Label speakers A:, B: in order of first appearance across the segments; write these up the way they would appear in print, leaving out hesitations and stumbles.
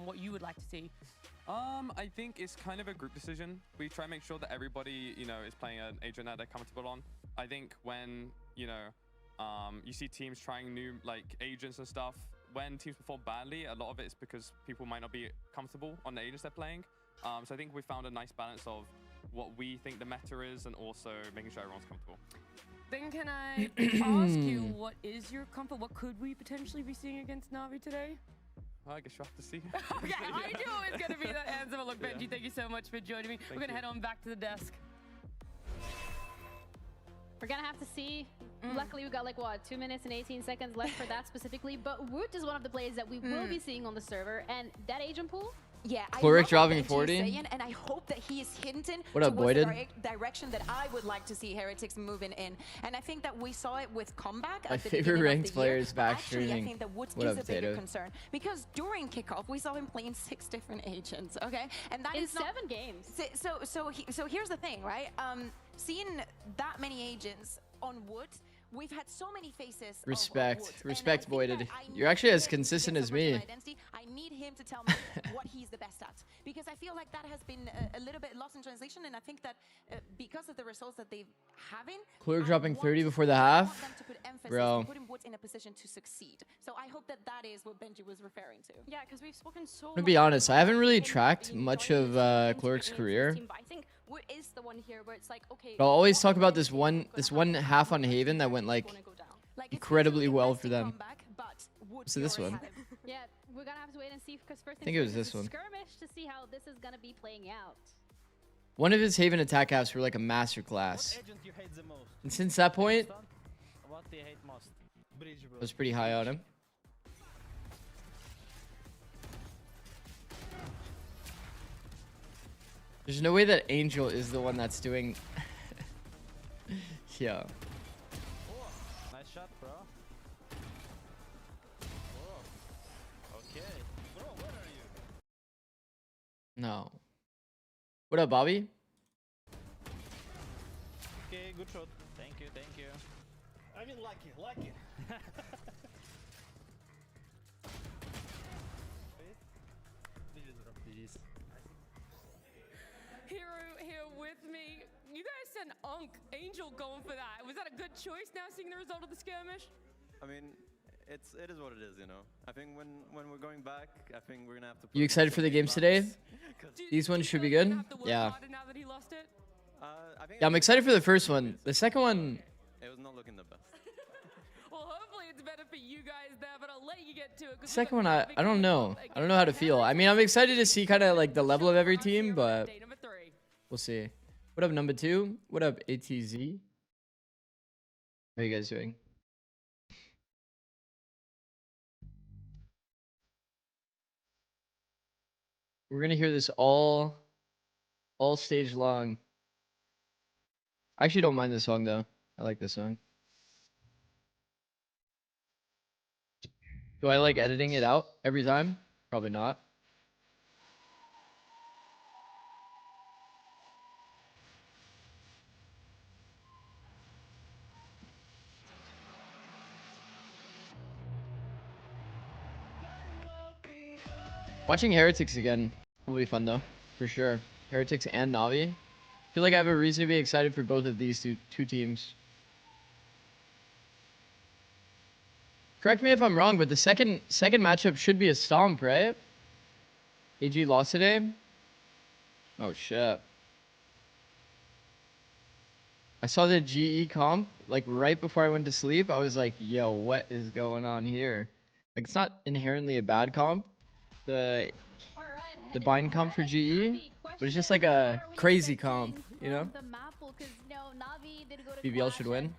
A: what you would like to see?
B: I think it's kind of a group decision. We try and make sure that everybody, you know, is playing an agent that they're comfortable on. I think when, you know, you see teams trying new like agents and stuff, when teams perform badly, a lot of it is because people might not be comfortable on the agents they're playing. So I think we found a nice balance of what we think the meta is and also making sure everyone's comfortable.
A: Then can I ask you, what is your comfort? What could we potentially be seeing against Navi today?
B: Well, I guess you'll have to see.
A: Okay, I knew it was going to be that answer. But look, Benji, thank you so much for joining me. We're going to head on back to the desk.
C: We're gonna have to see. Luckily, we got like what, 2 minutes and 18 seconds left for that specifically. But Woot is one of the players that we will be seeing on the server, and that agent pool.
D: Yeah,
E: Chloric dropping
D: Benji
E: 40.
D: Saying, and I hope that he is hinting
E: What up,
D: towards the
E: Boyded?
D: direction that I would like to see Heretics moving in. And I think that we saw it with Comeback.
E: My
D: at the
E: favorite
D: beginning of
E: ranked
D: the
E: player
D: year.
E: is back
D: Actually,
E: streaming.
D: I think that Woods
E: What
D: is
E: up,
D: a bigger
E: Tato?
D: concern because during kickoff we saw him playing 6 different agents. Okay, and that
C: In
D: is not,
C: 7 games.
D: So here's the thing, right? Seeing that many agents on Wood. We've had so many faces.
E: Respect.
D: Of
E: Respect, Boyded.
D: I
E: You're actually as
D: need
E: consistent
D: him
E: as
D: to get
E: me.
D: some identity. I need him to tell me what he's the best at. Because I feel like that has been a little bit lost in translation. And I think that because of the results that they've having.
E: Chloric dropping
D: I
E: 30
D: want-
E: before the
D: I
E: half.
D: want them to put emphasis
E: Bro.
D: on putting Woods in a position to succeed. So I hope that that is what Benji was referring to.
C: Yeah, because we've spoken so
E: To be
C: much
E: honest, I
C: about
E: haven't really
C: him
E: tracked
C: being
E: much
C: joined
E: of
C: this team to
E: Chloric's
C: get into this
E: career.
C: team, but I think Woot is the one here where it's like, okay.
E: But I'll always
C: what
E: talk about
C: are
E: this
C: they
E: one
C: gonna have
E: half on
C: to
E: Haven that
C: do
E: went like
C: gonna go down?
D: Like, it's
E: incredibly
D: usually
E: well
D: best
E: for
D: to
E: them.
D: come back, but Wood
E: So this
D: already
E: one.
D: had him.
C: Yeah, we're gonna have to wait and see because first
E: think it was
C: things
E: this
C: first,
E: one.
C: skirmish to see how this is gonna be playing out.
E: One of his Haven attack apps were like a masterclass. And since that point, I was pretty high on him. There's no way that Angel is the one that's doing... Yeah.
F: Nice shot, bro. Okay. Bro, where are you?
E: No. What up, Bobby?
F: Okay, good shot. Thank you, thank you.
G: I mean, like it.
A: Here with me. You guys sent Angel going for that. Was that a good choice now, seeing the result of the skirmish?
H: I mean, it is what it is, you know. I think when we're going back, I think we're gonna have to.
E: You excited for the games today?
A: Do you
E: These ones
A: feel
E: should be
A: like you're
E: good.
A: gonna have to work
E: Yeah.
A: harder now that he lost it?
H: I think
E: Yeah, I'm excited for the first one. The second one,
H: it was not looking the best.
A: Well, hopefully it's better for you guys there, but I'll let you get to it. 'Cause we've
E: second
A: got
E: one, I
A: Navi
E: don't
A: coming
E: know.
A: up
E: I don't know how to
A: against
E: feel. I mean, I'm excited to see kind of like the level of every
A: Us here
E: team,
A: on
E: but
A: day number 3.
E: we'll see. What up, number 2? What up, ATZ? How are you guys doing? We're gonna hear this all stage long. I actually don't mind this song though. I like this song. Do I like editing it out every time? Probably not. Watching Heretics again will be fun though, for sure. Heretics and Navi. I feel like I have a reason to be excited for both of these two teams. Correct me if I'm wrong, but the second matchup should be a stomp, right? AG lost today? Oh shit. I saw the GE comp like right before I went to sleep. I was like, yo, what is going on here? Like, it's not inherently a bad comp. The bind comp for GE, but it's just like a crazy comp, you know? BBL should win.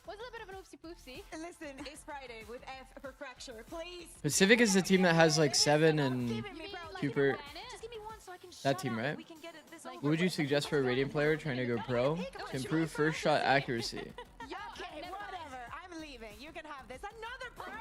C: Was a little bit of an oopsie poopsie.
D: Listen, it's Friday with F for fracture, please.
E: Pacific is the team that has like 7 and
D: Give it me, bro. Like,
E: Cooper.
D: Just give me one so I can
E: That
D: shut
E: team,
D: up.
E: right?
D: We can get this over
E: What would you
D: with.
E: suggest for a Radiant player trying to go pro to improve first shot accuracy?
D: Okay, whatever. I'm leaving. You can have this. Another point.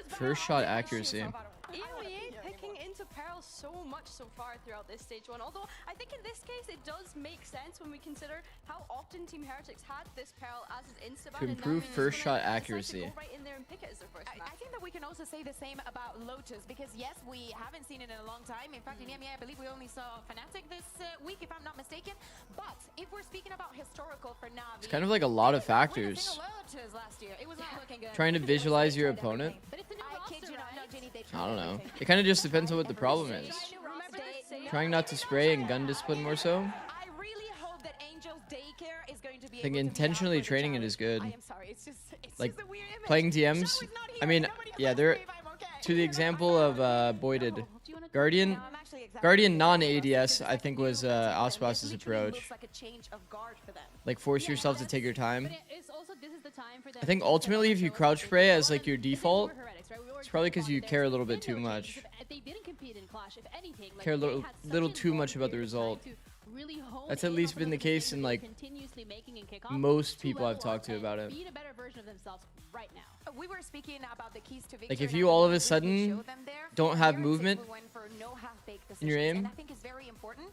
E: First shot accuracy.
C: EMEA picking
I: into Peril so much so far throughout this stage one. Although I think in this case it does make sense when we consider how often Team Heretics had this Peril as an insta-ban.
E: To improve first shot accuracy.
I: Right in there and pick it as their first
D: I think that we can also say the same about Lotus, because yes, we haven't seen it in a long time. In fact, in EMEA, I believe we only saw Fnatic this week, if I'm not mistaken. But if we're speaking about historical for Navi,
E: It's kind of like a lot of factors.
D: Lotus last year. It was not looking good.
E: Trying to visualize your opponent.
C: But it's a new
D: I kid
C: roster,
D: you not, no,
C: right?
D: Jenny, they
E: I don't know.
D: tried
E: It kind of just depends on what the problem is.
I: Remember this?
E: Trying not to spray and gun discipline more so.
D: I really hope that Angel's Daycare is going to be
E: I think
D: able to
E: intentionally
D: be out for the
E: training it
D: challenge.
E: is good.
D: I am sorry, it's just
E: Like,
D: a weird image.
E: Playing TMs.
D: Show is not
E: I
D: here,
E: mean,
D: nobody
E: yeah,
D: pressed
E: they're
D: me if I'm okay.
E: to the example of Boyded.
C: Do you wanna
E: Guardian,
D: No, I'm actually exactly
E: Guardian
D: the same.
E: non-ADS, I think was Auspas's
D: It literally
E: approach.
D: looks like a change of guard for them.
E: Like force yourself to take your time.
C: But it's also, this is the time for them
E: I think
C: to
E: ultimately if you
C: show
E: crouch
C: that
E: spray
C: they
E: as
C: can
E: like your
C: run. The thing
E: default,
C: for Heretics, right? We already
E: it's probably
C: talked
E: because
C: about
E: you
C: their
E: care a little bit
C: window
E: too much.
C: changes. If they didn't compete in Clash, if anything, like,
E: Care a
C: they
E: little-
C: had such
E: little
C: a
E: too
C: long
E: much about the
C: period of time
E: result.
C: to really hone
E: That's at
C: in
E: least
C: on
E: been the
C: some of things
E: case
C: that
E: in,
C: they're
E: like,
C: continuously making in kickoff
E: most
C: to
E: people I've
C: level
E: talked
C: up
E: to
C: and
E: about it.
C: be a better version of themselves right now.
D: We were speaking about the keys to victory.
E: Like, if
D: and
E: you
D: I
E: all of a
D: really
E: sudden
D: showed them there.
E: don't have
D: Heretics
E: movement
D: were went for no half-baked
E: in your
D: decisions,
E: aim,
D: and I think it's very important.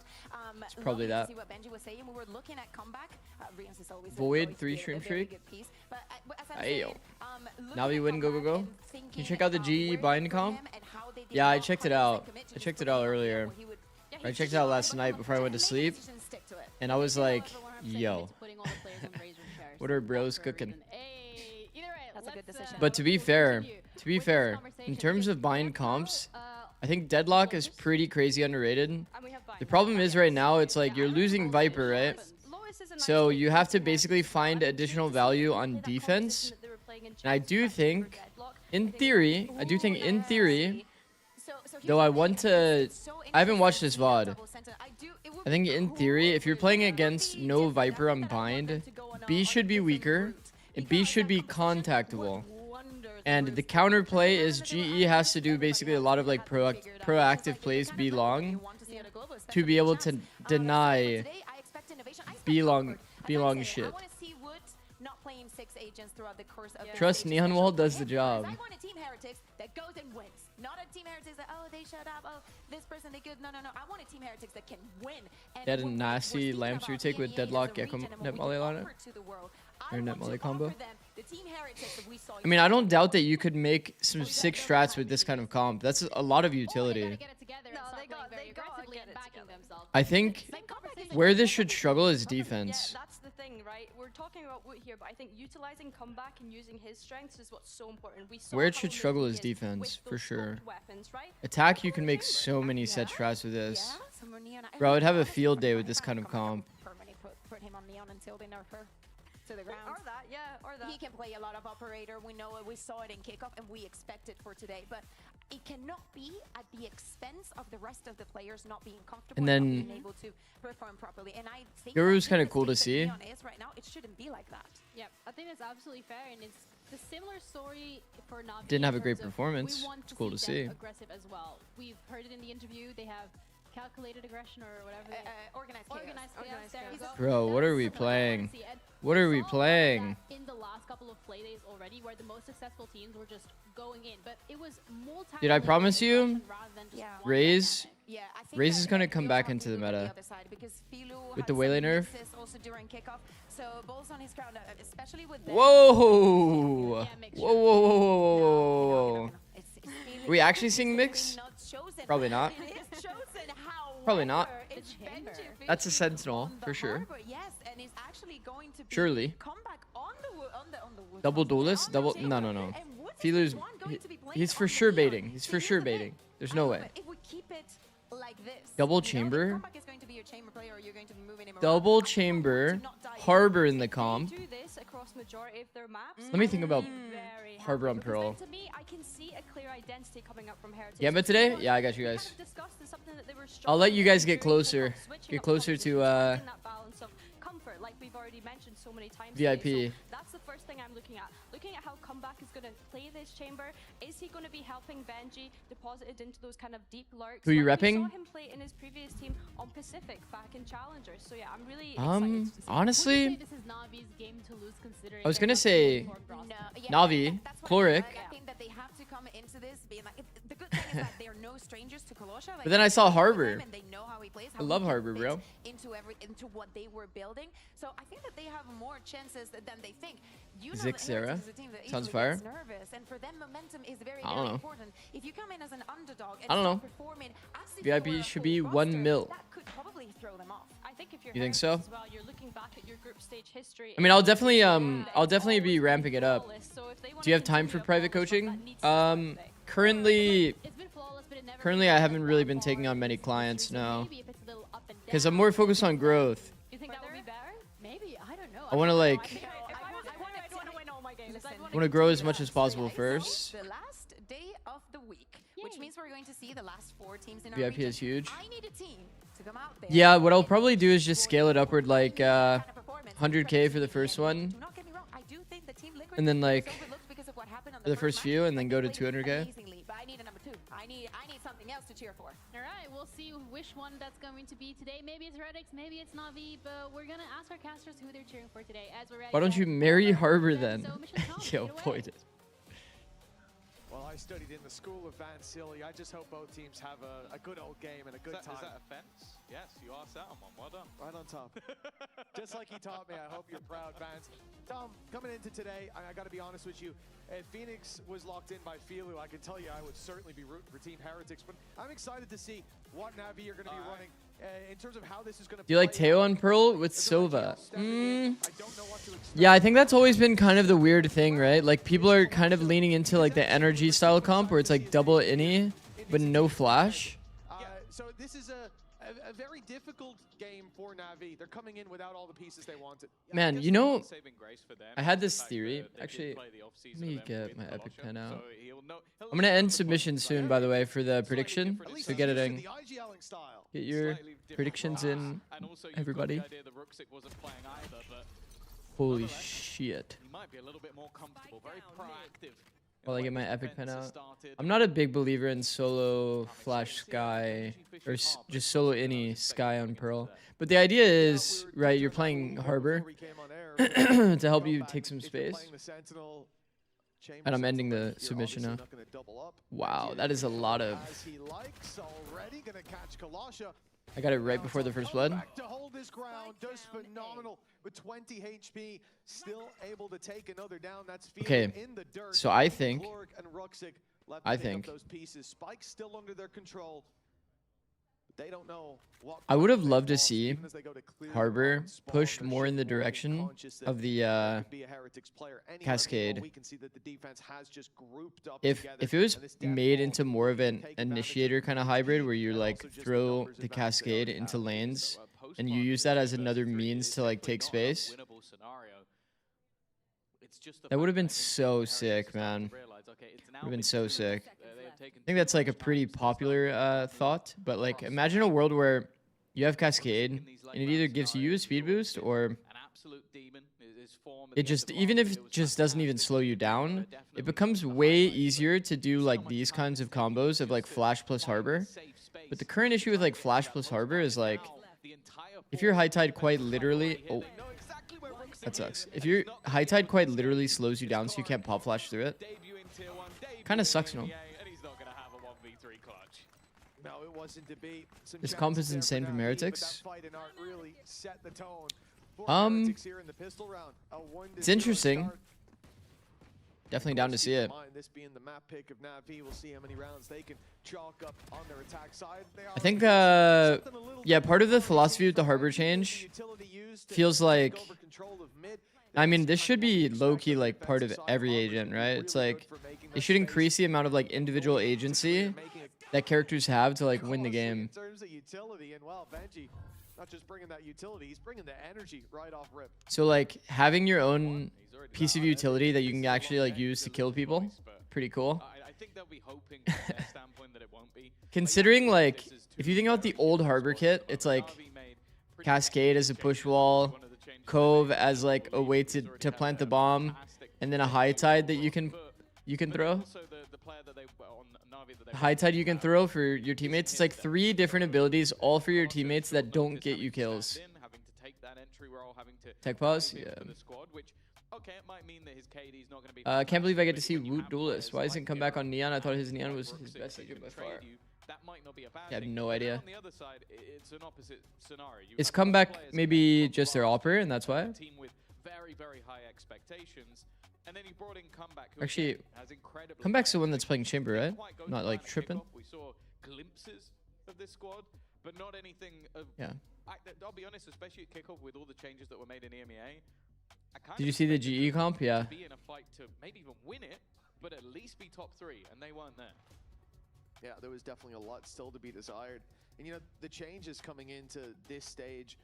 D: It's
E: probably that.
D: See what Benji was saying. We were looking at comeback. Rians is always
E: Void,
D: going to
E: 3
D: be a
E: stream
D: very
E: streak.
D: good piece. But as I'm
E: Ayo.
D: saying, looking
E: Navi
D: at
E: win, go, go,
D: comeback
E: go.
D: and
E: Can you
D: thinking
E: check out the
D: about
E: GE
D: where to
E: bind
D: put
E: comp?
D: him and how they did
E: Yeah, I
D: not
E: checked it
D: 100%
E: out.
D: commit to
E: I
D: just
E: checked it
D: putting
E: out
D: him on the
E: earlier.
D: where he would- Yeah,
E: I
D: he
E: checked it
D: should
E: out
D: go
E: last
D: on
E: night
D: the
E: before I went to
D: make a
E: sleep.
D: decision, stick to it.
E: And I was like,
C: Yo.
E: yo. What are bros cooking?
D: That's a good decision.
E: But to be fair, in terms of bind comps, I think Deadlock is pretty crazy underrated.
I: And we have
E: The problem is right now, it's like you're losing Viper, right? So you have to basically find additional value on defense. And I do think, in theory, though I want to, I haven't watched this VOD. I think in theory, if you're playing against no Viper on bind, B should be weaker, and B should be contactable. And the counterplay is GE has to do basically a lot of like proactive plays B long to be able to deny B long shit. Trust Neon Wall does the job.
D: I want a Team Heretics that goes and wins. Not a Team Heretics that, oh, they shut up, oh, this person, they good. No. I want a Team Heretics that can win. And
E: They had a
D: we're
E: nasty
D: speaking
E: Lamps
D: about
E: retake with
D: EMEA
E: Deadlock
D: as a
E: Gecko
D: region and what
E: net
D: we
E: molly
D: can
E: on it.
D: offer to the world. I
E: Or net
D: want to
E: molly combo.
D: offer them the Team Heretics that we saw
E: I mean, I don't doubt that you could make some sick strats with this kind of comp. That's a lot of utility. I think where this should struggle is defense.
I: Yeah, that's the thing, right? We're talking about Woot here, but I think utilizing comeback and using his strengths is what's so important. We saw
E: Where it
I: how
E: should
I: amazing
E: struggle
I: he
E: is defense,
I: with
E: for
I: those
E: sure.
I: scoped weapons, right?
E: Attack, you can make so many set strats with this.
D: Yeah, somewhere Neon.
E: Bro, I'd have a field day with this kind of comp.
D: Permanently put him on Neon until they nerf her to the ground.
I: Or that, yeah, or that.
D: He can play a lot of operator. We know it. We saw it in kickoff, and we expect it for today. But it cannot be at the expense of the rest of the players not being comfortable
E: And
D: not
E: then-
D: being able to perform properly. And I think
E: Yoru's
D: that in
E: kinda
D: the
E: cool to
D: state that
E: see.
D: Neon is right now, it shouldn't be like that.
C: Yeah, I think that's absolutely fair, and it's the similar story for Navi.
E: Didn't have
C: in
E: a great
C: terms of
E: performance.
C: We want
E: It's cool to
C: them
E: see.
C: Aggressive as well. We've heard it in the interview. They have calculated aggression or whatever.
D: Organized chaos.
C: Organized chaos. There we go.
E: Bro, what are we
C: That's something I
E: playing?
C: wanna see, and
E: What are we
C: saw that
E: playing?
C: in the last couple of play days already, where the most successful teams were just going in, but it was multi.
E: Dude, I promise you,
D: Yeah.
E: Raze,
D: Yeah, I think
E: Raze
D: that
E: is gonna
D: we
E: come
D: also
E: back
D: have
E: into
D: to
E: the
D: look at
E: meta.
D: other side because Filu
E: With
D: had
E: the
D: some
E: Waylay nerf.
D: mixes also during kickoff. So balls on his crown, especially with them.
E: Whoa!
C: Yeah, mixture.
E: Whoa, whoa, whoa, whoa, whoa, whoa, whoa.
D: It's Filu.
E: Are we actually seeing
D: It's
E: mix?
D: not chosen.
E: Probably not.
D: It is chosen. However,
E: Probably not.
D: it's
C: The chamber.
D: Benji
E: That's a
D: Filu
E: sentinel,
D: on the
E: for sure.
D: harbor, yes, and it's actually going to be
E: Surely.
D: comeback on the wood.
E: Double
D: on
E: duelist?
D: the
E: Double?
D: chamber.
E: No, no, no.
D: And Woods is
E: Filu's,
D: the one going to be playing
E: he's
D: on
E: for
D: the
E: sure
D: Neon.
E: baiting. He's
D: See,
E: for
D: here's
E: sure
D: the thing.
E: baiting. There's no way.
D: If we keep it like this,
E: Double
D: you know,
E: chamber.
D: the comeback is going to be your chamber player, or you're going to be moving him around.
E: Double
D: I want
E: chamber,
D: to not die in
E: harbor in the
I: They
E: comp.
I: do this across majority of their maps.
E: Let me think about
I: Very
E: Harbor on
I: happy,
E: Pearl.
I: because then to me, I can see a clear identity coming up from Heritage.
E: Gambit today?
I: Because
E: Yeah, I got you
I: we
E: guys.
I: kind of discussed it's something that they were
E: I'll let you guys
I: struggling
E: get
I: during
E: closer.
I: kickoff, switching
E: Get
I: up
E: closer to,
I: compositions, finding that balance of comfort, like we've already mentioned so many times today.
E: VIP.
I: So that's the first thing I'm looking at. Looking looking at how Comeback is going to play this chamber, is he going to be helping Benji deposited into those kind of deep lurks?
E: Who are you
I: like we
E: repping?
I: saw him play in his previous team on Pacific back in Challengers. So yeah, I'm really excited to see.
C: Would
E: Honestly,
C: you say this is Navi's game to lose, considering
E: I was
C: they're
E: gonna
C: not
E: say
C: playing for
D: No,
C: Bronze?
D: yeah,
E: Navi,
D: that's what
E: Chloric.
D: I think that they have to come into this being like, the good thing is that they're no strangers to Kolosha. Like,
E: But then I saw
D: they know him
E: Harbor.
D: and they know how he plays,
E: I
D: how
E: love
D: he can
E: Harbor,
D: fit
E: bro.
D: into what they were building. So I think that they have more chances than they think. You know
E: Zix
D: that Heretics
E: era.
D: is a team that
E: Sounds
D: easily gets
E: fire.
D: nervous, and for them momentum is very,
E: I don't
D: very
E: know.
D: important. If you come in as an underdog and
E: I don't
D: start
E: know.
D: performing as if
E: VIP
D: you were a
E: should
D: full
E: be 1
D: roster,
E: mil.
D: that could probably throw them off.
I: I think if you're
E: You think
I: Heretics
E: so?
I: as well, you're looking back at your group stage history.
E: I mean, I'll definitely be ramping it up.
I: So if they wanna
E: Do you have time for
I: continue a
E: private
I: flawless run,
E: coaching?
I: that needs to start today.
E: Currently,
C: It's been flawless, but it never
E: currently
C: really
E: I
C: got
E: haven't really
C: that
E: been
C: far
E: taking on
C: in
E: many
C: this
E: clients
C: history, so
E: now.
C: maybe if it's a little up and
E: Because I'm
C: down,
E: more focused on growth.
I: You think that would be better?
C: Maybe, I don't know.
E: I want to like,
I: If I was a player, I'd want to win all my games.
D: Listen,
E: I want to grow as much as possible
D: So,
E: first.
D: the last day of the week, which
C: Yay.
D: means we're going to see the last 4 teams in our
E: VIP
D: region.
E: is huge.
D: I need a team to come out there.
E: Yeah, what I'll
D: and
E: probably do is just scale it upward like
D: kind of performance.
E: 100K for the first one,
D: Do not get me wrong, I do think the Team Liquid
E: and then
D: was
E: like
D: overlooked because of what happened on
E: for the first
D: match,
E: few, and then
D: but
E: go
D: they
E: to
D: played
E: 200K.
D: amazingly, but I need a number 2. I need something else to cheer for.
C: All right, we'll see which one that's going to be today. Maybe it's Heretics, maybe it's Navi, but we're gonna ask our casters who they're cheering for today. As we're ready.
E: Why don't
C: to
E: you
C: head
E: marry
C: over
E: Harbor
C: to them.
E: then?
C: So, Mission Tom,
E: Yo,
C: take it
E: boy,
C: away.
E: did-
G: Well, I studied in the school of Van Silly. I just hope both teams have a good old game and a good time.
F: Is that a fence? Yes, you are sat on one. Well done.
G: Right on top. Just like he taught me, I hope you're proud, Vance. Tom, coming into today, I got to be honest with you. If Phoenix was locked in by Filu, I can tell you I would certainly be rooting for Team Heretics. But I'm excited to see what Navi you're going to be running in terms of how this is going to.
E: Do you like
G: play
E: Teo
G: out.
E: on Pearl with
G: As a rookie,
E: Silva?
G: I'll step in. I don't know what to expect.
E: Yeah, I think that's always been kind of the weird thing, right? Like people are kind of leaning into like the energy style comp where it's like double innie, but no flash.
G: So this is a very difficult game for Navi. They're coming in without all the pieces they wanted.
E: Man, you know,
F: Saving grace for them
E: I had
F: is
E: this
F: the fact
E: theory.
F: that they did
E: Actually,
F: play the off-season
E: let me
F: event
E: get
F: with
E: my epic
F: Kolosha,
E: pen out.
F: so he'll
E: I'm gonna end submissions soon, by the way, for the prediction.
G: At least
E: So
G: he's
E: get it
G: used to
E: in.
G: the IGLing style.
E: Get your
F: Slightly different
E: predictions
F: role.
E: in,
F: And also you've got
E: everybody.
F: the idea that Ruxic wasn't playing either, but
E: Holy shit.
F: he might be a little bit more comfortable, very proactive.
E: While I
F: in
E: get
F: the way
E: my
F: his
E: epic pen
F: defense has
E: out.
F: started.
E: I'm not a big believer in solo flash sky or just solo innie sky on Pearl. But the idea is, right, you're playing Harbor to help you take some space. And I'm ending the submission now. Wow, that is a lot of... I got it right before the first blood.
G: Back to hold his ground, does phenomenal with 20 HP, still able to take another down. That's
E: Okay,
G: in the dirt.
E: so I think,
G: Glorg and Ruxic left
E: I
G: to pick up
E: think-
G: those pieces. Spike's still under their control. They don't know what
E: I would have
G: they've
E: loved to
G: lost,
E: see
G: even as they go to clear
E: Harbor
G: on spawn,
E: pushed
G: they're
E: more in the
G: shifting more, being
E: direction
G: conscious that
E: of the
G: there could be a Heretics player anywhere
E: Cascade.
G: below. We can see that the defense has just grouped up
E: if
G: together,
E: it was
G: and this death
E: made
G: ball
E: into more of an
G: take advantage of
E: initiator kind of hybrid where you
G: and
E: like
G: also just the
E: throw
G: numbers
E: the
G: advantage they
E: cascade
G: already
E: into
G: have.
E: lanes
F: So,
E: and you use that as another means to like take space,
F: Winnable scenario. It's just the
E: that would have
F: fact
E: been
F: that I think
E: so
F: Heretics
E: sick,
F: are starting
E: man.
F: to realise, okay, it's now
E: Would have been
F: been
E: so
F: 2
E: sick.
F: they have taken
E: I think that's like a pretty popular thought, but like imagine a world where you have cascade and it either gives you a speed boost or
F: an absolute demon. His form at
E: it
F: the
E: just,
F: end of
E: even
F: last
E: if
F: year
E: it
F: was
E: just doesn't even
F: fantastic,
E: slow you
F: but
E: down,
F: definitely
E: it becomes
F: the
E: way
F: highlight, but
E: easier to do
F: so
E: like
F: much
E: these
F: time
E: kinds of
F: to think
E: combos of like
F: just
E: flash plus
F: find a
E: harbor.
F: safe space.
E: But the current issue with like flash plus harbor is like,
F: Now, the entire
E: if you're high tide
F: forward
E: quite
F: defense
E: literally,
F: here,
E: oh,
F: they know exactly where Ruxic
E: that sucks.
F: is,
E: If
F: and
E: your
F: it's not
E: high tide quite
F: easy.
E: literally slows you down so you can't pop flash through it.
F: Debut in tier 1, debut
E: Kinda
F: in
E: sucks, you know.
F: NBA, and he's not gonna have a 1v3 clutch.
G: No, it wasn't to be. Some
E: This
G: chances
E: comp is
G: there for
E: insane from
G: Navi, but
E: Heretics.
G: that fight and art really set the tone for
E: Um,
G: Heretics here in the pistol round. A 1-0
E: It's interesting.
G: start.
E: Definitely down to see
G: Keep in
E: it.
G: mind, this being the map pick of Navi, we'll see how many rounds they can chalk up on their attack side. They
E: I
G: are
E: think,
G: something a little
E: yeah,
G: bit
E: part of the
G: more
E: philosophy with the
G: using
E: harbor
G: the
E: change
G: utility used to
E: feels
G: take
E: like,
G: over control of mid.
E: I mean,
G: That's
E: this
G: kind
E: should
G: of what we
E: be
G: expect
E: low-key
G: on the
E: like part of
G: defensive side.
E: every
G: Harbor
E: agent,
G: should be
E: right?
G: really
E: It's
G: good
E: like,
G: for making
E: it
G: that
E: should
G: space.
E: increase the amount of like individual
G: Making
E: agency
G: it
E: that characters have to like win the
G: costly
E: game.
G: In terms of utility, and well, Benji, not just bringing that utility, he's bringing the energy right off rip.
E: So like having your own piece of utility that you can actually like use to kill people, pretty cool.
F: I think they'll be hoping from their standpoint that it won't be.
E: Considering like, if you think about the old harbor kit, it's like Cascade as a push wall, Cove as like a way to plant the bomb, and then a high tide that you can throw.
F: Also the player that they on Navi that they
E: High tide you can throw for your teammates. It's like 3 different abilities, all for your teammates that don't get you kills.
F: having to take that entry role, having to
E: Tech pause?
F: dive in
E: Yeah.
F: for the squad, which okay, it might mean that his KD's not going to be.
E: I can't believe I get to see
F: fantastic, but when you
E: Woot
F: have
E: Duelist. Why
F: players
E: isn't
F: like
E: come back
F: Hero
E: on Neon? I thought his
F: and
E: Neon was
F: Brooks
E: his
F: that
E: best
F: can
E: agent by
F: trade
E: far.
F: you, that might not be a bad
E: I have
F: thing.
E: no
F: But then
E: idea.
F: On the other side, it's an opposite scenario. You
E: Is
F: have
E: comeback
F: players
E: maybe
F: coming from
E: just their
F: Blast,
E: opera and that's why?
F: a team with very, very high expectations. And then you brought in Comeback, who
E: Actually,
F: again has incredibly
E: Comeback's
F: high
E: the one that's playing
F: expectations.
E: Chamber, right?
F: Didn't quite go to
E: Not
F: plan
E: like
F: at
E: tripping.
F: kickoff. We saw glimpses of this squad, but not anything of.
E: Yeah.
F: I'll be honest, especially at kickoff with all the changes that were made in EMEA. I kind
E: Did
F: of
E: you see the
F: expected
E: GE
F: them
E: comp?
F: to
E: Yeah.
F: Be in a fight to maybe even win it, but at least be top 3, and they weren't there.
G: Yeah, there was definitely a lot still to be desired. And you know, the changes coming into this stage,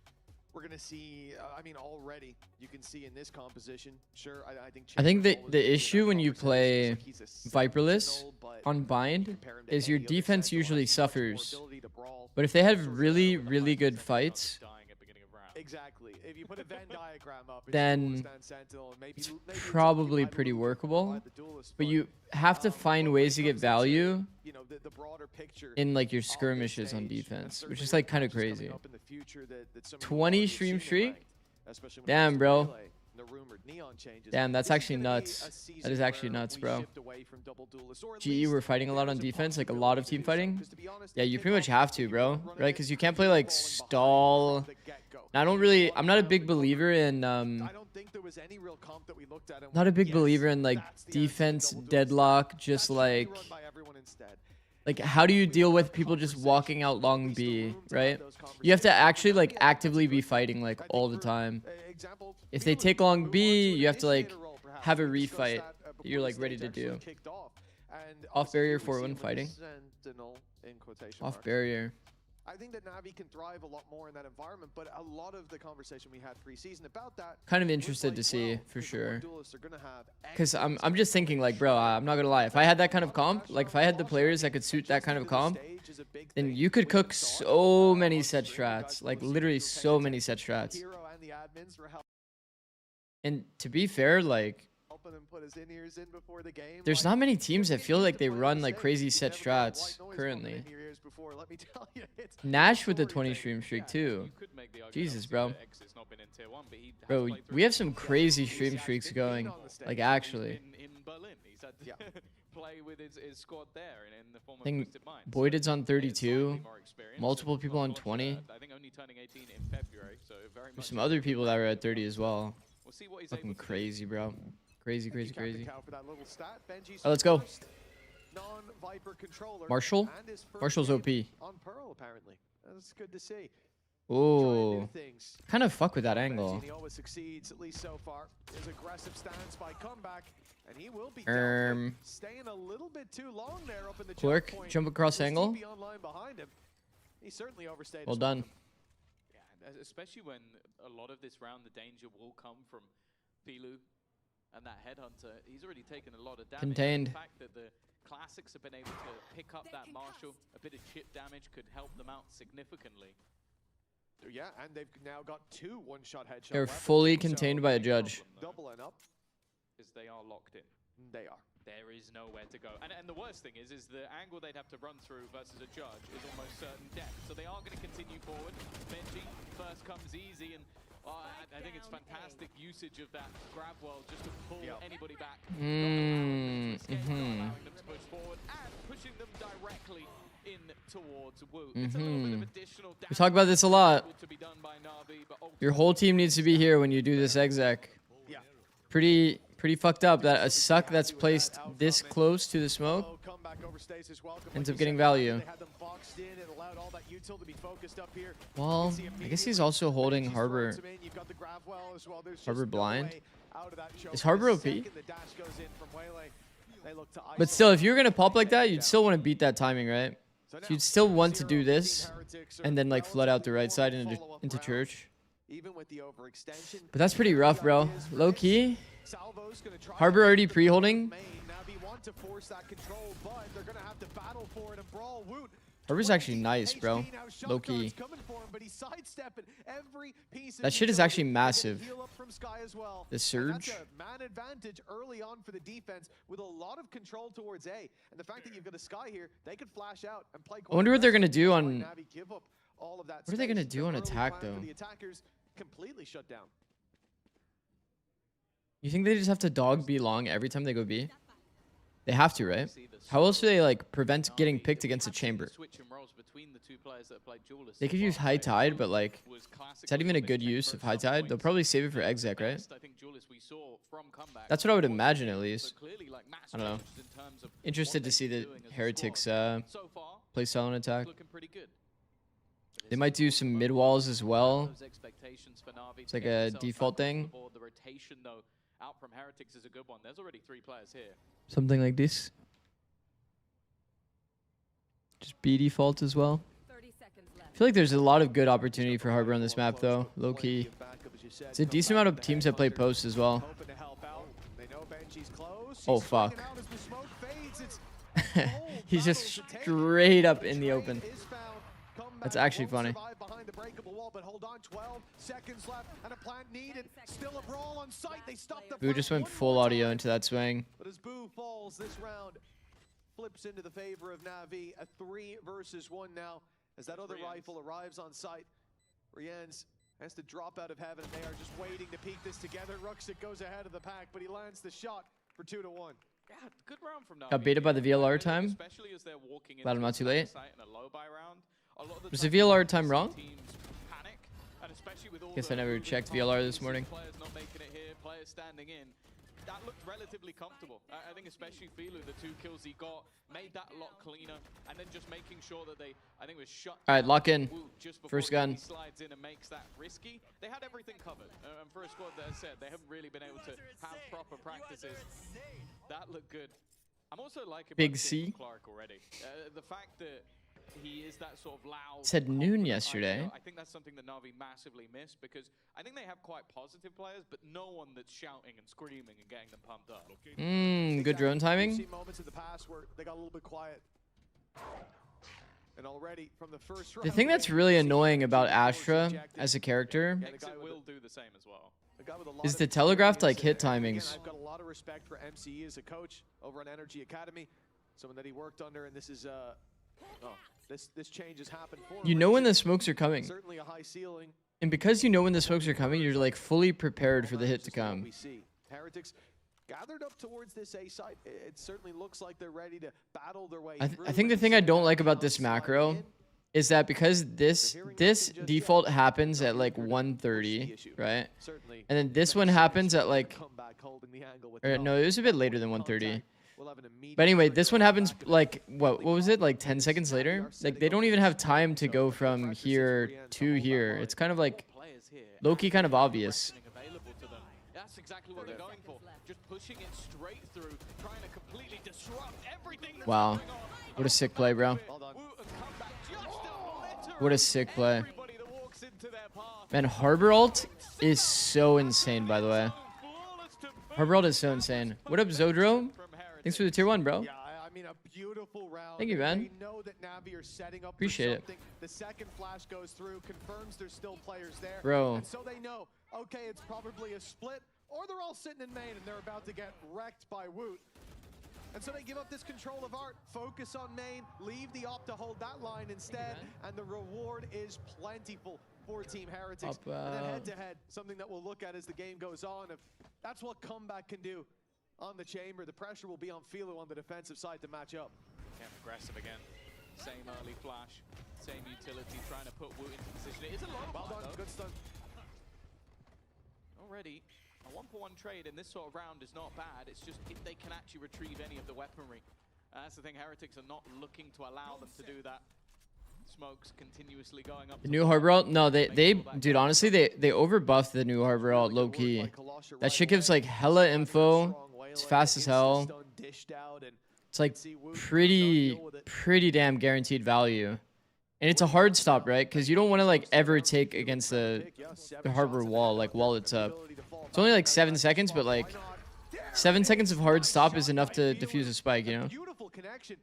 G: we're going to see, I mean, already you can see in this composition, sure, I think...
E: I think
G: Chamber's always
E: the
G: been in
E: issue
G: that
E: when you
G: conversation.
E: play
G: It's like he's a
E: Viperless
G: sentinel, but
E: on Bind
G: compare him to
E: is your
G: any other
E: defense
G: sentinel,
E: usually
G: has much more
E: suffers.
G: ability to brawl.
E: But if they have
G: Sort of
E: really,
G: with the
E: really
G: fight
E: good
G: second
E: fights,
F: Dying at beginning of round.
G: Exactly. If you put a Venn diagram up, it's
E: then
G: Duelist and Sentinel, and maybe
E: it's
G: maybe
E: probably
G: a
E: pretty
G: little bit
E: workable.
G: by the Duelist,
E: but you have to find
G: but when
E: ways
G: it
E: to get
G: comes into,
E: value
G: you know, the broader picture
E: in like your
G: of this
E: skirmishes on
G: stage, and
E: defense, which
G: certainly
E: is like
G: with
E: kind of
G: matches coming
E: crazy.
G: up in the future that some of you
E: 20
G: already
E: stream
G: seen in
E: streak?
G: ranked, especially when it
E: Damn,
G: comes to
E: bro.
G: Melee, the rumored Neon changes.
E: Damn, that's
G: This is
E: actually
G: gonna be
E: nuts.
G: a
E: That
G: season
E: is actually
G: where
E: nuts,
G: we
E: bro.
G: shift away from double duelists, or at
E: GE,
G: least
E: we're fighting a lot on
G: there's
E: defense, like a
G: possibility
E: lot of
G: to
E: team
G: do so,
E: fighting.
G: 'cause to be honest,
E: Yeah,
G: in
E: you pretty much
G: kickoff,
E: have to,
G: you
E: bro,
G: run
E: right?
G: it,
E: Because you can't
G: you're
E: play like
G: falling behind
E: stall.
G: from the get-go.
E: I don't really, I'm not a big believer in
G: I don't think there was any real comp that we looked at and
E: not a
G: went,
E: big
G: "Yes,
E: believer in like
G: that's the answer to
E: defense
G: double duelist."
E: deadlock,
G: That
E: just
G: should be
E: like
G: run by everyone instead.
E: how do you deal with people just walking out long B, right? You have to actually like actively be fighting like all the time. If they take long B, you have to like have a refight that you're like ready to do. Off barrier 4-1 fighting. Off barrier.
G: I think that Navi can thrive a lot more in that environment, but a lot of the conversation we had pre-season about that
E: Kind of
G: was
E: interested to
G: like,
E: see
G: well,
E: for
G: if the
E: sure.
G: duelists are gonna have
E: Cause
G: excellent
E: I'm just thinking like, bro, I'm not gonna lie. If I had that kind of comp, like if I had the players that could suit that kind of comp, then you could cook so many set strats, like literally so many set strats.
G: Hero and the admins were
E: And to be fair, like
G: helping him put his in-ears in before the game.
E: there's
G: Like,
E: not many teams that
G: it
E: feel
G: needs
E: like
G: to
E: they
G: play
E: run
G: the
E: like
G: same.
E: crazy
G: You've
E: set
G: never got
E: strats
G: white noise bumping
E: currently.
G: in your ears before, let me tell you, it's
E: Nash with the
G: story
E: 20
G: thing.
E: stream streak
F: Yeah,
E: too.
F: you could make the argument,
E: Jesus,
F: obviously,
E: bro.
F: that Exit's not been in tier 1, but he has
E: Bro,
F: played through
E: we have
F: it.
E: some
F: Yeah,
E: crazy
F: he's
E: stream
F: had
E: streaks
F: been
E: going.
F: on the stage.
E: Like
F: He's
E: actually.
F: been in Berlin. He's had to play with his squad there in the form
E: I think
F: of Twisted Mind.
E: Boyded's on
F: it's
E: 32.
F: slightly more experience,
E: Multiple
F: and
E: people on
F: Launcher,
E: 20.
F: I think only turning 18 in February, so very much
E: There's some other people that were at 30 as well.
F: We'll see what he's
E: Fucking
F: able to do.
E: crazy, bro. Crazy,
G: Thank you,
E: crazy,
G: Captain
E: crazy.
G: Cow, for that little stat. Benji's
E: Oh, let's go.
G: first non-Viper controller
E: Marshall?
G: and his first
E: Marshall's
G: game
E: OP.
G: on Pearl, apparently. That's good to see. Trying
E: Oh,
G: new things.
E: kind of fuck with that angle.
G: Benji always succeeds, at least so far. His aggressive stance by comeback, and he will be staying a little bit too long there up in the
E: Quirk,
G: jump point.
E: jump across
G: With
E: angle.
G: TP online behind him. He certainly overstayed
E: Well
G: his
E: done.
F: Yeah, and especially when a lot of this round, the danger will come from Pilu and that headhunter. He's already taken a lot of damage.
E: Contained.
F: The fact that the classics have been able to pick up that Marshall, a bit of chip damage could help them out significantly.
G: Yeah, and they've now got 2 one-shot headshot
E: They're
G: weapons,
E: fully
G: so
E: contained by a judge.
G: doubling up.
F: Because they are locked in.
G: They are.
F: There is nowhere to go. And the worst thing is the angle they'd have to run through versus a judge is almost certain death. So they are going to continue forward. Benji first comes easy, and I think it's fantastic usage of that grab well just to pull anybody back. Allowing them to push forward and pushing them directly in towards Wu. It's a little bit of additional damage.
E: We talk about this a lot.
F: To be done by Navi, but
E: Your whole team needs to be here when you do this exec.
G: Yeah.
E: Pretty fucked up that a suck that's placed this close to the smoke ends up getting value. Well, I guess he's also holding Harbor. Harbor blind. Is Harbor OP? But still, if you're gonna pop like that, you'd still want to beat that timing, right? So you'd still want to do this, and then like flood out the right side into church. But that's pretty rough, bro. Low key. Harbor already pre-holding. Harbor's actually nice, bro. Low key.
G: but he's sidestepping every piece of
E: That shit is
G: utility.
E: actually
G: They get a
E: massive.
G: heal up from Sky as well.
E: The
G: And
E: surge.
G: that's a man advantage early on for the defense with a lot of control towards A. And the fact that you've got a Sky here, they could flash out and play quite
E: I wonder what they're gonna
G: aggressive.
E: do
G: Why
E: on.
G: Navi give up all of that
E: What are they gonna
G: space?
E: do
G: The
E: on
G: early
E: attack,
G: plan for
E: though?
G: The attackers completely shut down.
E: You think they just have to dog B long every time they go B? They have to, right? How else do they like prevent getting picked against a chamber? They could use High Tide, but like, is that even a good use of High Tide? They'll probably save it for exec, right? That's what I would imagine, at least. I don't know. Interested to see the Heretics play style and attack. They might do some mid walls as well. It's like a default thing.
F: The rotation though out from Heretics is a good one. There's already 3 players here.
E: Something like this. Just B default as well. I feel like there's a lot of good opportunity for Harbor on this map, though. Low key. It's a decent amount of teams that play post as well. Oh, fuck. He's just straight up in the open. That's actually funny.
G: Behind the breakable wall, but hold on, 12 seconds left and a plant needed. Still a brawl on site. They stopped the
E: Boo just went full audio into that swing.
G: But as Boo falls, this round flips into the favor of Navi. A 3 versus 1 now as that other rifle arrives on site. Rienz has to drop out of heaven. They are just waiting to peek this together. Ruxik goes ahead of the pack, but he lands the shot for 2-1.
F: Yeah, good round from Navi.
E: Got baited by the VLR time.
F: Especially as they're walking
E: Glad I'm not too late.
F: in a low buy round.
E: Was the VLR time wrong?
F: Panic, and especially with all
E: Guess
F: the
E: I never
F: moving
E: checked
F: parts,
E: VLR this morning.
F: Players not making it here, players standing in. That looked relatively comfortable. I think especially Filu, the 2 kills he got, made that a lot cleaner, and then just making sure that they, I think, was shut.
E: All right, lock in.
F: Just before
E: First gun.
F: he slides in and makes that risky. They had everything covered, and for a squad that I said they haven't really been able to have proper practices. That looked good. I'm also liking
E: Big C.
F: Clark already. The fact that he is that sort of loud.
E: Said noon
F: confident
E: yesterday.
F: idea, I think that's something that Navi massively missed because I think they have quite positive players, but no one that's shouting and screaming and getting them pumped up.
E: Good drone
G: We've
E: timing.
G: seen moments in the past where they got a little bit quiet. And already from the first round,
E: The thing that's really annoying about Astra as a character
F: Exit will do the same as well.
E: is the telegraphed like hit timings.
G: I've got a lot of respect for MCE as a coach over on Energy Academy, someone that he worked under, and this is this change has happened for him.
E: You know when the smokes are coming.
G: Certainly a high ceiling.
E: And because you know when the smokes are coming, you're like fully prepared for the hit to
G: This is what
E: come.
G: We see Heretics gathered up towards this A site. It certainly looks like they're ready to battle their way through.
E: I think the thing I don't like about this macro is that because this default happens at like 1:30, right? And then this one happens at like, or no, it was a bit later than 1:30. But anyway, this one happens like what was it, like 10 seconds later? Like they don't even have time to go from here to here. It's kind of like low-key kind of obvious.
F: Available to them. That's exactly what they're going for. Just pushing it straight through, trying to completely disrupt everything that's
E: Wow.
F: going on.
E: What a sick play, bro. What a sick play.
F: Everybody that walks into their path.
E: Man, Harbor ult is so insane, by the way. Harbor ult is so insane. What up, Zodro? Thanks for the tier 1, bro.
G: Yeah, I mean, a beautiful round.
E: Thank you, man.
G: They know that Navi are setting up
E: Appreciate it.
G: for something. The second flash goes through, confirms there's still players there.
E: Bro.
G: And so they know, okay, it's probably a split, or they're all sitting in main and they're about to get wrecked by Woot. And so they give up this control of art, focus on main, leave the op to hold that line instead, and the reward is plentiful for Team Heretics. And then head-to-head, something that we'll look at as the game goes on. If that's what comeback can do on the chamber, the pressure will be on Filu on the defensive side to match up.
F: Getting aggressive again. Same early flash, same utility, trying to put Woot into position. It is a lot of
G: Well done,
F: though.
G: good stun.
F: Already, a 1-for-1 trade in this sort of round is not bad. It's just if they can actually retrieve any of the weaponry. That's the thing, Heretics are not looking to allow them to do that. Smokes continuously going up.
E: The new Harbor ult? No, they dude, honestly, they overbuffed the new Harbor ult low-key. That shit gives like hella info. It's fast as hell. It's like pretty damn guaranteed value. And it's a hard stop, right? Because you don't want to like ever take against the Harbor wall, like while it's up. It's only like 7 seconds, but like 7 seconds of hard stop is enough to defuse a spike, you know?
G: Beautiful connection.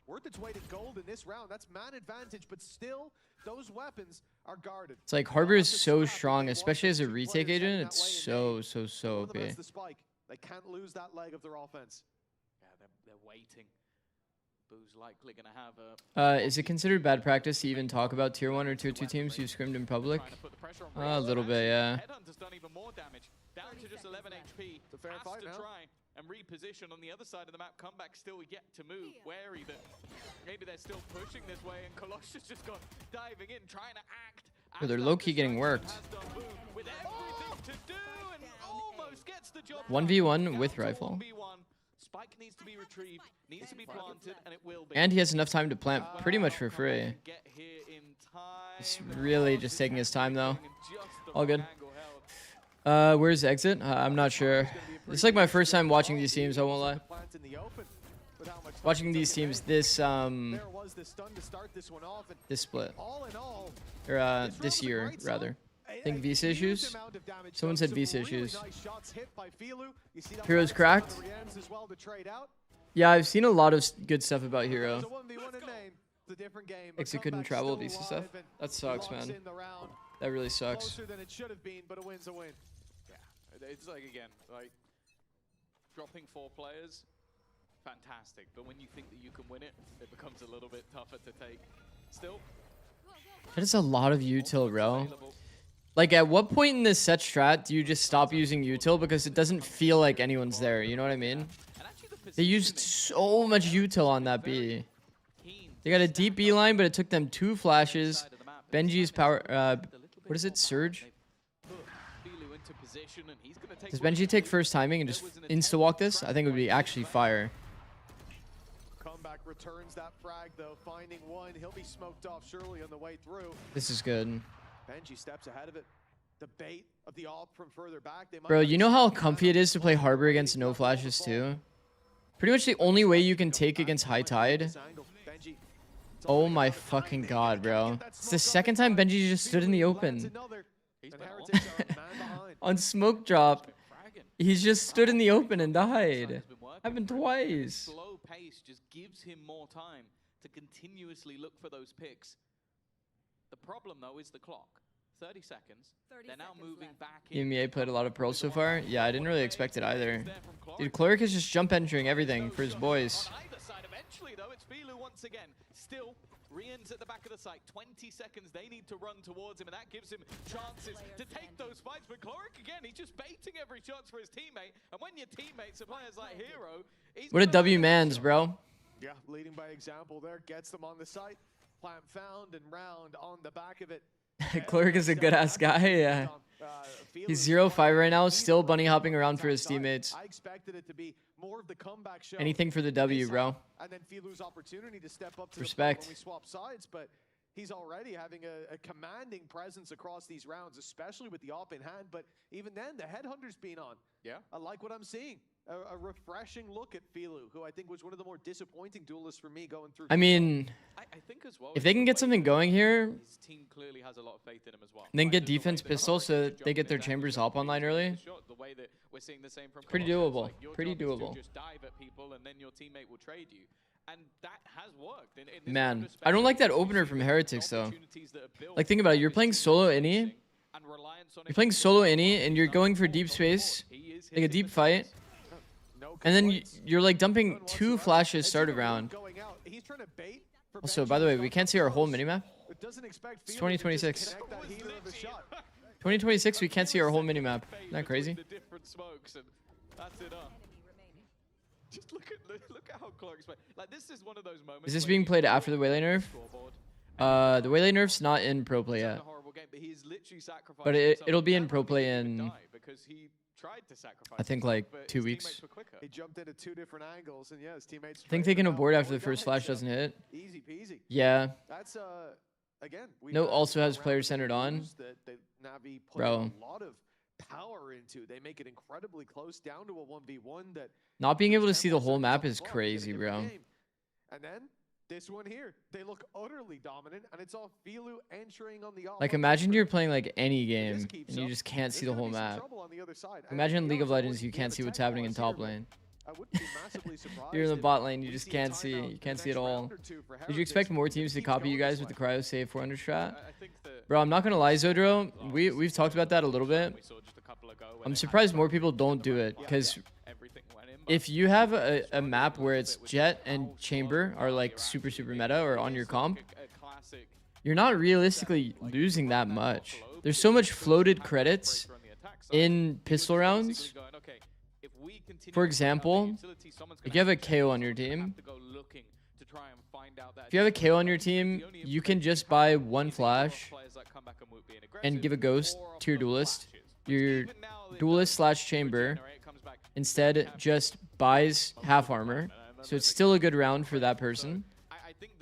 G: Worth its weight in gold in this round. That's man advantage, but still those weapons are guarded.
E: It's like Harbor is so strong, especially as a retake agent. It's so OP.
G: The spike. They can't lose that leg of their offense.
F: Yeah, they're waiting. Boo's likely going to have a...
E: Is it considered bad practice to even talk about tier 1 or tier 2 teams who scrimmed in public? A little bit, yeah.
F: Headhunter's done even more damage. Down to just 11 HP.
G: It's a fair fight now.
F: Try and reposition on the other side of the map. Comeback still yet to move. Wary that maybe they're still pushing this way, and Colossus has just gone diving in, trying to act.
E: Oh, they're low-key getting worked.
F: With everything to do, and almost gets the job
E: 1v1 with rifle.
F: 1v1. Spike needs to be retrieved, needs to be planted, and it will be.
E: And he has enough time to plant pretty much for free.
F: Get here in time.
E: He's really just taking his time though. All good. Where's exit? I'm not sure. It's like my first time watching these teams, I won't lie. Watching these teams this split. Or this year rather. I think VC issues. Someone said VC issues. Hero's cracked. Yeah, I've seen a lot of good stuff about Hero. Exit couldn't travel VC stuff. That sucks, man. That really sucks.
G: Closer than it should have been, but a win's a win.
F: Yeah, it's like, again, like dropping 4 players, fantastic. But when you think that you can win it, it becomes a little bit tougher to take. Still,
E: that is a lot of util, bro. Like, at what point in this set strat do you just stop using util because it doesn't feel like anyone's there? You know what I mean? They used so much util on that B. They got a deep B line, but it took them 2 flashes. Benji's power, what is it, Surge? Does Benji take first timing and just insta-walk this? I think it would be actually fire.
G: Comeback returns that frag, though, finding one. He'll be smoked off surely on the way through.
E: This is good.
G: Benji steps ahead of it. The bait of the AWP from further back.
E: Bro, you know how comfy it is to play Harbor against no flashes too? Pretty much the only way you can take against High Tide. Oh my fucking god, bro. It's the second time Benji just stood in the open. On smoke drop, he's just stood in the open and died. Happened twice.
F: Slow pace just gives him more time to continuously look for those picks. The problem, though, is the clock. 30 seconds. They're now moving back in.
E: EMEA played a lot of Pearl so far. Yeah, I didn't really expect it either. Dude, Cleric is just jump entering everything for his boys.
F: On either side, eventually, though, it's Filu once again. Still, Rian's at the back of the site. 20 seconds they need to run towards him, and that gives him chances to take those fights. But Cleric, again, he's just baiting every chance for his teammate. And when your teammates are players like Hero,
E: what a W mans, bro.
G: Yeah, leading by example there. Gets them on the site. Plant found and round on the back of it.
E: Cleric is a good ass guy, yeah. He's 0-5 right now, still bunny hopping around for his teammates.
G: I expected it to be more of the comeback show.
E: Anything for the W, bro.
G: And then Filu's opportunity to step up to
E: respect
G: the when we swap sides, but he's already having a commanding presence across these rounds, especially with the AWP in hand. But even then, the Headhunter's been on.
F: Yeah.
G: I like what I'm seeing. A refreshing look at Filu, who I think was one of the more disappointing duelists for me going through.
E: I mean,
F: I think as well,
E: if they can get something going here,
F: his team clearly has a lot of faith in him as well.
E: And then get defense pistols so that they get their chambers op online early. Pretty doable. Pretty doable.
F: Just dive at people and then your teammate will trade you. And that has worked.
E: Man, I don't like that opener from Heretics though. Like, think about it. You're playing solo Innie. You're playing solo Innie and you're going for deep space, like a deep fight. And then you're like dumping 2 flashes start of round. Also, by the way, we can't see our whole minimap. It's 2026. 2026, we can't see our whole minimap. Isn't that crazy?
F: Just look at how Cloric's playing. Like, this is one of those moments.
E: Is this being played after the Waylay nerf? The Waylay nerf's not in pro play yet. But it'll be in pro play in, I think, like 2 weeks.
G: He jumped into 2 different angles, and yeah, his teammates.
E: I think they can abort after the first flash doesn't hit.
G: Easy peasy.
E: Yeah.
G: That's again.
E: No, also has player centered on.
G: That Navi put
E: Bro.
G: a lot of power into. They make it incredibly close down to a 1v1 that.
E: Not being able to see the whole map is crazy, bro.
G: And then this one here, they look utterly dominant, and it's all Filu entering on the off.
E: Like, imagine you're playing like any game and you just can't see the whole map. Imagine League of Legends, you can't see what's happening in top lane.
G: I wouldn't be massively surprised.
E: You're in the
G: if
E: bot lane, you
G: we
E: just
G: see a
E: can't see
G: timeout
E: it. You
G: in
E: can't
G: the
E: see it
G: next
E: all.
G: round or two for
E: Did you
G: Heretics.
E: expect more
G: If
E: teams to
G: keeps
E: copy
G: going
E: you
G: this
E: guys with the
G: way.
E: cryo save 400 strat?
F: I think that
E: Bro, I'm not gonna lie, Zodro. We've talked about that a little bit.
F: we saw just a couple ago when
E: I'm
F: they
E: surprised
F: had
E: more people don't do it, because
F: everything went in, but
E: if you have a map where it's Jet and Chamber are like super meta or on your comp,
F: a classic
E: you're not realistically losing that much. There's so much floated credits in pistol rounds. For example, if you have a KO on your team, if you have a KO on your team, you can just buy one flash and give a ghost to your duelist. Your duelist / chamber instead just buys half armor, so it's still a good round for that person.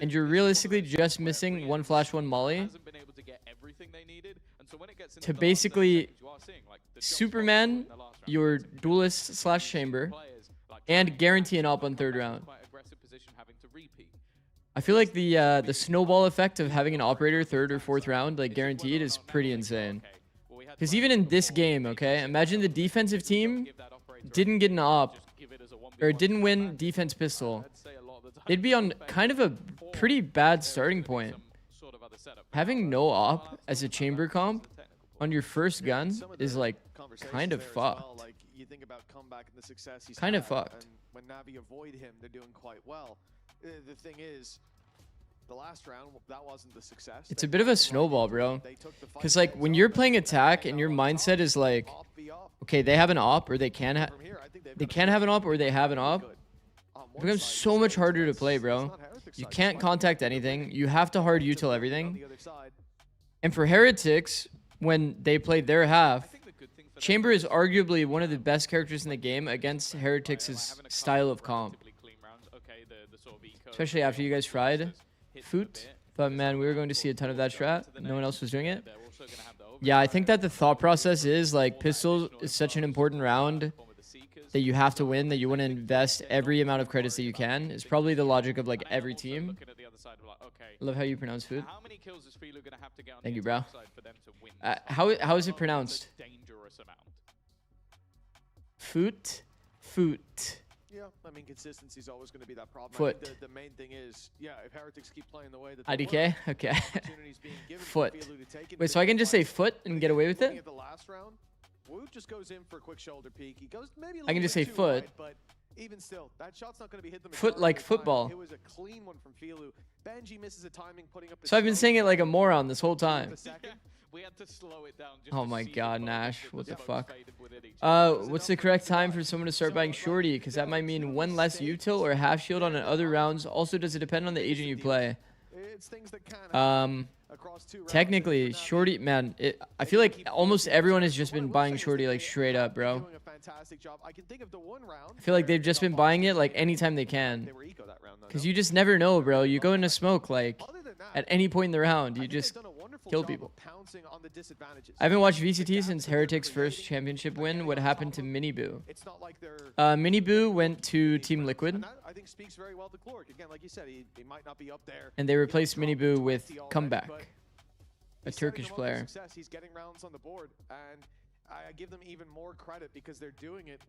E: And you're realistically just missing one flash, one molly to basically Superman your duelist / chamber and guarantee an op on third round. I feel like the snowball effect of having an operator third or fourth round like guaranteed is pretty insane. Because even in this game, okay, imagine the defensive team didn't get an op or didn't win defense pistol. They'd be on kind of a pretty bad starting point. Having no op as a chamber comp on your first gun is like kind of fucked.
G: Like you think about comeback and the success he's
E: Kind of
G: had,
E: fucked.
G: and when Navi avoid him, they're doing quite well. The thing is, the last round that wasn't the success.
E: It's a bit of a snowball, bro. Because like when you're playing attack and your mindset is like, okay, they have an op or they can have an op or they have an op, it becomes so much harder to play, bro. You can't contact anything. You have to hard util everything. And for Heretics, when they played their half, Chamber is arguably one of the best characters in the game against Heretics' style of comp. Especially after you guys fried Foot. But man, we were going to see a ton of that strat. No one else was doing it. Yeah, I think that the thought process is like pistol is such an important round that you have to win, that you want to invest every amount of credits that you can. Is probably the logic of like every team. Love how you pronounce Foot. Thank you, bro. How is it pronounced? Foot? Foot.
G: Yeah, I mean, consistency is always going to be that problem.
E: Foot.
G: I think the main thing is, yeah, if Heretics keep playing the way that
E: IDK? Okay.
G: opportunities being given to
E: Foot.
G: Fielu to take it,
E: Wait, so I can just say foot and get away with
G: looking
E: it?
G: at the last round, Wu just goes in for a quick shoulder peek. He goes maybe a
E: I can
G: little
E: just
G: bit
E: say
G: too
E: foot.
G: wide, but even still, that shot's not going to be hit the
E: Foot
G: majority
E: like
G: of the time.
E: football.
G: It was a clean one from Fielu. Benji misses a timing, putting up.
E: So I've been saying it like a moron this whole time.
F: we had to slow it down just
E: Oh
F: to
E: my
F: see
E: god,
F: the
E: Nash.
F: moment
E: What the
F: because
E: fuck?
F: it faded within each
E: What's the correct time for someone to start buying Shorty? Because that might mean one less util or half shield on other rounds. Also, does it depend on the agent you play?
G: It's things that can happen across 2 rounds.
E: Technically, Shorty, man, I feel like almost everyone has just been buying Shorty like straight up, bro.
G: Doing a fantastic job. I can think of the one round.
E: I feel like they've just been buying it like anytime they can.
G: They were eco that round, though,
E: Because
G: no?
E: you just never know, bro. You go into smoke like
G: Other than that,
E: at any point in the round,
G: I
E: you
G: think they've
E: just
G: done a wonderful
E: kill
G: job of
E: people.
G: pouncing on the disadvantages.
E: I haven't watched VCT since Heretics' first championship win. What happened to Miniboo?
G: It's not like they're
E: Miniboo went to Team Liquid,
G: and that, I think, speaks very well to Clork. Again, like you said, he might not be up there.
E: and they replaced
G: you know,
E: Miniboo with
G: already, but
E: Comeback, a
G: he's setting
E: Turkish
G: them up for
E: player.
G: success. He's getting rounds on the board, and I give them even more credit because they're doing it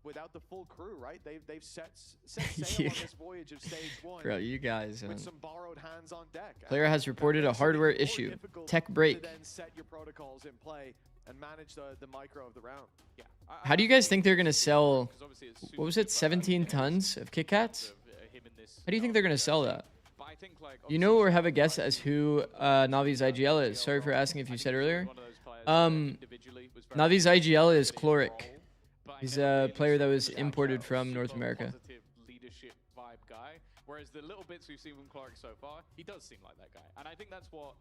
G: without the full crew, right? They've set sail
E: Yeah.
G: on this voyage of stage 1
E: Bro, you guys.
G: with some borrowed hands on deck.
E: Player
G: And
E: has
G: that
E: reported a
G: makes it
E: hardware
G: even more
E: issue.
G: difficult
E: Tech
G: to
E: break.
G: then set your protocols in play and manage the micro of the round.
F: Yeah.
E: How do you guys think they're gonna sell? What was it? 17 tons of Kit Kats? How do you think they're gonna sell that? You know or have a guess as who Navi's IGL is? Sorry for asking if you said earlier. Navi's IGL is Chloric. He's a player that was imported from North America.
F: Leadership vibe guy. Whereas the little bits we've seen from Clark so far, he does seem like that guy. And I think that's what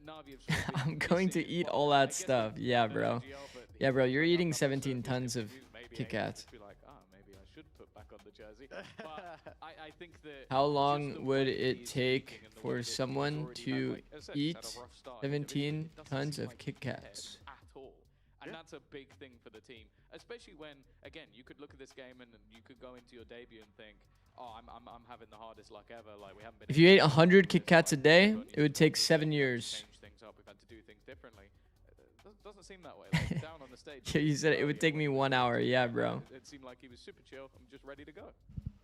F: Navi have sort of
E: I'm
F: been
E: going to
F: missing
E: eat
F: as
E: all
F: well. I
E: that
F: guess
E: stuff.
F: the
E: Yeah,
F: IGL,
E: bro.
F: but
E: Yeah, bro, you're
F: he
E: eating
F: might not
E: 17
F: necessarily
E: tons of
F: maybe
E: Kit
F: Aiden would
E: Kats.
F: just be like, maybe I should put back on the jersey. But I think that
E: How
F: just the
E: long would
F: way
E: it
F: he's
E: take
F: speaking and the way
E: for
F: that he's
E: someone
F: already had,
E: to
F: like, as I said, he's
E: eat
F: had a rough start.
E: 17
F: It doesn't
E: tons
F: seem
E: of
F: like
E: Kit
F: he cares
E: Kats?
F: at all. And that's a big thing for the team, especially when, again, you could look at this game and you could go into your debut and think, oh, I'm having the hardest luck ever. Like, we haven't been
E: If you ate
F: able to
E: 100
F: do
E: Kit
F: this
E: Kats a
F: much.
E: day,
F: We've got
E: it would
F: these
E: take
F: tools,
E: 7
F: we've had to
E: years.
F: change things up. We've had to do things differently. doesn't seem that way. Like, down on the stage.
E: Yeah, you said it would take me 1 hour. Yeah, bro.
F: It seemed like he was super chill. I'm just ready to go.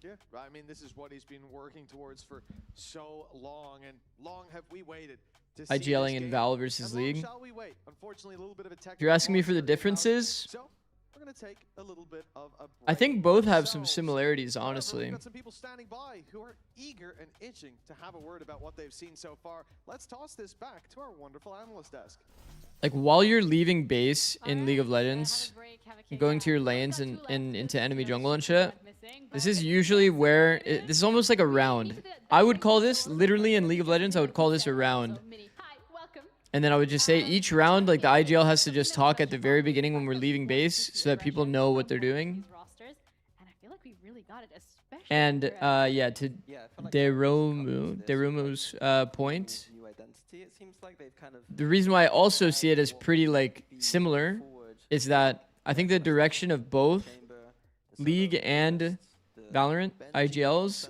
G: Yeah, I mean, this is what he's been working towards for so long, and long have we waited to see
E: IGLing
G: this
E: in
G: game.
E: Val versus
G: And long
E: League.
G: shall we wait? Unfortunately, a little bit of a technical
E: You're asking me
G: pause
E: for the
G: here in Val.
E: differences?
G: So we're gonna take a little bit of a
E: I
G: break
E: think both have some
G: ourselves.
E: similarities,
G: However,
E: honestly.
G: we've got some people standing by who are eager and itching to have a word about what they've seen so far. Let's toss this back to our wonderful analyst desk.
E: Like, while you're leaving base in League of Legends, going to your lanes and into enemy jungle and shit, this is usually where this is almost like a round. I would call this literally in League of Legends. I would call this a round, and then I would just say each round, like the IGL has to just talk at the very beginning when we're leaving base, so that people know what they're doing. And yeah, to Derumu's point,
H: New identity. It seems like they've kind of
E: the reason why I also see it as pretty like similar is that I think the direction of both League and Valorant IGLs,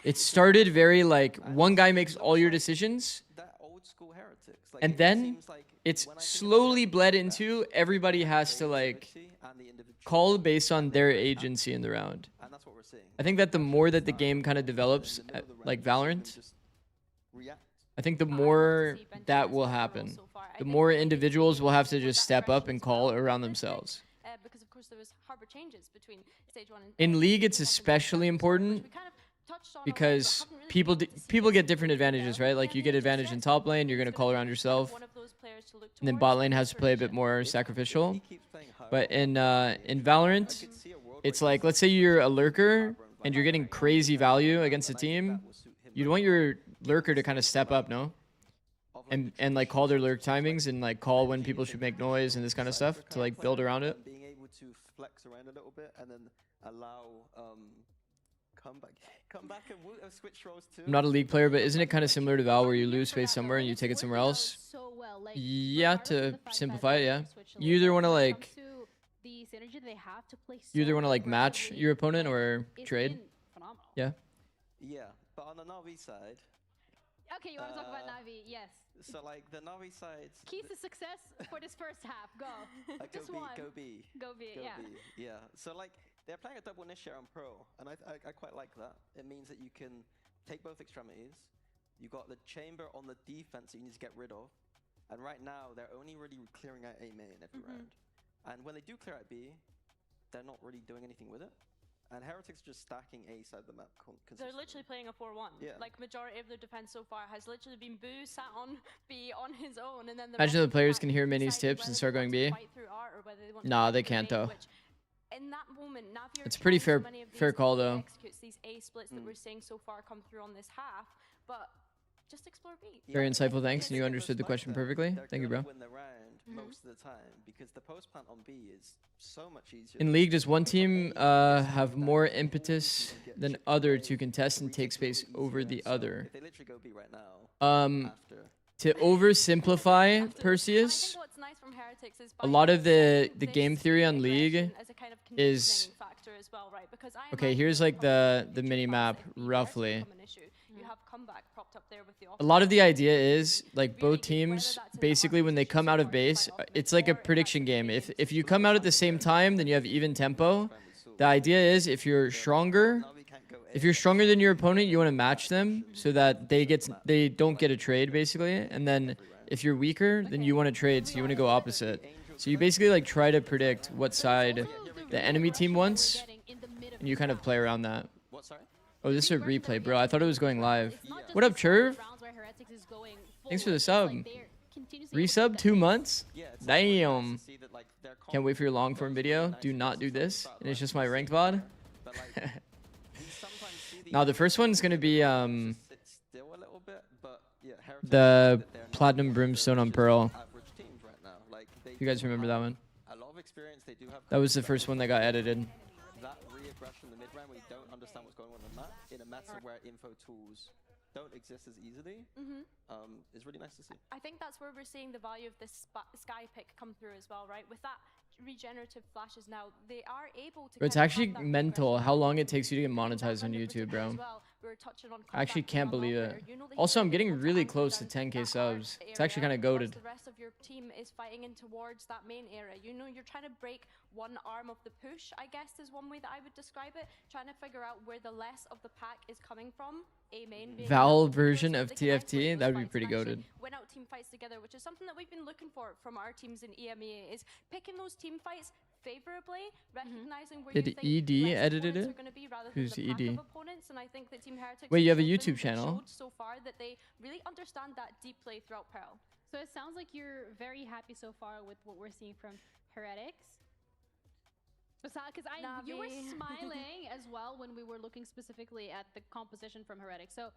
E: it started very like one guy makes all your decisions,
H: that old school heretics. Like,
E: and
H: it
E: then
H: seems like
E: it's
H: when I think
E: slowly
H: about
E: bled
H: the
E: into
H: best,
E: everybody has to like
H: creativity and the individual
E: call based on their agency in the round.
H: and that's what we're seeing.
E: I think that the more that the game kind of develops,
H: In the middle of the
E: like
H: round,
E: Valorant,
H: just react.
E: I think the more that will happen. The more individuals will have to just step up and call around themselves.
I: Because of course there was harbor changes between stage 1 and
E: In League, it's especially important because people get different advantages, right? Like you get advantage in top lane, you're gonna call around yourself, and then bot lane has to play a bit more sacrificial.
H: He keeps playing high.
E: But in Valorant, it's like, let's say you're a lurker and you're getting crazy value against a team, you'd want your lurker to kind of step up, no? And like call their lurk timings and like call when people should make noise and this kind of stuff to like build around it.
H: Being able to flex around a little bit and then allow come back and switch roles too.
E: I'm not a League player, but isn't it kind of similar to Val where you lose space somewhere and you take it somewhere else? Yeah, to simplify it, yeah. You either want to like match your opponent or trade. Yeah.
H: Yeah, but on the Navi side,
C: Okay, you want to talk about Navi? Yes.
H: so like the Navi side,
C: Keys to success for this first half. Go. Just
H: go B,
C: one.
H: go B.
C: Go B,
H: Go
C: yeah.
H: B, yeah. So like they're playing a double initiate on pro, and I quite like that. It means that you can take both extremities. You got the chamber on the defense that you need to get rid of, and right now they're only really clearing out A main every round. And when they do clear out B, they're not really doing anything with it. And Heretics are just stacking A side of the map consistently.
I: They're literally playing a 4-1.
H: Yeah.
I: Like majority of their defense so far has literally been Boo sat on B on his own, and then the
E: Imagine
I: rest
E: the
I: of
E: players
I: pack
E: can hear Minnie's
I: decided
E: tips and
I: whether
E: start
I: they
E: going
I: want to
E: B.
I: fight through art or whether they want to
E: Nah,
I: fight
E: they
I: through
E: can't
I: A,
E: though.
I: which in that moment, Navi are
E: It's a pretty
I: trying so
E: fair-
I: many of
E: fair
I: these
E: call,
I: A
E: though.
I: executes, these A splits that we're seeing so far come through on this half, but just explore B.
E: Very insightful,
H: and
E: thanks, and you
H: if
E: understood the
H: it's
E: question
H: like that,
E: perfectly.
H: they're
E: Thank you,
H: gonna
E: bro.
H: win the round most of the time because the post plant on B is so much easier.
E: In League, does one team have more impetus than other to contest and take space over the other?
H: If they literally go B right now, after
E: To oversimplify
I: And I
E: Perseus,
I: think what's nice from Heretics is
E: a
I: by
E: lot of the
I: this
E: game theory on
I: aggression
E: League
I: as a kind of
E: is-
I: conditioning factor as well, right? Because I
E: okay,
I: imagine
E: here's
I: that
E: like the
I: future
E: mini
I: fights,
E: map
I: if B were to
E: roughly.
I: become an issue, you have comeback propped up there with the
E: A lot of the idea is like
I: really
E: both
I: good,
E: teams
I: whether that's in the
E: basically when they
I: architecture
E: come out of
I: support,
E: base,
I: like
E: it's like a
I: ultimate or
E: prediction
I: that's
E: game.
I: the
E: If you come out at the same time, then you have even tempo. The idea is if you're stronger, if you're stronger than your opponent, you want to match them so that they don't get a trade basically. And then if you're weaker, then you want to trade, so you want to go opposite. So you basically like try to predict what side the enemy team wants, and you kind of play around that.
H: what? Sorry.
E: Oh, this is a replay, bro. I thought it was going live. What up, Churv? Thanks for the sub. Resub 2 months?
H: Yeah. It's
E: Damn.
H: see that, like, their
E: Can't wait for your long form video. Do not do this. And it's just my ranked VOD.
H: But like, you sometimes see
E: Now the first one's gonna be
H: sit still a little bit, but yeah, Heretics
E: the
H: that they're not
E: Platinum Brimstone on Pearl.
H: average teams right now. Like they
E: You guys
H: do
E: remember
H: have
E: that one?
H: A lot of experience. They do have
E: That was the first one that got edited.
H: that re-aggression in the mid round where you don't understand what's going on in the map in a meta where info tools don't exist as easily. Is really nice to see.
I: I think that's where we're seeing the value of this sky pick come through as well, right? With that regenerative flashes now, they are able to.
E: Bro, it's
I: kind of
E: actually
I: have that
E: mental
I: progression
E: how long it takes you to get
I: build that
E: monetized on
I: render
E: YouTube,
I: protection
E: bro.
I: as well, we were touching on.
E: I actually
I: comeback being
E: can't
I: a lot
E: believe
I: better.
E: it.
I: You know that
E: Also,
I: he's
E: I'm
I: been
E: getting
I: able to
E: really
I: anchor
E: close to
I: down
E: 10K
I: that
E: subs.
I: area
E: It's actually kind of
I: whilst
E: goated.
I: the rest of your team is fighting in towards that main area. You know, you're trying to break one arm of the push, I guess is one way that I would describe it. Trying to figure out where the less of the pack is coming from. A main being
E: Val
I: the
E: version
I: so
E: of
I: they can isolate
E: TFT?
I: those
E: That would be
I: fights
E: pretty
I: and actually
E: goated.
I: win out team fights together, which is something that we've been looking for from our teams in EMEA, is picking those team fights favorably, recognizing where
E: Did
I: you think
E: ED
I: less
E: edited
I: opponents
E: it?
I: are going to be rather
E: Who's
I: than the pack
E: ED?
I: of opponents. And I think that Team Heretics
E: Wait, you
I: have
E: have a
I: shown
E: YouTube channel?
I: showed so far that they really understand that deep play throughout Pearl.
C: So it sounds like you're very happy so far with what we're seeing from Heretics. Because you were
I: Navi.
C: smiling as well when we were looking specifically at the composition from Heretics. So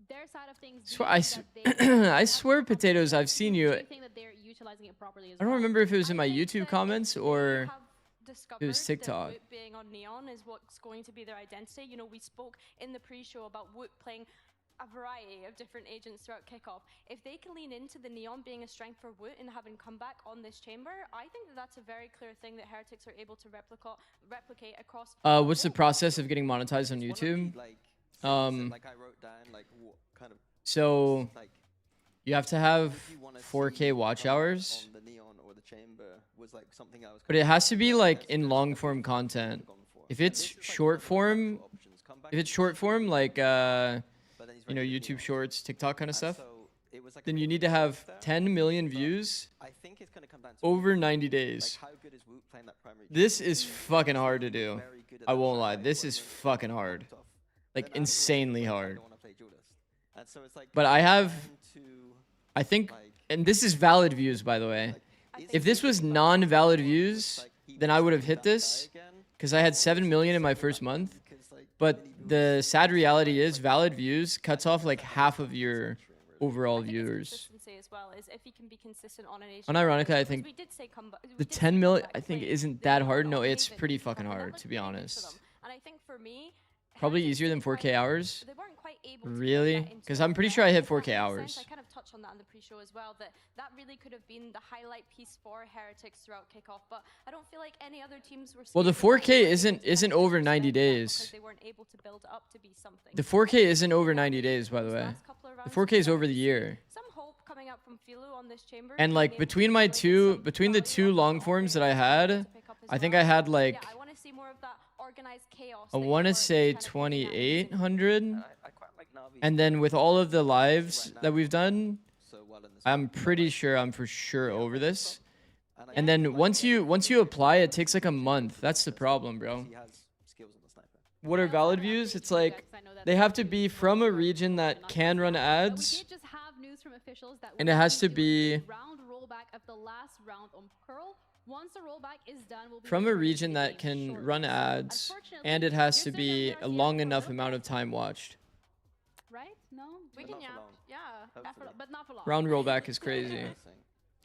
C: their side of things. do you
E: I,
C: think that they
E: I
C: have
E: swear,
C: the
E: Potatoes, I've
C: composition?
E: seen
C: Do
E: you.
C: you think that they're utilizing it properly as
E: I don't
C: well?
E: remember if it was in my
I: I think
E: YouTube
I: that
E: comments
I: if
E: or
I: they have discovered that
E: TikTok.
I: Woot being on Neon is what's going to be their identity. You know, we spoke in the pre-show about Woot playing a variety of different agents throughout kickoff. If they can lean into the Neon being a strength for Woot and having comeback on this chamber, I think that that's a very clear thing that Heretics are able to replicate across.
E: what's the process of getting monetized on YouTube?
H: Like I wrote down like what kind of
E: So
H: like
E: you have to have
H: if you wanna
E: 4K
H: see
E: watch
H: comeback
E: hours,
H: on the Neon or the chamber was like something I was
E: but it has to be like in long form content. If it's short form, like you know, YouTube Shorts, TikTok kind of stuff, then you need to have 10 million views
H: I think it's gonna come down to
E: over 90 days.
H: how good is Woot playing that primary.
E: This is fucking hard to do.
H: Very good at
E: I
H: that
E: won't lie.
H: primary
E: This
H: work
E: is
H: rate,
E: fucking hard.
H: tough.
E: Like
H: Then afterwards,
E: insanely
H: it's like, I
E: hard.
H: don't wanna play Judas. And so it's like
E: But I have,
H: trying to,
E: I think,
H: like,
E: and this is valid views, by the way.
H: is
E: If
H: it
E: this was non-valid views, then I would have hit this because I had 7 million in my first month.
H: because, like,
E: But
H: many viewers
E: the sad reality is valid views cuts off like half of your overall
I: I think it's
E: viewers.
I: consistency as well, is if he can be consistent on an agent.
E: Unironically, I
I: because
E: think
I: we did say
E: the 10 million, I think, isn't that hard. No, it's pretty fucking hard, to be honest.
I: And I think for me,
E: Probably
I: Heretics
E: easier than
I: didn't quite-
E: 4K hours.
I: They weren't quite able to build
E: Really?
I: that into
E: Because
I: a
E: I'm pretty
I: brand.
E: sure I hit
I: If that
E: 4K
I: makes
E: hours.
I: sense. I kind of touched on that in the pre-show as well, that really could have been the highlight piece for Heretics throughout kickoff, but I don't feel like any other teams were.
E: Well, the
I: skating well
E: 4K
I: enough
E: isn't-
I: to
E: isn't
I: kind of
E: over 90
I: extend that
E: days.
I: because they weren't able to build it up to be something.
E: The 4K isn't over 90 days, by the
I: These
E: way.
I: last couple of
E: The
I: rounds,
E: 4K is
I: we
E: over the
I: see
E: year.
I: Some hope coming up from Filu on this chamber.
E: And
I: being
E: like
I: able
E: between
I: to
E: my
I: look at
E: two,
I: some
E: between the
I: value
E: two
I: on
E: long
I: the
E: forms that
I: offense
E: I had,
I: to pick up as
E: I think
I: well.
E: I had
I: Yeah,
E: like,
I: I want to see more of that organized chaos.
E: I
I: that you
E: want
I: were
E: to say
I: kind of hinting at using.
E: 2,800.
H: I quite like Navi.
E: And then with all of the lives that we've done,
H: so well in this
E: I'm
H: game.
E: pretty sure I'm for sure over this.
H: And I
E: And
H: think,
E: then
H: like,
E: once you apply, it takes like a month. That's the problem, bro.
H: he has skills on the sniper.
E: What are valid views? It's like they have to be from a region that can run
C: We
E: ads,
C: did just have news from officials that
E: and
C: we're
E: it has
C: going
E: to
C: do a
E: be
C: round rollback of the last round on Pearl. Once the rollback is done, we'll be
E: from a
C: returning to
E: region
C: the
E: that
C: game
E: can
C: shortly.
E: run ads,
C: Unfortunately,
E: and it has to
C: you're saying that
E: be
C: we are
E: a
C: here
E: long
C: for a
E: enough
C: little
E: amount
C: bit,
E: of time watched.
C: right? No,
I: We
H: But
I: can
H: not for
I: yap.
H: long.
I: Yeah.
H: Hopefully.
C: but not for long.
E: Round rollback is crazy.
H: Cursing.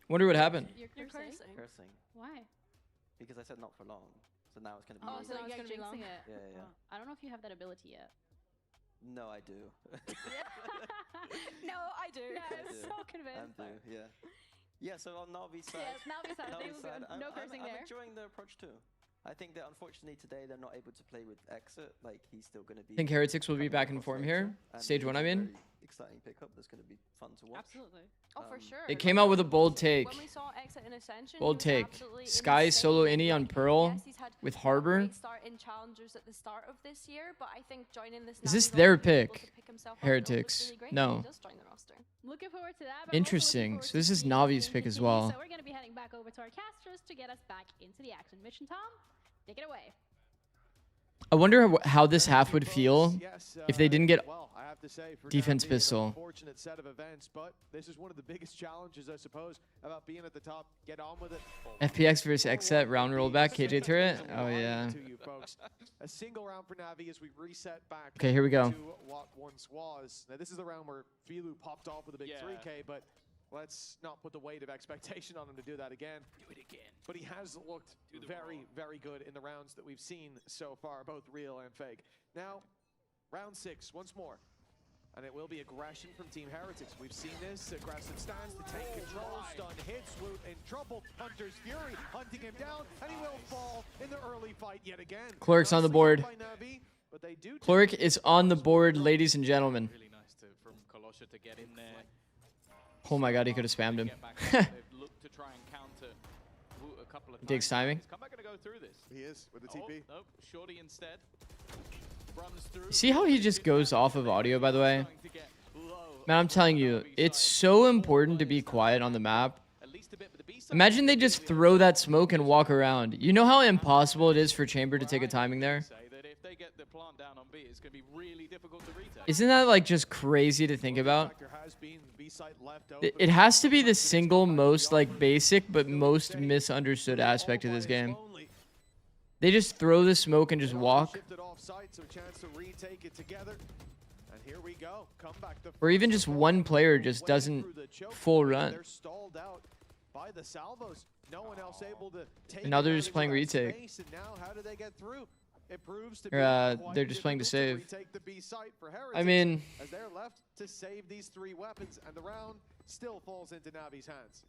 E: Wonder what happened.
C: You're
I: You're
C: cursing?
I: cursing.
H: Cursing.
C: Why?
H: Because I said not for long. So now it's going to be
I: Oh,
H: really
I: so
H: long.
I: now it's
C: you're
I: gonna be long.
C: jinxing it.
H: Yeah, yeah.
C: Oh, I don't know if you have that ability yet.
H: No, I do.
I: No, I do.
C: Yeah,
H: I
C: I'm
H: do.
C: so
H: I
C: convinced.
H: do, yeah. Yeah, so on Navi's side,
C: Yes, now we said
H: Navi's side,
C: no cursing
H: I'm
C: there.
H: enjoying the approach too. I think that unfortunately today they're not able to play with Exit. Like he's still going to be.
E: I think Heretics will be
H: coming
E: back in
H: across
E: form
H: later,
E: here.
H: and
E: Stage
H: he's
E: 1,
H: a
E: I mean.
H: very exciting pickup. That's going to be fun to watch.
C: Absolutely.
I: Oh, for
H: Um,
I: sure.
E: It came out with a bold take.
I: When we saw Exit in Ascension,
E: Bold
I: he was
E: take.
I: absolutely
E: Sky
I: insane.
E: solo innie on
I: Like,
E: Pearl
I: yes, he's had
E: with
I: a
E: Harbor.
I: great start in challengers at the start of this year, but I think joining this.
E: Is this
I: Navi
E: their
I: roster, being able
E: pick?
I: to pick himself up and all looks
E: Heretics.
I: really great,
E: No.
I: he does join the roster.
C: Looking forward to that. but also looking
E: Interesting.
C: forward
E: So
C: to
E: this is
C: seeing
E: Navi's
C: the
E: pick as
C: continue.
E: well.
C: So we're going to be heading back over to our casters to get us back into the action. Mission Tom, take it away.
E: I wonder how this half would feel
G: Yes,
E: if they didn't get
G: well, I have to say, for
E: defense
G: Navi, an
E: pistol.
G: Unfortunate set of events, but this is one of the biggest challenges, I suppose, about being at the top. Get on with it.
E: FPX versus Exet round rollback KJ turret.
G: There's a
E: Oh
G: line
E: yeah.
G: to you folks. A single round for Navi as we reset back.
E: Okay, here we go.
G: To what once was. Now this is the round where Filu popped off with a big
F: Yeah.
G: 3K, but let's not put the weight of expectation on him to do that again.
F: Do it again.
G: But he has looked very, very good in the rounds that we've seen so far, both real and fake. Now, round 6, once more. And it will be aggression from Team Heretics. We've seen this. Aggressive stance to take control. Stun hits. Woot in trouble. Hunter's Fury hunting him down. And he will fall in the early fight yet again.
E: Clerk's on the board.
G: By Navi, but they do.
E: Cloric is on the board, ladies and gentlemen.
F: Really nice from Kolosha to get in there.
E: Oh my god, he could have spammed him.
F: Get back up. They've looked to try and counter a couple of
E: Takes
F: times.
E: timing.
F: He's come back gonna go through this.
G: He is with the TP.
F: Oh, nope. Shorty instead. Runs through.
E: See how he just goes off of audio, by the way? Man, I'm telling you, it's so important to be quiet on the map. Imagine they just throw that smoke and walk around. You know how impossible it is for Chamber to take a timing there? Isn't that like just crazy to think about? It has to be the single most like basic but most misunderstood aspect of this game. They just throw the smoke and just walk. Or even just one player just doesn't full run. And now they're just playing retake. Or, they're just playing to save. I mean,
G: as they're left to save these 3 weapons, and the round still falls into Navi's hands.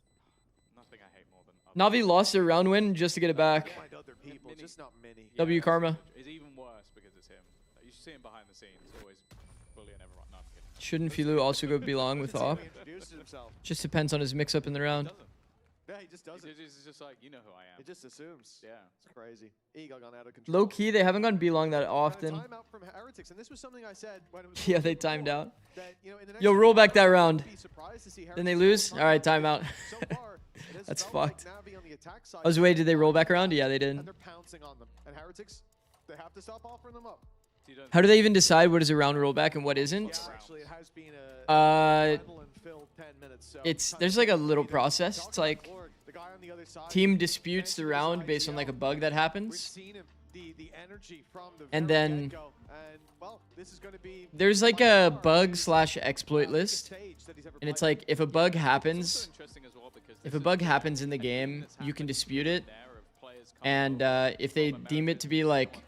F: Nothing I hate more than
E: Navi lost their round win just to get it back.
G: Find other people, just not many.
E: W Karma.
F: It's even worse because it's him. You see him behind the scenes, always bullying everyone. No, I'm kidding.
E: Shouldn't Filu also go belong with Op? Just depends on his mix-up in the round.
G: Yeah, he just doesn't.
F: It's just like, you know who I am.
G: He just assumes.
F: Yeah.
G: It's crazy. Eagle gone out of control.
E: Low key, they haven't gone belong that often.
G: Timeout from Heretics, and this was something I said when it was
E: Yeah, they timed out.
G: that, you know, in the next
E: Yo, roll back that round.
G: be surprised to see
E: Then they
G: Heretics
E: lose? Alright, timeout.
G: So far, it has
E: That's
G: felt like
E: fucked.
G: Navi on the attack side
E: I was waiting, did they roll back around? Yeah, they
G: and
E: did.
G: they're pouncing on them. And Heretics, they have to stop offering them up.
E: How do they even decide what is a round rollback and what isn't?
G: Actually, it has been a
E: Uh,
G: and filled 10 minutes. So
E: there's like a little process. It's like
G: the guy on the other side,
E: team disputes the round based on like a bug that
G: we've
E: happens.
G: seen him, the energy from the
E: And
G: very
E: then
G: get-go. And well, this is going to be
E: there's like a bug/exploit list.
G: stage that he's ever
E: And it's
G: played.
E: like if a bug happens,
F: Interesting as well because
E: if a bug happens in the game, you can dispute it. And if they deem it to be like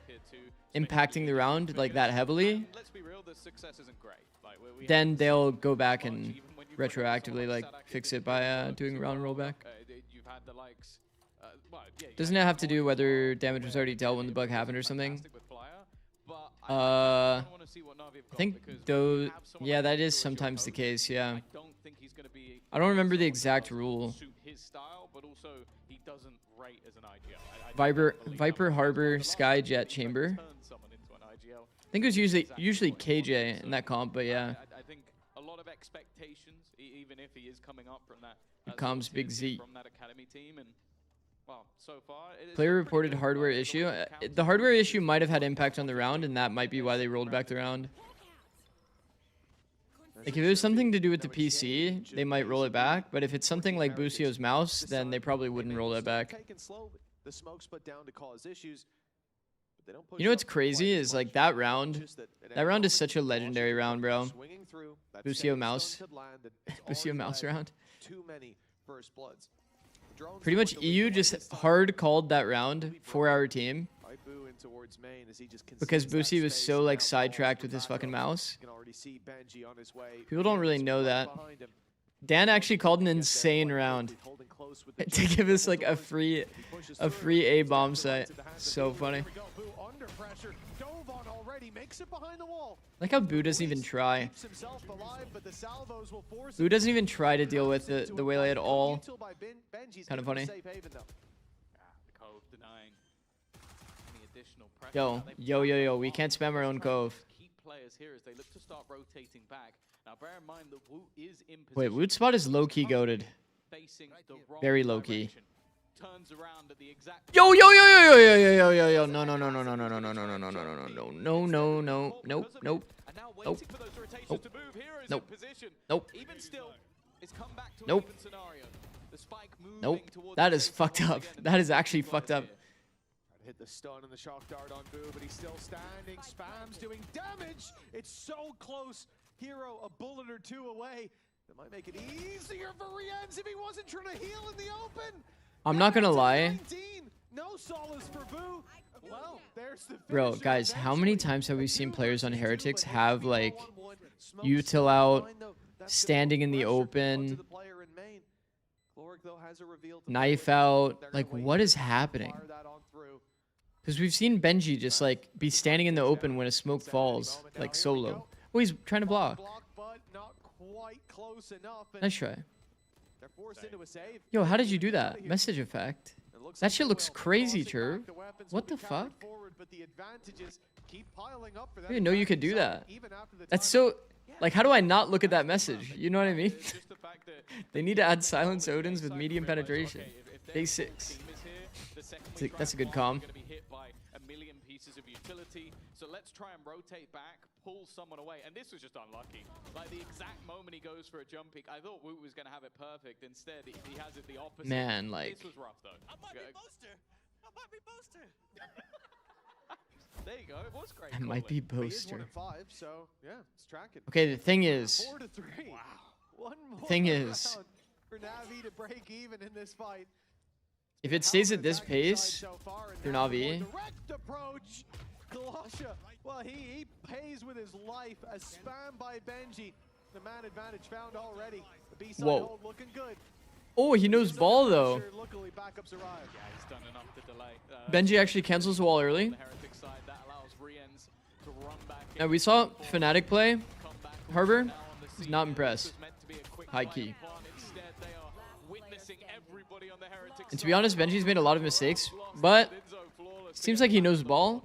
E: impacting the round like that heavily,
F: let's be real, the success isn't great. Like, we
E: then they'll go back and retroactively like fix it by doing round rollback.
F: You've had the likes.
E: Doesn't it have to do whether damage was already dealt when the bug happened or something?
F: I
E: I think those, yeah, that is sometimes the case, yeah. I don't remember the exact rule. Viper Harbor Skyjet Chamber. I think it was usually KJ in that comp, but yeah.
F: I think a lot of expectations, even if he is coming up from that.
E: Here comes Big Z.
F: From that academy team, and well, so far it is
E: Player reported hardware issue. The hardware issue might have had impact on the round, and that might be why they rolled back the round. Like if it was something to do with the PC, they might roll it back. But if it's something like Busio's mouse, then they probably wouldn't roll it back.
G: The smoke's put down to cause issues. But they don't push
E: You know what's
G: up
E: crazy
G: quite as
E: is like
G: much.
E: that round.
G: Just that at
E: That
G: any
E: round is
G: moment,
E: such a legendary round, bro.
G: swinging through, that
E: Busio
G: stepping
E: mouse.
G: stone could land, and it's
E: Busio
G: already
E: mouse
G: led
E: round.
G: Too many first bloods. Drones
E: Pretty much
G: towards the
E: EU
G: lead
E: just
G: this time.
E: hard called that round for our team
G: Ibu in towards main as he just
E: because
G: concedes that
E: Busi was
G: space
E: so
G: and
E: like
G: now falls
E: sidetracked
G: to
E: with his
G: back
E: fucking
G: row.
E: mouse.
G: You can already see Benji on his way.
E: People don't really
G: It's
E: know
G: right
E: that.
G: behind him.
E: Dan actually called an
G: Gets there
E: insane
G: quite
E: round
G: quickly, holding close with the
E: to give us like a free
G: He pushes through.
E: A bomb site.
G: To the hands of
E: So
G: Boo.
E: funny.
G: Here we go. Boo under pressure. Dove on already. Makes it behind the wall.
E: Like how Boo doesn't even try.
G: Keeps himself alive, but the salvos will force
E: Boo
G: him
E: doesn't even try to deal with
G: into
E: the
G: a
E: waylay at
G: fight.
E: all.
G: Util by Benji's
E: Kinda
G: given him a
E: funny.
G: safe haven, though.
F: the Cove denying any additional pressure.
E: Yo, we can't spam our own Cove.
F: Keep players here as they look to start rotating back. Now bear in mind that Wu is in position.
E: Wait, Woot spot is low-key goated.
F: Facing the wrong
E: Very low-key.
F: direction. Turns around at the exact
E: Yo, no. Nope.
F: And now
E: Nope.
F: waiting for those rotations
E: Nope.
F: to move. Hero is
E: Nope.
F: in position.
E: Nope.
F: Even still, it's come back to
E: Nope.
F: an open scenario. The spike moving
E: Nope.
F: towards
E: That
F: the
E: is
F: safe
E: fucked
F: zone
E: up.
F: again, and
E: That is
F: the
E: actually
F: Blue
E: fucked up.
F: here.
G: Trying to hit the stun and the shock dart on Boo, but he's still standing. Spam's doing damage. It's so close. Hero a bullet or two away. That might make it easier for Rienz if he wasn't trying to heal in the open.
E: I'm not gonna lie.
G: 19. No solace for Boo. Well, there's the
E: Bro,
G: finisher
E: guys, how many
G: eventually.
E: times have we seen
G: The
E: players on
G: 2
E: Heretics
G: but
E: have
G: it's
E: like
G: 3-1-1. Smoke's
E: util
G: still
E: out,
G: behind, though. That's gonna
E: standing
G: put
E: in the
G: pressure
E: open,
G: onto the player in main. Cloric, though, has a reveal to
E: knife
G: play.
E: out?
G: They're gonna
E: Like,
G: wait
E: what is
G: to
E: happening?
G: fire that on through.
E: Because we've seen Benji just like be standing in the open when a smoke falls, like solo. Oh, he's trying to block.
G: But not quite close enough. And
E: Nice try.
G: they're forced into a save.
E: Yo, how did you do that? Message effect.
G: It looks
E: That
G: like
E: shit
G: they
E: looks
G: will.
E: crazy,
G: Crossing
E: Churv.
G: back, the weapons
E: What
G: will
E: the
G: be carried
E: fuck?
G: forward, but the advantages keep piling up for
E: I
G: that
E: didn't know you could do
G: advantage
E: that.
G: side, even after the
E: That's
G: timeout.
E: so... Like, how do I not look at that message? You know what I mean?
F: It's just the fact that
E: They need to add silence Odins with medium penetration. Day 6. That's a good comm.
F: Going to be hit by a million pieces of utility. So let's try and rotate back, pull someone away. And this was just unlucky. Like the exact moment he goes for a jump pick, I thought Woot was going to have it perfect. Instead, he has it the opposite.
E: Man, like...
F: This was rough though. I might be Boaster. I might be Boaster. There you go. It was great.
E: That might be
G: But he is 1
E: Boaster.
G: and 5, so yeah, it's tracking.
E: Okay, the thing is...
G: 4 to 3. Wow. One more
E: Thing is-
G: round for Navi to break even in this fight.
E: If it stays at this pace, for Navi...
G: Direct approach. Kalasha, well, he pays with his life. A spam by Benji. The man advantage found already. The B-side
E: Whoa.
G: hold looking good.
E: Oh, he knows ball, though.
G: Luckily, backups arrive.
F: Yeah, he's done enough to delay.
E: Benji actually cancels the wall early.
F: The Heretic side, that allows Riens to run back
E: Now, we saw Fnatic play.
F: come back
E: Harbor,
F: now on the
E: was
F: scene.
E: not
F: This
E: impressed.
F: was meant to be a quick
E: High
F: fight
E: key.
F: upon. Instead, they are witnessing everybody on the Heretic
E: And to be honest, Benji's made a lot of mistakes, but seems like he knows ball.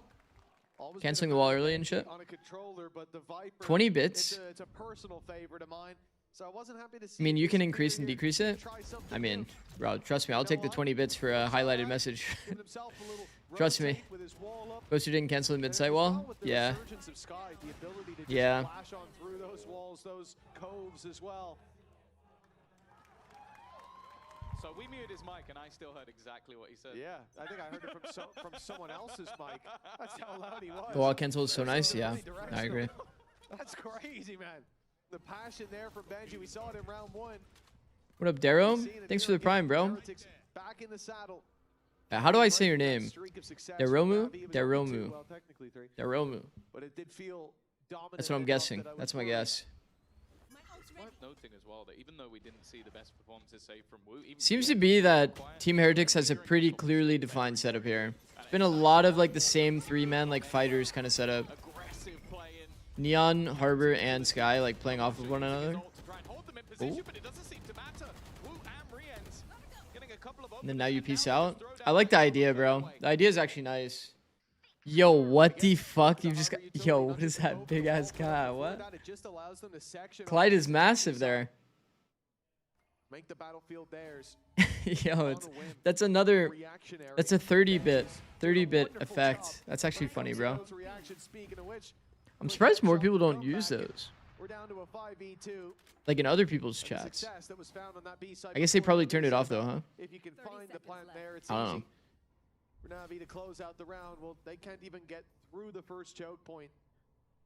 G: Always
E: Canceling
G: been
E: the
G: a
E: wall
G: fan
E: early and shit.
G: on a controller, but the Viper,
E: 20 bits.
G: It's a personal favorite of mine. So I wasn't happy to see
E: I mean, you
G: this
E: can
G: player
E: increase and
G: here
E: decrease it.
G: try something
E: I mean,
G: new.
E: bro, trust me, I'll take the 20 bits for a highlighted message.
G: Giving himself a little
E: Trust me.
G: rotate with his wall up.
E: Boaster didn't cancel the
G: And
E: mid-site
G: as
E: wall?
G: well with the
E: Yeah.
G: resurgence of Sky, the ability to just
E: Yeah.
G: flash on through those walls, those coves as well.
F: So we muted his mic, and I still heard exactly what he said.
G: Yeah, I think I heard it from someone else's mic. That's how loud he was.
E: The wall cancel is so
G: They're
E: nice, yeah.
G: really
E: I agree.
G: directional. That's crazy, man. The passion there from Benji. We saw it in round 1.
E: What up, Darrow?
G: Seeing it
E: Thanks
G: here
E: for the
G: again.
E: prime, bro.
G: Heretics back in the saddle.
E: How do I say your
G: Breaking that
E: name?
G: streak of success
E: Daromu?
G: for Navi. It was only
E: Daromu.
G: 2, well, technically 3,
E: Daromu.
G: but it did feel dominant.
E: That's what I'm
G: enough
E: guessing.
G: that I was
E: That's my
G: worried.
E: guess.
F: It's worth noting as well that even though we didn't see the best performances, say from Wu, even
E: Seems to
F: Riens
E: be
F: was
E: that
F: quiet.
E: Team Heretics has a pretty clearly defined setup here. It's been a lot of like the same 3-man like fighters kind of setup.
F: Aggressive play in.
E: Neon, Harbor, and Sky like playing off of one another.
F: To try and hold them in position,
E: Ooh.
F: but it doesn't seem to matter. Wu and Riens getting a couple of
E: And then now
F: openings,
E: you
F: and
E: peace
F: they
E: out.
F: just throw
E: I
F: down
E: like the
F: the
E: idea,
F: elbow
E: bro.
F: away.
E: The idea is actually nice. Yo, what the fuck? You've just got... Yo, what is that big ass car? What?
G: It just allows them to section
E: Clyde
G: off
E: is
G: the
E: massive there.
G: Make the battlefield theirs.
E: Yo, it's... That's another...
G: Reactionary.
E: That's a 30-bit
G: Wonderful
E: effect.
G: job.
E: That's actually funny, bro.
G: Those reactions, speaking of which,
E: I'm surprised more people don't use those.
G: we're down to a 5v2.
E: Like in other people's
G: And the
E: chats.
G: success that was found on that B side
E: I guess they
G: before
E: probably
G: the
E: turned it
G: reset.
E: off though, huh?
G: If you can find the plant there, it's
E: I don't know.
G: easy. For Navi to close out the round, well, they can't even get through the first choke point.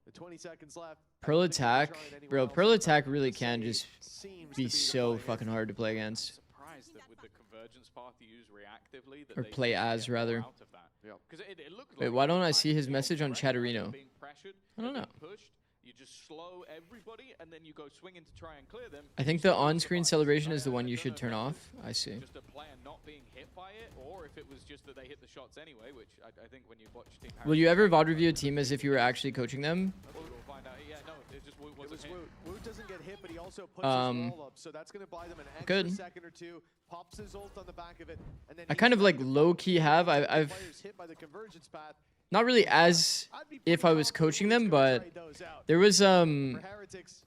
G: The 20 seconds left. I
E: Pearl
G: don't think they'll
E: Attack,
G: try it anywhere
E: bro,
G: else.
E: Pearl Attack really
G: The
E: can
G: city
E: just
G: seems to
E: be
G: the
E: so
G: play here.
E: fucking hard to play against.
F: Surprised that with the convergence path you use reactively that
E: Or
F: they
E: play
F: didn't
E: as,
F: get more
E: rather.
F: out of that.
G: Yep.
F: 'Cause it looked
E: Wait,
F: like
E: why don't I
F: like
E: see his
F: the
E: message on
F: option, right?
E: Chatterino?
F: Being pressured,
E: I don't
F: they're
E: know.
F: being pushed, you just slow everybody and then you go swinging to try and clear them.
E: I think the on-screen celebration is the one you should turn off. I see.
F: Just a player not being hit by it, or if it was just that they hit the shots anyway, which I think when you watch Team
E: Will you ever VOD review a team as if you were actually coaching them?
F: We'll find out. Yeah, no, it just
G: It
F: wasn't
G: was
F: hit.
G: Woot. Woot doesn't get hit, but he also puts his wall up, so that's going to buy them an extra
E: Good.
G: second or two. Pops his ult on the back of it, and then
E: I
G: he's
E: kind of
G: trying
E: like
G: to
E: low-key have. I've
G: players hit by the convergence path.
E: not really as
G: I'd be
E: if
G: pretty
E: I was
G: confident
E: coaching
G: Woot's
E: them,
G: gonna
E: but
G: trade those out.
E: there was
G: For Heretics,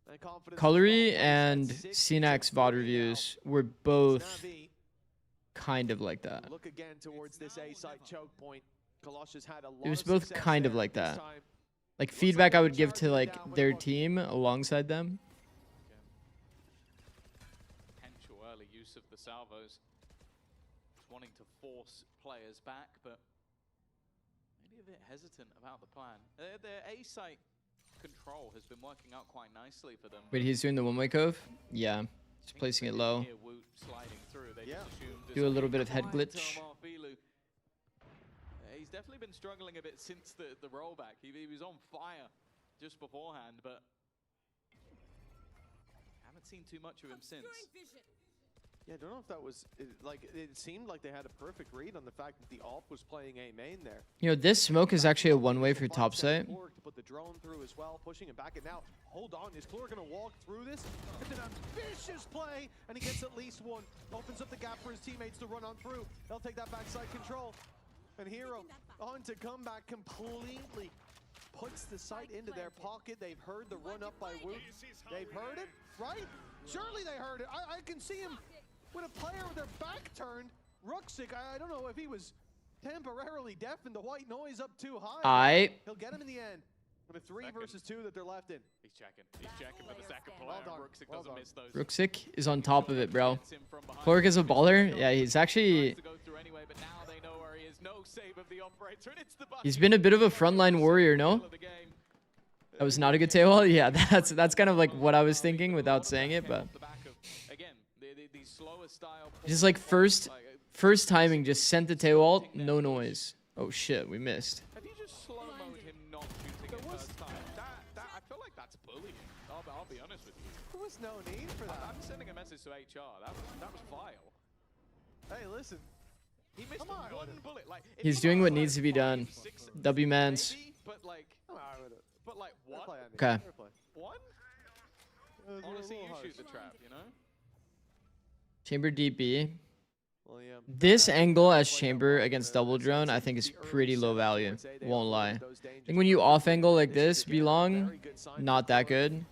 G: and confidence as well,
E: Colory
G: boys at
E: and
G: 6
E: Cnax
G: to
E: VOD
G: 3
E: reviews were
G: now.
E: both
G: Navi
E: kind of like that.
G: look again towards this A side choke point. Colossus had a lot
E: It was
G: of
E: both
G: success
E: kind of
G: there
E: like
G: this
E: that.
G: time.
E: Like
G: Looks
E: feedback
G: like
E: I
G: they're
E: would give to
G: charging
E: like
G: down with
E: their
G: one.
E: team alongside them.
F: Potential early use of the salvos. Just wanting to force players back, but maybe a bit hesitant about the plan. Their A site control has been working out quite nicely for them.
E: Wait, he's doing the one-way cove? Yeah, just placing it low.
F: Hear Woot sliding through. They
G: Yeah.
F: just assumed
E: Do a little bit of head
F: quiet
E: glitch.
F: Tomar Filu. He's definitely been struggling a bit since the rollback. He was on fire just beforehand, but haven't seen too much of him since.
G: Yeah, I don't know if that was like it seemed like they had a perfect read on the fact that the AWP was playing A main there.
E: You know, this smoke is actually a one-way for top site.
G: To put the drone through as well, pushing him back. And now, hold on, is Klur gonna walk through this? It's an ambitious play, and he gets at least one. Opens up the gap for his teammates to run on through. They'll take that backside control. And Hero on to come back completely. Puts the sight into their pocket. They've heard the run up by Woot. They've heard it, right? Surely they heard it. I can see him with a player with their back turned. Ruxic, I don't know if he was temporarily deaf and the white noise up too high. He'll get him in the end. With a 3 versus 2 that they're left in.
F: He's checking for the second player. Ruxic doesn't miss those.
E: Ruxic is on top of it, bro. Clark is a baller. Yeah, he's actually... He's been a bit of a frontline warrior, no? That was not a good tail. Yeah, that's kind of like what I was thinking without saying it, but... Just like first timing, just sent the tail ult, no noise. Oh shit, we missed.
F: Have you just slow-moed him not shooting it first time? I feel like that's bullying. I'll be honest with you.
G: There was no need for that.
F: I'm sending a message to HR. That was vile.
G: Hey, listen.
F: He missed one bullet. Like,
E: He's doing what needs to be done. W-mans.
F: But like what?
E: Okay.
F: One? Honestly, you shoot the trap, you know?
E: Chamber DP.
G: Well, yeah.
E: This angle as chamber against double drone, I think is pretty low value. Won't lie. I think when you off angle like this, belong, not that good.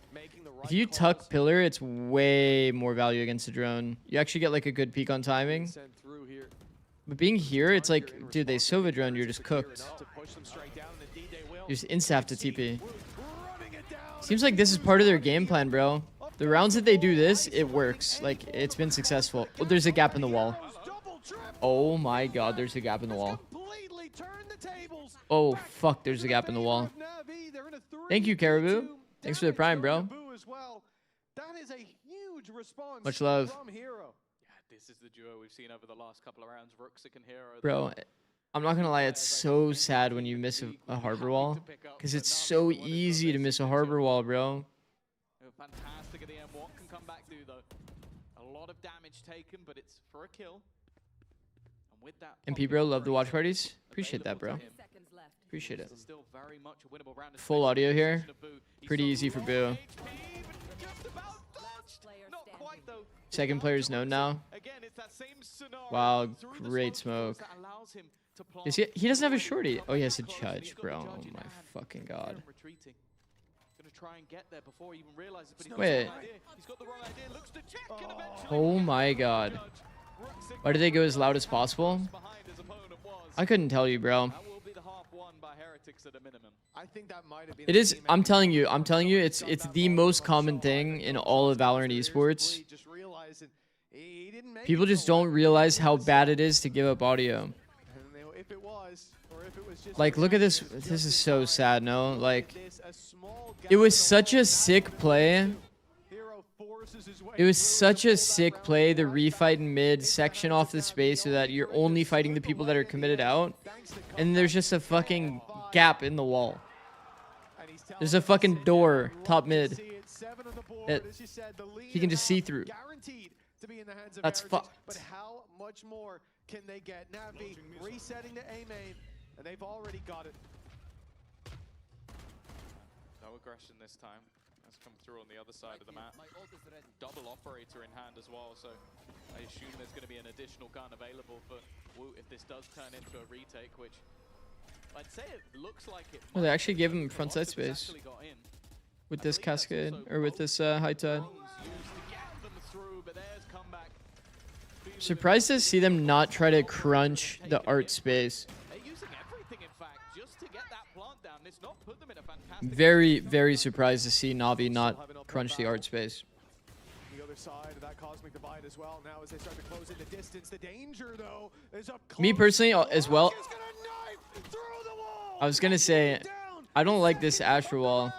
E: If you tuck pillar, it's way more value against the drone. You actually get like a good peak on timing. But being here, it's like, dude, they Sova drone, you're just cooked. You just insta have to TP. Seems like this is part of their game plan, bro. The rounds that they do this, it works. Like, it's been successful. Oh, there's a gap in the wall. Oh my god, there's a gap in the wall. Oh, fuck, there's a gap in the wall. Thank you, Caribou. Thanks for the prime, bro. Much love.
F: This is the duo we've seen over the last couple of rounds. Ruxic and Hero.
E: Bro, I'm not gonna lie, it's so sad when you miss a harbor wall. Because it's so easy to miss a harbor wall, bro.
F: Fantastic at the end. What can come back do, though? A lot of damage taken, but it's for a kill. And with that,
E: MP, bro, love the watch parties. Appreciate that, bro. Appreciate it. Full audio here. Pretty easy for Boo. Second player's known now. Wow, great smoke. He doesn't have a shorty. Oh, he has a judge, bro. Oh my fucking god. Wait. Oh my god. Why did they go as loud as possible? I couldn't tell you, bro. It is. I'm telling you, it's the most common thing in all of Valorant esports. People just don't realize how bad it is to give up audio. Like, look at this. This is so sad, no? Like, it was such a sick play. It was such a sick play, the refight in mid, section off the space so that you're only fighting the people that are committed out. And there's just a fucking gap in the wall. There's a fucking door, top mid, that he can just see through. That's fucked.
G: But how much more can they get? NAVI resetting to A main, and they've already got it.
F: No aggression this time. That's come through on the other side of the map. Double operator in hand as well, so I assume there's going to be an additional gun available for Woot if this does turn into a retake, which I'd say it looks like it.
E: Oh, they actually gave him front side space with this cascade, or with this high tide. Surprised to see them not try to crunch the art space. Very, very surprised to see Navi not crunch the art space.
G: The other side of that cosmic divide as well. Now as they start to close in the distance, the danger though is up close.
E: Me personally as well. I was gonna say, I don't like this Astro wall.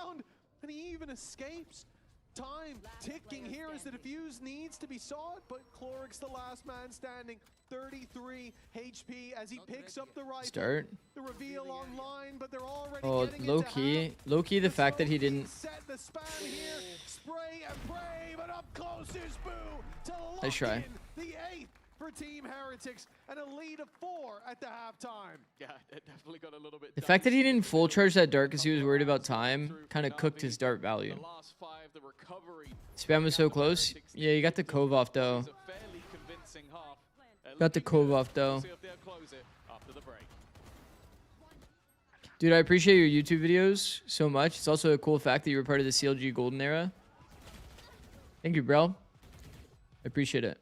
G: And he even escapes. time ticking here as the defuse needs to be sought, but Cloric's the last man standing. 33 HP as he picks up the rifle.
E: Start.
G: The reveal online, but they're already
E: Oh,
G: getting
E: low
G: into half.
E: key, the fact that he didn't.
G: Set the span here. Spray and pray, but up close is Boo to lock
E: Nice try.
G: in the 8th for Team Heretics and a lead of 4 at the halftime.
F: Yeah, it definitely got a little bit.
E: The fact that he
F: dicey.
E: didn't full charge that dart because he was worried about time kind of cooked his dart value.
F: The last 5, the recovery.
E: Spam was so close. Yeah, you got the cove off though.
F: It's a fairly convincing half.
E: Got the
F: Looking
E: cove
F: good.
E: off though.
F: We'll see if they'll close it after the break.
E: Dude, I appreciate your YouTube videos so much. It's also a cool fact that you were part of the CLG Golden Era. Thank you, bro. I appreciate it.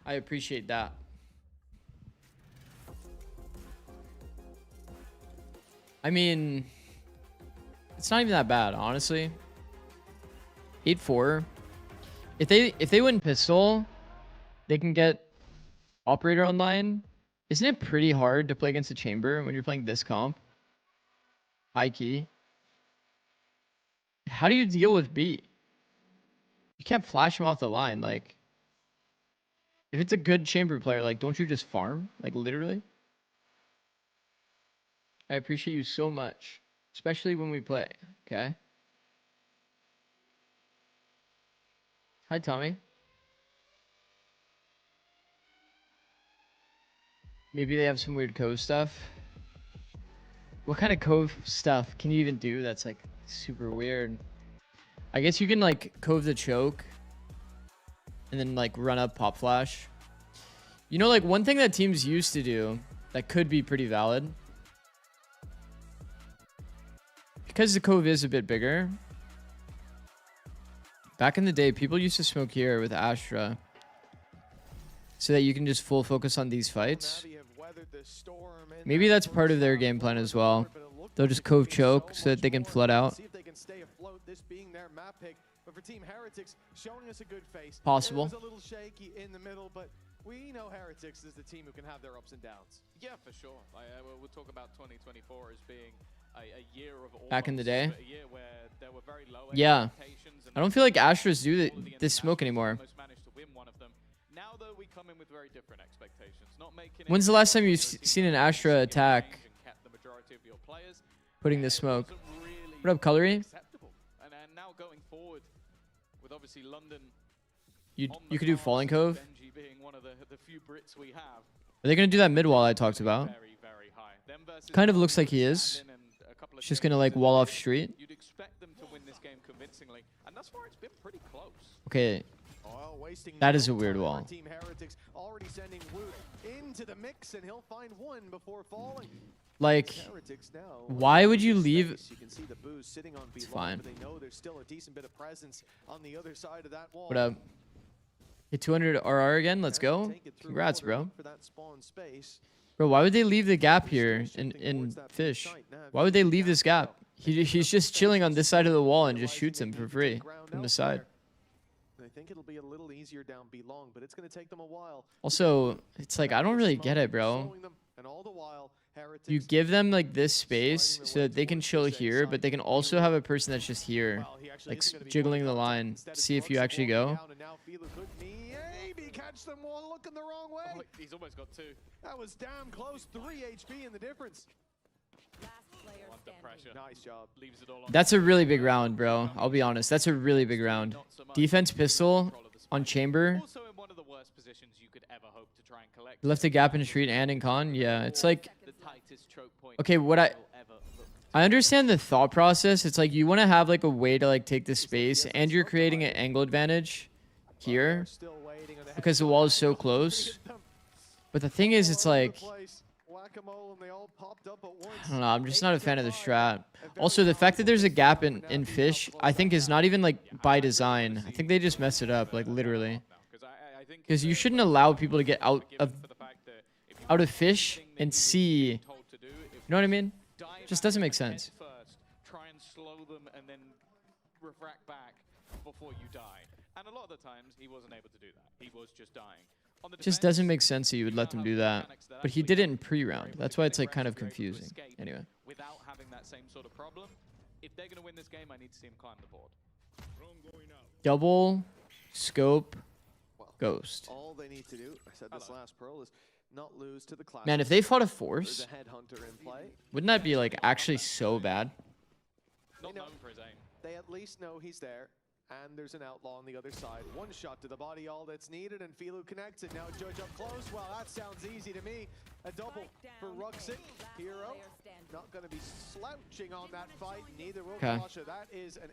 E: I appreciate that. I mean, it's not even that bad, honestly. 8-4. If they win pistol, they can get operator online. Isn't it pretty hard to play against a chamber when you're playing this comp? High key. How do you deal with B? You can't flash him off the line. Like, if it's a good chamber player, like, don't you just farm? Like, literally? I appreciate you so much. Especially when we play, okay? Hi, Tommy. Maybe they have some weird cove stuff. What kind of cove stuff can you even do that's, like, super weird? I guess you can, like, cove the choke. And then, like, run up pop flash. You know, like, one thing that teams used to do that could be pretty valid. Because the cove is a bit bigger. Back in the day, people used to smoke here with Astra. So that you can just full focus on these fights. Maybe that's part of their game plan as well. They'll just cove choke so that they can flood out.
G: See if they can stay afloat, this being their map pick. But for Team Heretics, showing us a good face.
E: Possible.
G: It was a little shaky in the middle, but we know Heretics is the team who can have their ups and downs.
F: Yeah, for sure. We'll talk about 2024 as being a year of
E: Back in the day.
F: a year where there were very low
E: Yeah.
F: expectations and
E: I don't feel like Astras do
F: all of the
E: this smoke anymore.
F: almost managed to win one of them. Now though, we come in with very different expectations. Not making
E: When's the last time you've seen an Astra attack
F: and kept the majority of your players.
E: putting this smoke?
F: Wasn't really
E: What up, Colory?
F: acceptable. And now going forward with obviously London
E: You
F: on the
E: could do
F: cards,
E: falling cove.
F: Benji being one of the few Brits we have.
E: Are they gonna do that mid wall I talked about?
F: Very, very high. Them versus
E: Kind of
F: London
E: looks like he
F: stand
E: is.
F: in and a couple of
E: It's just
F: games
E: gonna like
F: in
E: wall
F: the
E: off
F: game.
E: street.
F: You'd expect them to win this game convincingly, and thus far it's been pretty close.
E: Okay,
G: Oh, wasting
E: That
G: no
E: is a weird
G: time for
E: wall.
G: Team Heretics already sending Woot into the mix, and he'll find one before falling.
E: like,
G: Heretics now.
E: why would you leave?
G: You can see the booze sitting on
E: It's
G: B
E: fine.
G: but they know there's still a decent bit of presence on the other side of that wall.
E: What up? Hit 200 RR again. Let's go.
G: Take it through
E: Congrats,
G: order,
E: bro.
G: look for that spawn space.
E: Bro, why would they leave the gap
G: Still
E: here
G: shifting
E: in
G: towards that
E: Fish?
G: site. Nav,
E: Why would they
G: you
E: leave this gap?
G: out.
E: He's just chilling on this side of the wall and just
G: Realizing
E: shoots
G: they
E: him
G: need
E: for
G: to
E: free
G: take ground
E: from the side.
G: elsewhere. I think it'll be a little easier down B long, but it's going to take them a while.
E: Also, it's like I don't really get it, bro.
G: Slowing them, and all the while, Heretics
E: You give them like this space so that they can chill here, but they can also have a person that's just here,
G: well, he actually
E: like
G: isn't gonna be
E: jiggling
G: playing
E: the
G: contact.
E: line.
G: Instead,
E: See if
G: it's
E: you
G: Brooks
E: actually
G: walking
E: go.
G: down, and now Fila could maybe catch them one looking the wrong way.
F: Oh, he's almost got 2.
G: That was damn close. 3 HP in the difference.
F: Under pressure.
G: Nice job.
F: Leaves it all on.
E: That's a really big round, bro. I'll be honest. That's a really big round.
F: Not so much
E: Defense pistol
F: control of the
E: on
F: spike.
E: chamber.
F: Also in one of the worst positions you could ever hope to try and collect.
E: Left a gap in street and in con. Yeah, it's like,
F: The tightest choke point
E: okay, what I
F: will ever look.
E: I understand the thought process. It's like you want to have like a way to like take this space, and you're creating an angle advantage here
G: Still waiting on the
E: because the wall is so close. But the thing is, it's like,
G: Whack-a-mole, and they all popped up at once.
E: I don't know. I'm just not a fan of the strat. Also, the fact that there's a gap in Fish, I think is not even like by design. I think they just messed it up, like literally. Because you shouldn't allow people to get out of Fish and see. You know what I mean? Just doesn't make sense.
F: First, try and slow them and then refract back before you die. And a lot of the times he wasn't able to do that. He was just dying. On the
E: It just
F: defense,
E: doesn't make sense that you would let them do that. But he did it in pre-round. That's why it's like kind of confusing. Anyway.
F: Without having that same sort of problem. if they're going to win this game, I need to see him climb the board.
E: Double scope ghost.
G: All they need to do, I said this last Pearl, is not lose to the class.
E: Man, if they fought a
G: There's
E: force,
G: a headhunter in play.
E: wouldn't that be like actually so bad?
F: Not known for his aim.
G: They at least know he's there, and there's an outlaw on the other side. One shot to the body, all that's needed, and Filu connects it. Now Judge up close. Well, that sounds easy to me. A double for Ruxic. Hero not going to be slouching on that fight. Neither will Kasha. That is an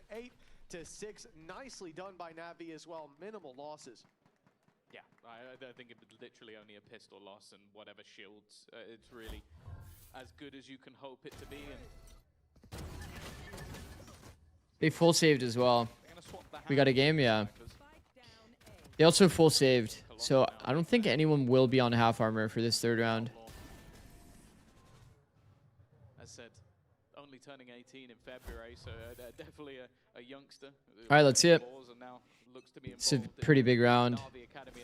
G: 8-6. Nicely done by Navi as well. Minimal losses.
F: Yeah, I think it was literally only a pistol loss and whatever shields. It's really as good as you can hope it to be. And
E: They full saved as well. We got a game, yeah. They also full saved. So I don't think anyone will be on half armor for this 3rd round.
F: As said, only turning 18 in February, so definitely a youngster.
E: All right, let's see it. It's a pretty big round.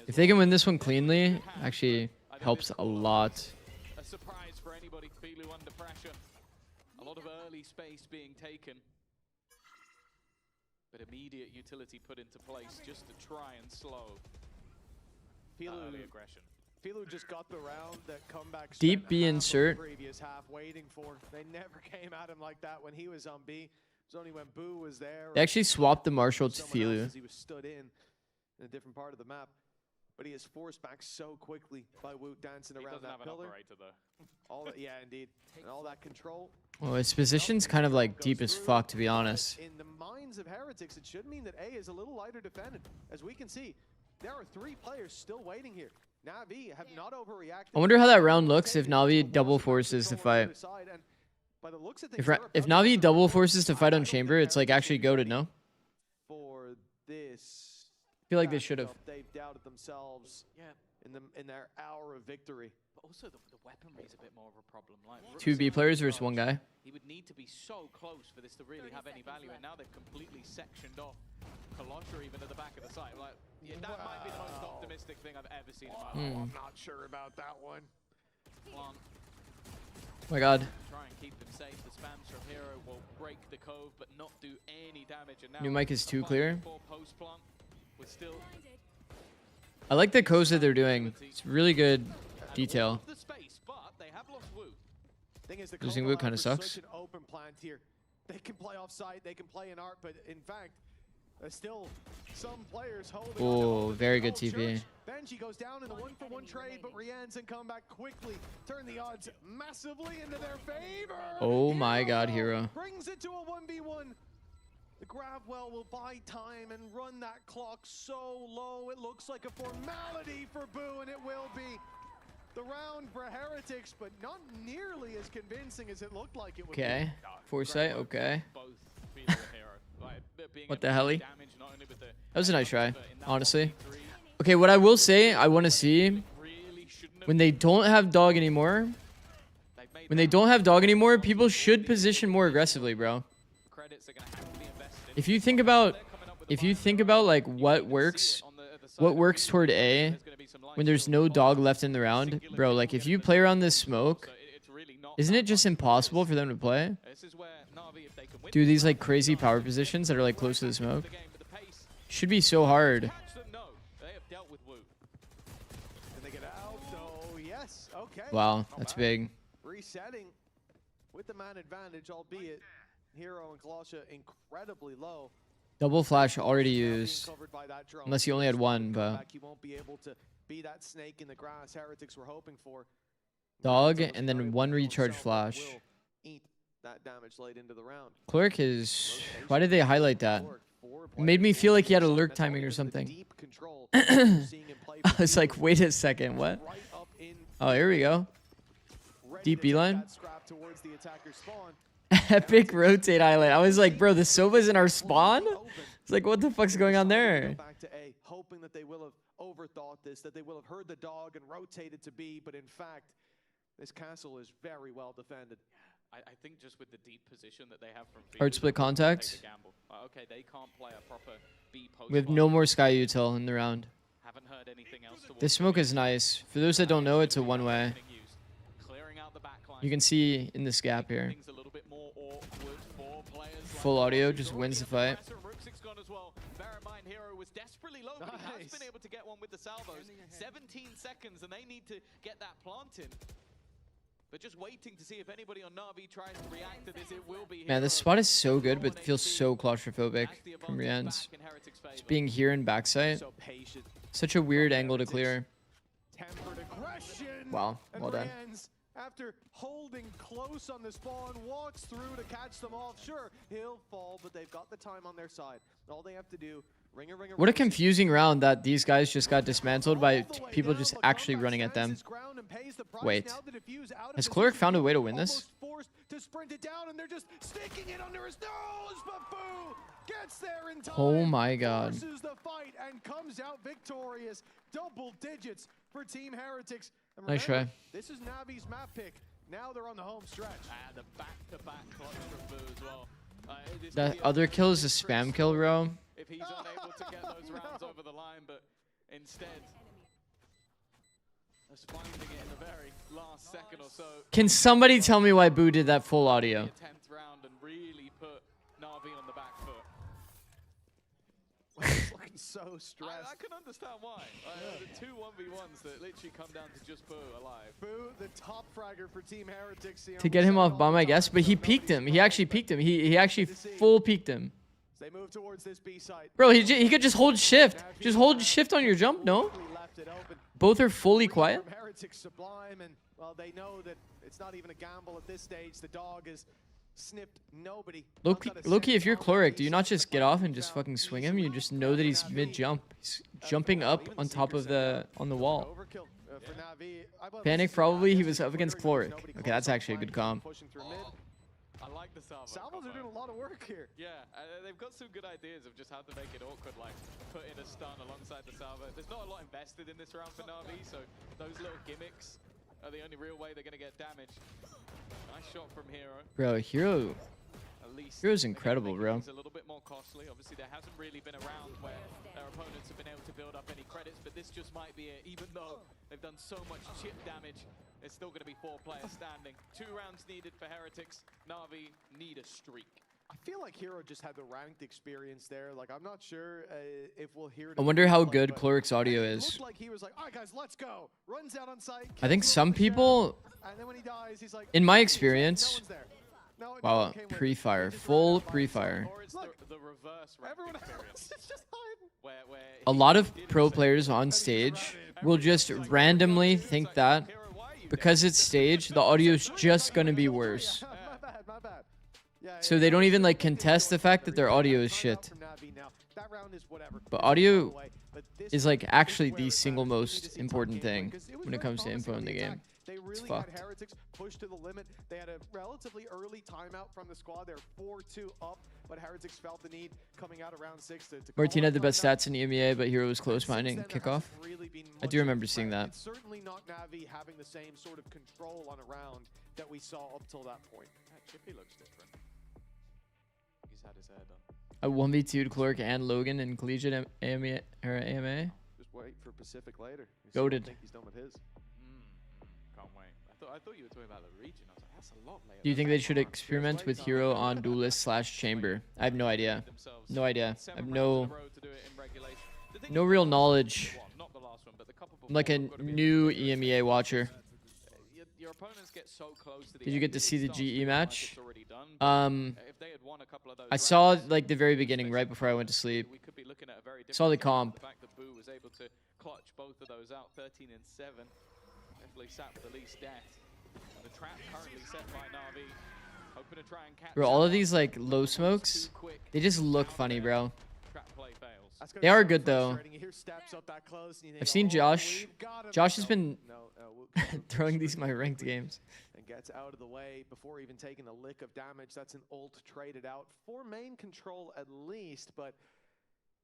E: If they can win this one cleanly, actually helps a lot.
F: A surprise for anybody. Filu under pressure. A lot of early space being taken. But immediate utility put into place just to try and slow early aggression.
G: Filu just got the round that comeback.
E: Deep B insert.
G: Previous half waiting for. They never came at him like that when he was on B. It was only when Boo was there.
E: They actually swapped the Marshall to Filu.
G: He was stood in a different part of the map. But he is forced back so quickly by Woot dancing around that pillar. All that, yeah, indeed. And all that control.
E: Well, his position's kind of like deep as fuck, to be honest.
G: In the minds of Heretics, it should mean that A is a little lighter defended. As we can see, there are 3 players still waiting here. Navi have not overreacted.
E: I wonder how that round looks if Navi double forces to fight. If Navi double forces to fight on Chamber, it's like actually goated, no?
G: For this,
E: I feel like they should have.
G: They've doubted themselves in their hour of victory.
F: But also the weaponry is a bit more of a problem. Like
E: 2 B players versus 1 guy.
F: He would need to be so close for this to really have any value, and now they've completely sectioned off Kalosha even at the back of the site. Like, yeah, that might be the most optimistic thing I've ever seen in my life.
G: I'm not sure about that one.
F: Plant.
E: Oh my god.
F: Try and keep them safe. The spams from Hero will break the cove, but not do any damage. And now
E: New mic is too clear.
F: Post plant with still.
E: I like the codes that they're doing. It's really good detail.
F: The space, but they have lost Woot.
G: Thing is, the
E: Losing Woot kind of sucks.
G: Such an open plant here. They can play offside, they can play in art, but in fact, there's still some players holding.
E: Oh, very good TP.
G: Benji goes down in the 1-for-1 trade, but Rian's and come back quickly, turn the odds massively into their favor.
E: Oh my god, Hero.
G: Brings it to a 1v1. The Grabwell will buy time and run that clock so low it looks like a formality for Boo, and it will be. The round for Heretics, but not nearly as convincing as it looked like it would
E: Okay. Foresight, okay.
F: Both Filu and Hero. Like,
E: What the hell? That
F: not only with the
E: was a nice try, honestly. Okay, what I will say, I want to see when they don't have dog anymore. When they don't have dog anymore, people should position more aggressively, bro. If you think about like what works toward A when there's no dog left in the round, bro, like if you play around this smoke, isn't it just impossible for them to play? Do these like crazy power positions that are like close to the smoke? Should be so hard. Wow, that's big.
G: Resetting with the man advantage, albeit Hero and Kalosha incredibly low.
E: Double flash already used. Unless you only had one, but
G: you won't be able to be that snake in the grass Heretics were hoping for.
E: dog and then 1 recharge flash.
G: Eat that damage late into the round.
E: Clerk is... Why did they highlight that? It made me feel like he had a lurk timing or something. I was like, wait a second, what? Oh, here we go. Deep beeline. Epic rotate island. I was like, bro, the Sova's in our spawn? It's like, what the fuck's going on there?
G: Back to A, hoping that they will have overthought this, that they will have heard the dog and rotated to B, but in fact, this castle is very well defended.
F: I think just with the deep position that they have from
E: Hard split contact.
F: Okay, they can't play a proper B post.
E: We have no more Sky Util in the round.
F: Haven't heard anything else.
E: This smoke is nice. For those that don't know, it's a one-way. You can see in this gap here. full audio just wins the fight.
F: Bear in mind, Hero was desperately low, but he has
G: Nice.
F: been able to get one with the salvos. 17 seconds, and they need to get that plant in. But just waiting to see if anybody on Na'Vi tries to react to this, it will be
E: Man, this spot is so good, but feels so claustrophobic from Rian's. Just being here in backside.
G: So patient.
E: Such a weird angle to clear.
G: Tempered aggression.
E: Wow,
G: And
E: well done.
G: Brienne's, after holding close on the spawn, walks through to catch them off. Sure, he'll fall, but they've got the time on their side. All they have to do, ring a
E: What a confusing round that these guys just got dismantled by people just actually running at them. Wait. Has Cloric found a way to win this?
G: Forced to sprint it down, and they're just sticking it under his nose, but Boo gets there in time.
E: Oh my god.
G: Forces the fight and comes out victorious. Double digits for Team Heretics. And
E: Nice
G: remember,
E: try.
G: this is Navi's map pick. Now they're on the home stretch.
F: And the back-to-back clutch from Boo as well. This could
E: That
F: be a
E: other kill is a spam kill, bro.
F: if he's unable to get those rounds over the line, but instead, just finding it in the very last second or so.
E: Can somebody tell me why Boo did that full audio?
F: The 10th round and really put Na'Vi on the back foot.
G: He's looking so stressed.
F: I can understand why. The two 1v1s that literally come down to just Boo alive.
G: Boo, the top fragger for Team Heretics.
E: To get him off bomb, I guess, but he peeked him. He actually peeked him. He actually full peeked him.
G: They move towards this B site.
E: Bro, he could just hold shift. Just hold shift on your jump, no?
G: Left it open.
E: Both are fully quiet.
G: From Heretics Sublime, and well, they know that it's not even a gamble at this stage. The dog is snipped nobody.
E: Loki, if you're Cloric, do you not just get off and just fucking swing him? You just know that he's mid-jump. He's jumping up on top of on the wall.
G: Overkill for Navi.
E: Panic, probably he was up against Cloric. Okay, that's actually a good comp.
G: Pushing through mid.
F: I like the salvo.
G: Salvos are doing a lot of work here.
F: Yeah, they've got some good ideas of just how to make it awkward, like put in a stun alongside the salvo. There's not a lot invested in this round for Na'Vi, so those little gimmicks are the only real way they're going to get damage. Nice shot from Hero.
E: Bro, Hero.
F: At least
E: Hero's incredible, bro.
F: It's a little bit more costly. Obviously, there hasn't really been a round where their opponents have been able to build up any credits, but this just might be it. Even though they've done so much chip damage, it's still going to be 4 players standing. 2 rounds needed for Heretics. Na'Vi need a streak.
G: I feel like Hero just had the ranked experience there. Like, I'm not sure if we'll hear it.
E: I wonder how good Cloric's audio
G: It
E: is.
G: looked like he was like, all right, guys, let's go. Runs out on site.
E: I think
G: kills
E: some
G: the shadow,
E: people,
G: and then when he dies, he's like,
E: in my
G: no
E: experience,
G: one's there. No
E: wow,
G: one came with it.
E: pre-fire,
G: He just
E: full
G: ran out by
E: pre-fire.
G: himself.
F: Or it's
G: Look,
F: the reverse ranked
G: everyone
F: experience.
G: else is just hiding.
F: Where
E: A
F: he
E: lot of
F: didn't
E: pro
F: say-
E: players on stage will just randomly think that because it's stage, the audio's just gonna be worse.
G: My bad, my bad. Yeah,
E: So they don't even like contest the fact that their audio is shit. But audio is like actually the single most important thing when it comes to info in the game.
G: They really had
E: fucked.
G: Heretics push to the limit. They had a relatively early timeout from the squad. They're 4-2 up, but Heretics felt the need coming out of round 6 to
E: Martin had the
G: call a
E: best
G: timeout.
E: stats in EMEA, but Hero was close
G: Since
E: finding
G: then, there
E: kickoff.
G: hasn't really been
E: I
G: much
E: do
G: of a
E: remember seeing
G: threat.
E: that.
G: It's certainly not Navi having the same sort of control on a round that we saw up till that point.
F: Chippy looks different. He's had his hair done.
E: I 1v2'd Cloric and Logan in collegiate AMA.
G: Just wait for Pacific later. We
E: Goated.
G: still don't think he's done with his.
F: Can't wait. I thought you were talking about the region. I was like, that's a lot later.
E: Do you think they should experiment with Hero on Duelist / Chamber? I have no idea. No idea. I have no real knowledge. I'm like a new EMEA watcher.
F: Your opponents get so close to the
E: Did you
F: end
E: get to
F: that
E: see
F: it
E: the
F: starts to
E: GE
F: feel like
E: match?
F: it's already done, but
E: Um,
F: if they had won a couple of those
E: I saw
F: rounds,
E: like the very beginning right before I went to sleep.
F: we could be looking at a very
E: Saw the
F: different game.
E: comp.
F: The fact that Boo was able to clutch both of those out, 13 and 7, definitely sat for the least death. The trap currently set by Na'Vi, hoping to try and catch
E: Bro, all
F: up.
E: of these like low smokes,
F: Too quick.
E: they just look funny, bro.
F: Trap play fails.
G: That's gonna
E: They
G: be
E: are
G: so
E: good, though.
G: frustrating. You hear steps up that close and you think,
E: I've seen
G: "Oh,
E: Josh.
G: we've got him."
E: Josh has
G: No,
E: been
G: no,
E: throwing these in my ranked games.
G: and gets out of the way before even taking a lick of damage. That's an ult traded out for main control at least, but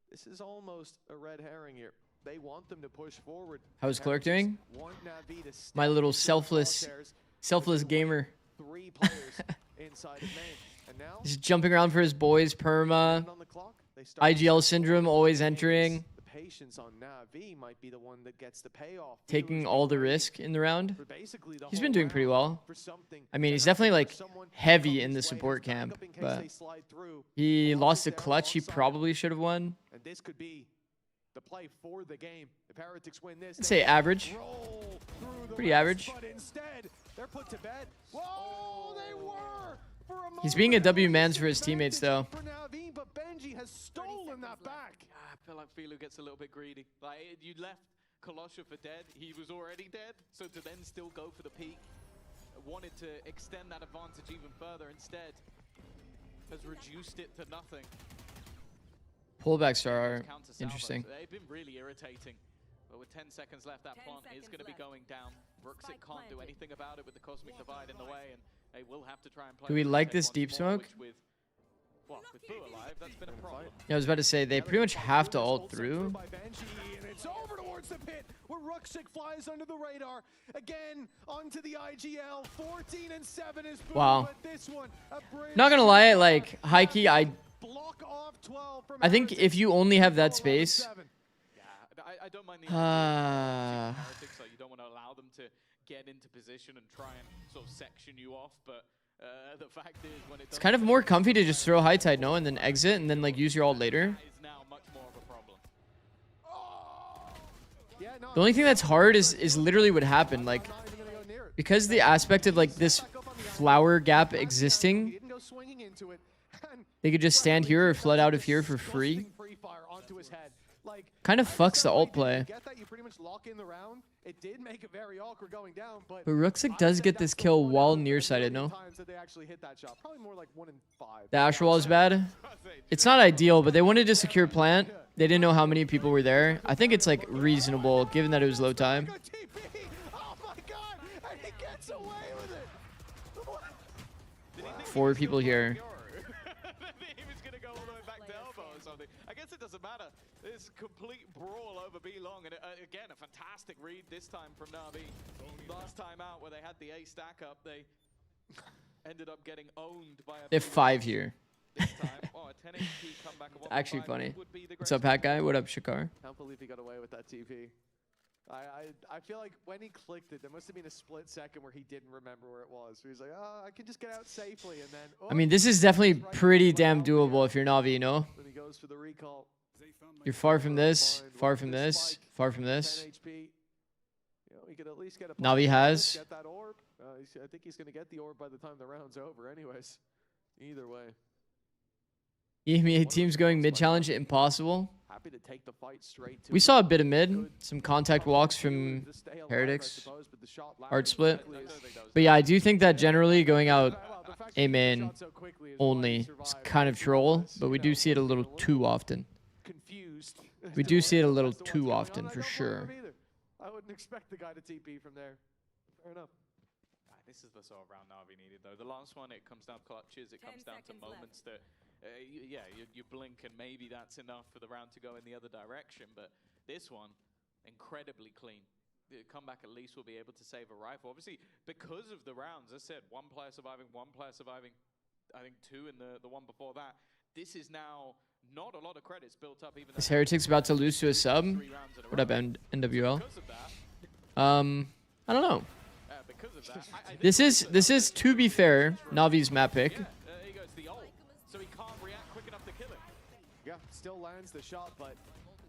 G: this is almost a red herring here. They want them to push forward.
E: How's Clerk doing?
G: Want Navi to step
E: My little
G: into the
E: selfless
G: crosshairs.
E: gamer.
G: 3 players inside of main. And now
E: Just jumping around for his boys, Perma.
G: on the clock, they start
E: IGL syndrome always entering.
G: the patience on Navi might be the one that gets the payoff.
E: Taking all the risk in the round.
G: For basically the
E: He's
G: whole
E: been doing pretty
G: round
E: well.
G: for something
E: I mean,
G: to
E: he's
G: happen,
E: definitely
G: for
E: like
G: someone to
E: heavy
G: come
E: in the
G: his way,
E: support
G: his
E: camp,
G: backup in case
E: but
G: they slide through.
E: he
G: Always
E: lost a
G: there
E: clutch he
G: alongside him.
E: probably should have won.
G: And this could be the play for the game. If Heretics win this,
E: I'd
G: they
E: say
G: can
E: average.
G: roll through the
E: Pretty
G: rest,
E: average.
G: But instead, they're put to bed. Whoa, they were. For a
E: He's being a
G: moment,
E: W
G: there was
E: mans for his teammates, though.
G: For Navi, but Benji has stolen that back.
F: I feel like Filu gets a little bit greedy. Like, you left Kolosha for dead. He was already dead. So to then still go for the peak, wanted to extend that advantage even further, instead has reduced it to nothing.
E: Pullbacks are
F: Those counter salvos,
E: interesting.
F: they've been really irritating. But with 10 seconds left, that plant is going to be going down. Brooksik can't do anything about it with the Cosmic Divide in the way, and they will have to try and play.
E: Do we
F: the
E: like
F: Brooksik
E: this
F: once
E: deep
F: more,
E: smoke?
F: which with Boo alive, that's been a problem.
E: Yeah, I was about to say, they pretty much have to ult through.
G: By Benji, and it's over towards the pit where Ruxic flies under the radar. Again, onto the IGL. 14 and 7 is Boo,
E: Wow.
G: but this one, a bridge
E: Not gonna lie, like, high-key,
G: block off 12 from
E: I think
G: Heretics.
E: if you only have that
G: Follow
E: space,
G: 11-7.
F: Yeah, I don't mind the idea of
E: uh,
F: Heretics, so you don't want to allow them to get into position and try and sort of section you off, but the fact is when
E: it's kind of more comfy to just throw high tide, no, and then exit, and then like use your ult later.
F: that is now much more of a problem.
G: Yeah, no,
E: The only thing that's hard is literally what happened, like,
G: not even gonna go near it.
E: because the aspect of like this flower gap
G: He
E: existing,
G: didn't go swinging into it. And
E: they could just stand here or flood out of here for free.
G: disgusting free fire onto his head. Like,
E: Kind of
G: I
E: fucks the
G: understand why
E: ult
G: he
E: play.
G: didn't get that. You pretty much lock in the round. It did make it very awkward going down, but
E: But Ruxic
G: I'd
E: does
G: say
E: get this
G: that's the
E: kill
G: one
E: while
G: out of the
E: nearsighted,
G: million
E: no?
G: times that they actually hit that shot. Probably more like 1 in 5.
E: The Asher wall is bad. It's not ideal, but they wanted to secure plant. They didn't know how many people were there. I think it's like reasonable given that it was low time.
G: Good TP. Oh my god! And he gets away with it. What?
E: 4 people here.
F: He was going to go all the way back to elbow or something. I guess it doesn't matter. It's complete brawl over B long, and again, a fantastic read this time from Navi. Last time out, where they had the A stack up, they ended up getting owned by a.
E: They have 5 here.
F: This time, oh, a 10 HP comeback of
E: Actually
F: 1.5
E: funny.
F: would be the
E: What's
F: great
E: up, Hat Guy? What up, Shakar?
G: I can't believe he got away with that TP. I feel like when he clicked it, there must have been a split second where he didn't remember where it was. So he's like, oh, I can just get out safely, and then. Oh,
E: I mean, this is definitely
G: right
E: pretty
G: into the
E: damn
G: mouth
E: doable
G: here.
E: if you're Navi, you know?
G: Then he goes for the recall.
E: You're far from this, far from this, far from
G: 10
E: this.
G: HP. You know, he could at least get a
E: Navi has.
G: get that orb. I think he's going to get the orb by the time the round's over anyways. Either way.
E: EMEA teams going mid-challenge, impossible.
G: Happy to take the fight straight to
E: We
G: it.
E: saw a bit of mid,
G: Good.
E: some contact walks from
G: To stay alive,
E: Heretics.
G: I suppose, but the shot
E: Hard
G: landed
E: split.
G: quickly is-
E: But yeah, I do think that generally going out
G: Well, the fact
E: A
G: that he
E: main
G: shot so quickly is why he
E: only is
G: survived.
E: kind of
G: He
E: troll,
G: was,
E: but we
G: you
E: do
G: know,
E: see it a little too often.
G: confused.
E: We
G: as
E: do
G: to
E: see it a
G: what's
E: little
G: the what's
E: too
G: going on.
E: often,
G: I
E: for
G: don't blame
E: sure.
G: him either. I wouldn't expect the guy to TP from there. Fair enough.
F: This is the sort of round Navi needed, though. The last one, it comes down to clutches. It comes down to moments that, you blink and maybe that's enough for the round to go in the other direction. But this one, incredibly clean. The comeback at least will be able to save a rifle. Obviously, because of the rounds, as I said, 1 player surviving, 1 player surviving, I think 2 in the one before that. This is now not a lot of credits built up. Even
E: Is Heretics about to lose to a sub?
F: 3 rounds in a
E: What up,
F: row.
E: NWL?
F: Because of that,
E: I don't know.
F: because of that, I think
E: This is to be fair, Navi's map pick.
F: yeah, there you go. It's the ult, so he can't react quick enough to kill him.
G: Yeah, still lands the shot, but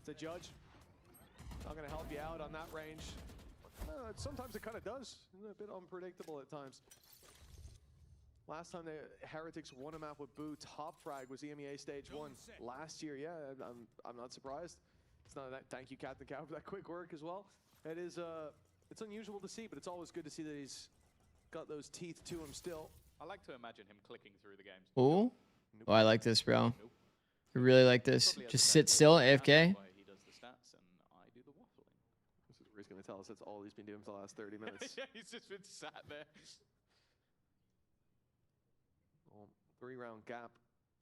G: the judge not going to help you out on that range. Sometimes it kind of does. A bit unpredictable at times. Last time the Heretics won a map with Boo, top frag was EMEA Stage 1 last year. Yeah, I'm not surprised. It's not that. Thank you, Captain Cow, for that quick work as well. It is it's unusual to see, but it's always good to see that he's got those teeth to him still.
F: I like to imagine him clicking through the games.
E: Oh, oh, I like this, bro.
F: Nope.
E: I really like this.
F: Probably has
E: Just
F: the
E: sit
F: best
E: still,
F: skill. That's
E: AFK.
F: why he does the stats and I do the waffling.
G: This is where he's going to tell us that's all he's been doing for the last 30 minutes.
F: Yeah, he's just been sat there.
G: 3-round gap,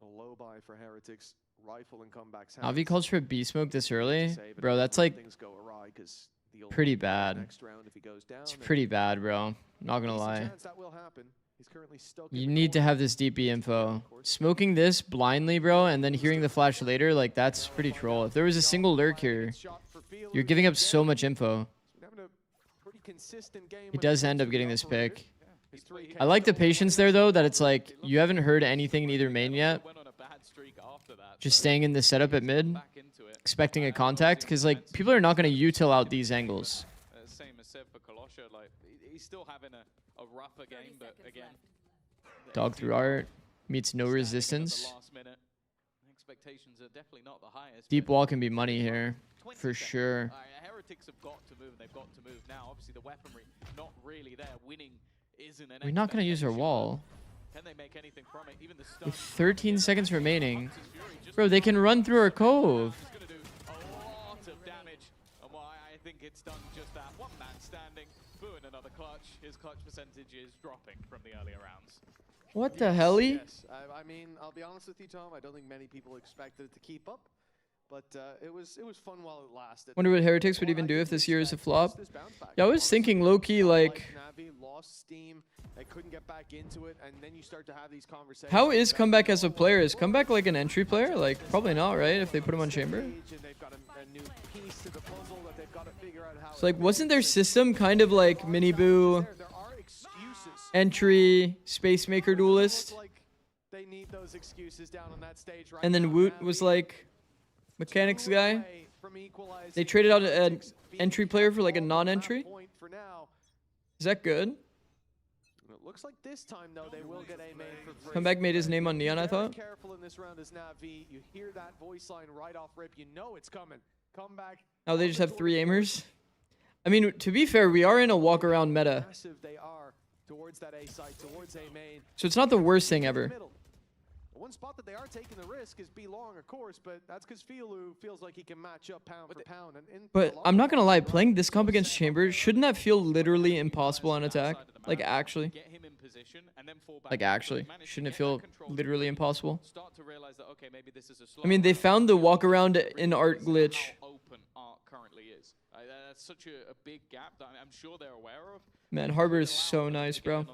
G: a low buy for Heretics, rifle and comebacks.
E: Navi calls for a B smoke this early,
G: Save it
E: bro.
G: and
E: That's
G: let
E: like
G: things go awry 'cause the ult
E: pretty
G: will be
E: bad.
G: next round if he goes down,
E: it's
G: and
E: pretty bad, bro. Not gonna
G: decent
E: lie.
G: chance that will happen. He's currently stuck.
E: You need to have this DP info. Smoking this blindly, bro, and then hearing the flash later, like, that's pretty troll. If there was a single lurk here, you're giving up so much info. He does end up getting this pick. I like the patience there, though, that it's like, you haven't heard anything in either main yet. Just staying in the setup at mid, expecting a contact, because, like, people are not going to util out these angles.
F: Same as said for Kolosha, like, he's still having a rougher game, but again...
E: Dog through art, meets no resistance.
F: Expectations are definitely not the highest.
E: Deep wall can be money here, for sure.
F: Heretics have got to move, and they've got to move now. Obviously, the weaponry not really there. Winning isn't an
E: We're not going to use our wall.
F: Can they make anything from it? Even the
E: With 13 seconds remaining. Bro, they can run through our cove.
F: It's going to do a lot of damage. And why I think it's done just that. One man standing. Boo in another clutch. His clutch percentage is dropping from the earlier rounds.
E: What the hell?
G: Yes. I mean, I'll be honest with you, Tom. I don't think many people expected it to keep up. But it was fun while it lasted.
E: Wonder what Heretics would even do if this year is a flop. Yeah, I was thinking low-key, like...
G: NAVI lost steam. They couldn't get back into it, and then you start to have these conversations.
E: How is Comeback as a player? Is Comeback like an entry player? Like, probably not, right? If they put him on Chamber? So, like, wasn't their system kind of like Miniboo, entry, Space Maker Duelist? And then Woot was like... Mechanics guy. They traded out an entry player for like a non-entry. Is that good?
G: It looks like this time though they will get a main for free.
E: Comeback made his name on Neon, I thought.
G: Careful in this round as NAVI. You hear that voice line right off rip. You know it's coming. Comeback.
E: Oh, they just have 3 aimers. I mean, to be fair, we are in a walk-around meta.
G: They are towards that A site, towards A main.
E: So it's not the worst thing ever.
G: One spot that they are taking the risk is B long, of course, but that's because Filu feels like he can match up pound for pound.
E: But I'm not gonna lie, playing this comp against Chamber, shouldn't that feel literally impossible on attack? Like actually? Like actually? Shouldn't it feel literally impossible? I mean, they found the walk around in art glitch.
F: That's such a big gap that I'm sure they're aware of.
E: Man, Harbor is so nice, bro.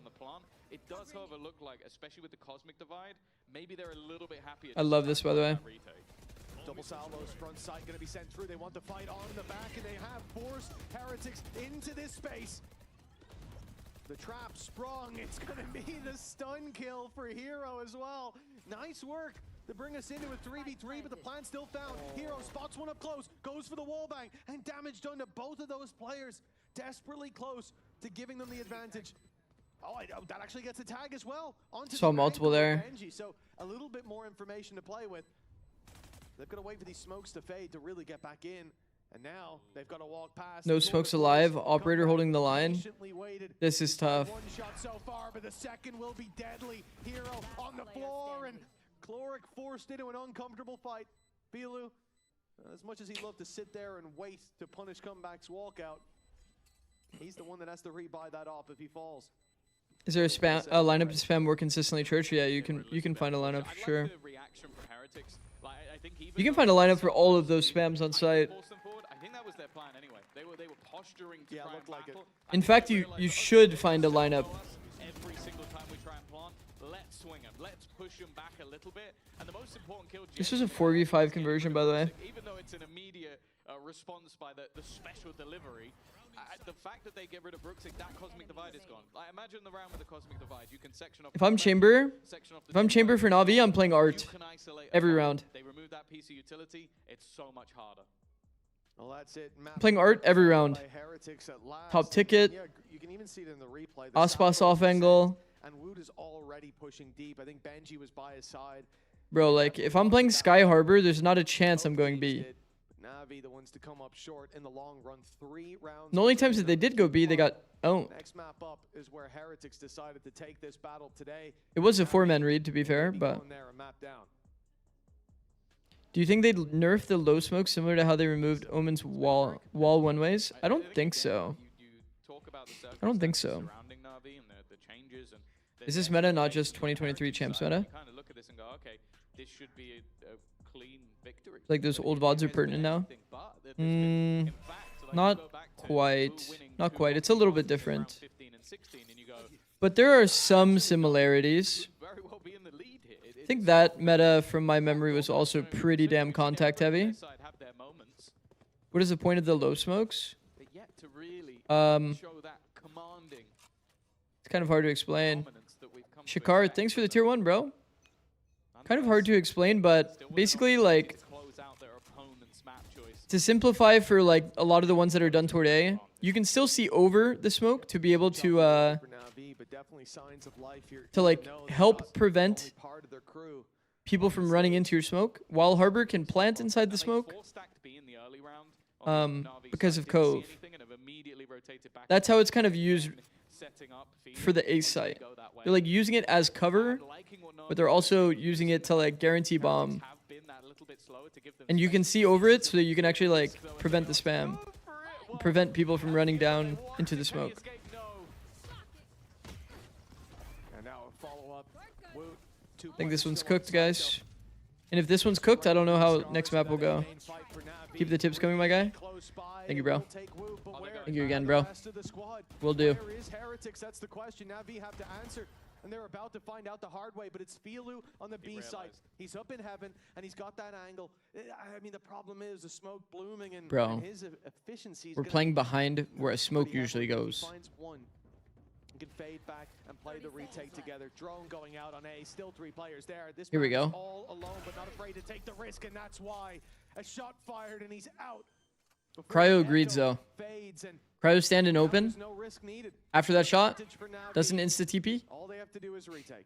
F: It does, however, look like, especially with the Cosmic Divide, maybe they're a little bit happier.
E: I love this, by the way.
G: Double salvos, front side going to be sent through. They want the fight on the back, and they have forced Heretics into this space. The trap sprung. It's going to be the stun kill for Hero as well. Nice work to bring us into a 3v3, but the plan still found. Hero spots one up close, goes for the wall bang, and damage done to both of those players. Desperately close to giving them the advantage. Oh, that actually gets a tag as well.
E: Saw multiple there.
G: Benji, so a little bit more information to play with. They've got to wait for these smokes to fade to really get back in. And now they've got to walk past.
E: No smokes alive. Operator holding the line. This is tough.
G: One shot so far, but the second will be deadly. Hero on the floor, and Chloric forced into an uncomfortable fight. Filu, as much as he'd love to sit there and wait to punish Comeback's walkout, he's the one that has to rebuy that off if he falls.
E: Is there a lineup to spam more consistently, Church? Yeah, you can find a lineup for sure. You can find a lineup for all of those spams on site.
F: I think that was their plan anyway. They were posturing to try and battle.
E: In fact, you should find a lineup.
F: Every single time we try and plant, let's swing them. Let's push them back a little bit. And the most important kill.
E: This was a 4v5 conversion, by the way.
F: Even though it's an immediate response by the special delivery, the fact that they get rid of Brooks, that Cosmic Divide is gone. Like, imagine the round with the Cosmic Divide. You can section off.
E: If I'm Chamber for Navi, I'm playing Art every round.
F: They remove that piece of utility. It's so much harder.
G: Well, that's it.
E: I'm playing Art every round. Top ticket.
G: Yeah, you can even see it in the replay.
E: Aspas off angle.
G: And Wood is already pushing deep. I think Benji was by his side.
E: Bro, like if I'm playing Sky Harbor, there's not a chance I'm going B.
G: NAVI, the ones to come up short in the long run. 3 rounds.
E: The only times that they did go B, they got owned.
G: Next map up is where Heretics decided to take this battle today.
E: It was a 4-man read, to be fair, but do you think they'd nerf the low smoke similar to how they removed Omen's wall one ways? I don't think so. I don't think so. Is this meta not just 2023 champs meta? Like those old VODs are pertinent now? Not quite. Not quite. It's a little bit different. But there are some similarities.
F: Very well be in the lead here.
E: I think that meta, from my memory, was also pretty damn contact heavy. What is the point of the low smokes?
F: But yet to really
E: Um,
F: show that commanding
E: It's kind of hard to explain.
F: dominance that we've come to
E: Shakar,
F: expect.
E: thanks for the tier 1, bro. Kind of hard to explain, but basically, like,
F: Close out their opponent's map choice.
E: to simplify for, like, a lot of the ones that are done toward A, you can still see over the smoke to be able to,
G: For NAVI, but definitely signs of life here.
E: to, like, help prevent
G: Only part of their crew.
E: people from running into your smoke, while Harbor can plant inside the smoke.
F: Four-stacked B in the early round on the Na'Vi
E: Because
F: side,
E: of
F: didn't see
E: Cove.
F: anything and have immediately rotated back
E: That's how it's kind of used
F: setting up
E: for the ace site. They're, like, using it as cover, but they're also using it to, like, guarantee bomb.
F: have been that little bit slower to give them
E: And you can see over it so that you can actually, like, prevent the spam. Prevent people from running down into the smoke.
G: And now a follow-up. Woot,
E: I think this one's cooked, guys. And if this one's cooked, I don't know how next map will go. Keep the tips coming, my guy. Thank you, bro. Thank you again, bro. Will do.
G: Where is Heretics? That's the question. NAVI have to answer. And they're about to find out the hard way, but it's Filu on the B side. He's up in heaven, and he's got that angle. I mean, the problem is the smoke blooming, and,
E: Bro,
G: and his efficiency is
E: We're
G: gonna
E: playing
G: be
E: behind where a smoke
G: pretty
E: usually
G: heavily. He
E: goes.
G: finds one. He can fade back and play the retake together. Drone going out on A. Still 3 players there. This
E: Here we
G: man is
E: go.
G: all alone, but not afraid to take the risk, and that's why a shot fired, and he's out. Before
E: Cryo
G: the
E: agreed,
G: echo
E: though.
G: fades, and
E: Cryo standing open
G: there's no risk needed.
E: after that shot.
G: Advantage for NAVI.
E: Doesn't insta TP.
G: All they have to do is retake.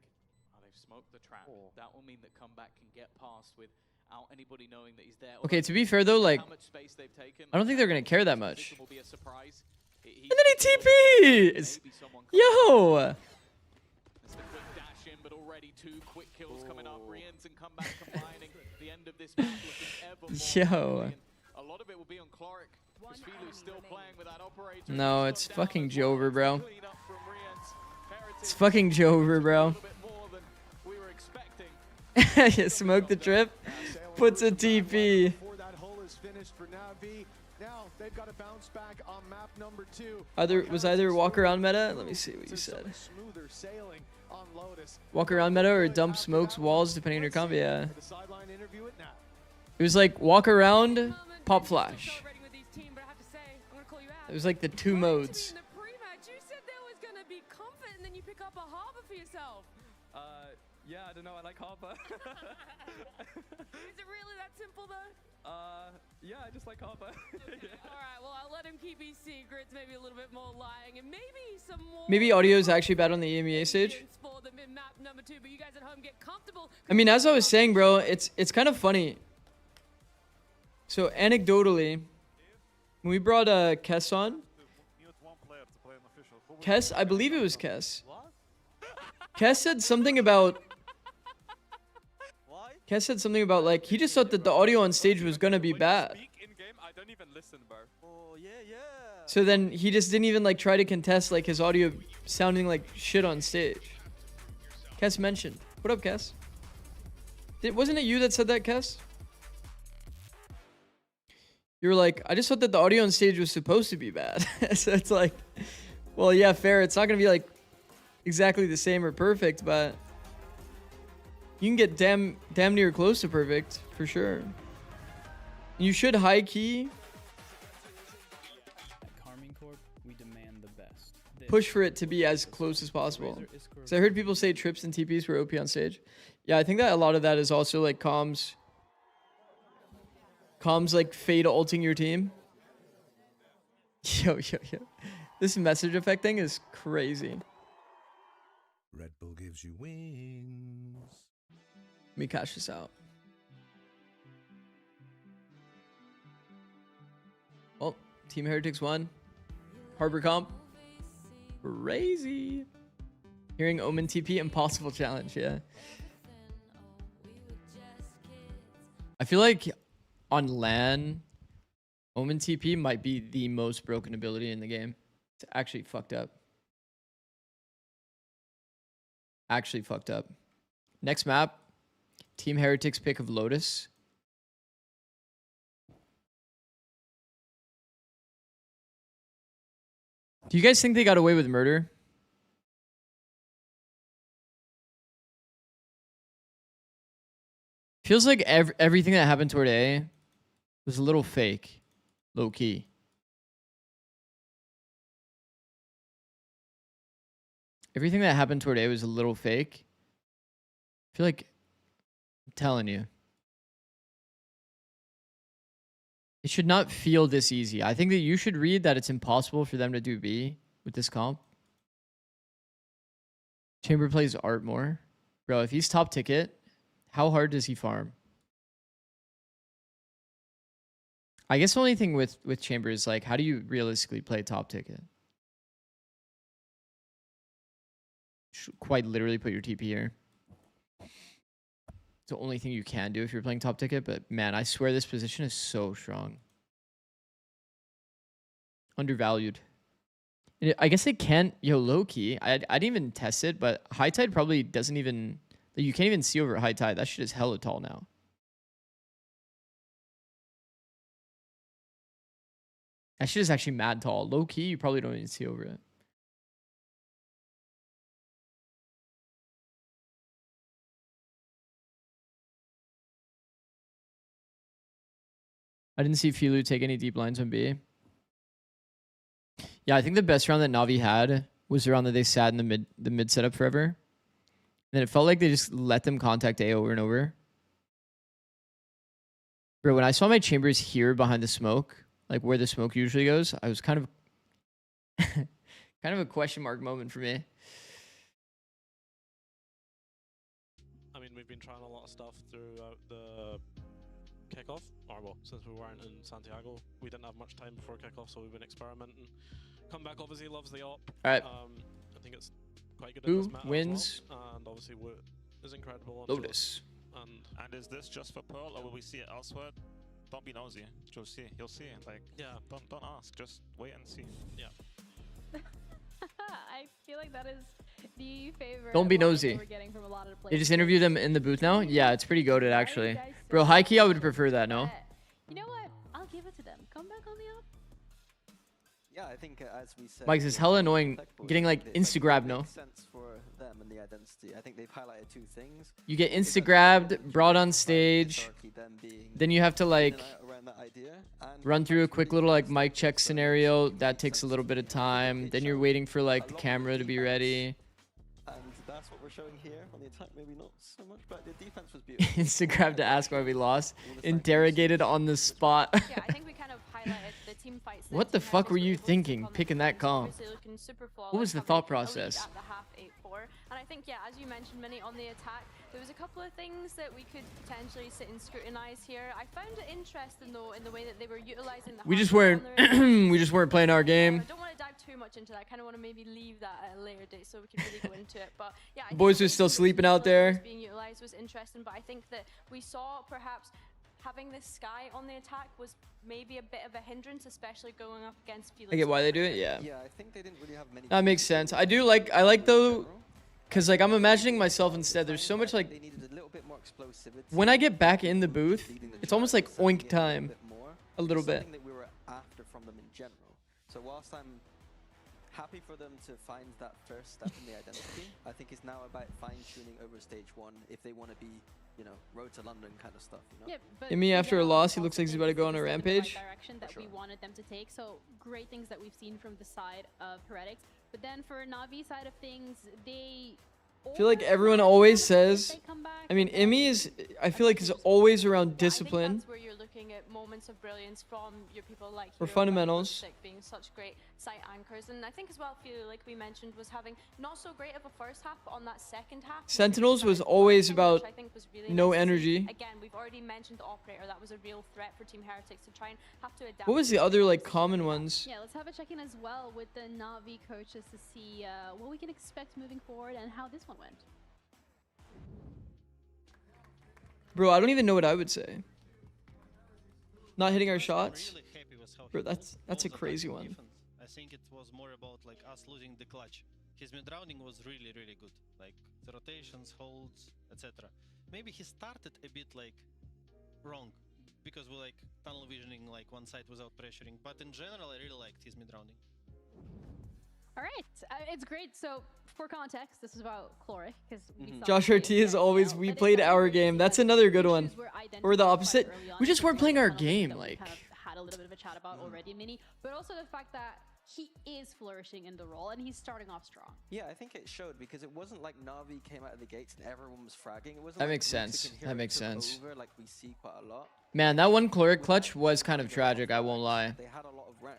F: Oh, they've smoked the trap. That will mean that comeback can get past without anybody knowing that he's there.
E: Okay, to be fair though, like,
F: How much space they've taken,
E: I don't think they're gonna care that much.
F: position will be a surprise.
E: And then he TPs!
F: Maybe someone
E: Yo!
F: It's the quick dash in, but already 2 quick kills coming up. Rians and comeback combining. The end of this map looking ever more
E: Yo.
F: brilliant. A lot of it will be on Cloric. Because Filu's still playing with that operator.
E: No, it's fucking Jover, bro.
F: Clean up from Rians.
E: It's fucking Jover, bro.
F: A little bit more than we were expecting.
E: You smoke the trip. Puts a TP.
G: Before that hull is finished for NAVI. Now they've got to bounce back on map number 2.
E: Was either walk around meta? Let me see what you
G: So
E: said.
G: smoother sailing on Lotus.
E: Walk around meta or dump smokes, walls, depending on your combo. Yeah.
G: The sideline interview it now.
E: It was like walk around, pop flash. It was like the 2 modes.
A: In the pre-match, you said there was going to be comfort, and then you pick up a harbor for yourself.
B: Yeah, I don't know. I like Harbor.
A: Is it really that simple, though?
B: Yeah, I just like Harbor.
A: All right, well, I'll let him keep his secrets, maybe a little bit more lying, and maybe some more...
E: Maybe audio is actually bad on the EMEA stage.
A: ...for them in map number 2, but you guys at home get comfortable.
E: I mean, as I was saying, bro, it's kind of funny. So anecdotally, when we brought Kess on, Kess, I believe it was Kess. Kess said something about... Kess said something about, like, he just thought that the audio on stage was gonna be bad.
B: I don't even listen, bro.
H: Oh, yeah, yeah.
E: So then he just didn't even, like, try to contest, like, his audio sounding like shit on stage. Kess mentioned. What up, Kess? Wasn't it you that said that, Kess? You were like, I just thought that the audio on stage was supposed to be bad. So it's like, well, yeah, fair. It's not gonna be, like, exactly the same or perfect, but you can get damn near close to perfect for sure. You should high key push for it to be as close as possible. So I heard people say trips and TPs were OP on stage. Yeah, I think that a lot of that is also like comms like fade ulting your team. Yo. This message effect thing is crazy.
J: Red Bull gives you wings.
E: Let me cash this out. Oh, Team Heretics won. Harbor comp. Crazy. Hearing Omen TP, impossible challenge, yeah. I feel like on LAN, Omen TP might be the most broken ability in the game. It's actually fucked up. Actually fucked up. Next map, Team Heretics pick of Lotus. Do you guys think they got away with murder? Feels like everything that happened toward A was a little fake, low key. Everything that happened toward A was a little fake. I feel like I'm telling you. It should not feel this easy. I think that you should read that it's impossible for them to do B with this comp. Chamber plays Art more. Bro, if he's top ticket, how hard does he farm? I guess the only thing with Chamber is like, how do you realistically play top ticket? Should quite literally put your TP here. It's the only thing you can do if you're playing top ticket, but man, I swear this position is so strong. Undervalued. I guess it can't, low key. I didn't even test it, but high tide probably doesn't even, like, you can't even see over high tide. That shit is hella tall now. That shit is actually mad tall. Low key, you probably don't even see over it. I didn't see Filu take any deep lines on B. Yeah, I think the best round that Navi had was the round that they sat in the mid setup forever. And then it felt like they just let them contact A over and over. Bro, when I saw my chambers here behind the smoke, like where the smoke usually goes, I was kind of kind of a question mark moment for me.
K: I mean, we've been trying a lot of stuff throughout the kickoff, or well, since we weren't in Santiago, we didn't have much time before kickoff, so we've been experimenting. Comeback obviously loves the op.
E: All right.
K: I think it's quite good.
E: Who
K: in this meta
E: wins?
K: as well. And obviously Woot is incredible. On
E: Lotus.
K: And
L: is this just for Pearl, or will we see it elsewhere? Don't be nosy. You'll see. You'll see. Like,
K: yeah.
L: Don't ask. Just wait and see.
K: Yeah.
C: I feel like that is the favorite.
E: Don't be
C: line
E: nosy.
C: We're getting from a lot of the
E: They
C: players.
E: just interview them in the booth now? Yeah, it's pretty goated actually. Bro, high key, I would prefer that, no?
C: You know what? I'll give it to them. Come back on the up.
H: Yeah, I think as we said,
E: Mike, it's hella annoying getting like
H: it
E: Instagrabbed, no?
H: makes sense for them and the identity. I think they've highlighted two things.
E: You get Instagrabbed, brought on stage, then you have to like run through a quick little like mic check scenario. That takes a little bit of time. Then you're waiting for like the camera to be ready.
H: And that's what we're showing here on the attack. Maybe not so much, but the defense was beautiful.
E: Instagram to ask why we lost. Interrogated on the spot.
I: Yeah, I think we kind of highlighted the team fights.
E: What the fuck were you thinking picking that comp? What was the thought process?
I: At the half 8-4. And I think, yeah, as you mentioned, Minnie, on the attack, there was a couple of things that we could potentially sit and scrutinize here. I found it interesting, though, in the way that they were utilizing the
E: We just weren't we just weren't playing our game.
I: I don't want to dive too much into that. I kind of want to maybe leave that at a later date so we can really go into it. But yeah, I
E: Boys
I: think
E: are still sleeping out there.
I: being utilized was interesting, but I think that we saw perhaps having this Sky on the attack was maybe a bit of a hindrance, especially going up against Felix.
E: I get why they do it, yeah.
H: Yeah, I think they didn't really have many.
E: That makes sense. I like though, cause like I'm imagining myself instead. There's so much like
H: They needed a little bit more explosivity.
E: when I get back in the booth, it's almost like oink time, a little bit.
H: Something that we were after from them in general. So whilst I'm happy for them to find that first step in the identity, I think it's now about fine-tuning over stage 1 if they want to be, you know, road to London kind of stuff, you know?
C: Yeah, but
E: Imi, after a
C: yeah,
E: loss, he looks like he's about to go on a
C: this is the
E: rampage.
C: right direction that we wanted them to take. So great things that we've seen from the side of Heretics. But then for Navi side of things, they.
E: I feel like everyone always says, I mean, Imi is, I feel like is always around discipline.
I: That's where you're looking at moments of brilliance from your people like
E: Or
I: Hero,
E: fundamentals.
I: like being such great site anchors. And I think as well, Filu, like we mentioned, was having not so great of a first half, but on that second half.
E: Sentinels was always about
I: which I think was really
E: no
I: nice to see.
E: energy.
I: Again, we've already mentioned the operator. That was a real threat for Team Heretics to try and have to adapt.
E: What was the other like common ones?
C: Yeah, let's have a check-in as well with the Navi coaches to see what we can expect moving forward and how this one went.
E: Bro, I don't even know what I would say. Not hitting our shots? Bro, that's a crazy one.
M: I think it was more about like us losing the clutch. His mid rounding was really good. Like the rotations, holds, etc. Maybe he started a bit like wrong because we like tunnel visioning like one side without pressuring. But in general, I really liked his mid rounding.
C: All right, it's great. So for context, this is about Chloric because
E: Josh RT is always, we played our game. That's another good one. Or the opposite, we just weren't playing our game. Like,
C: kind of had a little bit of a chat about already, Mini, but also the fact that he is flourishing in the role and he's starting off strong.
H: Yeah, I think it showed because it wasn't like Na'Vi came out of the gates and everyone was fragging. It wasn't
E: that
H: like
E: makes sense. That makes sense.
H: over like we see quite a lot.
E: Man, that one Chloric clutch was kind of tragic, I won't lie.
H: They had a lot of rounds.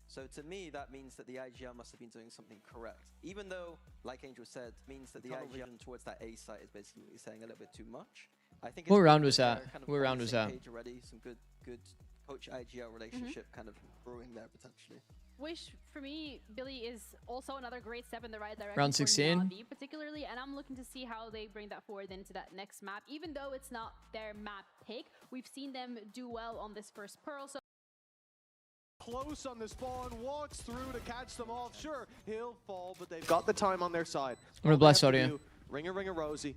H: So to me, that means that the IGL must have been doing something correct. Even though, like Angel said, means that the IGL towards that A site is basically saying a little bit too much. I think
E: What
H: it's
E: round
H: good
E: was
H: they're
E: that?
H: kind of
E: What
H: on the
E: round was
H: same
E: that?
H: page already. Some good coach IGL relationship kind of brewing there potentially.
C: Which, for me, Billy, is also another great step in the right direction.
E: Round
C: for
E: 16?
C: Na'Vi particularly, and I'm looking to see how they bring that forward into that next map. Even though it's not their map pick, we've seen them do well on this first Pearl. So
G: Close on the spawn, walks through to catch them off. Sure, he'll fall, but they've got the time on their side.
E: I'm gonna bless audio.
G: Ringer, Rosie.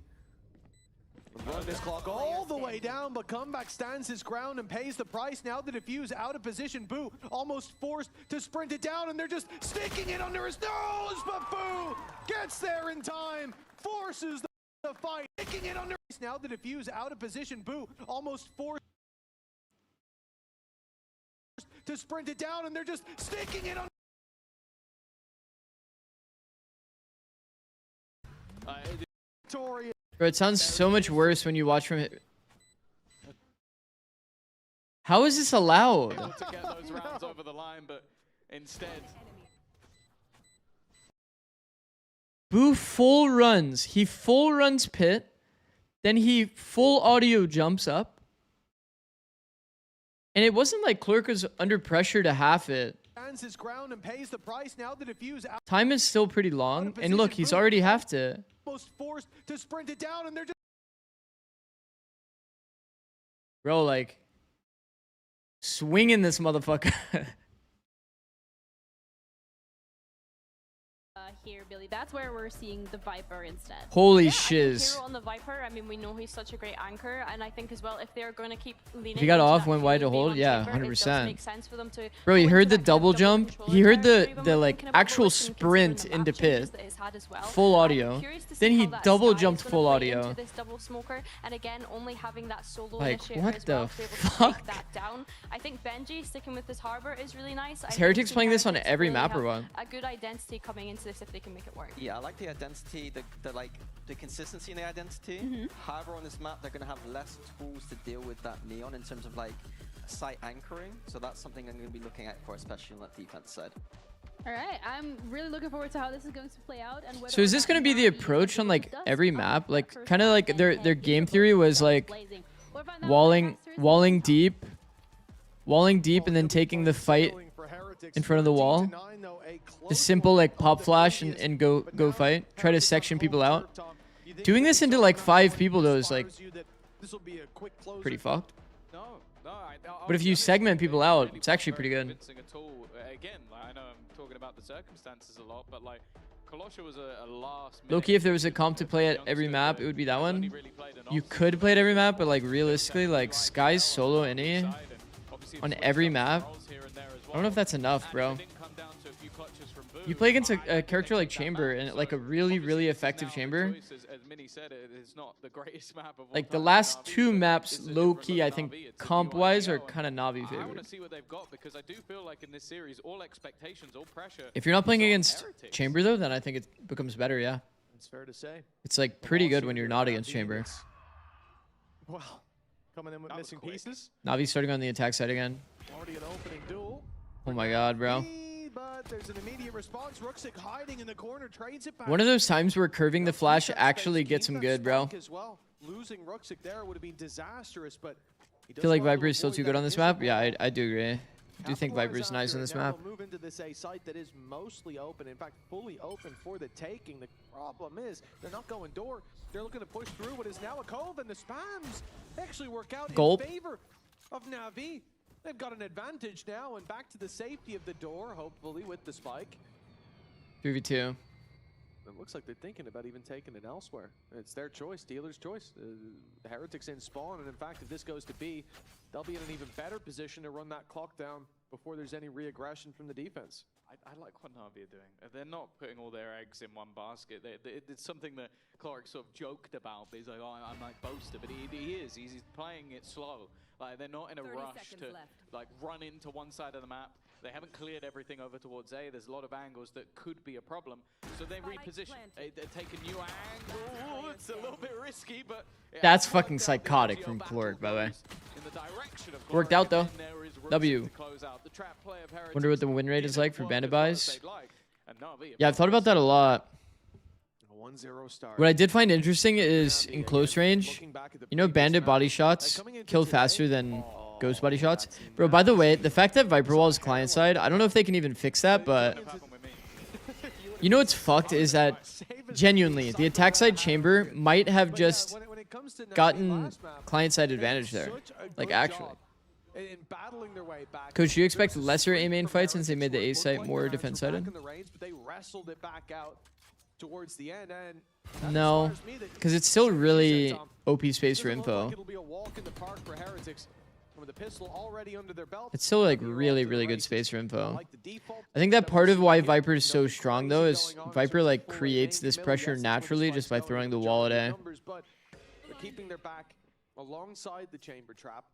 G: Run this clock all the way down, but Comeback stands his ground and pays the price. Now the defuse out of position. Boo almost forced to sprint it down, and they're just sticking it under his nose, but Boo gets there in time, forces the fight, sticking it under. Now the defuse out of position. Boo almost forced to sprint it down, and they're just sticking it on. Victoria.
E: Bro, it sounds so much worse when you watch from it. How is this allowed?
F: To get those rounds over the line, but instead.
E: Boo full runs. He full runs pit. Then he full audio jumps up. And it wasn't like Clerk was under pressure to half it.
G: Stands his ground and pays the price. Now the defuse out.
E: Time is still pretty long. And look, he's already halved it.
G: Almost forced to sprint it down, and they're just.
E: Bro, like, swinging this motherfucker.
C: here, Billy, that's where we're seeing the Viper instead.
E: Holy
I: Yeah,
E: shiz.
I: Hero on the Viper, I mean, we know he's such a great anchor, and I think as well, if they're going to keep leaning
E: If he got
I: into
E: off,
I: that
E: went wide to
I: Fury being
E: hold,
I: on
E: yeah,
I: Chamber, it does
E: 100%.
I: make sense for them to
E: Bro, he
I: go
E: heard
I: into
E: the
I: that kind of
E: double jump.
I: controller
E: He heard
I: territory
E: the
I: when we're
E: like
I: thinking about
E: actual
I: Bullet and considering
E: sprint
I: the map
E: into
I: changes
E: pit.
I: that it's had as well.
E: Full
I: I'm
E: audio.
I: curious to see
E: Then he
I: how that
E: double
I: Sky is
E: jumped
I: gonna
E: full
I: play
E: audio.
I: into this double smoker, and again, only having that solo
E: Like,
I: initiator
E: what
I: as well
E: the
I: to be able to
E: fuck?
I: take that down. I think Benji sticking with this harbor is really nice. I
E: Is
I: think
E: Heretics
I: Team
E: playing this on
I: Heretics
E: every
I: really
E: map or
I: have
E: what?
I: a good identity coming into this if they can make it work.
H: Yeah, I like the identity, the consistency in the identity. However, on this map, they're going to have less tools to deal with that neon in terms of like site anchoring. So that's something I'm going to be looking at for, especially on that defense side.
C: All right, I'm really looking forward to how this is going to play out. And
E: So is this going to be the approach on like every map? Like kind of like their game theory was like walling deep and then taking the fight in front of the wall. The simple like pop flash and go fight. Try to section people out. Doing this into like 5 people though is like pretty fucked. But if you segment people out, it's actually pretty good.
F: Again, I know I'm talking about the circumstances a lot, but like Colossia was a last
E: Low-key, if there was a comp to play at every map, it would be that one. You could play at every map, but like realistically, like Sky's solo any on every map. I don't know if that's enough, bro. You play against a character like Chamber and like a really effective Chamber. Like the last 2 maps, low-key, I think comp-wise are kind of Navi
F: I want
E: favored.
F: to see what they've got because I do feel like in this series, all expectations, all pressure.
E: If you're not playing against Chamber though, then I think it becomes better, yeah.
G: It's fair to say.
E: It's like pretty good when you're not against Chamber.
G: Wow. Coming in with missing pieces.
E: Navi starting on the attack side again.
G: Already an opening duel.
E: Oh my god, bro.
G: But there's an immediate response. Rooksik hiding in the corner, trades it back.
E: One of those times where curving the flash actually gets him good, bro.
G: As well. Losing Rooksik there would have been disastrous, but
E: I feel like Viper is still too good on this map. Yeah, I do agree. I do think Viper is nice on this map.
G: Move into this A site that is mostly open, in fact, fully open for the taking. The problem is they're not going door. They're looking to push through what is now a cove, and the spams actually work out
E: Gulp.
G: in favor of Navi. They've got an advantage now, and back to the safety of the door, hopefully with the spike.
E: 3v2.
G: It looks like they're thinking about even taking it elsewhere. It's their choice, dealer's choice. The Heretics in spawn, and in fact, if this goes to B, they'll be in an even better position to run that clock down before there's any re-aggression from the defense.
F: I like what Navi are doing. They're not putting all their eggs in one basket. It's something that Clark sort of joked about. He's like, oh, I'm like boaster, but he is. He's playing it slow. Like they're not in a rush to like run into one side of the map. They haven't cleared everything over towards A. There's a lot of angles that could be a problem. So they reposition. They take a new angle. It's a little bit risky, but
E: That's fucking psychotic from Klork, by the way. Worked out though. W. Wonder what the win rate is like for bandit buys. Yeah, I've thought about that a lot.
G: 1-0 start.
E: What I did find interesting is in close range, you know, bandit body shots kill faster than ghost body shots. Bro, by the way, the fact that Viper Wall is client side, I don't know if they can even fix that, but you know what's fucked is that genuinely the attack side chamber might have just gotten client side advantage there. Like actually. Coach, do you expect lesser A main fights since they made the A site more defense sided?
G: Towards the end, and
E: no, because it's still really OP space for info. It's still like really good space for info. I think that part of why Viper is so strong though is Viper like creates this pressure naturally just by throwing the wall at A.
G: Keeping their back alongside the chamber trap.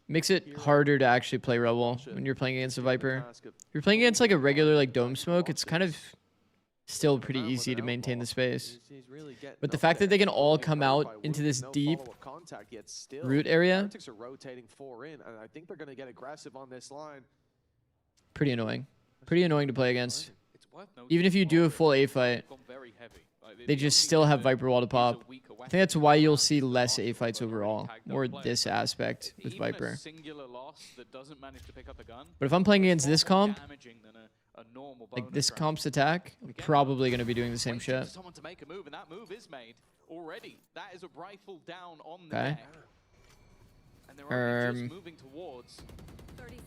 E: Makes it harder to actually play Rebel when you're playing against a Viper. If you're playing against like a regular like dome smoke, it's kind of still pretty easy to maintain the space. But the fact that they can all come out into this deep root area,
G: I think they're going to get aggressive on this line.
E: Pretty annoying. Pretty annoying to play against. Even if you do a full A fight, they just still have Viper Wall to pop. I think that's why you'll see less A fights overall, or this aspect with Viper. But if I'm playing against this comp, like this comp's attack, I'm probably going to be doing the same shit.
F: Someone to make a move, and that move is made already. That is a rifle down on the
E: Okay.
F: And they're only just moving towards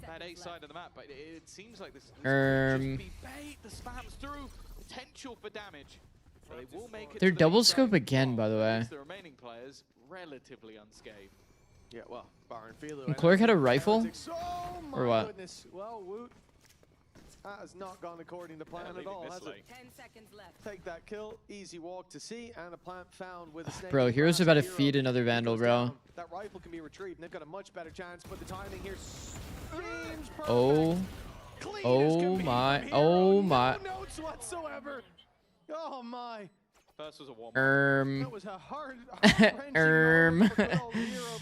F: that A side of the map, but it seems like this could just be bait. The spam's through, potential for damage. So they will make it.
E: They're double scope again, by the way.
F: The remaining players relatively unscathed.
G: Yeah, well, Baron Philo.
E: And Clark had a rifle? Or what?
G: Goodness. Well, Woot, that has not gone according to plan at all, has it?
D: 10 seconds left.
G: Take that kill, easy walk to C, and a plant found with a snake.
E: Bro, Hero's about to feed another Vandal, bro.
G: That rifle can be retrieved, and they've got a much better chance, but the timing here screams perfect.
E: Oh my, oh my.
G: No notes whatsoever. Oh my.
F: First was a warm
G: That was a hard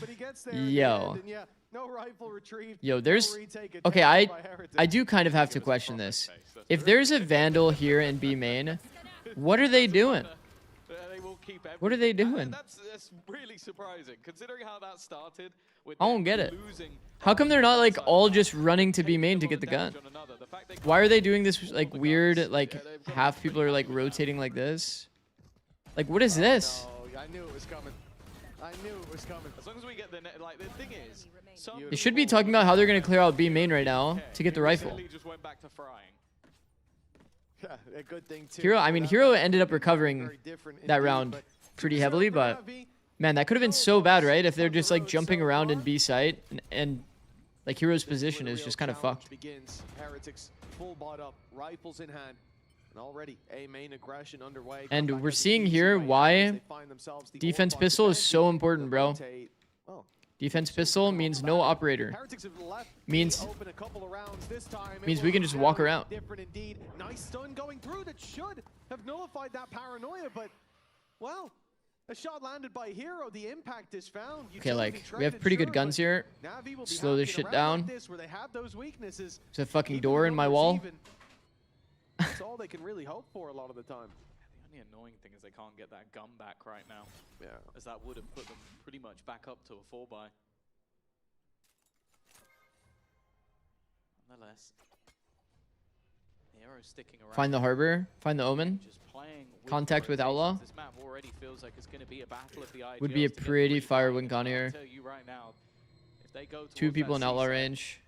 G: but he gets there
E: Yo.
G: and yeah, no rifle retrieved.
E: Yo, there's
G: no retake.
E: okay. I do kind of have to question this. If there's a Vandal here in B main, what are they doing? What are they doing?
F: That's really surprising, considering how that started.
E: I don't get it. How come they're not like all just running to B main to get the gun? Why are they doing this like weird, like half people are like rotating like this? Like what is this?
G: Oh, I knew it was coming. I knew it was coming.
F: As long as we get the like the thing is,
E: They should be talking about how they're gonna clear out B main right now to get the rifle.
F: just went back to frying.
G: Yeah, a good thing too.
E: Hero, I mean, Hero ended up recovering that round pretty heavily, but man, that could have been so bad, right? If they're just like jumping around in B site and like Hero's position is just kind of fucked.
G: Begins. Heretics full bot up, rifles in hand, and already a main aggression underway.
E: And we're seeing here why defense pistol is so important, bro. Defense pistol means no operator. Means we can just walk around.
G: Different indeed. Nice stun going through that should have nullified that paranoia, but well, a shot landed by Hero. The impact is found.
E: Okay, like we have pretty good guns here. Slow this shit down. There's a fucking door in my wall.
G: That's all they can really hope for a lot of the time.
F: The only annoying thing is they can't get that gun back right now.
G: Yeah.
F: As that would have put them pretty much back up to a 4-buy. Nonetheless, Hero's sticking around.
E: Find the harbor. Find the omen. Contact with Outlaw.
F: This map already feels like it's going to be a battle of the IGLs.
E: Would be a pretty fire win con here.
F: I'll tell you right now, if they go
E: 2 people in Outlaw range.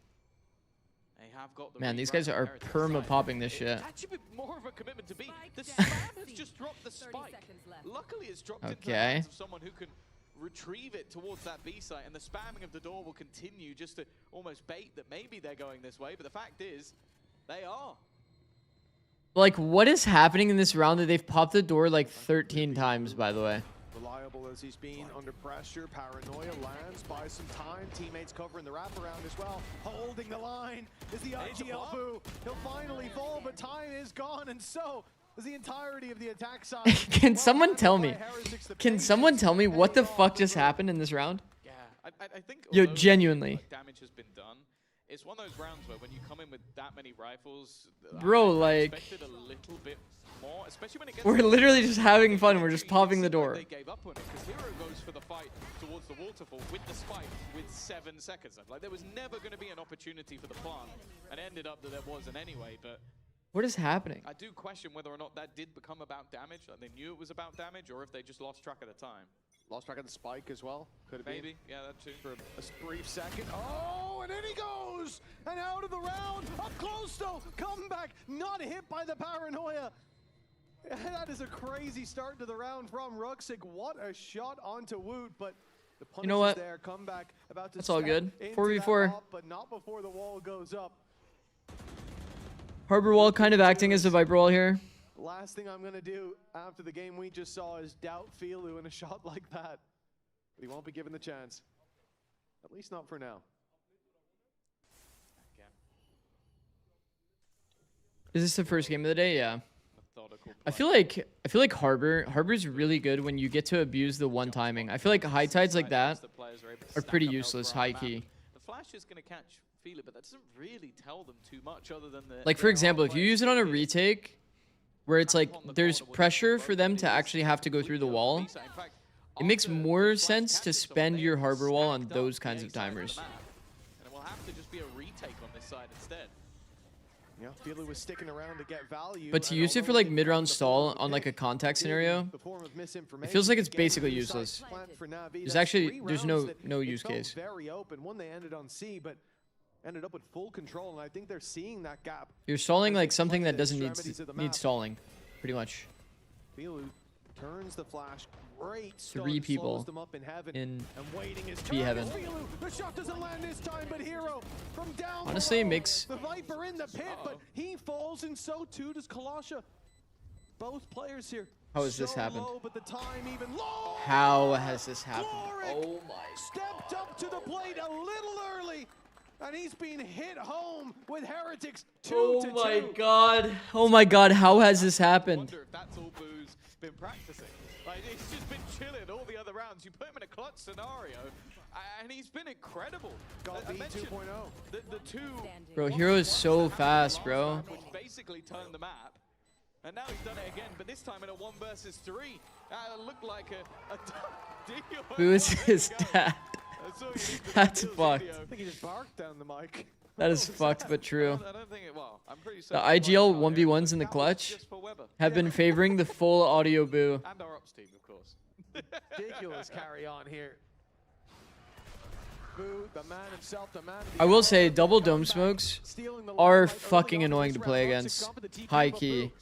F: They have got the
E: Man, these guys are perma popping this shit.
F: Actually, more of a commitment to be. The spam has just dropped the spike. Luckily, it's dropped into the hands of someone who can retrieve it towards that B site, and the spamming of the door will continue just to almost bait that maybe they're going this way. But the fact is, they are.
E: Like, what is happening in this round that they've popped the door like 13 times, by the way?
G: Reliable as he's been under pressure. Paranoia lands, buys some time. Teammates covering the wraparound as well. Holding the line is the IGL Boo. He'll finally fall, but time is gone, and so is the entirety of the attack side.
E: Can someone tell me? Can someone tell me what the fuck just happened in this round?
F: Yeah, I think.
E: Yo,
F: although,
E: genuinely.
F: like, damage has been done. It's one of those rounds where when you come in with that many rifles,
E: Bro,
F: I
E: like,
F: expected a little bit more, especially when it gets
E: we're literally just having fun. We're just popping the door.
F: They gave up on it because Hero goes for the fight towards the waterfall with the spike with 7 seconds left. Like there was never going to be an opportunity for the plant, and it ended up that there wasn't anyway. But
E: What is happening?
F: I do question whether or not that did become about damage. Like they knew it was about damage, or if they just lost track of the time.
G: Lost track of the spike as well. Could have been.
F: Maybe, yeah, that too.
G: For a brief second. Oh, and in he goes! And out of the round, up close though, comeback, not hit by the Paranoia. That is a crazy start to the round from Ruxic. What a shot onto Woot, but the punish
E: You know what?
G: is there. Comeback about to
E: That's all
G: step
E: good.
G: into
E: 4v4.
G: that op, but not before the wall goes up.
E: Harbor Wall kind of acting as a Viper Wall here.
G: Last thing I'm going to do after the game we just saw is doubt Filu in a shot like that. But he won't be given the chance. At least not for now.
E: Is this the first game of the day? Yeah. I feel like Harbor's really good when you get to abuse the one timing. I feel like high tides like that are pretty useless, high key.
F: The flash is going to catch Feel it, but that doesn't really tell them too much other than the.
E: Like for example, if you use it on a retake, where it's like there's pressure for them to actually have to go through the wall, it makes more sense to spend your Harbor Wall on those kinds of timers.
F: And it will have to just be a retake on this side instead.
G: Yeah, Filu was sticking around to get value.
E: But to use it for like mid-round stall on like a contact scenario, it feels like it's basically useless. There's no use case.
G: Very open. One they ended on C, but ended up with full control, and I think they're seeing that gap.
E: You're stalling like something that doesn't need stalling, pretty much.
G: Filu turns the flash. Great start,
E: 3 people
G: them up in heaven,
E: in
G: and waiting his
E: B heaven.
G: The shot doesn't land this time, but Hero from down
E: Honestly, it
G: below.
E: makes
G: The Viper in the pit, but he falls, and so too does Kalasha. Both players here.
E: How has this happened?
G: Low, but the time even low.
E: How has this happened?
G: Oh my! Stepped up to the plate a little early, and he's been hit home with Heretics 2-2.
E: Oh my god! Oh my god! How has this happened?
F: I wonder if that's all Boo's been practicing. Like he's just been chilling all the other rounds. You put him in a clutch scenario, and he's been incredible.
G: Got
F: I
G: B
F: mentioned
G: 2.0.
F: the two.
E: Bro, Hero is so fast, bro.
F: Which basically turned the map. And now he's done it again, but this time in a 1 versus 3. Looked like a deal.
E: Boo is his dad. That's fucked.
G: I think he just barked down the mic.
E: That is fucked, but true.
F: I don't think it, well, I'm pretty
E: The
F: certain
E: IGL 1v1s in the clutch have been favoring the full audio boo.
F: and our ops team, of course.
G: Ridiculous carry on here. Boo, the man himself, the man.
E: I will say, double dome smokes are fucking annoying to play against. High key.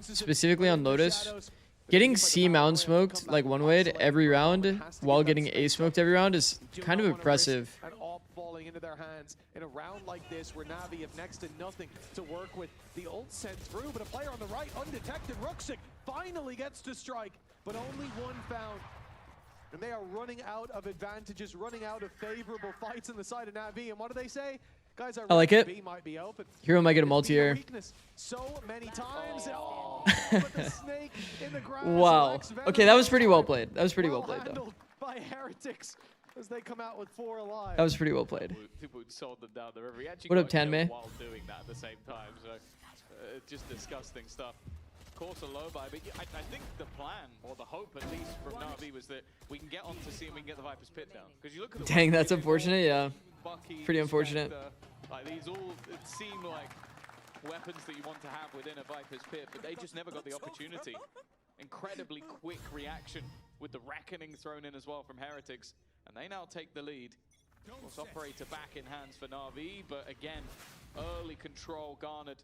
E: Specifically on Lotus. Getting C mound smoked like one way every round while getting A smoked every round is kind of impressive.
G: And all falling into their hands in a round like this where Navi have next to nothing to work with. The ult sent through, but a player on the right, undetected. Ruxic finally gets to strike, but only one found. And they are running out of advantages, running out of favorable fights on the side of Navi. And what do they say? Guys,
E: I like it.
G: B might be open.
E: Hero might get a multi here.
G: So many times. Oh, but the snake in the grass.
E: Wow. Okay, that was pretty well played. That was pretty well played, though.
G: Handled by Heretics as they come out with 4 alive.
E: That was pretty well played.
F: People sold them down the river. He actually
E: What up,
F: got killed
E: Tanmay?
F: while doing that at the same time, so just disgusting stuff. Of course, a low buy, but I think the plan, or the hope at least from Navi, was that we can get on to C and we can get the Viper's pit down. Because you look at the
E: Dang, that's unfortunate, yeah.
F: Bucky,
E: Pretty unfortunate.
F: like these all seem like weapons that you want to have within a Viper's pit, but they just never got the opportunity. Incredibly quick reaction with the Reckoning thrown in as well from Heretics, and they now take the lead. Of course, operator back in hands for Na'Vi, but again, early control garnered.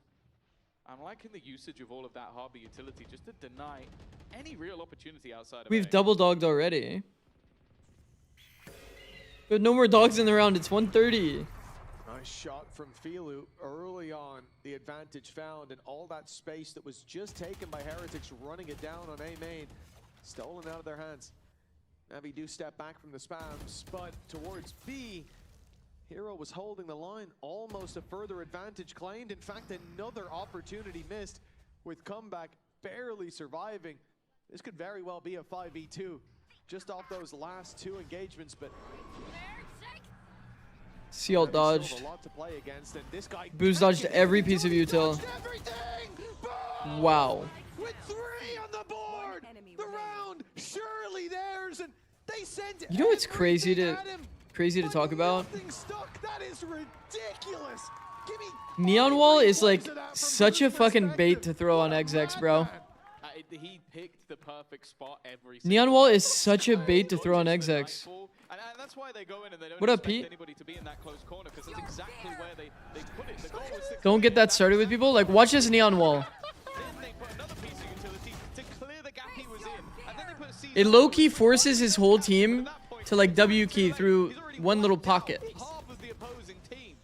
F: I'm liking the usage of all of that harbor utility just to deny any real opportunity outside of
E: We've
F: A.
E: double dogged already. But no more dogs in the round. It's 130.
G: Nice shot from Filu early on. The advantage found, and all that space that was just taken by Heretics running it down on A main, stolen out of their hands. Navi do step back from the spams, but towards B, Hero was holding the line. Almost a further advantage claimed. In fact, another opportunity missed, with Comeback barely surviving. This could very well be a 5v2 just off those last two engagements, but
E: Seal dodged.
G: a lot to play against, and this guy
E: Booze dodged every piece of util. Wow.
G: with 3 on the board. The round surely theirs, and they sent
E: You know what's crazy to
G: at him, but
E: talk about?
G: nothing stuck. That is ridiculous. Give me
E: Neon Wall is like such a fucking bait to throw on XX, bro.
F: He picked the perfect spot every
E: Neon Wall is such a bait to throw on XX.
F: And that's why they go in and they don't
E: What up,
F: expect
E: Pete?
F: anybody to be in that close corner, because that's exactly where they put it. The goal was to
E: Don't get that started with people. Like, watch this Neon Wall.
F: then they put another piece of utility to clear the gap he was in. And then they put a season
E: It low-key forces his whole team to like W key through one little pocket.
F: half of the opposing team.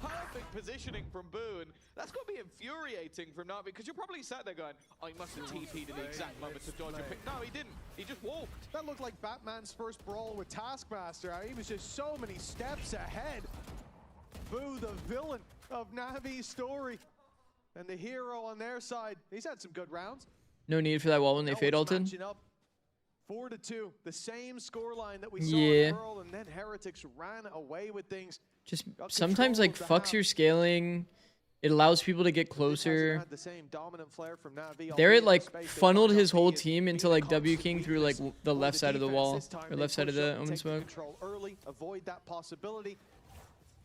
F: Perfect positioning from Boo, and that's got to be infuriating from Navi, because you're probably sat there going, oh, he must have TP'd in the exact moment to dodge a pick. No, he didn't. He just walked.
G: That looked like Batman's first brawl with Taskmaster. He was just so many steps ahead. Boo, the villain of Navi's story, and the hero on their side. He's had some good rounds.
E: No need for that wall when they
G: Now
E: fade
G: it's
E: ulted.
G: matching up 4-2, the same scoreline that we saw
E: Yeah.
G: in Pearl, and then Heretics ran away with things.
E: Just
G: Got
E: sometimes
G: control
E: like
G: of the
E: fucks
G: half.
E: your scaling. It allows people to get
G: This hasn't
E: closer.
G: had the same dominant flair from Navi,
E: There
G: albeit
E: it
G: in
E: like
G: space they
E: funneled
G: found
E: his whole
G: be
E: team into
G: a
E: like W
G: constant
E: king through like
G: weakness.
E: the
G: For
E: left side of the
G: defense
E: wall
G: this time,
E: or
G: they
E: left side of
G: push
E: the
G: up,
E: omen
G: take
E: smoke.
G: control early, avoid that possibility.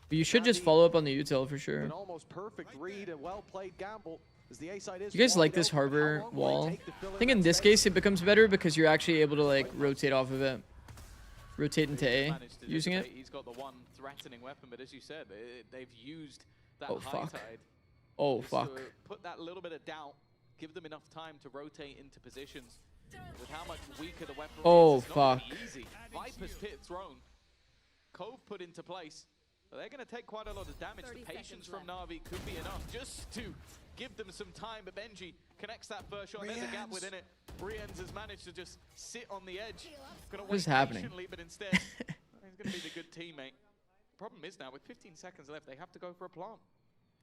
E: But you should just
G: Navi,
E: follow up on the util for sure.
G: An almost perfect read, a well-played gamble. As the A side is
E: You guys like
G: wide
E: this
G: open, but how
E: harbor
G: long will it
E: wall?
G: take to fill
E: I
G: in
E: think in
G: that
E: this
G: space?
E: case it becomes better because you're actually able to like rotate off of it. Rotate into A
F: Managed to
E: using it.
F: dissipate. He's got the one threatening weapon, but as you said, they've used that
E: Oh,
F: high
E: fuck.
F: tide.
E: Oh
F: just
E: fuck.
F: to put that little bit of doubt, give them enough time to rotate into positions. With how much weaker the weapon
E: Oh,
F: is, it's not gonna
E: fuck.
F: be easy. Viper's pit thrown. Cove put into place. But they're going to take quite a lot of damage. The patience from Navi could be enough just to give them some time. But Benji connects that first shot. There's a gap within it. Riens has managed to just sit on the edge. Gonna
E: What is
F: wait
E: happening?
F: patiently, but instead, he's going to be the good teammate. Problem is now, with 15 seconds left, they have to go for a plant.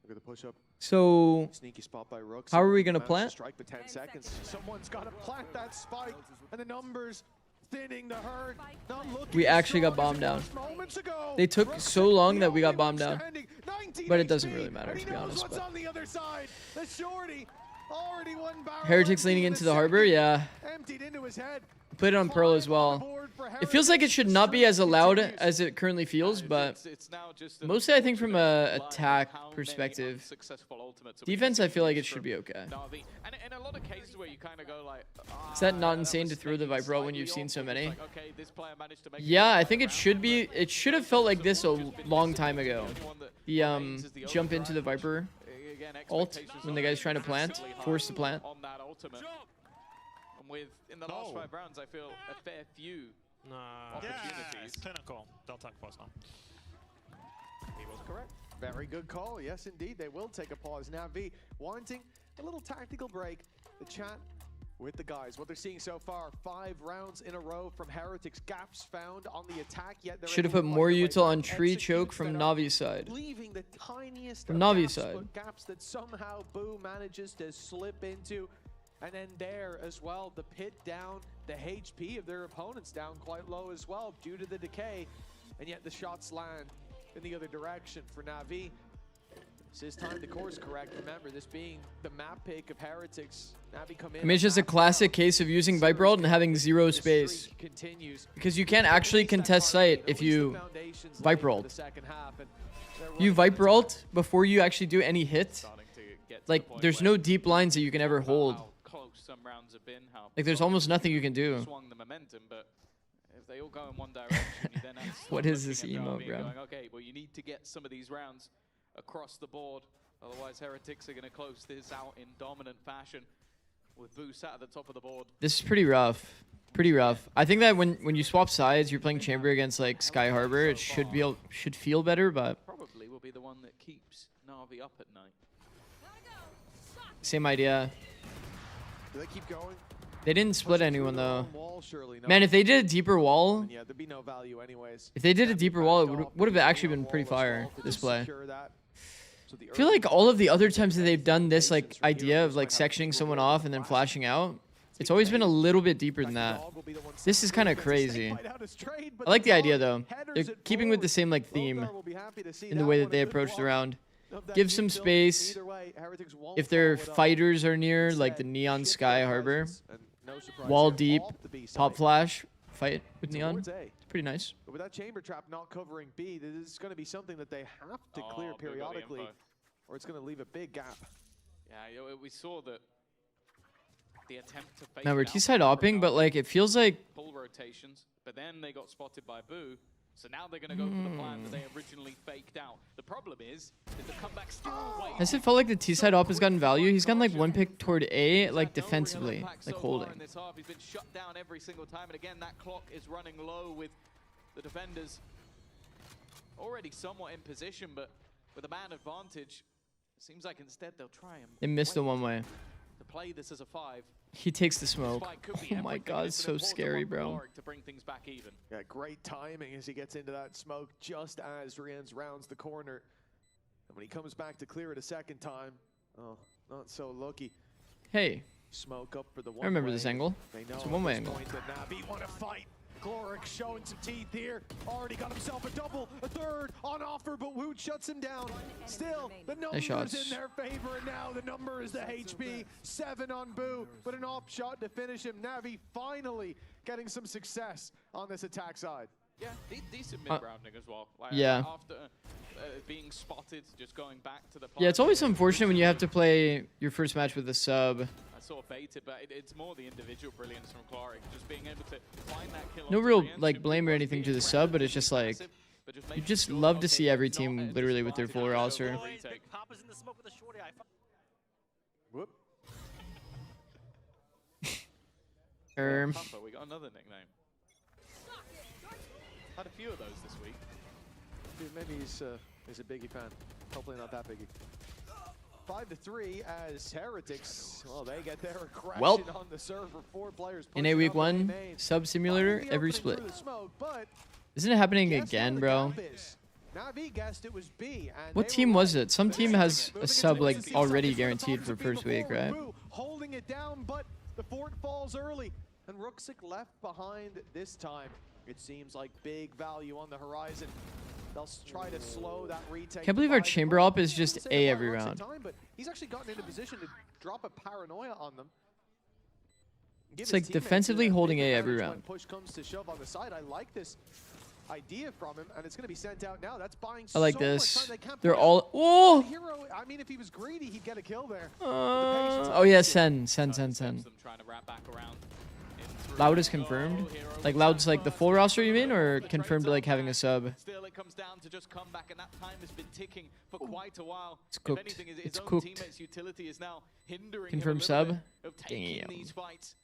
G: Look at the push-up.
E: So
G: Sneaky spot by Rooks.
E: how are we gonna
G: Managed to
E: plant?
G: Strike with 10 seconds. Someone's got to plant that spike, and the numbers thinning the herd. Not looking
E: We actually got
G: strong as
E: bombed
G: it
E: down.
G: was moments ago.
E: They took
G: Rooks
E: so long
G: the
E: that we got
G: only one
E: bombed down.
G: standing. 19
E: But it doesn't
G: HP,
E: really matter,
G: and
E: to
G: he
E: be
G: knows
E: honest,
G: what's
E: but-
G: on the other side. The shorty already one barrel.
E: Heretics
G: empty
E: leaning
G: in
E: into the harbor,
G: second.
E: yeah.
G: Emptied into his head.
E: Played it on Pearl as well. It feels like it should not be as allowed as it currently feels, but
F: It's now just an
E: mostly I think from a
F: unfortunate
E: attack
F: how many
E: perspective.
F: unsuccessful ultimates we
E: Defense, I feel like it
F: from
E: should be okay.
F: Na'Vi. And in a lot of cases where you kind of go like,
E: Is that not
F: "Ah,
E: insane
F: was
E: to throw the
F: maybe
E: Viper ult when
F: slightly
E: you've seen
F: off,"
E: so
F: or
E: many?
F: just like, okay, this player managed to make it
E: Yeah, I
F: all
E: think
F: the
E: it
F: way
E: should
F: around,
E: be.
F: but
E: It should have felt like this a
F: just been
E: long
F: missing.
E: time ago.
F: The only one that
E: The
F: remains is the
E: jump into the
F: overdrive,
E: Viper
F: which, again,
E: ult
F: expectations
E: when the
F: are
E: guy's trying to plant,
F: massively high
E: forced to plant.
F: on that ultimate. And with in the last 5 rounds, I feel a fair few opportunities.
L: Yes, clinical. They'll attack first now.
G: He was correct. Very good call. Yes, indeed. They will take a pause. Navi wanting a little tactical break. The chat with the guys. What they're seeing so far, 5 rounds in a row from Heretics. Gaps found on the attack, yet they're
E: Should have
G: able
E: put
G: to
E: more
G: find a way
E: util on
G: back,
E: tree
G: execute
E: choke from
G: setup,
E: Navi's side.
G: leaving the tiniest
E: From
G: of
E: Navi's
G: gaps,
E: side.
G: but gaps that somehow Boo manages to slip into. And then there as well, the pit down, the HP of their opponents down quite low as well due to the decay. And yet the shots land in the other direction for Navi. This is time to course correct. Remember, this being the map pick of Heretics. Navi come in.
E: I mean, it's just a classic case of using Viper ult and having zero space.
G: Continues.
E: Because you can't actually contest site if you Viper ult. You Viper ult before you actually do any hit.
F: Starting to get to the
E: Like,
F: point
E: there's
F: where
E: no deep lines that you can ever hold.
F: how close some rounds have been, how
E: Like, there's almost nothing you can do.
F: swung the momentum, but if they all go in one direction, you then have to start
E: What is
F: looking
E: this
F: at
E: emo,
F: Navi and
E: bro?
F: going, okay, well, you need to get some of these rounds across the board. Otherwise, Heretics are going to close this out in dominant fashion with Boo sat at the top of the board.
E: This is pretty rough. Pretty rough. I think that when you swap sides, you're playing Chamber against like Sky Harbor, it should feel better, but
F: Probably will will be the one that keeps Na'Vi up at night.
E: Same idea.
G: Do they keep going?
E: They didn't split
G: Pushing through
E: anyone
G: their
E: though.
G: own wall, surely
E: Man,
G: not.
E: if they did a deeper wall,
G: And yeah, there'd be no value anyways.
E: if they did a deeper wall, it would have actually been pretty fire. This play. I feel like all of the other times that they've done this like idea of like sectioning someone off and then flashing out, it's always been a little bit deeper than that. This is kind of crazy. I like the idea though. They're keeping with the same like theme in the way that they approach the round. Give some space. If their fighters are near, like the Neon Sky Harbor, wall deep, pop flash, fight with Neon. It's pretty nice.
G: But with that chamber trap not covering B, this is going to be something that they have to clear periodically, or it's going to leave a big gap.
F: Yeah, we saw that the attempt to fake
E: Now we're
F: it out
E: T-side
F: from
E: opping, but like it feels like
F: pull rotations, but then they got spotted by Boo. So now they're going to go for the plan that they originally faked out. The problem is the comeback still way.
E: has it felt like the T-side op has gotten value? He's gotten like one pick toward A, like defensively, like holding.
F: In this half, he's been shut down every single time, and again that clock is running low with the defenders already somewhat in position, but with a man advantage, it seems like instead they'll try and
E: They missed the one way.
F: to play this as a 5.
E: He takes the smoke. Oh my god, it's so scary, bro.
F: To bring things back even.
G: Yeah, great timing as he gets into that smoke just as Rienz rounds the corner. And when he comes back to clear it a second time, oh, not so lucky.
E: Hey,
G: Smoke up for the one.
E: I remember this angle.
G: They know
E: It's a one-way angle.
G: That Navi want to fight. Gloric showing some teeth here. Already got himself a double, a third on offer, but Woot shuts him down. Still, the number's in their favor, and now the number is the HP. 7 on Boo, but an off shot to finish him. Navi finally getting some success on this attack side.
F: Yeah, decent mid-rounding as well. Like,
E: yeah.
F: After being spotted, just going back to the
E: Yeah, it's always unfortunate when you have to play your first match with a sub.
F: I sort of baited, but it's more the individual brilliance from Gloric, just being able to find that kill.
E: No real like blame or anything to the sub, but it's just like you just love to see every team literally with their full roster.
G: Whoop.
F: We got another nickname. Had a few of those this week.
G: Dude, maybe he's a Biggie fan. Hopefully not that Biggie. 5-3 as Heretics, well, they get their aggression on the server. 4 players
E: NA Week 1, sub simulator, every split. Isn't it happening again, bro?
G: Navi guessed it was B, and
E: What team was it? Some team has a sub like already guaranteed for first week, right?
G: Holding it down, but the fort falls early, and Rooksik left behind this time. It seems like big value on the horizon. They'll try to slow that retake.
E: Can't believe our chamber op is just A every round.
G: But he's actually gotten into position to drop a paranoia on them.
E: It's like defensively holding A every round.
G: Push comes to shove on the side. I like this idea from him, and it's going to be sent out now. That's buying
E: I like
G: so
E: this.
G: much time. They can't
E: They're
G: put
E: all. Oh!
G: Hero, I mean, if he was greedy, he'd get a kill there.
E: Oh yeah, Sen. Loud is confirmed. Like Loud's like the full roster, you mean, or confirmed like having a sub?
F: Still, it comes down to just come back, and that time has been ticking for quite a while.
E: It's cooked.
F: If anything,
E: It's
F: his own
E: cooked.
F: teammates' utility is now hindering
E: Confirmed
F: him a little
E: sub.
F: bit of taking
E: Damn.
F: these fights.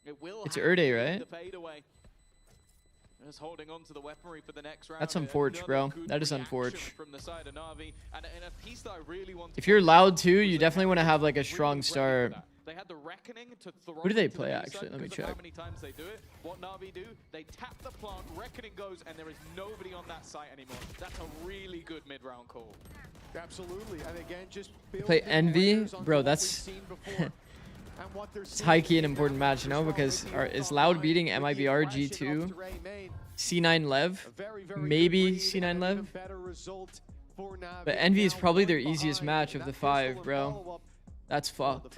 F: It will
E: It's
F: have
E: Erde,
F: to be
E: right?
F: the fadeaway. Just holding on to the weaponry for the next round.
E: That's unfortunate, bro.
F: Another good
E: That is
F: reaction
E: unfortunate.
F: from the side of Na'Vi, and a piece that I really want to
E: If you're Loud too, you definitely want to have like a strong start.
F: They had the reckoning to throw
E: Who do they
F: into the
E: play,
F: B
E: actually?
F: side
E: Let me
F: because of
E: check.
F: How many times they do it? What Na'Vi do? They tap the plant, reckoning goes, and there is nobody on that site anymore. That's a really good mid-round call.
G: Absolutely, and again, just
E: Play Envy, bro. That's it's high key an important match, you know, because is Loud beating MIBR G2, C9 Lev, maybe C9 Lev, but Envy is probably their easiest match of the 5, bro. That's fucked.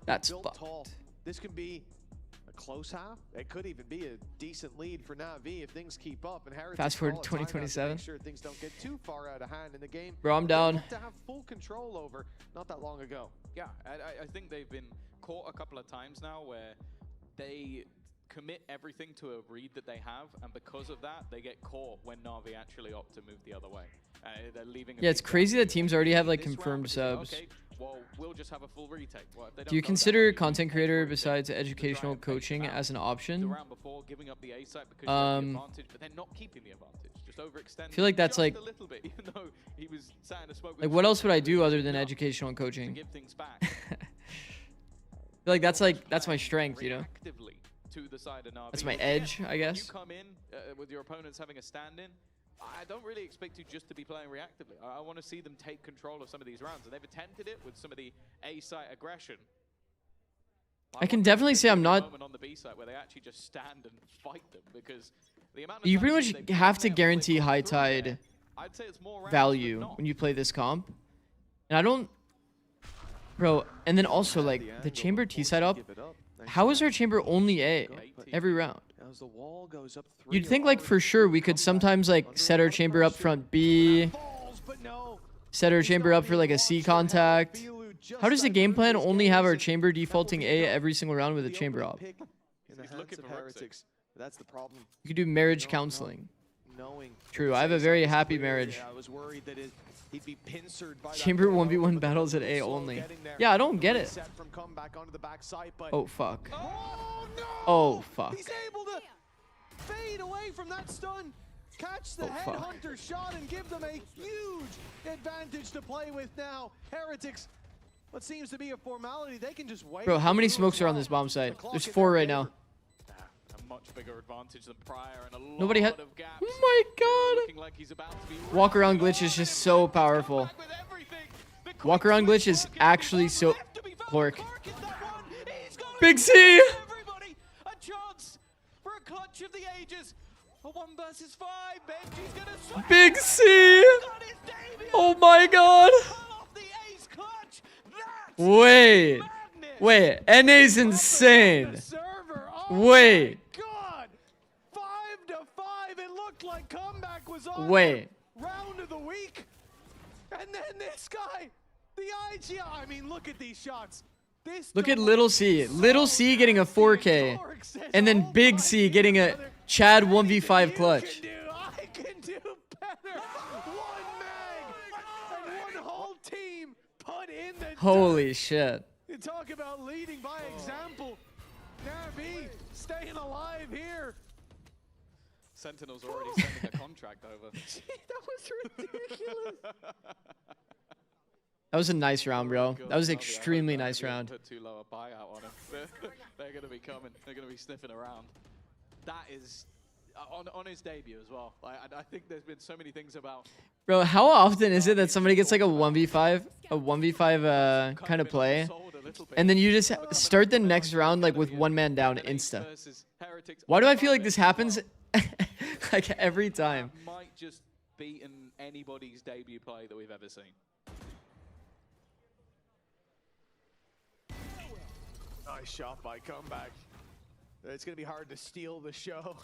E: That's fucked.
G: This can be a close half. It could even be a decent lead for Navi if things keep up. And Heretics
E: Fast forward
G: call
E: to
G: it time now to
E: 2027.
G: make sure things don't get too far out of hand in the game.
E: Bro, I'm
G: They
E: down.
G: looked to have full control over not that long ago.
F: Yeah, I think they've been caught a couple of times now where they commit everything to a read that they have, and because of that, they get caught when Na'Vi actually opt to move the other way. They're leaving a
E: Yeah, it's
F: big
E: crazy
F: gap
E: that teams already have like
F: this round
E: confirmed
F: because they're,
E: subs.
F: okay, well, we'll just have a full retake. Well, if they
E: Do you
F: don't go that
E: consider
F: way,
E: content
F: head
E: creator
F: for it
E: besides
F: to try and
E: educational
F: fake
E: coaching
F: them out.
E: as an
F: The
E: option?
F: round before, giving up the A site because you have the advantage, but then not keeping the advantage, just overextending.
E: I feel like that's
F: just
E: like
F: a little bit, even though he was sat in a smoke.
E: like what else would I do other than educational coaching?
F: To give things back.
E: I feel like that's my strength, you know.
F: Reactively to the side of Navi.
E: That's my
F: But yeah,
E: edge, I
F: when
E: guess.
F: You come in with your opponents having a stand-in. I don't really expect you just to be playing reactively. I want to see them take control of some of these rounds, and they've attempted it with some of the A site aggression.
E: I can definitely say I'm not.
F: On the B site where they actually just stand and fight them because the amount of
E: You
F: times
E: pretty
F: they've
E: much have to
F: failed, they've
E: guarantee
F: gone
E: high
F: through there.
E: tide
F: I'd say it's more rounds
E: value
F: than not.
E: when you play this comp, and I don't, bro. And then also like the chamber T side up. How is our chamber only A every round?
G: As the wall goes up
E: You'd think like for sure we could sometimes like set our chamber up front B, set our chamber up for like a C contact. How does the game plan only have our chamber defaulting A every single round with a chamber op?
G: in the hands of heretics. That's the problem.
E: You could do marriage counseling.
G: Knowing
E: True, I have a very happy marriage.
G: I was worried that he'd be pincered by that
E: Chamber
G: throw,
E: 1v1
G: but
E: battles at A
G: slow
E: only.
G: getting there.
E: Yeah, I don't get it.
G: Set from comeback onto the backside, but
E: Oh fuck.
G: oh no!
E: Oh fuck.
G: He's able to fade away from that stun, catch the
E: Oh, fuck.
G: headhunter shot, and give them a huge advantage to play with now. Heretics, what seems to be a formality, they can just wait.
E: Bro, how many smokes are on this bomb site? There's 4 right now.
F: A much bigger advantage than prior and a lot
E: Nobody had.
F: of gaps.
E: Oh my god.
F: Looking like he's about to be
E: Walk around glitch is just so powerful. Walk around glitch is actually so. Clork. Big C.
F: Everybody, a chance for a clutch of the ages. A 1 versus 5. Benji's gonna sweat.
E: Big C. Oh my god. Wait. Wait. NA's insane. Wait.
G: God, 5-5. It looked like comeback was on.
E: Wait.
G: Round of the week, and then this guy, the IGL. I mean, look at these shots. This
E: Look at Little C. Little C getting a 4K. And then Big C getting a Chad 1v5 clutch.
G: I can do better. One mag and one whole team put in the
E: Holy shit.
G: You talk about leading by example. NAVI staying alive here.
F: Sentinel's already sending a contract over.
G: That was ridiculous.
E: That was a nice round, bro. That was an extremely nice round.
F: Put too low a buyout on him. They're going to be coming. They're going to be sniffing around. That is on his debut as well. I think there's been so many things about.
E: Bro, how often is it that somebody gets like a 1v5 kind of play, and then you just start the next round like with one man down insta? Why do I feel like this happens like every time?
F: That might just beaten anybody's debut play that we've ever seen.
G: Nice shot by comeback. It's going to be hard to steal the show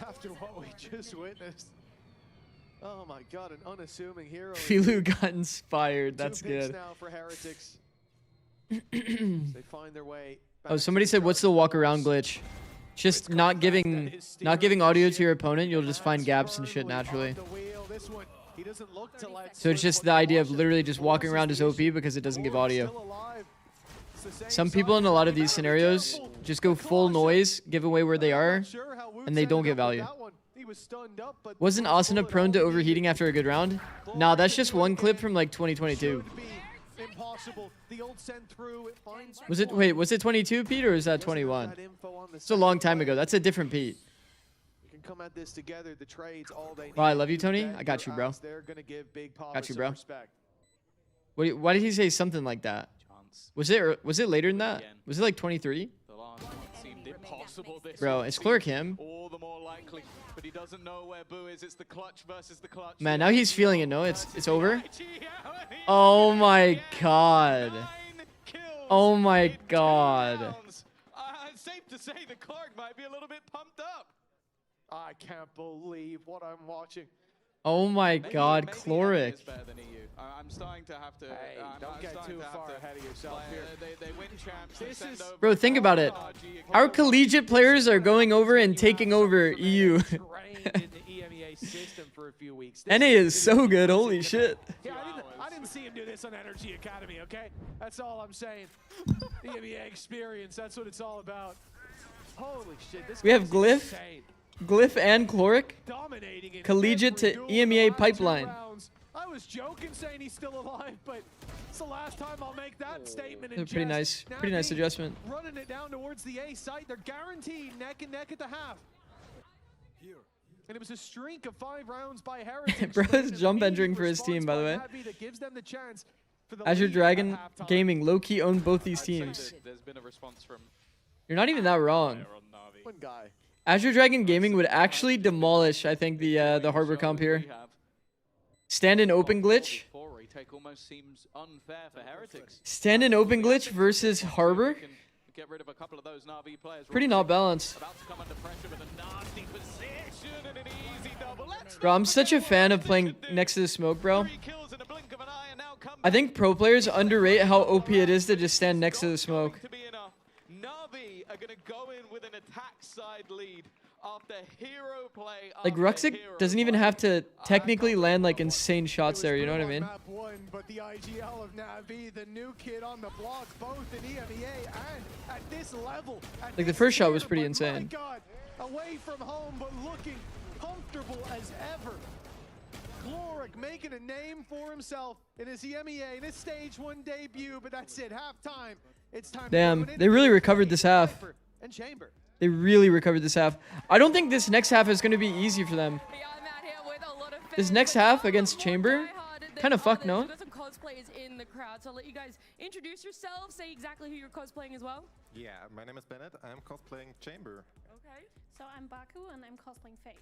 G: after what we just witnessed. Oh my god, an unassuming hero.
E: Filu got inspired. That's
G: 2 picks
E: good.
G: now for Heretics. They find their way back
E: Oh,
G: to
E: somebody
G: the
E: said, "What's the
G: start.
E: walk around glitch?" Just not giving audio to your opponent. You'll just find gaps and shit naturally.
G: The wheel. This one, he doesn't look to let
E: So it's just the idea of literally just walking around as OP because it doesn't give audio.
G: still alive. It's the same
E: Some people in a lot of these scenarios just go full noise, give away where they are,
G: Sure how Woods
E: and they don't
G: ended
E: get
G: up with
E: value.
G: that one. He was stunned up, but
E: Wasn't Asuna prone to overheating after a good round? Nah, that's just one clip from like 2022.
G: should be impossible. The old send through, it finds
E: Was it, wait, was it 22, Pete, or is that 21?
G: that info on the
E: It's a long time ago. That's a different Pete.
G: We can come at this together. The trades all day.
E: Well, I love you, Tony. I got you, bro.
G: They're gonna give Big Papa
E: Got you,
G: some
E: bro.
G: respect.
E: Why did he say something like that? Was it later than that? Was it like 23?
F: The last one seemed impossible this
E: Bro,
F: one
E: it's
F: seemed
E: Clork him.
F: all the more likely, but he doesn't know where Boo is. It's the clutch versus the clutch.
E: Man, now he's feeling it, no? It's over? Oh my god. Oh my god.
F: It's safe to say the Clark might be a little bit pumped up.
G: I can't believe what I'm watching.
E: Oh my god,
F: Maybe
E: Chloric.
F: is better than EU. I'm starting to have to.
G: Hey,
F: I'm
G: don't get
F: starting
G: too
F: to have
G: far
F: to
G: ahead of yourself
F: play,
G: here.
F: They win champs. They send over
E: Bro, think about it.
F: RG.
E: Our collegiate players are going over and taking over EU.
G: Trained in the EMEA system. him for a few weeks.
E: NA is so good. Holy shit.
G: Yeah, I didn't see him do this on Energy Academy, okay? That's all I'm saying. The EMEA experience, that's what it's all about. Holy shit, this
E: We have
G: guy's
E: Glyph,
G: insane.
E: Glyph and Chloric.
G: Dominating in
E: Collegiate to
G: every duel
E: EMEA
G: last 2
E: pipeline.
G: rounds. I was joking saying he's still alive, but it's the last time I'll make that statement.
E: Pretty nice adjustment.
G: Running it down towards the A site. They're guaranteed neck and neck at the half. And it was a streak of 5 rounds by Heretics.
E: Bro is jump entering for his team, by the way.
G: That gives them the chance for the
E: Azure
G: lead
E: Dragon
G: at halftime.
E: Gaming low-key own both these teams.
F: There's been a response from
E: You're not even that wrong.
G: One guy.
E: Azure Dragon Gaming would actually demolish, I think, the Harbor comp here. Stand in open glitch.
F: retake almost seems unfair for Heretics.
E: Stand in open glitch versus Harbor.
F: Get rid of a couple of those Navi players.
E: Pretty not balanced.
F: About to come under pressure with a nasty position and an easy double.
E: Bro, I'm such a fan of playing next to the smoke, bro. I think pro players underrate how OP it is to just stand next to the smoke.
F: Navi are going to go in with an attack side lead after hero play.
E: Like Ruxic doesn't even have to technically land like insane shots there, you know what I mean?
G: Map 1, but the IGL of Navi, the new kid on the block, both in EMEA and at this level.
E: Like the first shot was pretty insane.
G: My God, away from home, but looking comfortable as ever. Chloric making a name for himself in his EMEA, in his stage 1 debut, but that's it, halftime. It's time.
E: Damn, they really recovered this half.
G: And Chamber.
E: They really recovered this half. I don't think this next half is going to be easy for them. This next half against Chamber, kind of fucked, no?
A: We've got some cosplayers in the crowd, so I'll let you guys introduce yourselves, say exactly who you're cosplaying as well.
N: Yeah, my name is Bennett. I'm cosplaying Chamber.
A: Okay.
O: So I'm Baku and I'm cosplaying Fade.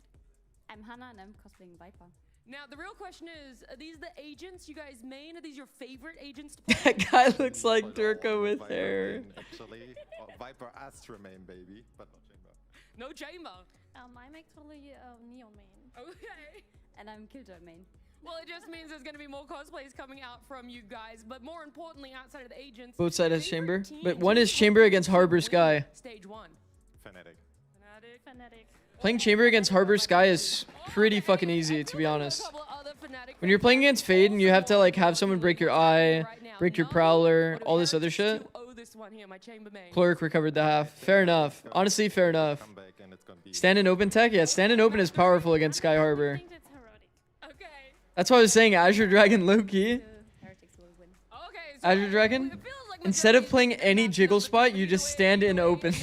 P: I'm Hannah and I'm cosplaying Viper.
A: Now, the real question is, are these the agents you guys main? Are these your favorite agents to play?
E: That guy looks like Durko with
N: Viper
E: hair.
N: main, actually. Viper Astra main, baby, but not Chamber.
A: No Chamber.
O: I'm actually Neon main.
A: Okay.
P: And I'm Killjoy main.
A: Well, it just means there's going to be more cosplays coming out from you guys, but more importantly, outside of the agents.
E: Both sides has Chamber, but one is Chamber against Harbor Sky.
A: Stage 1.
N: Fnatic.
O: Fnatic.
E: Playing Chamber against Harbor Sky is pretty fucking easy, to be honest. When you're playing against Fade and you have to like have someone break your eye, break your Prowler, all this other shit. Chloric recovered the half. Fair enough. Honestly, fair enough. Stand in open tech? Yeah, stand in open is powerful against Sky Harbor. That's why I was saying Azure Dragon low-key. Azure Dragon? Instead of playing any jiggle spot, you just stand in open.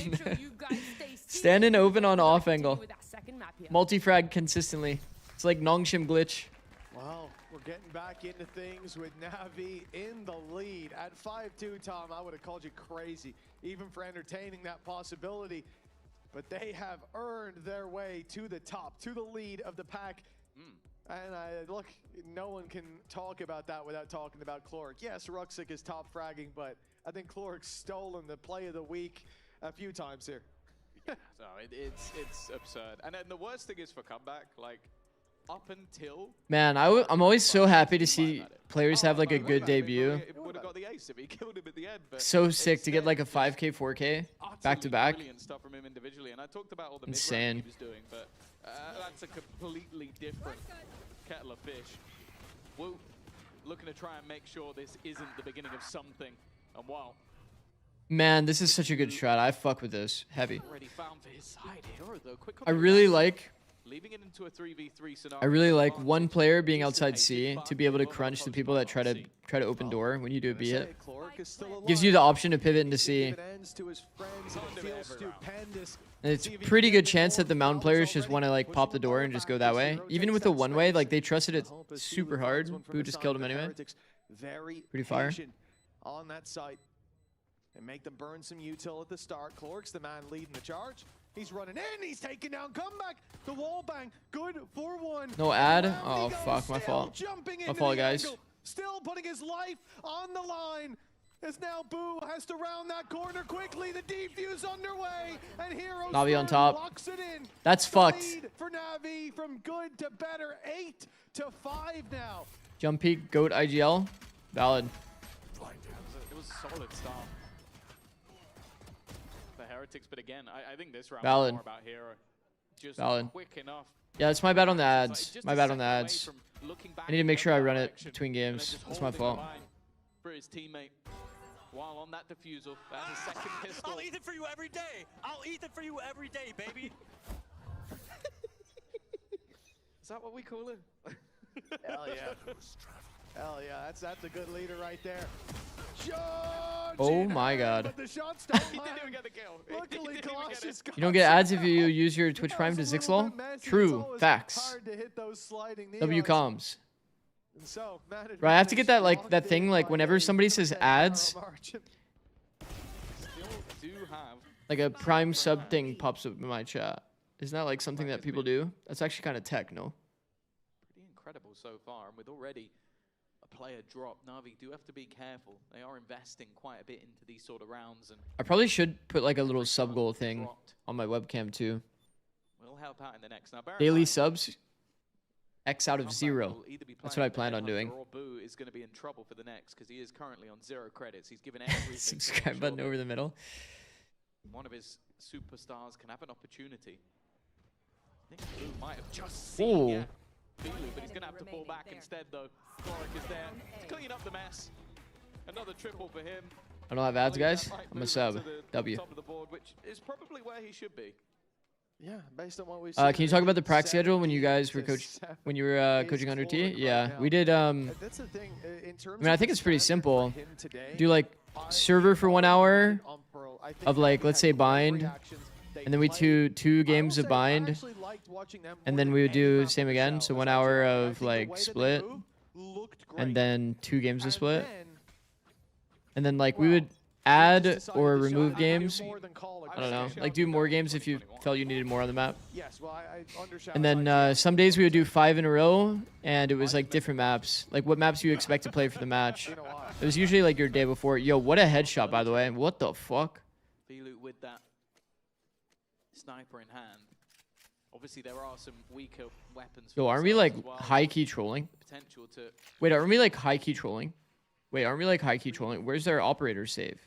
E: Stand in open on off angle. Multi-frag consistently. It's like Nongshim glitch.
G: Well, we're getting back into things with Navi in the lead. At 5-2, Tom, I would have called you crazy, even for entertaining that possibility. But they have earned their way to the top, to the lead of the pack. And look, no one can talk about that without talking about Chloric. Yes, Ruxic is top fragging, but I think Chloric's stolen the play of the week a few times here.
F: So it's absurd. And then the worst thing is for comeback, like up until
E: Man, I'm always so happy to see players have like a good debut.
F: It would have got the ace if he killed him at the end. But
E: So sick to get like a 5K, 4K back to back.
F: Brilliant stuff from him individually, and I talked about all the
E: Insane.
F: mid-range he was doing, but that's a completely different kettle of fish. Woo, looking to try and make sure this isn't the beginning of something. And wow.
E: Man, this is such a good strat. I fuck with this. Heavy.
F: Already found for his side hero though. Quick
E: I really like
F: leaving it into a 3v3 scenario.
E: I really like one player being outside C to be able to crunch the people that try to open door when you do a B hit. Gives you the option to pivot into C. And it's a pretty good chance that the mountain players just want to like pop the door and just go that way. Even with the one way, like they trusted it super hard. Boo just killed him anyway. Pretty fire.
G: On that site. And make them burn some util at the start. Chloric's the man leading the charge. He's running in, he's taking down comeback. The wall bang, good for one.
E: No ad? Oh fuck, my fault. My fault, guys.
G: Angle, still putting his life on the line. As now Boo has to round that corner quickly. The defuse underway. And Hero
E: Navi on top.
G: locks it in.
E: That's
G: The
E: fucked.
G: lead for Navi from good to better. 8-5 now.
E: Jump peak, GOAT IGL. Valid.
F: It was a solid start. The Heretics, but again, I think this round
E: Valid.
F: was more about Hero. just
E: Valid.
F: quick enough.
E: Yeah, it's my bad on the
F: It's
E: ads.
F: just
E: My
F: a
E: bad on
F: second
E: the
F: away
E: ads.
F: from looking back
E: I need to
F: in
E: make
F: the
E: sure I
F: other
E: run it
F: direction,
E: between
F: and then
E: games.
F: just
E: It's my
F: holding the
E: fault.
F: line for his teammate. While on that defusal, that's a second pistol.
Q: I'll eat it for you every day. I'll eat it for you every day, baby.
H: Is that what we call him?
G: Hell yeah. Hell yeah, that's a good leader right there. Charge
E: Oh
G: in
E: my
G: hand,
E: God.
G: but the shots don't
F: He didn't
G: land.
F: even get the kill.
G: Luckily, Colossus got
E: You don't get ads if
G: some
E: you
G: help.
E: use your Twitch
G: That
E: Prime to
G: was a little
E: Zixlol?
G: bit messy. It's
E: True.
G: always
E: Facts.
G: hard to hit those sliding
E: W
G: neons.
E: comms.
G: And so, management
E: Bro, I have to
G: is
E: get that
G: locked
E: that thing
G: in
E: like
G: by
E: whenever
G: a
E: somebody says
G: 10
E: ads,
G: barrel margin.
F: Still do have
E: like a Prime sub thing pops up in my chat. Isn't that like something that people do? That's actually kind of tech, no?
F: pretty incredible so far, and with already a player drop, Navi do have to be careful. They are investing quite a bit into these sort of rounds, and
E: I probably should put like a little sub goal thing on my webcam too.
F: will help out in the next. Now, bear in
E: Daily
F: mind,
E: subs, X out of
F: comeback
E: 0.
F: will either be
E: That's
F: playing
E: what I
F: the
E: planned on
F: Headhunter
E: doing.
F: Or Boo is going to be in trouble for the next because he is currently on 0 credits. He's given everything. to make
E: Subscribe
F: sure
E: button
F: that
E: over the middle.
F: one of his superstars can have an opportunity. I think Boo might have just seen
E: Ooh.
F: Belu, but he's going to have to fall back instead, though. Floric is there to clean up the mess. Another triple for him.
E: I don't have ads,
F: I believe
E: guys.
F: that might
E: I'm a
F: move
E: sub.
F: him to the
E: W.
F: top of the board, which is probably where he should be.
G: Yeah, based on what we've
E: Can you talk about the prac schedule when you guys were when you were coaching under T? Yeah, we did.
G: That's the thing. In terms
E: I mean, I
G: of
E: think
G: the
E: it's pretty
G: standard
E: simple.
G: for him today,
E: Do like server for 1 hour
G: on Pearl, I think
E: of like,
G: we
E: let's
G: had
E: say
G: great
E: bind,
G: reactions. They
E: and then we
G: played.
E: two
G: I will
E: games of
G: say I
E: bind,
G: actually liked watching them
E: and
G: more
E: then
G: than
E: we would
G: any
E: do
G: map
E: same
G: on the
E: again.
G: show,
E: So 1
G: as I
E: hour
G: said. I
E: of
G: think the
E: like
G: way that they
E: split,
G: moved looked great.
E: and then 2 games of
G: And
E: split,
G: then,
E: and then like we
G: well,
E: would add
G: decided
E: or
G: to show
E: remove
G: that they do
E: games.
G: more than call
E: I don't know,
G: aggression.
E: like do more games if you felt you needed more on the map.
G: Yes, well, I understand.
E: And then some days we would do 5 in a row, and it was like different maps, like what maps you expect to play for the match. It was usually like your day before. Yo, what a headshot, by the way. What the fuck?
F: Belu with that sniper in hand. Obviously, there are some weaker weapons. for
E: Yo, aren't we
F: themselves
E: like
F: as well.
E: high key trolling?
F: Potential to
E: Wait, aren't we like high key trolling? Wait, aren't we like high key trolling? Where's their operator save?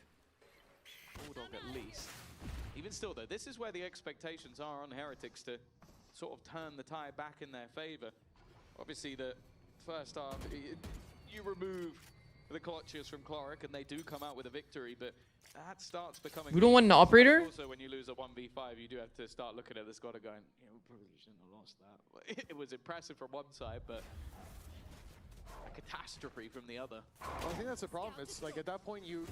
F: Bulldog at least. Even still, though, this is where the expectations are on Heretics to sort of turn the tide back in their favor. Obviously, the first half, you remove the clutches from Cloric, and they do come out with a victory, but that starts becoming...
E: We don't want an operator?
F: Also, when you lose a 1v5, you do have to start looking at the squad and going, yeah, we probably shouldn't have lost that. It was impressive from one side, but a catastrophe from the other.
G: Well, I think that's the problem. It's like at that point you're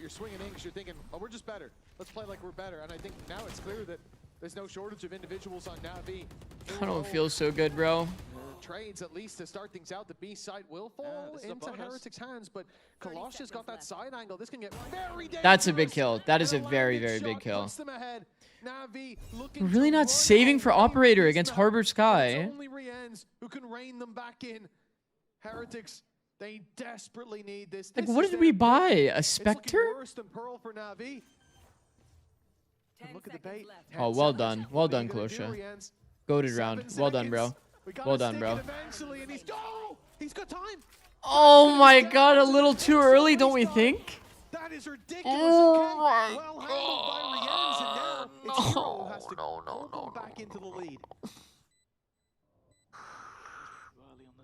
G: swinging in because you're thinking, oh, we're just better. Let's play like we're better. And I think now it's clear that there's no shortage of individuals on Navi.
E: I don't feel so good, bro.
G: Trades at least to start things out. The B side will fall
F: this is a
G: into
F: bonus.
G: Heretics' hands, but Colossus got that side angle. This can get very dangerous.
E: That's a big kill. That is a
G: And
E: very,
G: landed
E: very
G: shot
E: big kill.
G: puts them ahead. Navi looking
E: We're really
G: to
E: not
G: run
E: saving for
G: away
E: operator
G: with
E: against
G: this
E: Harbor
G: map.
E: Sky.
G: It's only Rienz who can rein them back in. Heretics, they desperately need this.
E: Like,
G: This
E: what
G: is
E: did
G: their
E: we buy?
G: game.
E: A
G: It's looking
E: Spectre?
G: worse than Pearl for Navi. And look at the bait.
E: Oh,
G: 10
E: well
G: seconds.
E: done.
G: What
E: Well
G: are you
E: done,
G: gonna do,
E: Kolosha.
G: Rienz?
E: Goated
G: 7
E: round. Well done, bro.
G: seconds. We gotta
E: Well done,
G: stick
E: bro.
G: it eventually, and he's got time.
E: Oh my god, a little too early, don't we think?
G: That is ridiculous.
E: Oh
G: okay. Well handled by Rienz, and now it's Hero who has to pull them back into the lead.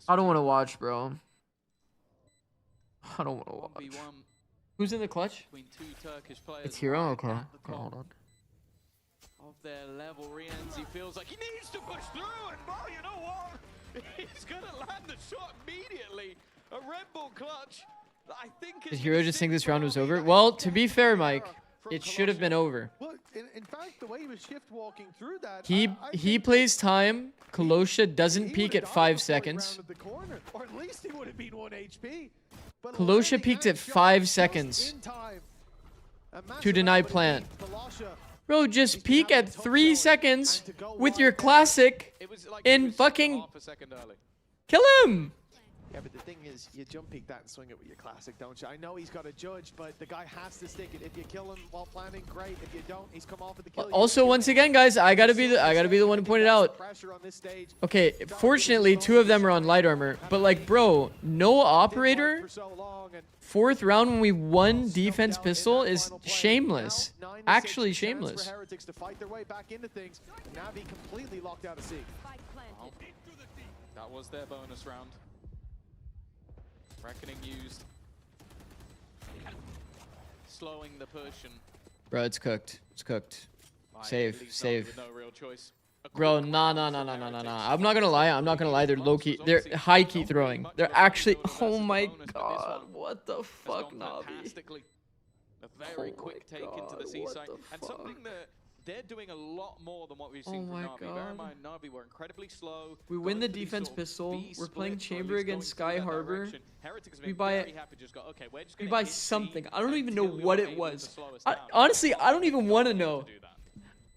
E: I don't want to watch, bro. I don't want to watch.
F: 1v1
E: Who's in the clutch?
F: between two Turkish players.
E: It's Hero?
F: right
E: Okay.
F: at the
E: Okay,
F: top
E: hold on.
F: Of their level, Rienzi feels like he needs to push through, and well, you know what? He's gonna land the shot immediately. A Red Bull clutch. I think.
E: Did Hero just think this round was over? Well, to be fair, Mike, it should have been over.
G: Well, in fact, the way he was shift walking through that,
E: He plays time. Kolosha doesn't peak at 5 seconds.
G: rounded the corner, or at least he would have been 1 HP. But
E: Kolosha
G: landing
E: peaked
G: that
E: at
G: shot
E: 5
G: just
E: seconds
G: in time. A
E: to
G: massive
E: deny
G: effort
E: plant.
G: indeed. Kolosha
E: Bro, just peak at 3 seconds with your classic
F: It was like
E: in
F: he was
E: fucking...
F: half a second early.
E: Kill him!
G: Yeah, but the thing is, you jump peek that and swing it with your classic, don't you? I know he's got a judge, but the guy has to stick it. If you kill him while planning, great. If you don't, he's come off with the kill.
E: Also, once again, guys, I gotta be the one to point it out. Okay, fortunately, 2 of them are on light armor, but like, bro, no operator. 4th round when we won defense pistol is shameless. Actually shameless.
G: Heretics to fight their way back into things. Navi completely locked out of C.
F: That was their bonus round. Reckoning used. Slowing the push and...
E: Bro, it's cooked. It's cooked. Save, save.
F: no real choice.
E: Bro, nah. I'm not gonna lie. They're low key. They're high key throwing. They're actually. Oh my god. What the fuck, Navi?
F: A very quick take into the C side. And something that they're doing a lot more than what we've seen from Navi. Bear in mind, Navi were incredibly slow.
E: We win the defense pistol. We're playing Chamber against Sky Harbor. We buy something. I don't even know what it was. Honestly, I don't even want to know.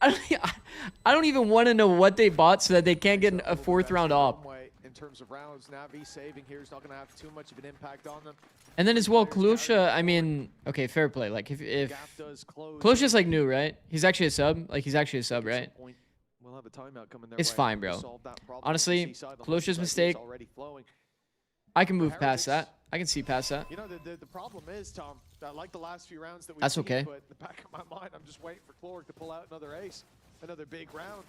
E: I don't even want to know what they bought so that they can't get a 4th round op.
G: In terms of rounds, Navi saving here is not going to have too much of an impact on them.
E: And then as well, Kalusha, I mean, okay, fair play. Like, if Kalusha's like new, right? He's actually a sub. Like, he's actually a sub, right?
G: We'll have a timeout coming their
E: It's
G: way.
E: fine, bro. Honestly, Kalusha's mistake, I can move past that. I can see past that.
G: You know, the problem is, Tom, like the last few rounds that we've
E: That's
G: seen,
E: okay.
G: but in the back of my mind, I'm just waiting for Clorg to pull out another ace, another big round.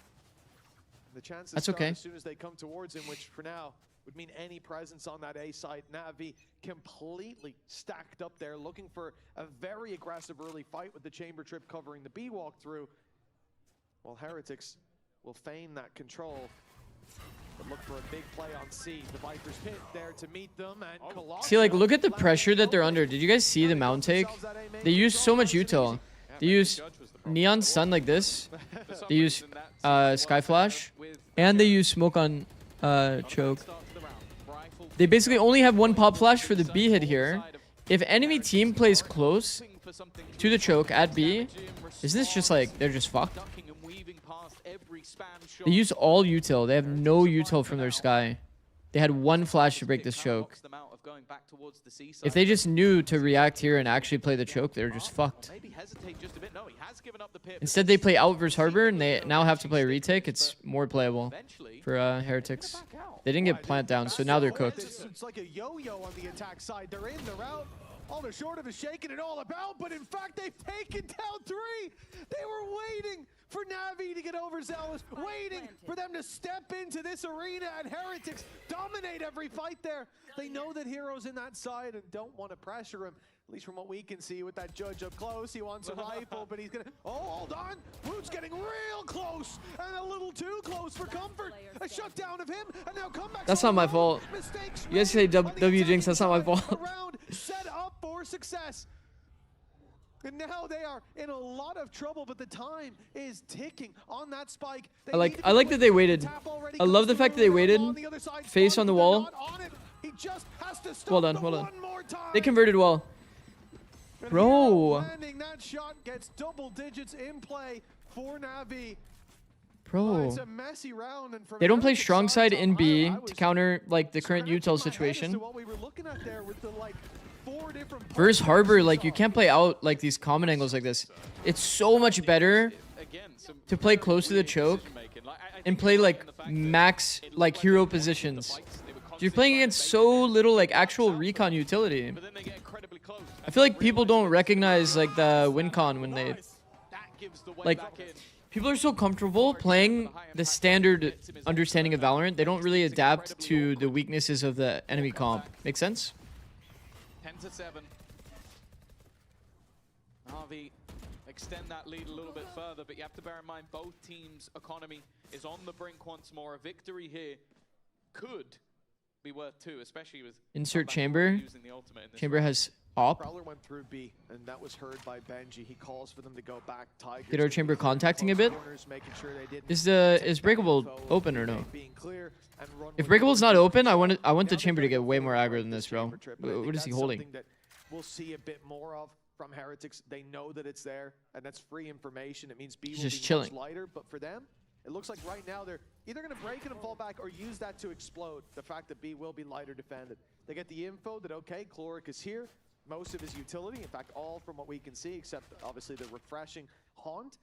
G: And the chances
E: That's
G: start
E: okay.
G: as soon as they come towards him, which for now would mean any presence on that A side. Navi completely stacked up there, looking for a very aggressive early fight with the Chamber Trip covering the B walkthrough. While Heretics will feign that control, but look for a big play on C. The Viper's pit there to meet them, and
E: See, like, look at the pressure that they're under. Did you guys see the mount take? They use so much util. They use Neon Sun like this. They use Sky Flash. And they use Smoke on Choke. They basically only have 1 pop flash for the B hit here. If enemy team plays close to the choke at B, isn't this just like, they're just fucked? They use all util. They have no util from their Sky. They had 1 flash to break this choke. If they just knew to react here and actually play the choke, they're just fucked. Instead, they play out versus Harbor, and they now have to play a retake. It's more playable for Heretics. They didn't get plant down, so now they're cooked.
G: It's like a yo-yo on the attack side. They're in, they're out. All they're short of is shaking it all about, but in fact, they've taken down 3. They were waiting for Navi to get overzealous, waiting for them to step into this arena, and Heretics dominate every fight there. They know that Hero's in that side and don't want to pressure him. At least from what we can see with that judge up close, he wants a rifle, but he's gonna, oh, hold on. Woot's getting real close, and a little too close for comfort. A shutdown of him, and now comeback.
E: That's not my fault. You guys say W Jinx, that's not my fault.
G: Round set up for success. And now they are in a lot of trouble, but the time is ticking on that spike.
E: I like that they waited. I love the fact that they waited. Face on the wall. Hold on. They converted well. Bro.
G: That shot gets double digits in play for Navi.
E: Bro.
G: It's a messy round, and from
E: They don't play strong side in B to counter like the current util situation.
G: what we were looking at there with the like 4 different
E: Versus Harbor, like you can't play out like these common angles like this. It's so much better to play close to the choke and play like max like hero positions. You're playing against so little like actual recon utility. I feel like people don't recognize like the win con when they like people are so comfortable playing the standard understanding of Valorant. They don't really adapt to the weaknesses of the enemy comp. Make sense?
F: 10-7. Navi extend that lead a little bit further, but you have to bear in mind both teams' economy is on the brink once more. A victory here could be worth 2, especially with
E: Insert Chamber.
F: using the ultimate in this
E: Chamber
F: round.
E: has op.
G: Prowler went through B, and that was heard by Benji. He calls for them to go back. Tigers
E: Get our Chamber contacting a bit.
G: corners, making sure they didn't
E: Is Breakable open or no? If Breakable's not open, I want the Chamber to get way more aggro than this, bro. What is he holding?
G: That we'll see a bit more of from Heretics. They know that it's there, and that's free information. It means B
E: He's
G: will
E: just
G: be
E: chilling.
G: much lighter, but for them, it looks like right now they're either going to break it and fall back or use that to explode. The fact that B will be lighter defended. They get the info that, okay, Chloric is here. Most of his utility, in fact, all from what we can see, except obviously the refreshing Haunt,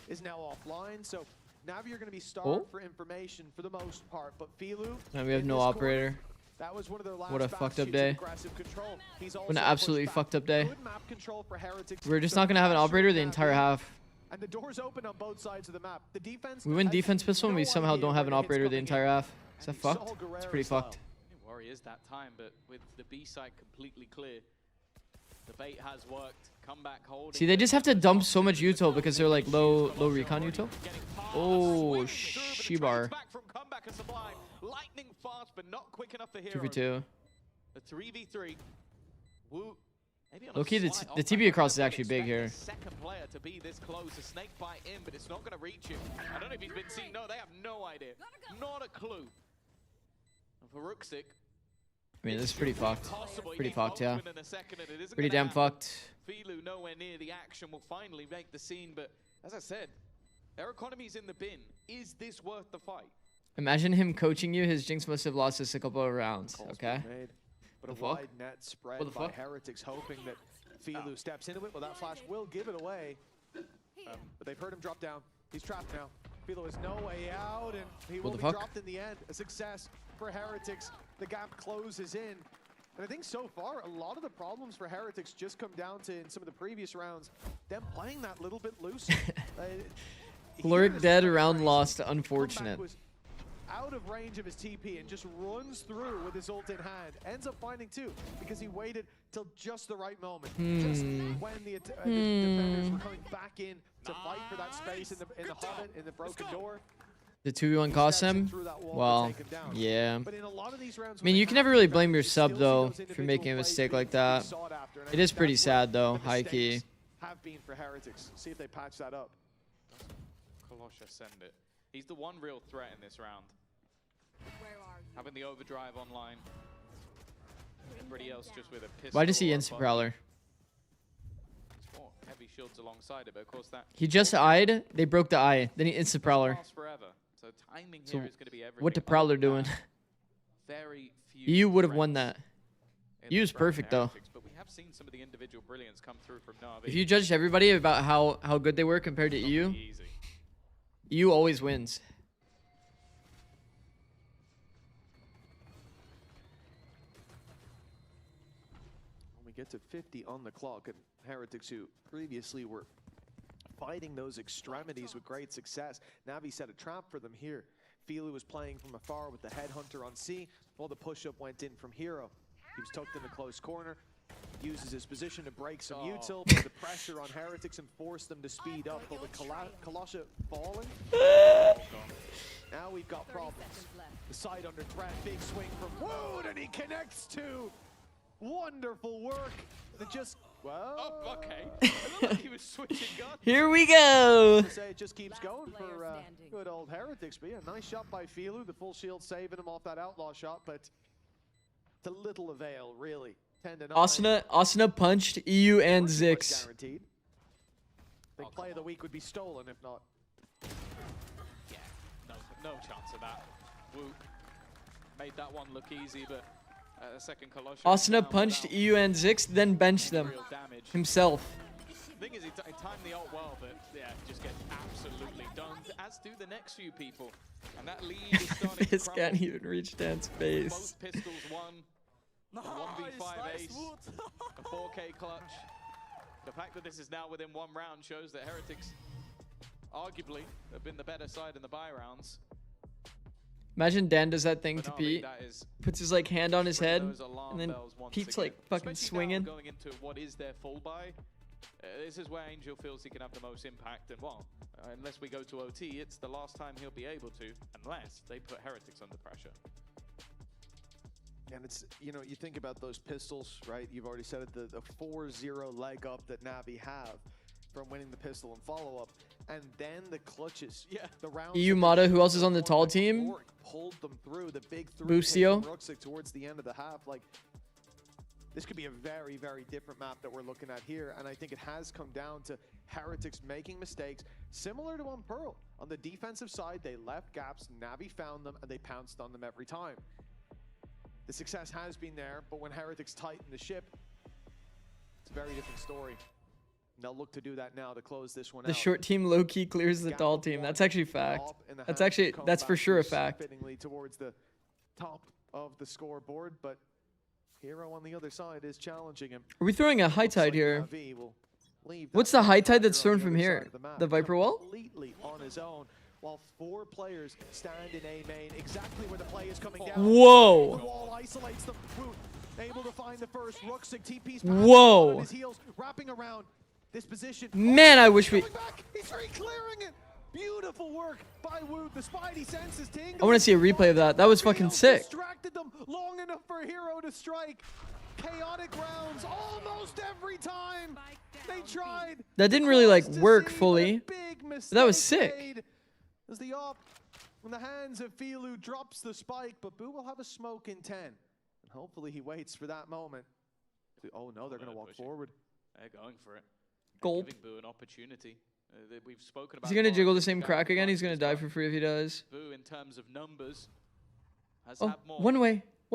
G: is now offline. So Navi are going to be starved for information for the most part. But Filu,
E: Now we have no operator.
G: that was one of their last
E: What a fucked up
G: bastions of
E: day.
G: aggressive control. He's
E: What an
G: also
E: absolutely
G: pushed back.
E: fucked up day.
G: Good map control for Heretics.
E: We're just
G: The
E: not going to have an
G: pressure
E: operator the
G: Navi,
E: entire half.
G: and the doors open on both sides of the map. The defense.
E: We win
G: has
E: defense pistol and we
G: no
E: somehow
G: idea
E: don't have
G: where
E: an
G: the hit's
E: operator the
G: coming in.
E: entire half. Is that
G: And you saw
E: fucked? It's
G: Guerrero
E: pretty
G: style.
E: fucked.
F: Worry is that time, but with the B side completely clear, the bait has worked. Comeback holding.
E: See, they just have to dump so much util because they're like low recon util. Oh, Shibar.
F: Back from comeback and sublime. Lightning fast, but not quick enough for Hero.
E: 2v2.
F: The 3v3. Woo. Maybe on a
E: Low-key, the
F: slight
E: TP
F: offside.
E: across is
F: I
E: actually big
F: expect
E: here.
F: the second player to be this close. A snake bite in, but it's not going to reach him. I don't know if he's been seen. No, they have no idea. Not a clue. And for Ruxic,
E: I mean, this is pretty fucked. Pretty fucked, yeah.
F: in a second, and it isn't
E: Pretty
F: gonna
E: damn
F: happen.
E: fucked.
F: Filu nowhere near the action will finally make the scene, but as I said, their economy's in the bin. Is this worth the fight?
E: Imagine him coaching you. His Jinx must have lost us a couple of rounds. Okay.
G: Made. But a
E: The fuck?
G: wide net spread
E: What the
G: by
E: fuck?
G: Heretics, hoping that Filu steps into it. Well, that flash will give it away. But they've heard him drop down. He's trapped now. Filu has no way out, and he will
E: What
G: be
E: the fuck?
G: dropped in the end. A success for Heretics. The gap closes in. And I think so far, a lot of the problems for Heretics just come down to, in some of the previous rounds, them playing that little bit loose.
E: Chloric dead, round lost. Unfortunate.
G: Was out of range of his TP and just runs through with his ult in hand. Ends up finding two because he waited till just the right moment. Just when the defenders were coming back in to fight for that space in the Hobbit, in the broken door.
E: The 2v1 cost him? Well, yeah.
G: But in a lot of these rounds,
E: I mean, you can never really blame your sub, though, if you're making a mistake like that. It is pretty sad, though, high key.
G: Have been for Heretics. See if they patch that up.
F: Kolosha send it. He's the one real threat in this round. Having the overdrive online. Everybody else just with a pistol.
E: Why does he
F: or a
E: insta
F: button.
E: prowler?
F: More heavy shields alongside it, but of course that.
E: He just eyed. They broke the eye. Then he insta prowler.
F: Lasts forever. So timing
E: So
F: here is going to be everything.
E: what the prowler doing?
F: Very few.
E: EU would have won that.
F: in
E: EU
F: this
E: is
F: round
E: perfect,
F: for
E: though.
F: Heretics, but we have seen some of the individual brilliance come through from Navi.
E: If you judged everybody about how good they were compared to EU, EU always wins.
G: When we get to 50 on the clock, and Heretics, who previously were fighting those extremities with great success, Navi set a trap for them here. Filu was playing from afar with the headhunter on C, while the push-up went in from Hero. He was tucked in the close corner, uses his position to break some util, put the pressure on Heretics and force them to speed up. But with Kolosha falling, now we've got problems. The side under threat, big swing from Wood, and he connects to wonderful work. That just, well,
F: oh, okay. It looked like he was switching guns.
E: Here we go.
G: Say it just keeps going for good old Heretics. But yeah, nice shot by Filu, the full shield saving him off that outlaw shot, but to little avail, really. 10-9.
E: Asuna punched EU and Zix.
G: Guaranteed. I think play of the week would be stolen if not.
F: Yeah, no chance of that. Woo made that one look easy, but a second Kolosha.
E: Asuna punched EU and Zix, then benched them himself.
F: The thing is, he timed the ult well, but yeah, just gets absolutely done, as do the next few people. And that lead is starting
E: This
F: to
E: can't
F: crumble.
E: even reach Dan's face.
F: Both pistols won. A 1v5 ace, a 4K clutch. The fact that this is now within one round shows that Heretics arguably have been the better side in the buy rounds.
E: Imagine Dan does that thing to
F: Navi,
E: Pete,
F: that is
E: puts his like hand on his head,
F: those alarm
E: and then
F: bells once
E: Pete's
F: again.
E: like fucking
F: Especially
E: swinging.
F: now going into what is their full buy. This is where Angel feels he can have the most impact, and well, unless we go to OT, it's the last time he'll be able to, unless they put Heretics under pressure.
G: And it's, you know, you think about those pistols, right? You've already said it, the 4-0 leg up that Navi have from winning the pistol and follow-up. And then the clutches. Yeah. The rounds.
E: EU Mata, who else is on the tall team?
G: Pulled them through the big
E: Bucio.
G: Ruxic towards the end of the half. Like, this could be a very, very different map that we're looking at here. And I think it has come down to Heretics making mistakes, similar to on Pearl. On the defensive side, they left gaps, Navi found them, and they pounced on them every time. the success has been there, but when Heretics tighten the ship, it's a very different story. And they'll look to do that now to close this one out.
E: The short team low-key clears the tall team. That's actually fact. That's for sure a fact.
G: Fittingly towards the top of the scoreboard, but Hero on the other side is challenging him.
E: Are we throwing a high tide here? What's the high tide that's thrown from here? The Viper wall?
G: Completely on his own, while 4 players stand in A main, exactly where the play is coming down.
E: Whoa!
G: The wall isolates them. Woot able to find the first. Ruxic TP's
E: Whoa!
G: on his heels, wrapping around this position.
E: Man, I wish we...
G: Back. He's clearing it. Beautiful work by Woot. The Spidey senses tingling.
E: I want to see a replay of that. That was fucking sick.
G: Distracted them long enough for Hero to strike. Chaotic rounds almost every time. They tried.
E: That didn't really like work fully. But that was sick.
G: As the op in the hands of Filu drops the spike, but Boo will have a smoke in 10. And hopefully he waits for that moment. Oh no, they're going to walk forward.
F: They're going for it.
E: Gulp.
F: Giving Boo an opportunity. We've spoken about.
E: Is he going to jiggle the same crack again? He's going to die for free if he does.
F: Boo, in terms of numbers, has
E: Oh,
F: had more.
E: one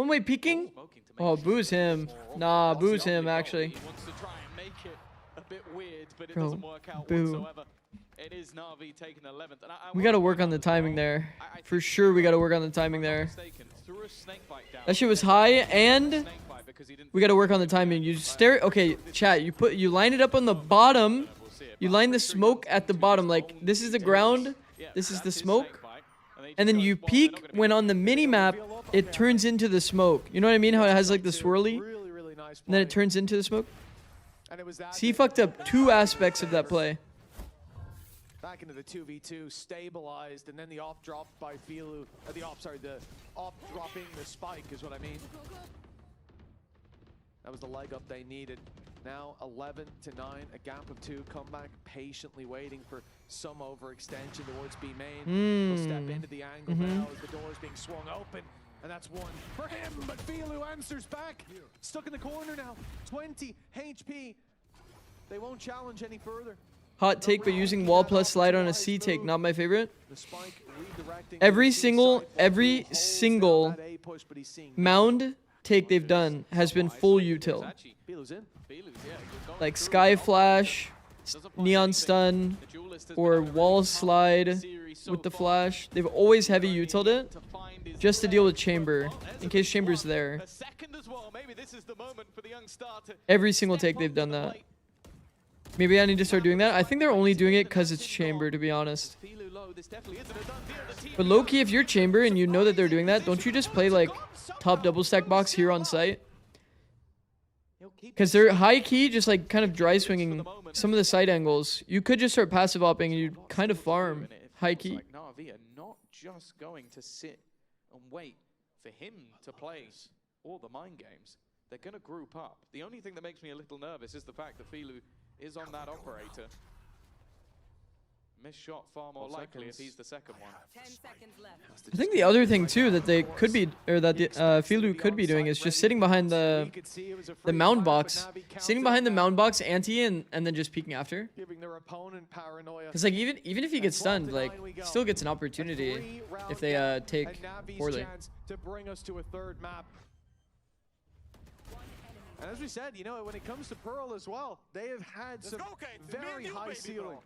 E: way peeking. Oh, Boo's him. Nah, Boo's him actually.
F: He wants to try and make it a bit weird, but it
E: Bro,
F: doesn't work out
E: Boo.
F: whatsoever. It is Na'Vi taking 11th. And
E: We got to work on the timing there. For sure, we got to work on the timing there. That shit was high, and we got to work on the timing. You stare. Okay, chat. You line it up on the bottom. You line the smoke at the bottom. Like this is the ground. This is the smoke. And then you peek when on the mini map it turns into the smoke. You know what I mean? How it has like the swirly, and then it turns into the smoke. See, he fucked up 2 aspects of that play.
G: Back into the 2v2, stabilized, and then the off dropped by Filu. The off dropping the spike is what I mean. That was the leg up they needed. Now 11 to 9, a gap of 2. Comeback patiently waiting for some overextension towards B main. He'll step into the angle now as the door is being swung open. And that's one for him, but Filu answers back. Stuck in the corner now. 20 HP. They won't challenge any further.
E: Hot take, but using wall plus slide on a C take, not my favorite. Every single mound take they've done has been full util. Like Sky Flash, Neon Stun, or Wall Slide with the Flash. They've always heavy utiled it just to deal with Chamber, in case Chamber's there. Every single take they've done that. Maybe I need to start doing that. I think they're only doing it because it's Chamber, to be honest. But low-key, if you're Chamber and you know that they're doing that, don't you just play like top double stack box here on site? Because they're high-key just like kind of dry swinging some of the side angles. You could just start passive opping and you'd kind of farm high-key.
F: Like Na'Vi are not just going to sit and wait for him to play all the mind games. They're going to group up. The only thing that makes me a little nervous is the fact that Filu is on that operator. Missed shot far more likely if he's the second one.
D: 10 seconds left.
E: I think the other thing too that they could be, or that the Filu could be doing is just sitting behind the mound box, sitting behind the mound box anti and then just peeking after.
G: Giving their opponent paranoia.
E: Because like even if he gets stunned, like he still gets an opportunity if they take poorly.
G: To bring us to a third map. And as we said, you know, when it comes to Pearl as well, they have had some very high ceiling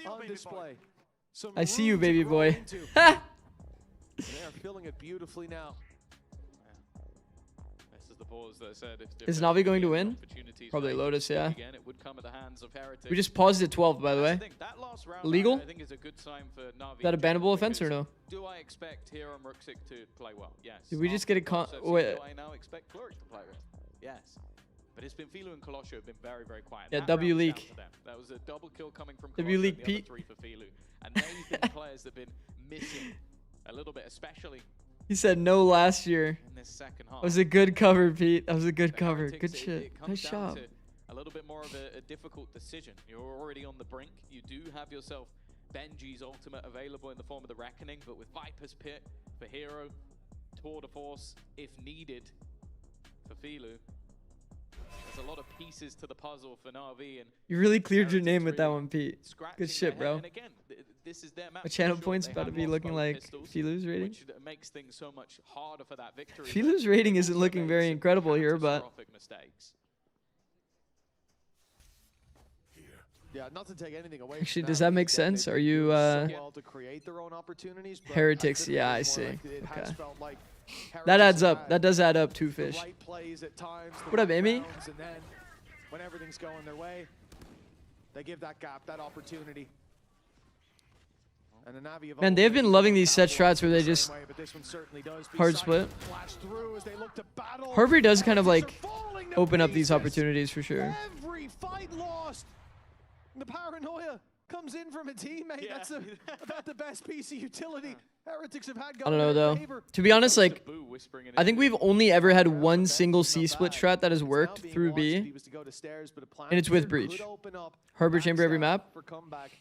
G: on display.
E: I see you, baby boy.
G: They are filling it beautifully now.
F: This is the pause that I said.
E: Is Navi going to win? Probably Lotus, yeah.
F: Again, it would come at the hands of Heretics.
E: We just paused at 12, by the way.
F: That last round,
E: Illegal?
F: I think is a good sign for Navi.
E: Is that a bannable offense or no?
F: Do I expect Hero and Ruxic to play well? Yes.
E: Did we just get a wait?
F: Do I now expect Cloric to play well? Yes. But it's been Filu and Colosio have been very, very quiet.
E: Yeah,
F: That
E: W
F: round was
E: leak.
F: down to them. That was a double kill coming from
E: W
F: Colosio
E: leak
F: and the other
E: Pete.
F: 3 for Filu. And they've been players that have been missing a little bit, especially
E: He said no last year.
F: in this second half.
E: That was a good cover, Pete. That was a good
F: For
E: cover.
F: Heretics,
E: Good
F: it
E: shit.
F: comes
E: Nice
F: down
E: job.
F: to a little bit more of a difficult decision. You're already on the brink. You do have yourself Benji's ultimate available in the form of the Reckoning, but with Viper's Pit for Hero, Tour de Force if needed for Filu. There's a lot of pieces to the puzzle for Na'Vi, and
E: You really cleared your
F: Heretics
E: name with that
F: really
E: one, Pete.
F: scratching
E: Good
F: their
E: shit,
F: head.
E: bro.
F: And again, this is their map.
E: My channel
F: for sure.
E: point's
F: They
E: about to
F: have
E: be
F: lost
E: looking
F: both
E: like
F: pistols,
E: Filu's rating.
F: which makes things so much harder for that victory.
E: Filu's rating isn't looking very incredible here, but
F: Catastrophic mistakes.
G: Yeah, not to take anything away.
E: actually,
G: from
E: does
G: Navi,
E: that make
G: they
E: sense? Are
G: did
E: you
G: so well to create their own opportunities, but
E: heretics?
G: I think it
E: Yeah, I
G: was
E: see.
G: more like it has
E: Okay.
G: felt like
E: That adds
G: Heretics
E: up.
G: had
E: That does add up. Two
G: the
E: fish.
G: right plays at times, the
E: What up,
G: right
E: Amy?
G: rounds, and then when everything's going their way, they give that gap, that opportunity. And the Navi have
E: Man, they've been loving these set strats where they just hard split. Harbor does kind of like open up these opportunities for sure.
G: Every fight lost. The paranoia comes in from a teammate. That's about the best piece of utility Heretics have had
E: I
G: going
E: don't know
G: in their
E: though.
G: favor.
E: To be honest, like I think we've only ever had one single C split strat that has worked through B, and it's with Breach. Harbor chamber every map.
G: For comeback.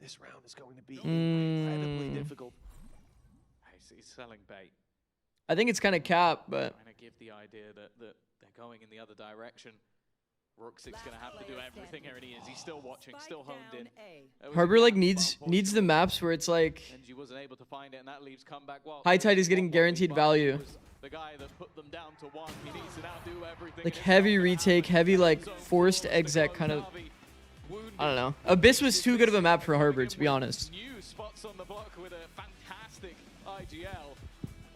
G: This round is going to be incredibly difficult.
F: He's selling bait.
E: I think it's kind of cap, but
F: Trying to give the idea that they're going in the other direction. Rooksig's going to have to do everything here, and he is. He's still watching, still honed in.
E: Harbor like needs the maps where it's like
F: Benji wasn't able to find it, and that leaves comeback. Well,
E: High Tide is getting guaranteed value.
F: the guy that put them down to 1. He needs to now do everything.
E: Like heavy retake, heavy like forced exec kind of. I don't know. Abyss was too good of a map for Harbor, to be honest.
F: New spots on the block with a fantastic IGL.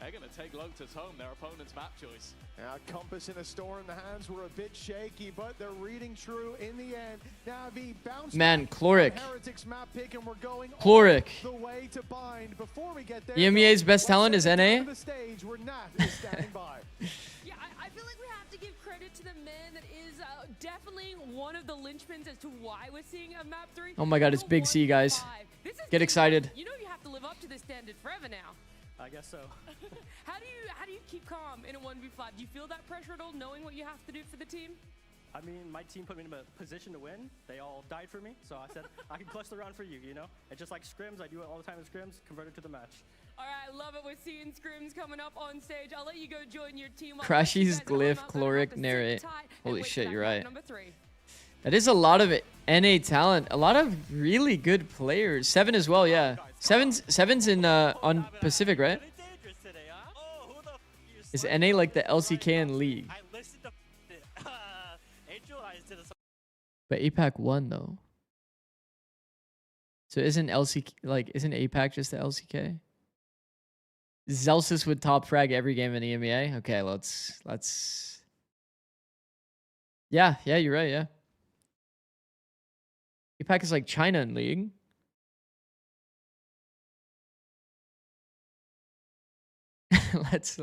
F: They're going to take Lotus home, their opponent's map choice.
G: Now, Compass in a store in the hands were a bit shaky, but they're reading true in the end. Navi bounced
E: Man, Chloric.
G: Heretics map pick, and we're going
E: Chloric.
G: all the way to bind. Before we get there,
E: EMEA's best talent is NA.
G: the stage where Nat is standing by.
A: Yeah, I feel like we have to give credit to the man that is definitely one of the linchpins as to why we're seeing a map 3.
E: Oh my god, it's Big C, guys. Get excited.
A: You know you have to live up to this standard forever now.
Q: I guess so.
A: How do you keep calm in a 1v5? Do you feel that pressure at all, knowing what you have to do for the team?
Q: I mean, my team put me in a position to win. They all died for me, so I said I can clutch the round for you, you know? It's just like scrims. I do it all the time in scrims, convert it to the match.
A: All right, love it. We're seeing scrims coming up on stage. I'll let you go join your team.
E: Crashies, Glyph, Chloric, Narrate. Holy shit, you're right. That is a lot of NA talent. A lot of really good players. 7 as well, yeah. Seven's in on Pacific, right? Is NA like the LCK in League? But APAC won though. So isn't APAC just the LCK? Zelsus would top frag every game in EMEA. Okay, let's. Yeah, you're right. Yeah. APAC is like China in League. let's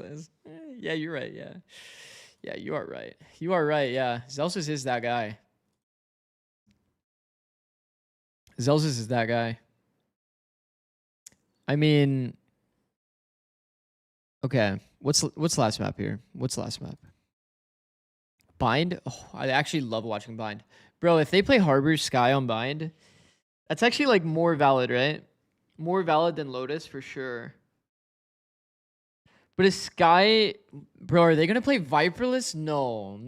E: yeah, you're right. Yeah, you are right. Yeah, Zelsus is that guy. I mean, okay. What's last map here? What's last map? Bind? Oh, I actually love watching Bind. Bro, if they play Harbor Sky on Bind, that's actually like more valid, right? More valid than Lotus for sure. But is Sky, bro, are they going to play Viperless? No.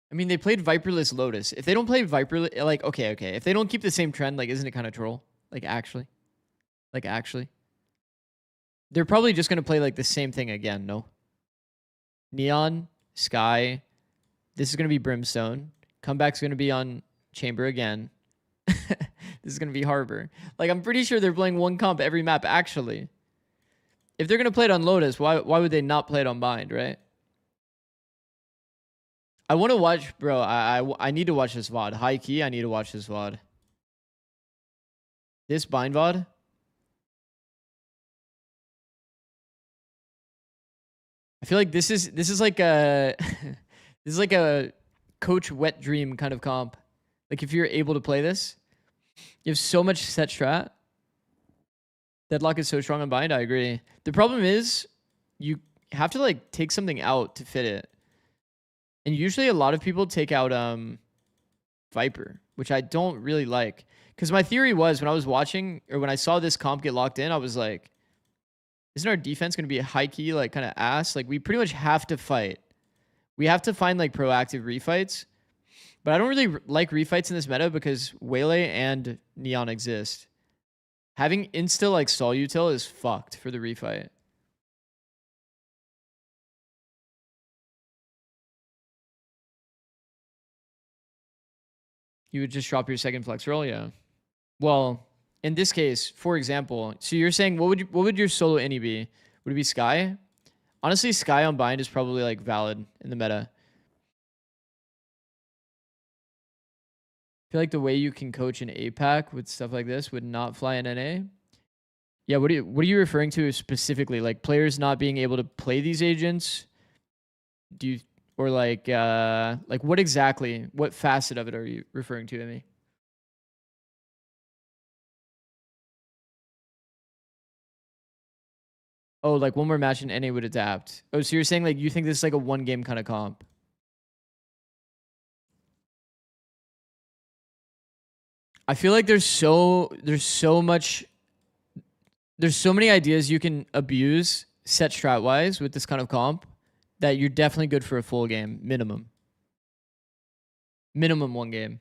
E: I mean, they played Viperless Lotus. If they don't play Viperless, like, okay. If they don't keep the same trend, like, isn't it kind of troll? Like, actually. They're probably just going to play, like, the same thing again, no? Neon, Sky. This is going to be Brimstone. Comeback's going to be on Chamber again. This is going to be Harbor. Like, I'm pretty sure they're playing one comp every map, actually. If they're going to play it on Lotus, why would they not play it on Bind, right? I want to watch, bro. I need to watch this VOD. High key, I need to watch this VOD. This Bind VOD? I feel like this is like a this is like a coach wet dream kind of comp. Like if you're able to play this, you have so much set strat. Deadlock is so strong on Bind. I agree. The problem is you have to like take something out to fit it. And usually a lot of people take out Viper, which I don't really like. Because my theory was when I was watching or when I saw this comp get locked in, I was like, isn't our defense going to be a high key, like kind of ass? Like we pretty much have to fight. We have to find like proactive refights. But I don't really like refights in this meta because Waylay and Neon exist. Having insta like Sol Util is fucked for the refight. You would just drop your second flex roll, yeah. Well, in this case, for example, so you're saying what would your solo any be? Would it be Sky? Honestly, Sky on bind is probably like valid in the meta. I feel like the way you can coach an APAC with stuff like this would not fly in NA. Yeah, what are you referring to specifically? Like players not being able to play these agents? Do you or like what exactly? What facet of it are you referring to, Emmy? Oh, like one more match and NA would adapt. Oh, so you're saying like you think this is like a one game kind of comp? I feel like there's so many ideas you can abuse set strat wise with this kind of comp that you're definitely good for a full game minimum. Minimum one game.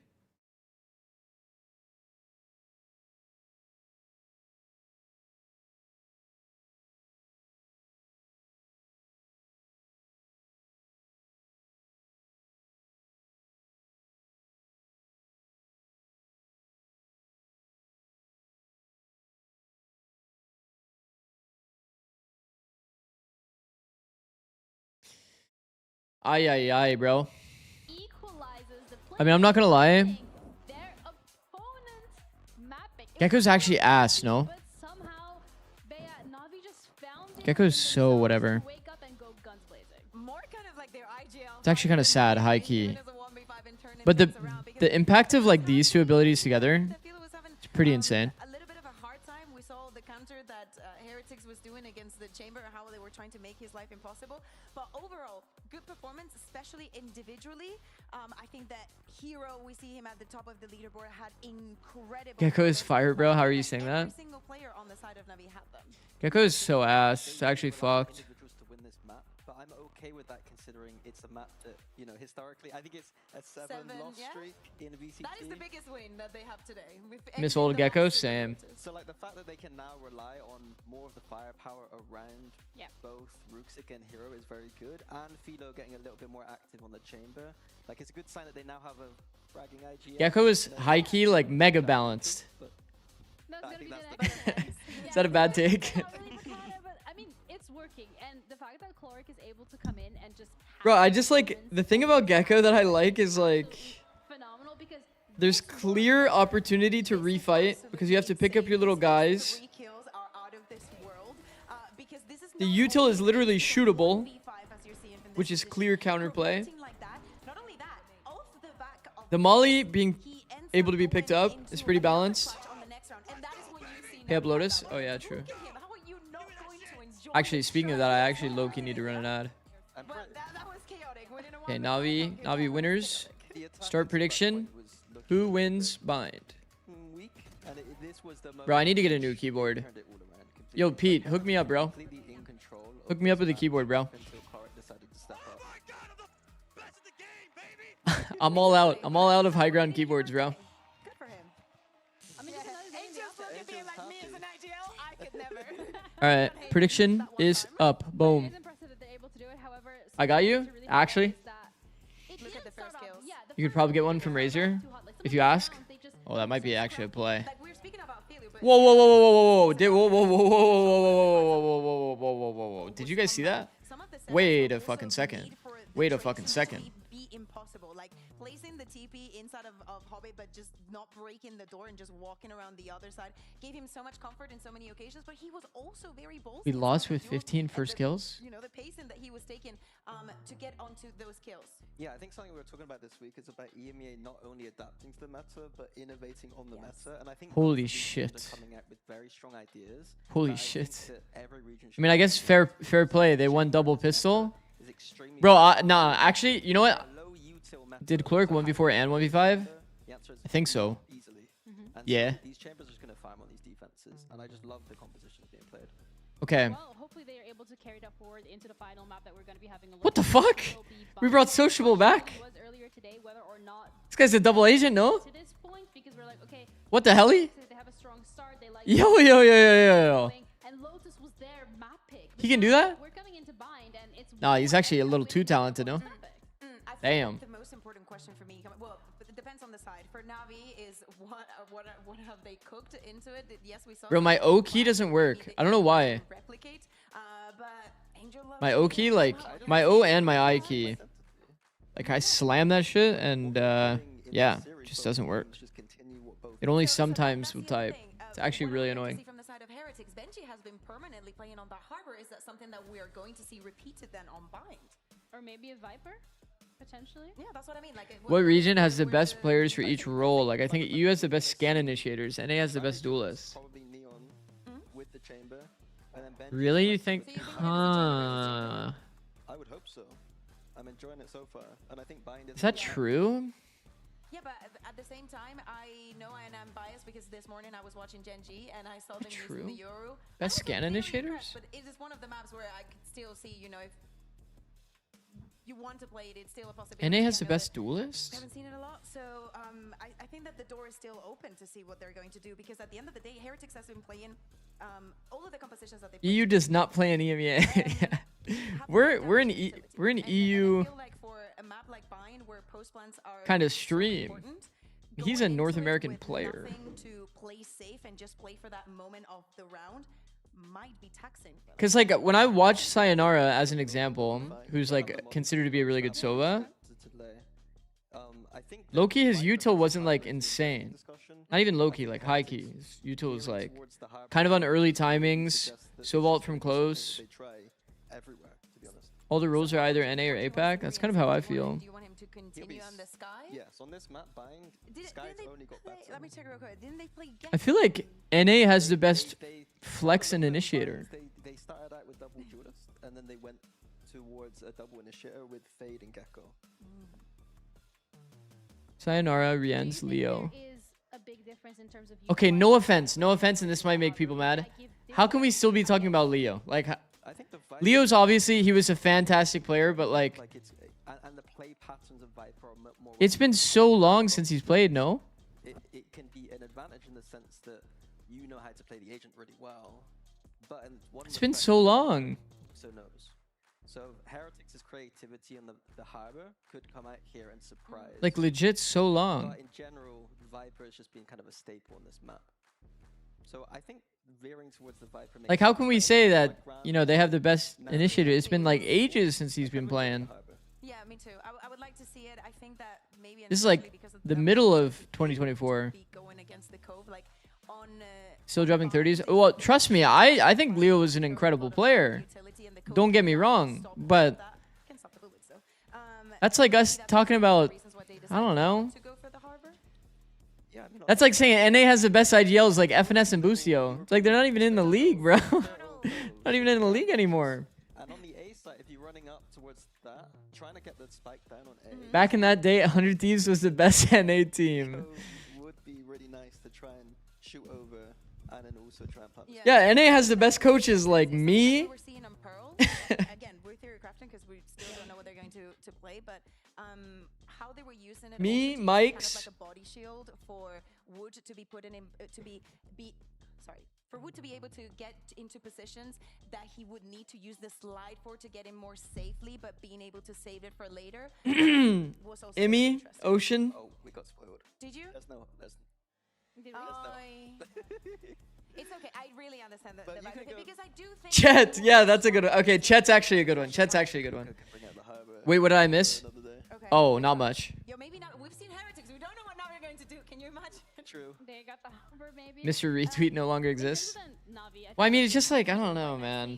E: Aye, bro. I mean, I'm not gonna lie. Gecko's actually ass, no? Gecko's so whatever. It's actually kind of sad, high key. But the impact of like these two abilities together, it's pretty insane.
D: A little bit of a hard time. We saw the counter that Heretics was doing against the Chamber, how they were trying to make his life impossible. But overall, good performance, especially individually. I think that Hero, we see him at the top of the leaderboard, had incredible.
E: Gecko is fire, bro. How are you saying that?
D: Every single player on the side of Navi had them.
E: Gecko is so ass. It's actually fucked.
H: To win this map, but I'm okay with that considering it's a map that, you know, historically, I think it's a 7 loss streak in VCT.
D: That is the biggest win that they have today.
E: Miss old Gecko, same.
H: So like the fact that they can now rely on more of the firepower around both Rooksik and Hero is very good, and Philo getting a little bit more active on the chamber. Like it's a good sign that they now have a bragging IGL.
E: Gecko is high key like mega balanced. Is that a bad take?
C: I mean, it's working, and the fact that Chloric is able to come in and just
E: Bro, I just like the thing about Gecko that I like is like
C: phenomenal because
E: there's clear opportunity to refight because you have to pick up your little guys. The util is literally shootable, which is clear counterplay. The molly being able to be picked up is pretty balanced. Hey up Lotus? Oh yeah, true. Actually, speaking of that, I actually low-key need to run an ad. Okay, Navi winners. Start prediction. Who wins bind? Bro, I need to get a new keyboard. Yo, Pete, hook me up, bro. Hook me up with a keyboard, bro. I'm all out. I'm all out of high ground keyboards, bro. All right, prediction is up. Boom. I got you. Actually, you could probably get one from Razor if you ask. Oh, that might be actually a play. Whoa, whoa, whoa, whoa, whoa, whoa, whoa, whoa, whoa, whoa, whoa, whoa, whoa, whoa, whoa, whoa. Did you guys see that? Wait a fucking second. Wait a fucking second.
D: Impossible, like placing the TP inside of Hobbit, but just not breaking the door and just walking around the other side gave him so much comfort in so many occasions. But he was also very bold.
E: We lost with 15 first kills.
D: You know, the pacing that he was taking to get onto those kills.
H: Yeah, I think something we were talking about this week is about EMEA not only adapting to the meta but innovating on the meta. And I think
E: holy shit,
H: coming out with very strong ideas.
E: Holy shit. I mean, I guess fair play. They won double pistol. Bro, nah, actually, you know what? Did Clerk 1v4 and 1v5? I think so. Yeah.
H: These chambers are just going to farm on these defenses, and I just love the compositions being played.
E: Okay.
C: Well, hopefully they are able to carry that forward into the final map that we're going to be having a look
E: What the
C: at.
E: fuck?
C: Will be
E: We
C: Bind.
E: brought Sociable back.
C: Was earlier today whether or not
E: This guy's a double agent, no?
C: to this point, because we're like, okay,
E: What the hell?
C: they have a strong start. They like
E: Yo.
C: and Lotus was their map pick.
E: He can do that?
C: We're coming into Bind, and it's
E: Nah, he's actually a little too talented, no?
D: I think
E: Damn.
D: the most important question for me, well, it depends on the side. For Navi, is what have they cooked into it? Yes, we saw.
E: Bro, my O key doesn't work. I don't know why.
D: Replicate, but Angel Love.
E: My O key, like my O and my I key. Like I slam that shit and yeah, just doesn't work. It only sometimes will type. It's actually really annoying.
D: From the side of Heretics, Benji has been permanently playing on the Harbor. Is that something that we are going to see repeated then on Bind?
C: Or maybe a Viper, potentially.
D: Yeah, that's what I mean. Like,
E: What region has the best players for each role? Like I think EU has the best scan initiators, NA has the best duelists.
H: Probably Neon with the chamber. And then Benji
E: Really? You
H: like-
E: think?
H: I would hope so. I'm enjoying it so far. And I think Bind
E: Is that true?
D: Yeah, but at the same time, I know and I'm biased because this morning I was watching Gen G and I saw them
E: True.
D: using the Yoru.
E: Best scan initiators?
D: But it is one of the maps where I could still see, you know, if you want to play it, it's still a possibility.
E: NA has
D: I
E: the
D: know
E: best
D: that
E: duelists?
D: I haven't seen it a lot, so I think that the door is still open to see what they're going to do because at the end of the day, Heretics has been playing all of the compositions that they play.
E: EU does not play in EMEA. we're in EU.
D: I feel like for a map like Bind, where post plants are
E: Kind of
D: so
E: stream.
D: important,
E: He's a
D: going
E: North
D: into it
E: American
D: with
E: player.
D: nothing to play safe and just play for that moment of the round might be taxing.
E: Cause like when I watch Sayonara as an example, who's like considered to be a really good Sova, Loki his util wasn't like insane. Not even Loki, like high key. His util was like kind of on early timings, Sova ult from close. All the rules are either NA or APAC. That's kind of how I feel.
D: Do you want him to continue on the Sky?
H: Yes, on this map, Bind, Sky's only got better.
D: Let me check real quick. Didn't they play
E: I feel like NA has the best flex and initiator.
H: They started out with double duelist, and then they went towards a double initiator with Fade and Gecko.
E: Sayonara, Rien's, Leo.
C: Is a big difference in terms of
E: Okay, no offense, and this might make people mad. How can we still be talking about Leo? Like, Leo's obviously, he was a fantastic player, but like,
H: And the play patterns of Viper are more.
E: it's been so long since he's played, no?
H: It can be an advantage in the sense that you know how to play the agent really well, but in one
E: It's been so long.
H: So knows. So Heretics' creativity on the Harbor could come out here and surprise.
E: Like, legit so long.
H: But in general, Viper has just been kind of a staple on this map. So I think veering towards the Viper.
E: Like, how can we say that, you know, they have the best initiator? It's been like ages since he's been playing.
D: Yeah, me too. I would like to see it. I think that maybe
E: This is like the middle of 2024.
D: going against the Cove, like on
E: Still dropping 30s. Well, trust me, I think Leo was an incredible player. Don't get me wrong, but that's like us talking about, I don't know. That's like saying NA has the best IGLs like FNS and Boostio. It's like they're not even in the league, bro. Not even in the league anymore.
H: And on the A side, if you're running up towards that, trying to get the spike down on A.
E: Back in that day, 100 Thieves was the best NA team.
H: Would be really nice to try and shoot over and then also try and plant.
E: Yeah, NA has the best coaches like me.
D: We're seeing on Pearl. Again, we're theory crafting because we still don't know what they're going to play, but how they were using it.
E: Me,
D: also to
E: Mike's.
D: kind of like a body shield for Wood to be put in to be sorry. For Wood to be able to get into positions that he would need to use the slide for to get in more safely, but being able to save it for later was also very
E: Emmy,
D: interesting.
E: Ocean.
H: Oh, we got spoiled.
D: Did you?
H: There's no.
D: It's okay. I really understand the vibe because I do think.
E: Chet, yeah, that's a good one. Okay, Chet's actually a good one. Chet's actually a good one. Wait, what did I miss?
D: Okay.
E: Oh, not much.
D: Yo, maybe not. We've seen Heretics. We don't know what now we're going to do. Can you imagine?
H: True.
C: They got the Harbor, maybe.
E: Mr. Retweet no longer exists.
C: Navi,
E: Well, I mean, it's just like, I don't know, man.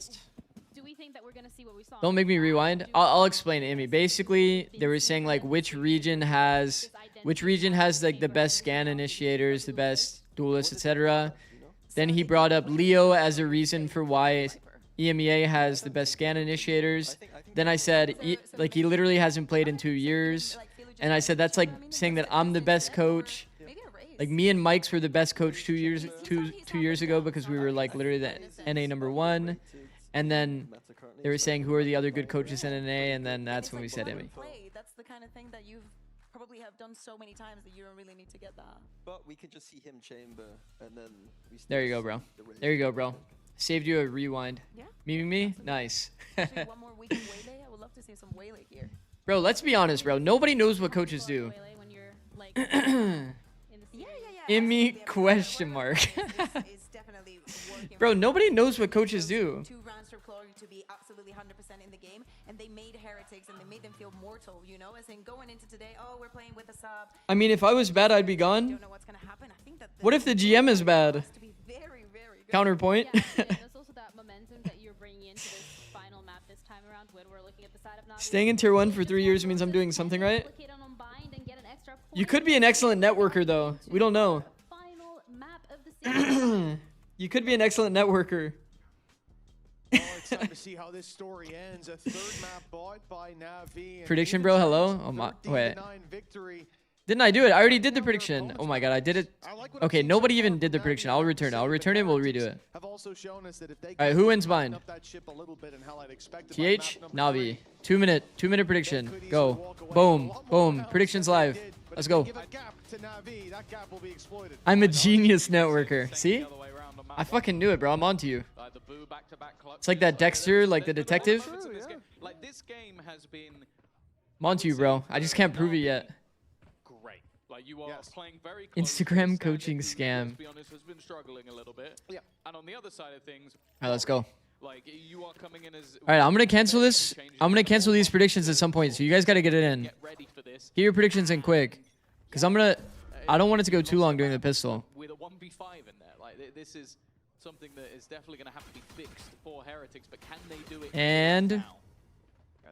C: Do we think that we're gonna see what we saw?
E: Don't make me rewind. I'll explain it, Emmy. Basically, they were saying like which region has like the best scan initiators, the best duelists, etc. Then he brought up Leo as a reason for why EMEA has the best scan initiators. Then I said like he literally hasn't played in 2 years, and I said that's like saying that I'm the best coach. Like me and Mike's were the best coach 2 years ago because we were like literally the NA #1, and then they were saying who are the other good coaches in NA, and then that's when we said Emmy.
D: That's the kind of thing that you've probably have done so many times that you don't really need to get that.
H: But we can just see him chamber, and then we
E: There you go, bro. There you go, bro. Saved you a rewind.
D: Yeah.
E: Memeing me? Nice.
D: Actually, one more week of Waylay. I would love to see some Waylay here.
E: Bro, let's be honest, bro. Nobody knows what coaches do.
C: When you're like
E: Emmy question mark. Bro, nobody knows what coaches do.
D: 2 rounds for Chloe to be absolutely 100% in the game, and they made Heretics and they made them feel mortal, you know, as in going into today, oh, we're playing with a sub.
E: I mean, if I was bad, I'd be gone.
D: Don't know what's gonna happen. I think that
E: What if the GM is bad?
D: very, very good.
E: Counterpoint.
C: Yeah, there's also that momentum that you're bringing into this final map this time around when we're looking at the side of Navi.
E: Staying in tier 1 for 3 years means I'm doing something right. You could be an excellent networker, though. We don't know.
C: Final map of the season.
E: You could be an excellent networker.
G: Oh, it's time to see how this story ends. A third map bought by Navi.
E: Prediction, bro. Hello. Oh my. Wait.
G: Victory.
E: Didn't I do it? I already did the prediction. Oh my god, I did it. Okay, nobody even did the prediction. I'll return it. I'll return it and we'll redo it. Alright, who wins bind? TH, Navi. 2 minute prediction. Go. Boom. Boom. Predictions live. Let's go. I'm a genius networker. See? I fucking knew it, bro. I'm onto you. It's like that Dexter, like the detective.
F: Like this game has been
E: I'm onto you, bro. I just can't prove it yet.
F: great. Like you are playing very close.
E: Instagram coaching scam.
F: Let's be honest, has been struggling a little bit. Yeah. And on the other side of things,
E: Alright, let's go.
F: like you are coming in as
E: Alright, I'm gonna cancel this. I'm gonna cancel these predictions at some point, so you guys gotta get it in.
F: get ready for this.
E: Get your predictions in quick. Because I don't want it to go too long doing the pistol.
F: With a 1v5 in there, like this is something that is definitely going to have to be fixed for Heretics, but can they do it?
E: And
G: Yeah,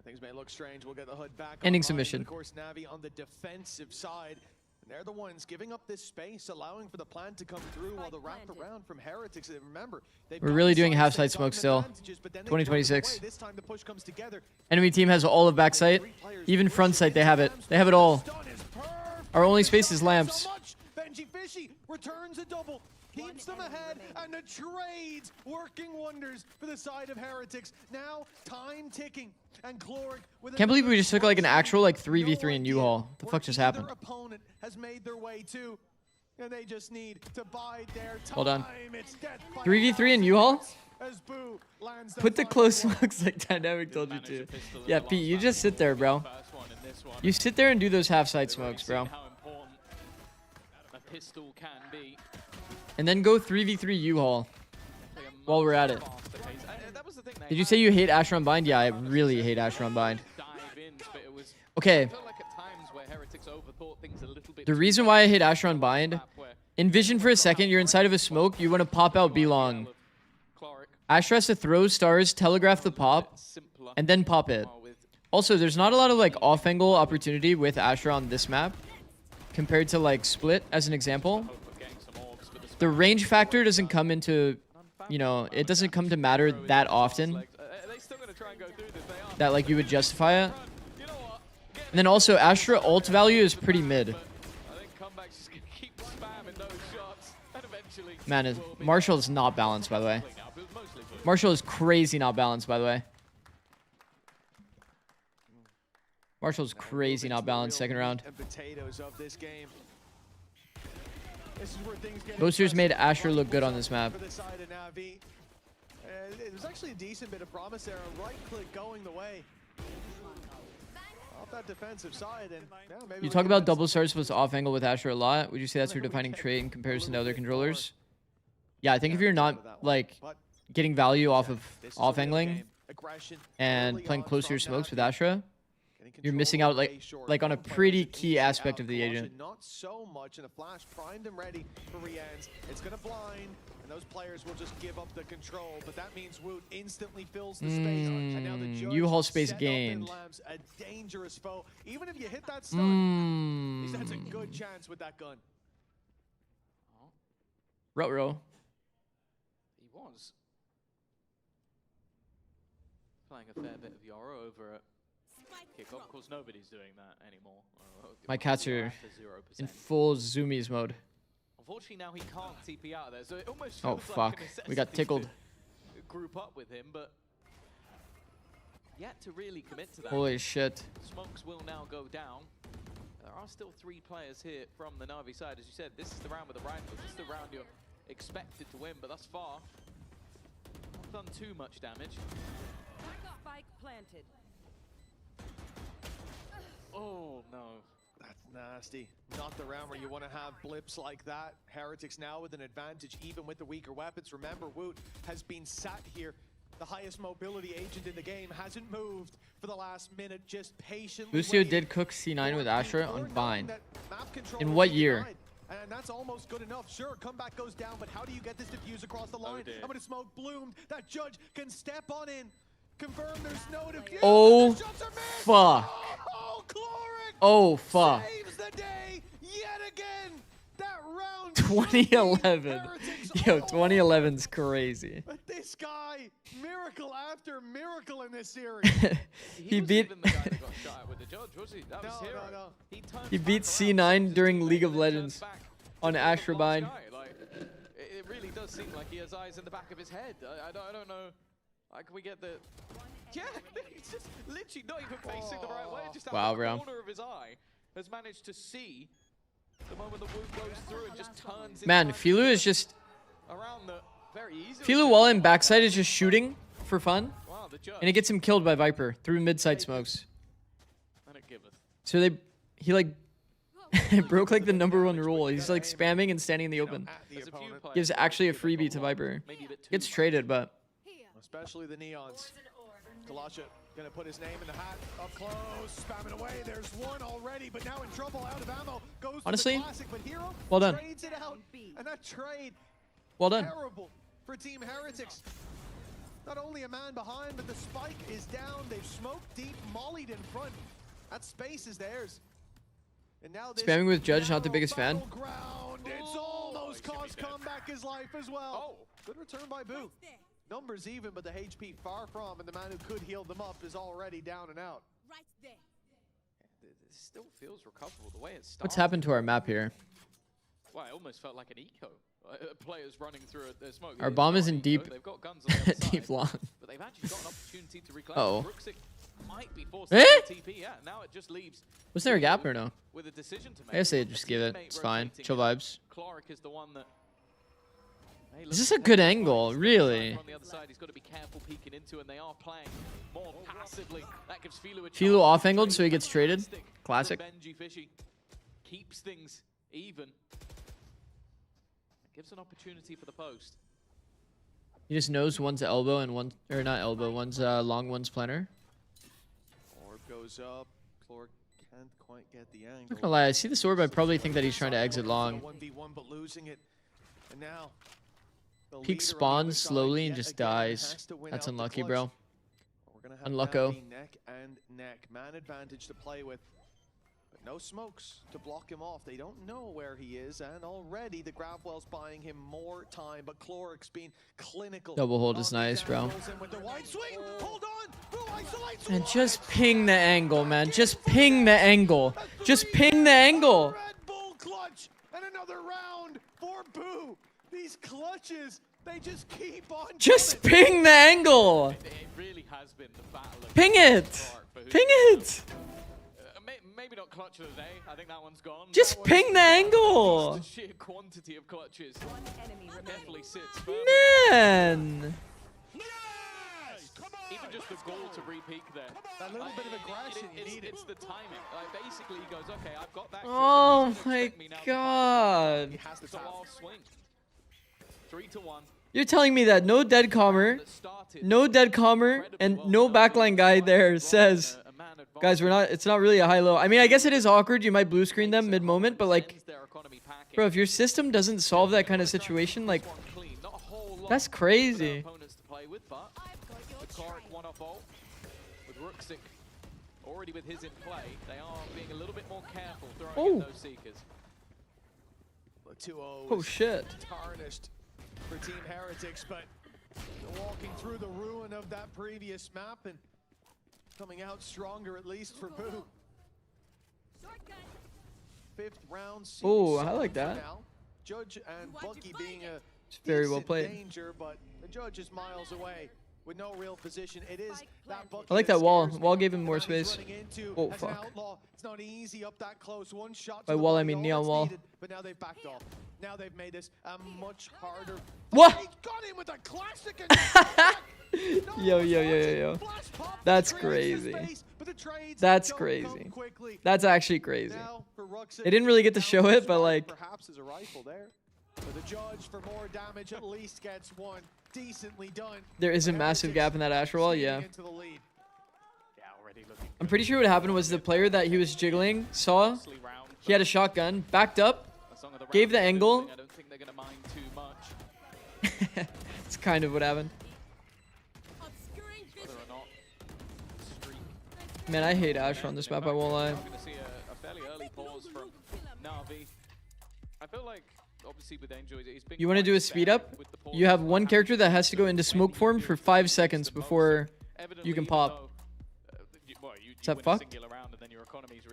G: things may look strange. We'll get the hood back.
E: Ending
G: online,
E: submission.
G: but of course, Navi on the defensive side. And they're the ones giving up this space, allowing for the plan to come through while the wrap around from Heretics. And remember,
E: we're really doing half side smoke still. 2026. Enemy team has all of backside. Even front sight, they have it. They have it all. Our only space is lamps.
G: Benji Fishy returns a double. Keeps them ahead, and the trades working wonders for the side of Heretics. Now, time ticking, and Chloric with
E: Can't believe we just took like an actual like 3v3 in U-Haul. What the fuck just happened?
G: their opponent has made their way to, and they just need to bide their time.
E: Hold on.
G: It's death by
E: 3v3 in U-Haul?
G: as Boo lands
E: Put the close smokes like Dynamic told you to. Yeah, Pete, you just sit there, bro. You sit there and do those half side smokes, bro.
F: How important a pistol can be.
E: And then go 3v3 U-Haul while we're at it. Did you say you hate Asher on Bind? Yeah, I really hate Asher on Bind. Okay. The reason why I hate Asher on Bind, envision for a second you're inside of a smoke, you want to pop out B-long. Asher has to throw stars, telegraph the pop, and then pop it. Also, there's not a lot of like off-angle opportunity with Asher on this map compared to like Split, as an example. The range factor doesn't come into, you know, it doesn't come to matter that often that like you would justify it. And then also Astra ult value is pretty mid. Man, Marshall is not balanced, by the way. Marshall is crazy not balanced, by the way. Marshall's crazy not balanced second round. Boosters made Asher look good on this map.
G: It was actually a decent bit of promise there. A right click going the way off that defensive side, and yeah, maybe
E: You talk about double stars was off angle with Asher a lot. Would you say that's your defining trait in comparison to other controllers? Yeah, I think if you're not like getting value off of off angling and playing closer smokes with Asher, you're missing out like on a pretty key aspect of the agent.
G: Not so much, and a flash primed and ready for re-ends. It's gonna blind, and those players will just give up the control. But that means Woot instantly fills the space, and now the judge
E: U-Haul space
G: set up
E: gained.
G: in Labs, a dangerous foe. Even if you hit that stun, he stands a good chance with that gun.
E: Ruh-roh.
F: He was playing a fair bit of Yoro over at kickoff. Of course, nobody's doing that anymore.
E: My cats are in full zoomies mode.
F: Unfortunately, now he can't TP out of there, so it almost
E: Oh,
F: feels like
E: fuck.
F: a
E: We got
F: necessity
E: tickled.
F: to group up with him, but yet to really commit to that.
E: Holy shit.
F: Smokes will now go down. There are still 3 players here from the Navi side. As you said, this is the round with the rifles. This is the round you're expected to win, but thus far, not done too much damage.
R: Spike planted.
F: Oh, no.
G: That's nasty. Not the round where you want to have blips like that. Heretics now with an advantage, even with the weaker weapons. Remember, Woot has been sat here. The highest mobility agent in the game hasn't moved for the last minute, just patiently
E: Lucio
G: waiting.
E: did cook C9 with Astra on Vine.
G: That map control
E: In
G: will
E: what
G: be
E: year?
G: denied. And that's almost good enough. Sure, comeback goes down, but how do you get this diffuse across the line?
F: dear.
G: I'm gonna smoke bloomed. That judge can step on in. Confirm there's no diffuse.
E: Oh,
G: The shots are missed.
E: fuck.
G: Oh, Cloric
E: Oh, fuck.
G: saves the day yet again. That round
E: 2011. Yo, 2011's crazy.
G: But this guy, miracle after miracle in this series.
E: He beat
F: Even the guy that got shot at with the judge, was he? That was Hero.
G: No.
E: he beat C9 during League of Legends on Astra Vine.
F: Like, it really does seem like he has eyes in the back of his head. I don't know. Like, we get the... Yeah, he's just literally not even facing the right way. Just out
E: Wow,
F: of the
E: bro.
F: corner of his eye has managed to see the moment the Woot goes through and just turns
E: Man,
F: into
E: Filu is just...
F: around the very easy.
E: Filu while in backside is just shooting for fun.
F: Wow, the judge.
E: And it gets him killed by Viper through mid-side smokes.
F: And it giveth.
E: So he like broke like the #1 rule. He's like spamming and standing in the open.
F: There's a few players
E: Gives
F: that
E: actually a
F: give it
E: freebie to Viper.
F: maybe a bit too
E: Gets
F: much.
E: traded, but
G: Especially the Neons. Kalasha gonna put his name in the hat. Up close, spamming away. There's one already, but now in trouble, out of ammo. Goes
E: Honestly,
G: to the classic, but Hero
E: well done.
G: trades it out. And that trade,
E: well done.
G: terrible for Team Heretics. Not only a man behind, but the spike is down. They've smoked deep, mollied in front. That space is theirs. And now this
E: Spamming with Judge, not the biggest fan.
G: battleground, it's almost cost comeback his life as well. Good return by Boo. Numbers even, but the HP far from, and the man who could heal them up is already down and out.
F: It still feels recoverable the way it started.
E: What's happened to our map here?
F: Well, it almost felt like an eco. Players running through a smoke.
E: Our
F: It's
E: bomb
F: not
E: is
F: an
E: in
F: eco,
E: deep,
F: They've got guns on the other
E: deep
F: side,
E: long.
F: but they've actually got an opportunity to reclaim.
E: Uh-oh.
F: Brooksick might be forced
E: Eh?
F: to TP. Yeah, now it just leaves.
E: Was there a gap or no?
F: With a decision to make.
E: I guess they just give it.
F: Teammate
E: It's fine.
F: rotating
E: Chill
F: in.
E: vibes.
F: Cloric is the one that. Hey,
E: Is
F: look,
E: this a good angle? Really?
F: On the other side, he's got to be careful peeking into, and they are playing more passively. That gives Filu a
E: Filu
F: chance.
E: off-angled, so he gets traded. Classic.
F: Benji Fishy keeps things even. Gives an opportunity for the post.
E: He just knows one's elbow and one, or not elbow, one's long, one's planner.
G: Orb goes up. Cloric can't quite get the angle.
E: Not gonna lie, I see this orb, I probably think that he's trying to exit long.
G: 1v1, but losing it. And now the
E: Peek
G: leader on the
E: spawns
G: other side
E: slowly and
G: yet
E: just
G: again
E: dies.
G: has to win
E: That's
G: out the
E: unlucky,
G: clutch.
E: bro.
G: We're gonna have
E: Unlucko.
G: Navi neck and neck. Man advantage to play with. But no smokes to block him off. They don't know where he is, and already the Gravwell's buying him more time, but Cloric's been clinical.
E: Double hold is
G: on these
E: nice, bro.
G: angles, and with the wide swing, hold on! Who isolates
E: And
G: one?
E: just ping the angle, man. Just ping the angle. Just ping the angle.
G: Red Bull clutch, and another round for Boo. These clutches, they just keep on
E: Just
G: coming.
E: ping the angle.
F: It really has been the battle of
E: Ping it.
F: Cloric for who's
E: Ping
F: gonna-
E: it.
F: Maybe not clutch of the day. I think that one's gone.
E: Just
F: That one-
E: ping the angle.
F: The sheer quantity of clutches definitely sits firm.
E: Man.
F: Even just the goal to re-peak there.
G: That little bit of aggression you needed.
F: It's the timing. Like, basically, he goes, okay, I've got that.
E: Oh
F: shot, but
E: my
F: he's gonna expect me now to
E: god.
G: He has to
F: It's a
G: tap.
F: wild swing. 3-1.
E: You're telling me that no dead commer, and no backline guy there says, guys, it's not really a high-low. I mean, I guess it is awkward. You might blue screen them mid-moment, but like, bro, if your system doesn't solve that kind of situation, like, that's crazy.
F: Opponents to play with, but the Cloric one off ult with Rooksick already with his in play. They are being a little bit more careful throwing in those seekers.
G: The 2-0
E: Oh
G: is
E: shit.
G: tarnished for Team Heretics, but they're walking through the ruin of that previous map and coming out stronger, at least for Boo. 5th round.
E: Oh, I
G: solid
E: like
G: for
E: that.
G: now. Judge and Bucky being a
E: It's very well
G: decent
E: played.
G: danger, but the Judge is miles away with no real position. It is that Bucky
E: I like that wall.
G: scares me.
E: Wall gave him
G: And
E: more
G: now he's
E: space.
G: running into
E: Oh,
G: as an
E: fuck.
G: outlaw. It's not easy up that close. One shot
E: By
G: to the
E: wall, I
G: body,
E: mean
G: all
E: neon
G: that's
E: wall.
G: needed, but now they've backed off. Now they've made this a much harder.
E: What?
G: He got him with a classic.
E: Yo. That's crazy. That's crazy. That's actually crazy. They didn't really get to show it, but like,
G: Perhaps as a rifle there. But the Judge for more damage at least gets one decently done.
E: there is a massive gap in that Asher wall. Yeah.
G: Into the lead.
E: I'm pretty sure what happened was the player that he was jiggling saw he had a shotgun, backed up, gave the angle.
F: I don't think they're going to mind too much.
E: It's kind of what happened.
F: Whether or not streak.
E: Man, I hate Asher on this map, I won't lie.
F: We're going to see a fairly early pause from Navi. I feel like, obviously, with Angel, he's been
E: You want to do a speed up? You have one character that has to go into smoke form for 5 seconds before you can pop. Is that fucked?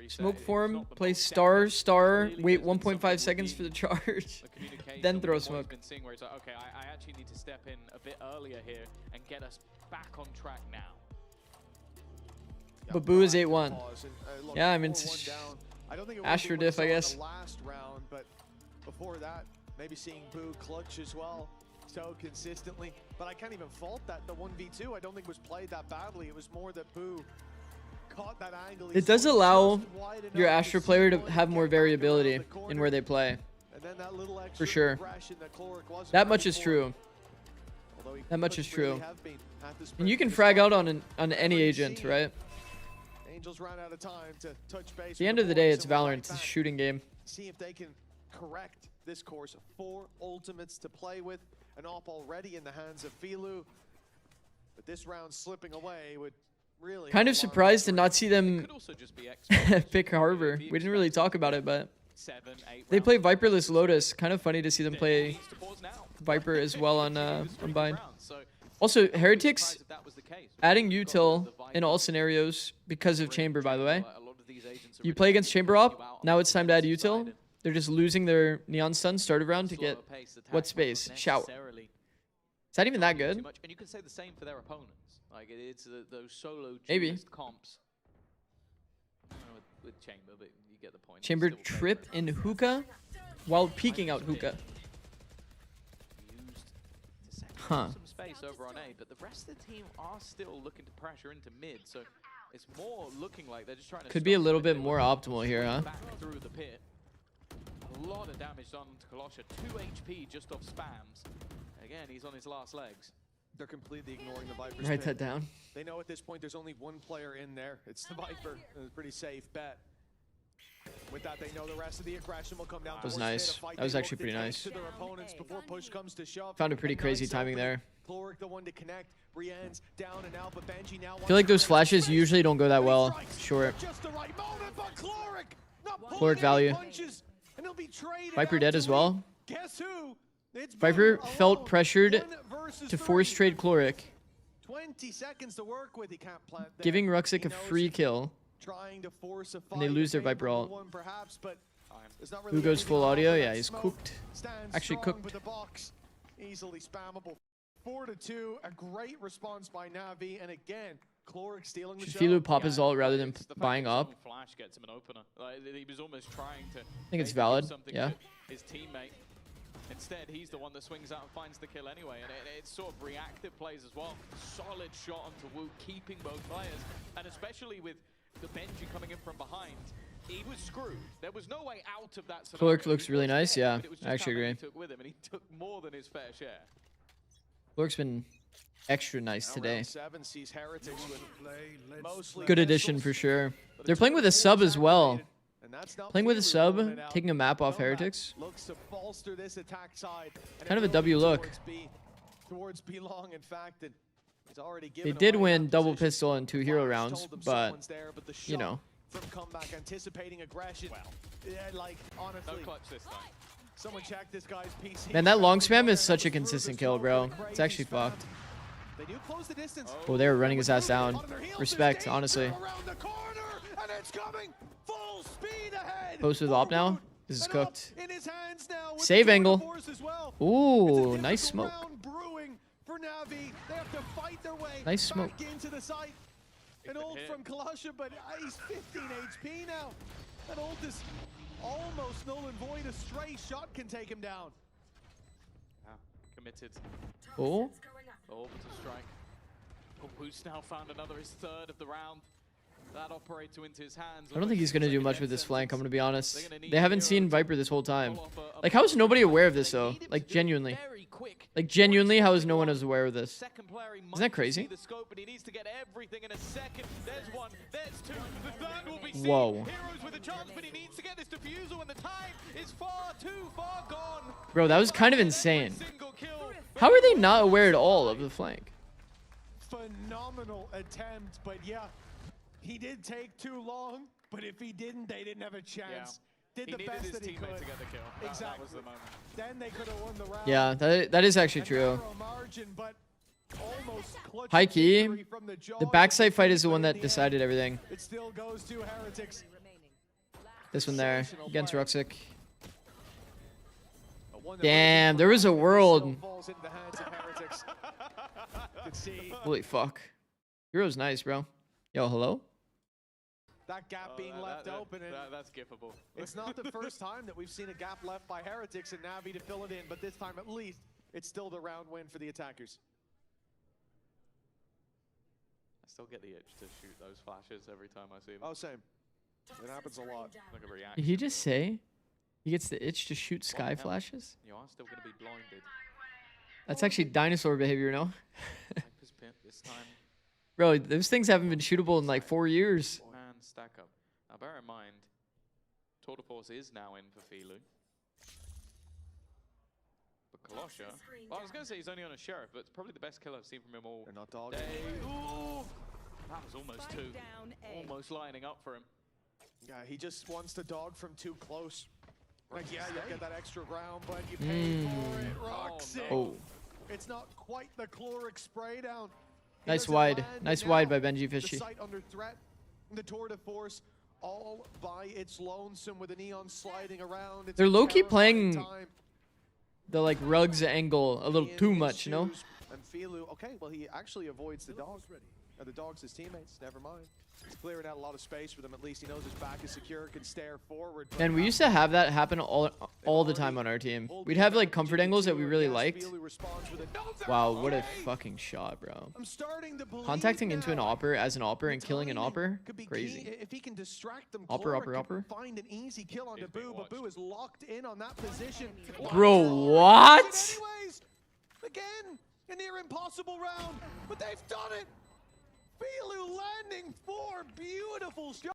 E: Smoke form, play star, wait 1.5 seconds for the charge, then throw smoke.
F: Been seeing where it's like, okay, I actually need to step in a bit earlier here and get us back on track now.
E: Babu is 8-1. Yeah, I mean,
G: I don't think it
E: Asher
G: would be
E: diff, I
G: what we
E: guess.
G: saw in the last round, but before that, maybe seeing Boo clutch as well so consistently. But I can't even fault that. The 1v2 I don't think was played that badly. It was more that Boo caught that angle.
E: It does allow your Asher player to have more variability in where they play.
G: And then that little extra
E: For sure.
G: progression that Cloric wasn't
E: That much
G: ready
E: is
G: for.
E: true.
G: Although he
E: That much is
G: couldn't really
E: true.
G: have been at the
E: And you
G: sprint
E: can
G: this
E: frag out
G: time.
E: on any agent, right?
G: Angels ran out of time to touch base.
E: At the
G: with
E: end of the day,
G: boys
E: it's
G: and we're
E: Valorant.
G: right
E: It's a
G: back.
E: shooting game.
G: See if they can correct this course. 4 ultimates to play with. An op already in the hands of Filu. But this round slipping away would really...
E: Kind of
G: have a lot
E: surprised to not see them
F: Could also just be Xbox.
E: pick Harbor. We didn't really talk about it, but
F: 7, 8
E: they
F: rounds.
E: play Viperless Lotus. Kind of funny to see them play
F: Needs to pause now.
E: Viper as well on Bind.
F: Rounds, so
E: Also, Heretics
F: surprised if that was the case.
E: adding
F: We've got
E: util
F: the Viper
E: in all scenarios because of Chamber, by the way.
F: A lot of these agents are
E: You
F: really
E: play against Chamber
F: you
E: Op,
F: out
E: now
F: on
E: it's time to add
F: the
E: util.
F: side.
E: They're just losing their Neon Stun start of round to
F: Slower
E: get
F: paced attacks,
E: what
F: but
E: space?
F: not
E: Shout.
F: necessarily
E: Is that even that
F: too
E: good?
F: much. And you can say the same for their opponents. Like it's those solo
E: Maybe.
F: duelist comps. I don't know with Chamber, but you get the point. It's
E: Chamber
F: still
E: trip
F: favorite.
E: in hookah while peeking out hookah.
F: Used to set
E: Huh.
F: some space over on A, but the rest of the team are still looking to pressure into mid, so it's more looking like they're just trying to
E: Could be a
F: stop
E: little
F: when
E: bit
F: they
E: more
F: were
E: optimal here, huh?
F: back through the pit. A lot of damage done to Kolosha. 2 HP just off spams. Again, he's on his last legs.
G: They're completely ignoring the Viper's
E: Write
G: pit.
E: that down.
G: They know at this point there's only one player in there. It's the Viper. It's a pretty safe bet. With that, they know the rest of the aggression will come down.
E: That was
G: towards
E: nice.
G: mid. A fight
E: That was
G: they
E: actually
G: look
E: pretty
G: to take
E: nice.
G: to their opponents before push comes to shove.
E: Found a pretty
G: And
E: crazy
G: nice
E: timing
G: opening.
E: there.
G: Cloric the one to connect. Brienne's down and out, but Benji now
E: I feel like those flashes usually don't go that well. Short.
G: just the right moment, but Cloric not
E: Cloric
G: pulling any
E: value.
G: punches, and he'll be traded
E: Viper
G: out
E: dead
G: to
E: as well.
G: Guess who? It's
E: Viper
G: Boo
E: felt
G: alone.
E: pressured
G: 1 versus
E: to
G: 3.
E: force trade Cloric,
G: 20 seconds to work with. He can't plant there.
E: giving Ruxic
G: He
E: a
G: knows
E: free kill.
G: trying to force a
E: And they
G: fight,
E: lose
G: a
E: their Viper
G: favorable
E: ult.
G: one perhaps, but there's not
E: Who
G: really
E: goes
G: anything
E: full
G: to
E: audio?
G: offer.
E: Yeah,
G: That
E: he's
G: smoke
E: cooked.
G: stands
E: Actually
G: strong
E: cooked.
G: with the box. Easily spammable. 4-2, a great response by Navi, and again, Cloric stealing the
E: Should
G: show.
E: Filu pop his ult rather than
F: It's the fact
E: buying
F: that
E: up?
F: Zone Flash gets him an opener. Like, he was almost trying to.
E: I think it's
F: maybe do
E: valid,
F: something
E: yeah.
F: to his teammate. Instead, he's the one that swings out and finds the kill anyway, and it's sort of reactive plays as well. Solid shot onto Wu, keeping both players, and especially with the Benji coming in from behind, he was screwed. There was no way out of that scenario.
E: Cloric looks
F: He
E: really
F: was
E: nice,
F: dead,
E: yeah,
F: but it was just
E: I actually
F: how many
E: agree.
F: he took with him, and he took more than his fair share.
E: Cloric's been extra nice
G: Now
E: today.
G: round 7 sees Heretics with mostly
E: Good addition for sure. They're playing with a sub as well.
G: and that's not
E: Playing with a
G: Filu
E: sub,
G: rolling it out.
E: taking a map off
G: Comeback
E: Heretics.
G: looks to bolster this attack side. And
E: Kind of
G: it
E: a W
G: will
E: look.
G: towards B long, in fact, and he's already
E: They
G: given
E: did
G: away
E: win
G: that
E: double
G: position.
E: pistol and 2 hero
G: Flash
E: rounds,
G: told them
E: but
G: someone's there, but the
E: you
G: shot
E: know.
G: from comeback, anticipating aggression. Yeah, like honestly,
F: No clutch this time.
G: someone check this guy's PC.
E: Man, that long spam is such a consistent kill, bro. It's actually fucked.
G: They do close the distance.
E: Oh, they were running his ass down. Respect, honestly.
G: Around the corner, and it's coming full speed ahead.
E: Post with op now. This is
G: And
E: cooked.
G: up in his hands now with
E: Save
G: the
E: angle.
G: force as well.
E: Ooh,
G: It's a
E: nice
G: difficult
E: smoke.
G: round brewing for Navi. They have to fight their way
E: Nice
G: back
E: smoke.
G: into the site. An ult from Kalasha, but he's 15 HP now. That ult is almost null and void. A stray shot can take him down.
F: Yeah, committed.
E: Oh.
F: Orbital strike. Oh, Boost now found another, his third of the round. That operator into his hands.
E: I don't think he's going to do much with this flank, I'm going to be honest. They haven't seen Viper this whole time. Like, how is nobody aware of this, though? Like, genuinely. Like, genuinely, how is no one aware of this? Isn't that crazy? Whoa. Bro, that was kind of insane. How are they not aware at all of the flank?
G: Phenomenal attempt, but yeah, he did take too long. But if he didn't, they didn't have a chance. Did the best that he could.
F: To get the kill.
G: Exactly.
F: That was the moment.
G: Then they could have won the round.
E: Yeah, that is actually true.
G: Margin, but almost clutch
E: High key,
G: victory from the jaws
E: the backside fight is the one that decided everything.
G: It still goes to Heretics.
E: This one there, against Ruxic. Damn, there was a world.
G: Falls into the hands of Heretics. Could see
E: Holy fuck. Hero's nice, bro. Yo, hello?
G: that gap being left open. And
F: that's giftable.
G: it's not the first time that we've seen a gap left by Heretics and Navi to fill it in, but this time at least it's still the round win for the attackers.
F: I still get the itch to shoot those flashes every time I see them.
G: Oh, same. It happens a lot.
F: Like a reaction.
E: Did he just say he gets the itch to shoot sky flashes?
F: You are still going to be blinded.
E: That's actually dinosaur behavior, no?
F: Viper's pimp this time.
E: Bro, those things haven't been shootable in like 4 years.
F: Man, stack up. Now bear in mind, Tour de Force is now in for Filu. But Kalasha, well, I was going to say he's only on a Sheriff, but it's probably the best kill I've seen from him all
G: They're not dogging.
F: day. Ooh, that was almost two. Almost lining up for him.
G: Yeah, he just wants to dog from too close. Like, yeah, you'll get that extra round, but you pay for it. Roxy.
E: Oh.
G: It's not quite the caloric spray down. He
E: Nice
G: doesn't
E: wide.
G: land,
E: Nice
G: and
E: wide
G: now
E: by Benji
G: the
E: Fishy.
G: site under threat. The Tour de Force all by its lonesome with a Neon sliding around. It's
E: They're
G: a
E: low-key
G: terrifying
E: playing
G: time.
E: the like rugs angle a little
G: In
E: too
G: his
E: much, you know?
G: shoes, And Filu, okay, well, he actually avoids the dog. The dog's his teammates, never mind. He's clearing out a lot of space for them. At least he knows his back is secure, can stare forward. but
E: And we used to have that happen all the time on our team. We'd have like comfort angles that we really liked.
G: Filu responds with a
E: Wow, what a fucking shot, bro.
G: I'm starting to believe
E: Contacting into an
G: now
E: opper as an opper and killing an opper,
G: could be key.
E: crazy.
G: If he can distract them,
E: Opper,
G: Chloric
E: opper,
G: could
E: opper.
G: find an easy kill onto Boo, but Boo is locked in on that position.
E: Bro,
G: Chloric
E: what?
G: does it anyways. Again, a near impossible round, but they've done it. Filu landing 4 beautiful shots.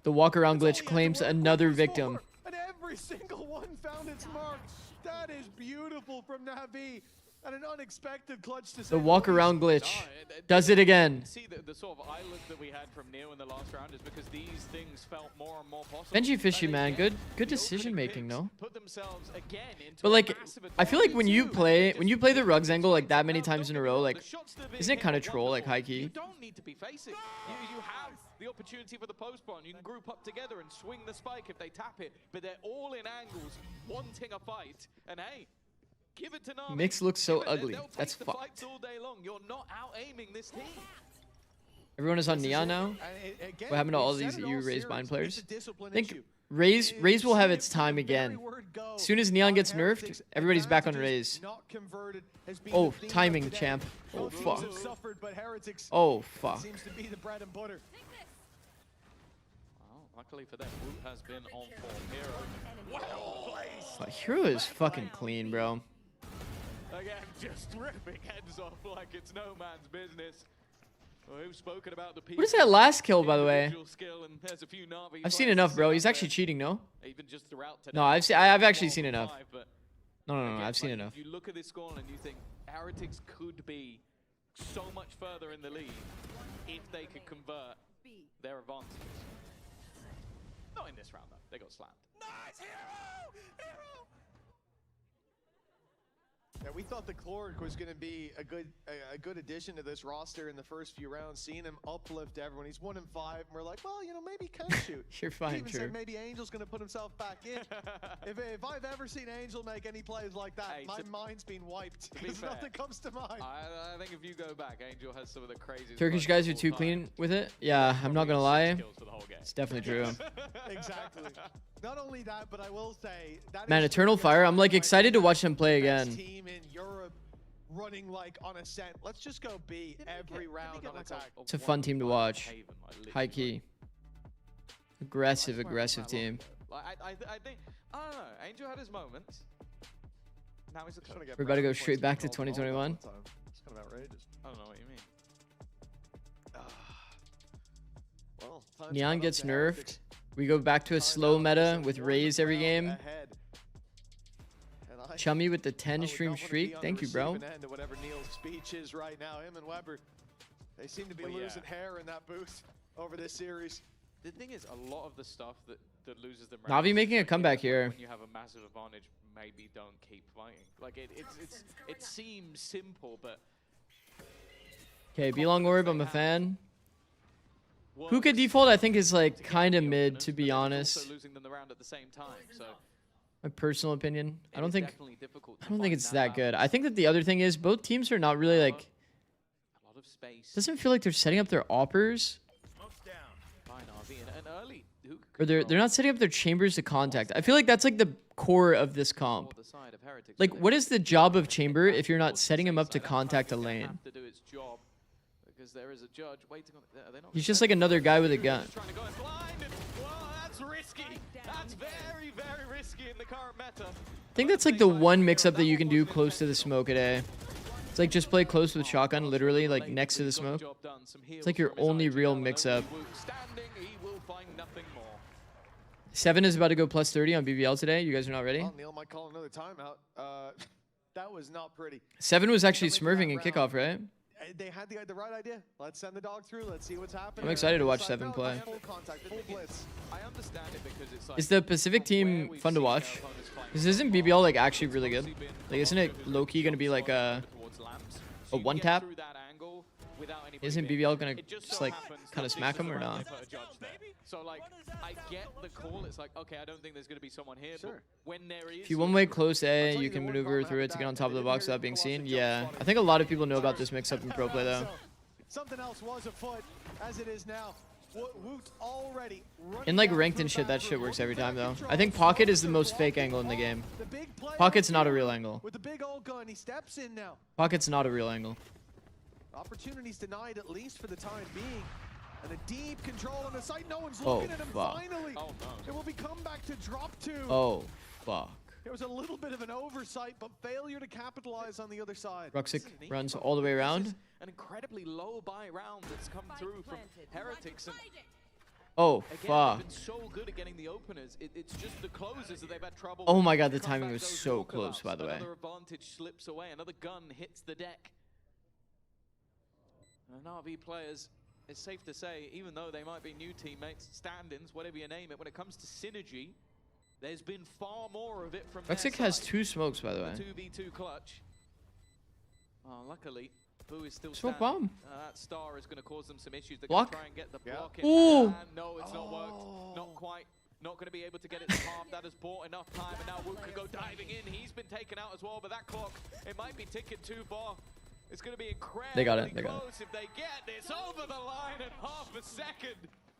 E: The walk around glitch claims another victim.
G: And every single one found its mark. That is beautiful from Navi. And an unexpected clutch to
E: The walk around glitch does it again.
F: See the sort of island that we had from Neo in the last round is because these things felt more and more possible.
E: Benji Fishy,
F: And
E: man,
F: again,
E: good
F: the
E: decision
F: opening
E: making,
F: picks
E: no?
F: Put themselves again into
E: But
F: a
E: like,
F: massive
E: I feel like when you
F: advantage.
E: play the rugs angle like that many times in a row, like, isn't it kind of troll, like high
F: You
E: key?
F: don't need to be facing. You have the opportunity for the post bomb. You can group up together and swing the spike if they tap it, but they're all in angles, wanting a fight. And hey, give it to Navi.
E: Mix looks so
F: Give it.
E: ugly.
F: They'll take
E: That's
F: the
E: fucked.
F: fights all day long. You're not out aiming this team.
E: Everyone is on Neon now.
G: And again,
E: What happened to all
G: we've
E: these
G: said it
E: EU
G: all
E: Raze
G: series,
E: bind
G: it's
E: players?
G: a discipline
E: I think
G: issue.
E: Raze will have its time
G: Very
E: again.
G: word go
E: As soon as Neon
G: on
E: gets
G: Heretics.
E: nerfed, everybody's back on
G: Advantages
E: Raze.
G: not converted has been
E: Oh,
G: the theme of
E: timing,
G: today.
E: champ. Oh,
G: Both teams
E: fuck.
G: have suffered, but Heretics
E: Oh, fuck.
G: seems to be the bread and butter.
F: Well, luckily for them, Woot has been on form. Hero. Well placed.
E: Oh, Hero is fucking clean, bro.
F: Again, just ripping heads off like it's no man's business. Well, we've spoken about the
E: What is that last kill, by the way?
F: individual skill, and there's a few Navi
E: I've seen
F: players
E: enough,
F: that
E: bro.
F: sit
E: He's
F: out
E: actually
F: there,
E: cheating, no?
F: even just throughout today.
E: No, I've actually seen
F: 12 and
E: enough.
F: 5, but
E: No,
F: again,
E: I've seen
F: like,
E: enough.
F: You look at this score and you think Heretics could be so much further in the lead if they could convert their advantages. Not in this round, though. They got slammed.
G: Nice hero! Yeah, we thought the Chloric was going to be a good addition to this roster in the first few rounds. Seeing him uplift everyone, he's 1 in 5, and we're like, well, you know, maybe he can shoot.
E: You're fine,
G: even
E: True.
G: said maybe Angel's going to put himself back in. if I've ever seen Angel make any plays like that,
F: Hey,
G: my mind's been wiped.
F: To be
G: Because
F: fair,
G: nothing comes to mind.
F: I think if you go back, Angel has some of the craziest.
E: Turkish guys are too clean with it. Yeah, I'm not gonna lie. It's definitely true.
G: Exactly. Not only that, but I will say that
E: Man,
G: is
E: Eternal Fire. I'm like excited to watch them play
G: best
E: again.
G: team in Europe running like on ascent. Let's just go B every round on attack.
E: It's a fun team to watch. High key. Aggressive team.
F: Like, I think, I don't know. Angel had his moments. Now he's
E: We're about to go straight back to 2021.
G: It's kind of outrageous.
F: I don't know what you mean.
G: Well, time to
E: Neon
G: cut
E: gets
G: up to
E: nerfed.
G: Heretics.
E: We go back to a slow meta with Raze every game.
G: Ahead. And I
E: Chummy with the 10
G: would
E: stream
G: not wanna be
E: streak.
G: on
E: Thank
G: the
E: you, bro.
G: receiving end of whatever Neil's speech is right now. Him and Weber, they seem to be
F: Well, yeah.
G: losing hair in that booth over this series.
F: The thing is, a lot of the stuff that loses them.
E: Navi making a comeback here.
F: When you have a massive advantage, maybe don't keep fighting. Like it seems simple, but
E: Okay, Belong Orb, I'm a fan. Hookah default, I think, is like kind of mid, to be honest.
F: also losing them the round at the same time. So
E: My personal opinion. I don't think
F: definitely difficult to
E: I don't think
F: find
E: it's
F: that
E: that
F: balance.
E: good. I think that the other thing is both teams are not really like.
F: A lot of space.
E: Doesn't feel like they're setting up their oppers,
F: By Navi and early.
E: or they're not setting up their chambers to contact. I feel like that's like the core of this comp.
F: The side of Heretics.
E: Like, what is the job of chamber if you're not setting him up to contact a lane?
F: Have to do its job because there is a judge waiting on. Are they not
E: He's just like another guy with a gun.
F: trying to go in blind. And, well, that's risky. That's very, very risky in the current meta.
E: I think that's like the one mix-up that you can do close to the smoke at A. It's like just play close with shotgun, literally like next to the smoke. It's like your only real mix-up.
F: Standing, he will find nothing more.
E: 7 is about to go plus 30 on BBL today. You guys are not ready?
G: Well, Neil might call another timeout. That was not pretty.
E: 7 was actually smurfing in kickoff, right?
G: They had the right idea. Let's send the dog through. Let's see what's happening.
E: I'm excited to watch
G: Side
E: 7
G: note,
E: play.
G: Full contact, full blitz.
F: I understand it because it's like.
E: Is the Pacific team fun to watch? Because isn't BBL like actually really good? Like, isn't it low-key gonna be like a one-tap? Isn't BBL gonna just like kind of smack him or not?
F: So like, I get the call. It's like, okay, I don't think there's gonna be someone here. But when there is,
E: If you one-way close A, you can maneuver through it to get on top of the box without being seen. Yeah, I think a lot of people know about this mix-up in pro play though.
G: Something else was afoot, as it is now. Woot already
E: In like ranked and shit, that shit works every time though. I think Pocket is the most fake angle in the game. Pocket's not a real angle.
G: With the big old gun, he steps in now.
E: Pocket's not a real angle.
G: Opportunities denied, at least for the time being. And a deep control on the site. No one's
E: Oh,
G: looking at him
E: fuck.
G: finally. It will be come back to drop 2.
E: Oh, fuck.
G: It was a little bit of an oversight, but failure to capitalize on the other side.
E: Ruxic runs all the way around.
F: an incredibly low buy round that's come through from Heretics. And
E: Oh,
F: again,
E: fuck.
F: they've been so good at getting the openers. It's just the closers that they've had trouble
E: Oh
F: with.
E: my god, the
F: Comeback
E: timing was
F: goes
E: so
F: walkabouts.
E: close, by the way.
F: Another advantage slips away. Another gun hits the deck. And NAVI players, it's safe to say, even though they might be new teammates, stand-ins, whatever you name it, when it comes to synergy, there's been far more of it from their
E: Ruxic has
F: side.
E: 2 smokes, by the way.
F: 2v2 clutch. Oh, luckily, Boo is still
E: Smoke
F: standing.
E: bomb.
F: That star is going to cause them some issues. They're
E: Block.
F: going to try and get the block in.
E: Ooh.
F: And no, it's not worked. Not quite. Not going to be able to get it to half. That has bought enough time, and now Wook can go diving in. He's been taken out as well, but that clock, it might be ticking too far. It's going to be incredibly
E: They got it, they got it.
F: close if they get this over the line in half a second.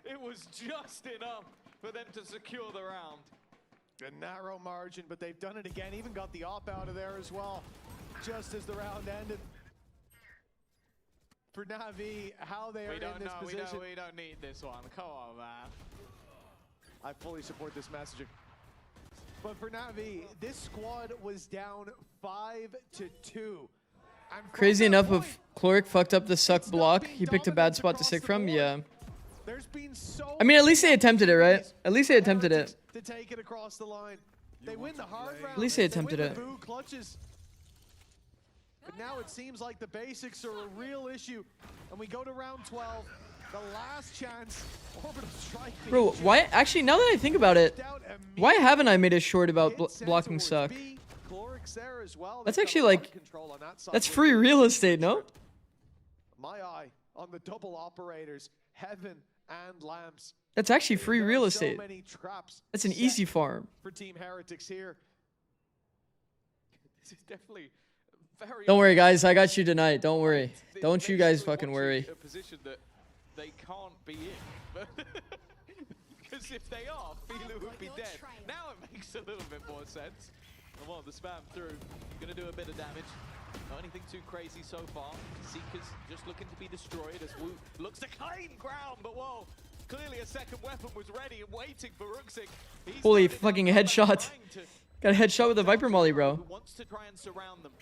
F: It was just enough for them to secure the round.
G: A narrow margin, but they've done it again. Even got the op out of there as well, just as the round ended. For Navi, how they are in this position.
F: We don't need this one. Come on, man.
G: I fully support this messaging. But for Navi, this squad was down 5-2. And from
E: Crazy
G: that
E: enough,
G: point,
E: if Chloric fucked up the suck block, he picked a bad spot to sick from. Yeah.
G: there's been so
E: I mean, at least they attempted it, right? At least they attempted it.
G: to take it across the line. They win the hard round.
E: At least they attempted
G: win
E: it.
G: The Boo clutches. But now it seems like the basics are a real issue. And we go to round 12. The last chance. Orbital strike. being
E: Bro,
G: jammed.
E: why? Actually, now that I think about it, why haven't I made a short about blocking suck?
G: Chloric Rex there as well.
E: That's
G: They've got
E: actually
G: a lot of
E: like,
G: control on that side
E: that's
G: with
E: free
G: the
E: real estate, no?
G: My eye on the double operators, Heaven and Lamps.
E: That's actually free
G: There
E: real
G: are
E: estate.
G: So many traps
E: That's an
G: set
E: easy farm.
G: for Team Heretics here. This is definitely very.
E: Don't worry, guys. I got you tonight. Don't worry. Don't you guys fucking worry.
F: A position that they can't be in. Because if they are, Filu would be dead. Now it makes a little bit more sense. And well, the spam through, gonna do a bit of damage. Not anything too crazy so far. Seekers just looking to be destroyed as Wu looks to claim ground, but whoa, clearly a second weapon was ready and waiting for Ruxik.
E: Holy fucking headshot. Got a headshot with a Viper Molly, bro.
F: Wants to try and surround them.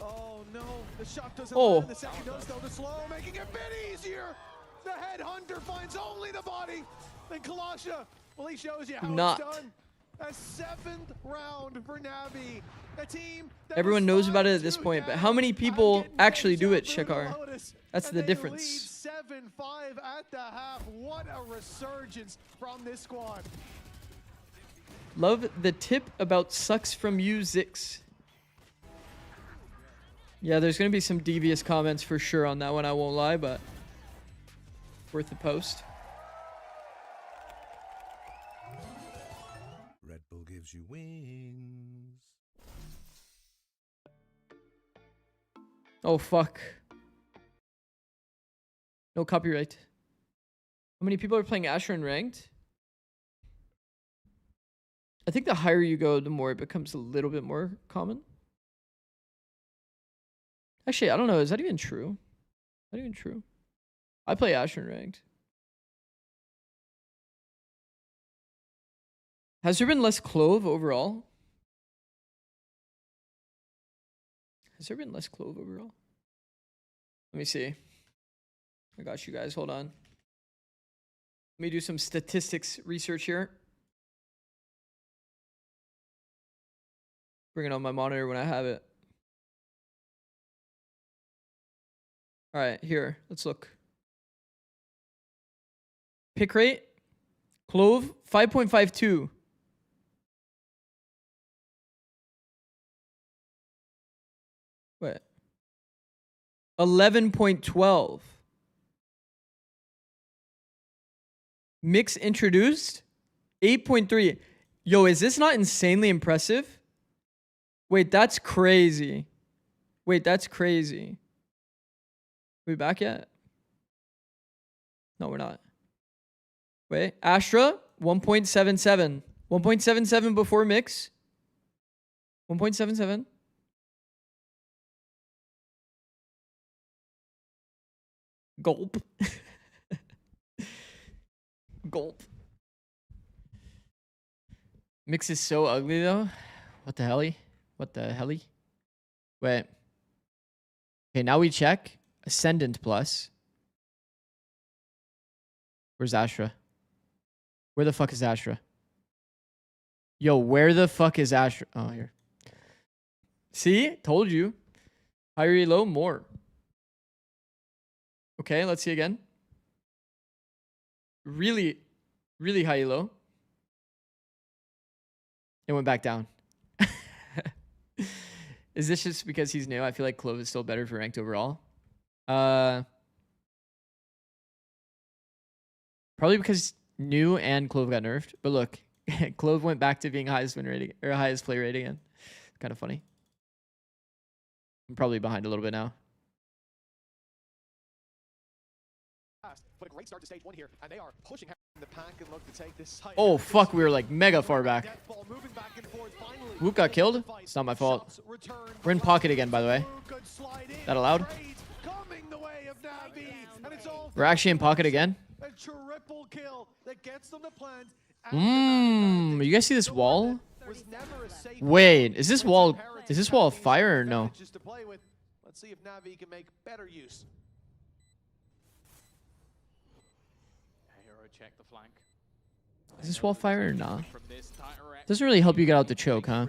G: Oh no, the shot doesn't
E: Oh.
G: land. The second does though. The slow making it a bit easier. The headhunter finds only the body. Then Kalasha, well, he shows you how
E: Not.
G: it's done. A 7th round for Navi. A team that
E: Everyone
G: was
E: knows about it at
G: 5-2
E: this point, but
G: down
E: how many people
G: getting
E: actually do
G: headshot
E: it,
G: through the
E: Shekar?
G: Lotus,
E: That's
G: and
E: the
G: they
E: difference.
G: lead 7-5 at the half. What a resurgence from this squad.
E: Love the tip about sucks from you, Zix. Yeah, there's going to be some devious comments for sure on that one, I won't lie, but worth the post.
J: Red Bull gives you wings.
E: Oh, fuck. No copyright. How many people are playing Asher in ranked? I think the higher you go, the more it becomes a little bit more common. Actually, I don't know. Is that even true? Is that even true? I play Asher in ranked. Has there been less Clove overall? Has there been less Clove overall? Let me see. I got you guys. Hold on. Let me do some statistics research here. Bring it on my monitor when I have it. All right, here. Let's look. Pick rate. Clove, 5.52. Wait. 11.12. Mix introduced, 8.3. Yo, is this not insanely impressive? Wait, that's crazy. Wait, that's crazy. We back yet? No, we're not. Wait, Astra, 1.77. 1.77 before mix. 1.77. Gulp. Gulp. Mix is so ugly though. What the helly? What the helly? Wait. Okay, now we check. Ascendant plus. Where's Astra? Where the fuck is Astra? Yo, where the fuck is Astra? Oh, here. See? Told you. Higher low, more. Okay, let's see again. Really, really high low. It went back down. Is this just because he's new? I feel like Clove is still better for ranked overall. Probably because new and Clove got nerfed. But look, Clove went back to being highest win rating or highest play rate again. Kind of funny. I'm probably behind a little bit now.
G: But a great start to stage 1 here, and they are pushing in the pack and look to take this side.
E: Oh fuck, we were like mega far back. Wook got killed. It's not my fault. We're in pocket again, by the way. That allowed? We're actually in pocket again.
G: A triple kill that gets them to plant.
E: You guys see this wall? Wait, is this wall fire or no?
G: Let's see if Navi can make better use.
F: Hero check the flank.
E: Is this wall fire or not? Doesn't really help you get out the choke, huh?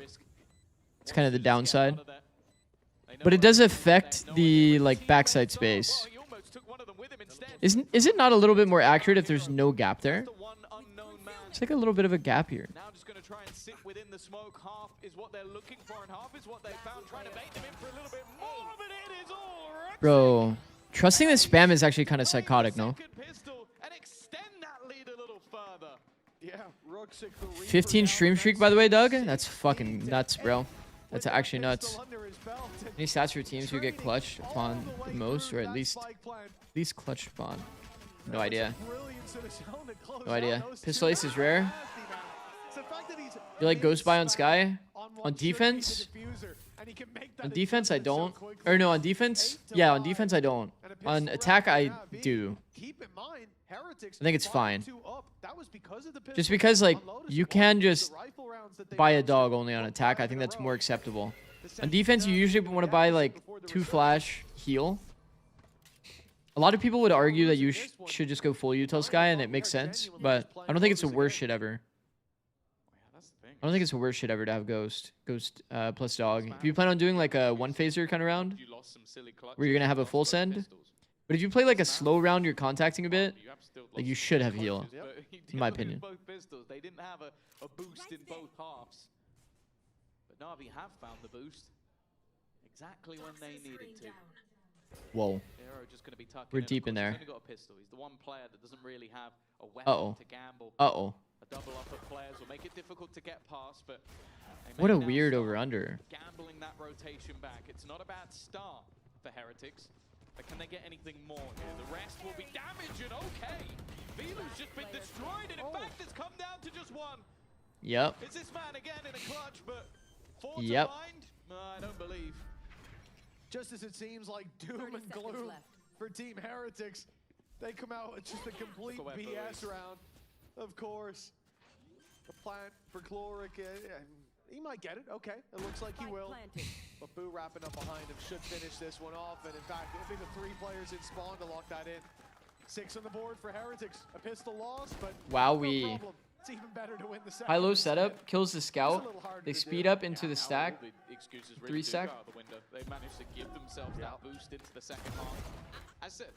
E: It's kind of the downside. But it does affect the like backside space. Is it not a little bit more accurate if there's no gap there? It's like a little bit of a gap here.
F: Now just going to try and sit within the smoke. Half is what they're looking for, and half is what they found. Trying to bait them in for a little bit more, but it is all right.
E: Bro, trusting the spam is actually kind of psychotic, no?
F: Pistol and extend that lead a little further.
G: Yeah, Ruxic, the Reaper
E: 15 stream streak, by the way, Doug. That's fucking nuts, bro. That's actually nuts. Any stats for teams who get clutched upon the most, or at least clutched upon? No idea. No idea. Pistol Ace is rare. You like Ghost Buy on Sky? On defense? On defense, I don't. Or no, on defense? Yeah, on defense, I don't. On attack, I do. I think it's fine. Just because, like, you can just buy a dog only on attack. I think that's more acceptable. On defense, you usually want to buy, like, 2 flash, heal. A lot of people would argue that you should just go full util Sky, and it makes sense. But I don't think it's the worst shit ever. I don't think it's the worst shit ever to have Ghost plus dog. If you plan on doing, like, a one-phaser kind of round, where you're going to have a full send. But if you play, like, a slow round, you're contacting a bit, like, you should have heal, in my opinion.
F: Both pistols. They didn't have a boost in both halves. But Navi have found the boost exactly when they needed to.
E: Whoa.
F: Just gonna be
E: We're deep in there.
F: He's only got a pistol. He's the one player that doesn't really have a weapon to gamble.
E: Uh-oh.
F: A double up at players will make it difficult to get past, but
E: What a weird over-under.
F: gambling that rotation back. It's not a bad start for Heretics. But can they get anything more here? The rest will be damaged, and okay. Vilu's just been destroyed, and in fact, it's come down to just one.
E: Yep.
F: It's this man again in a clutch, but 4 to
E: Yep.
F: bind? I don't believe.
G: Just as it seems like doom and gloom for Team Heretics, they come out with just a complete BS round. Of course, the plant for Chloric, he might get it. Okay, it looks like he will. But Boo wrapping up behind him should finish this one off. And in fact, it'll be the 3 players in spawn to lock that in. 6 on the board for Heretics. A pistol lost, but
E: Wowee.
G: no problem. It's even better to win the second.
E: High-low setup kills the scout. They speed up into the stack. 3 stack.
F: They managed to give themselves that boost into the second half. As said,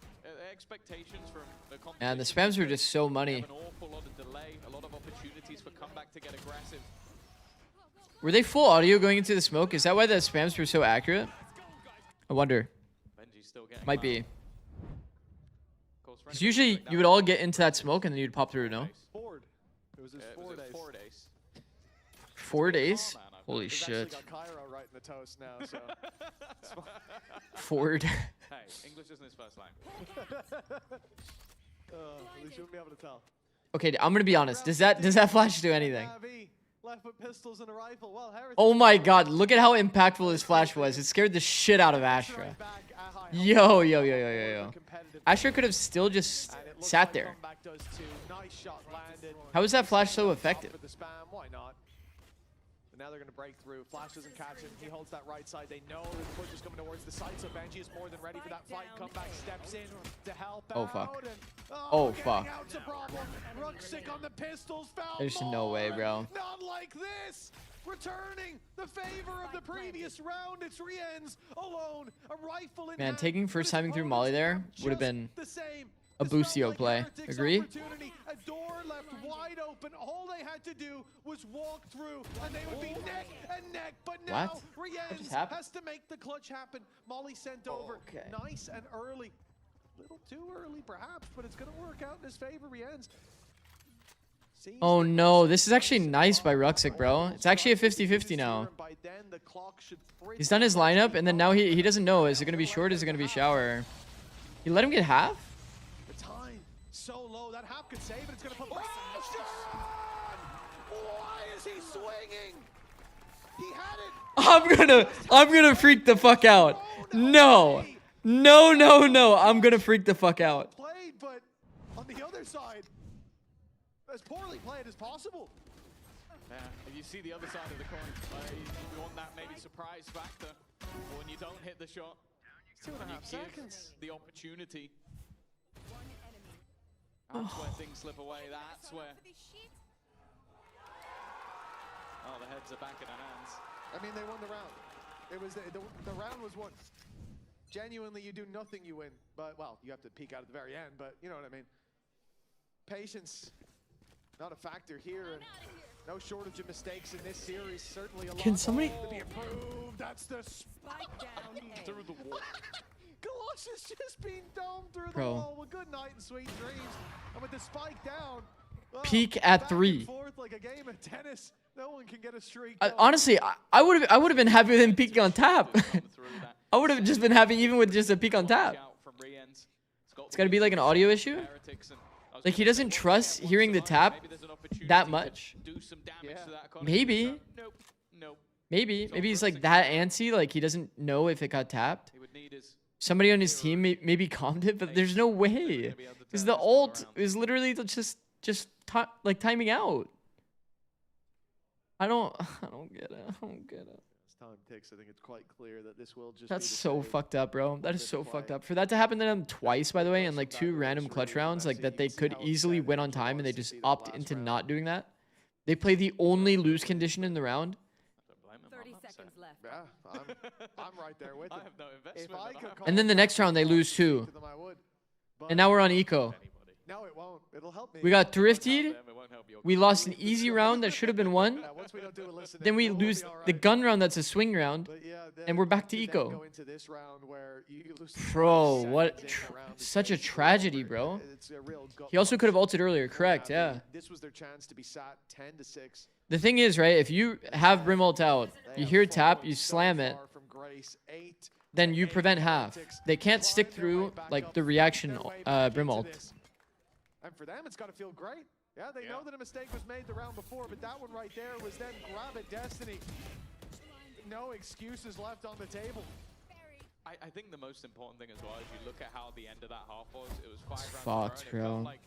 F: expectations from the competition.
E: And the spams are just so money.
F: An awful lot of delay, a lot of opportunities for comeback to get aggressive.
E: Were they full audio going into the smoke? Is that why the spams were so accurate? I wonder. Might be. Because usually you would all get into that smoke and then you'd pop through, no?
G: It was his 4 days.
F: 4 days.
E: 4 days? Holy
G: He's
E: shit.
G: actually got Cairo right in the toast now, so.
E: Ford.
F: Hey, English isn't his first language.
G: At least you wouldn't be able to tell.
E: Okay, I'm gonna be honest. Does that flash do anything?
G: Left with pistols and a rifle. Well, Heretics.
E: Oh my god, look at how impactful his flash was. It scared the shit out of Astra. Yo. Astra could have still just sat there. How is that flash so effective?
G: Why not? But now they're going to break through. Flash doesn't catch him. He holds that right side. They know the push is coming towards the side, so Benji is more than ready for that fight. Comeback steps in to help out.
E: Oh fuck.
G: And,
E: Oh fuck.
G: out's a problem. Ruxic on the pistols. Found
E: There's
G: more.
E: no way, bro.
G: Not like this. Returning the favor of the previous round. It's Rien's alone. A rifle in
E: Man,
G: hand.
E: taking first timing through Molly there would have been
G: The same.
E: a boostio play. Agree?
G: A door left wide open. All they had to do was walk through, and they would be neck and neck. But now
E: What
G: Rienz
E: just happened?
G: has to make the clutch happen. Molly sent over, nice and early. A little too early, perhaps, but it's going to work out in his favor. Rienz.
E: Oh no, this is actually nice by Ruxic, bro. It's actually a 50-50 now. He's done his lineup, and then now he doesn't know. Is it going to be short? Is it going to be shower? He let him get half?
G: The time so low that half could save it. It's going to put. Why is he swinging? He had it.
E: I'm gonna freak the fuck out. No. I'm gonna freak the fuck out.
G: Played, but on the other side, as poorly played as possible.
F: Yeah, if you see the other side of the coin, you want that maybe surprise factor. Or when you don't hit the shot,
G: 2.5 seconds.
F: The opportunity. That's where things slip away. That's where. Oh, the heads are back in their hands.
G: I mean, they won the round. It was the round was won. Genuinely, you do nothing, you win. But well, you have to peek out at the very end. But you know what I mean. Patience. not a factor here, and no shortage of mistakes in this series. Certainly a lot
E: Can somebody-
G: to be improved. That's the spike down through the wall. Colossus just being domed through the
E: Bro.
G: wall. Well, good night and sweet dreams. And with the spike down, well,
E: Peak at
G: back
E: 3.
G: and forth like a game of tennis. No one can get a streak.
E: Honestly, I would have been happy with him peeking on tap. I would have just been happy even with just a peek on tap. It's got to be like an audio issue. Like he doesn't trust hearing the tap that much. Maybe. Maybe he's like that antsy. Like he doesn't know if it got tapped. Somebody on his team maybe calmed it, but there's no way because the ult is literally just like timing out. I don't get it. I don't get it.
G: As time ticks, I think it's quite clear that this will just
E: That's
G: be the
E: so
G: same.
E: fucked up, bro. That is so fucked up. For that to happen to them twice, by the way, in like 2 random clutch rounds, like that they could easily win on time and they just opt into not doing that. They play the only lose condition in the round.
R: 30 seconds left.
G: Yeah, I'm right there with
F: I
G: them.
F: have no investment.
G: If I
F: in
G: could
F: that.
G: call
E: And then the next round they lose 2.
G: to them, I would.
E: And now we're on eco.
G: No, it won't. It'll help me.
E: We got thrifted. We lost an easy round that should have been won.
G: Yeah, once we don't do a listen
E: Then we
G: in, we'll
E: lose
G: be all right.
E: the gun round that's a swing round.
G: But yeah,
E: And we're back to
G: then
E: eco.
G: go into this round where you lose
E: Bro,
G: 5
E: what?
G: seconds in the round.
E: Such a tragedy, bro.
G: It's a real gut
E: He also could have
G: punch.
E: ulted earlier, correct? Yeah.
G: This was their chance to be sat 10-6.
E: The thing is, right, if you have Brim ult out, you hear tap, you slam it,
G: Far from grace. 8
E: then you prevent half. They can't stick through, like, the reaction Brim ult.
G: And for them, it's got to feel great. Yeah, they know that a mistake was made the round before, but that one right there was then grab it, Destiny. No excuses left on the table.
F: I think the most important thing as well is you look at how the end of that half was. It was 5 rounds
E: Fucked,
F: in a row, and
E: bro.
F: it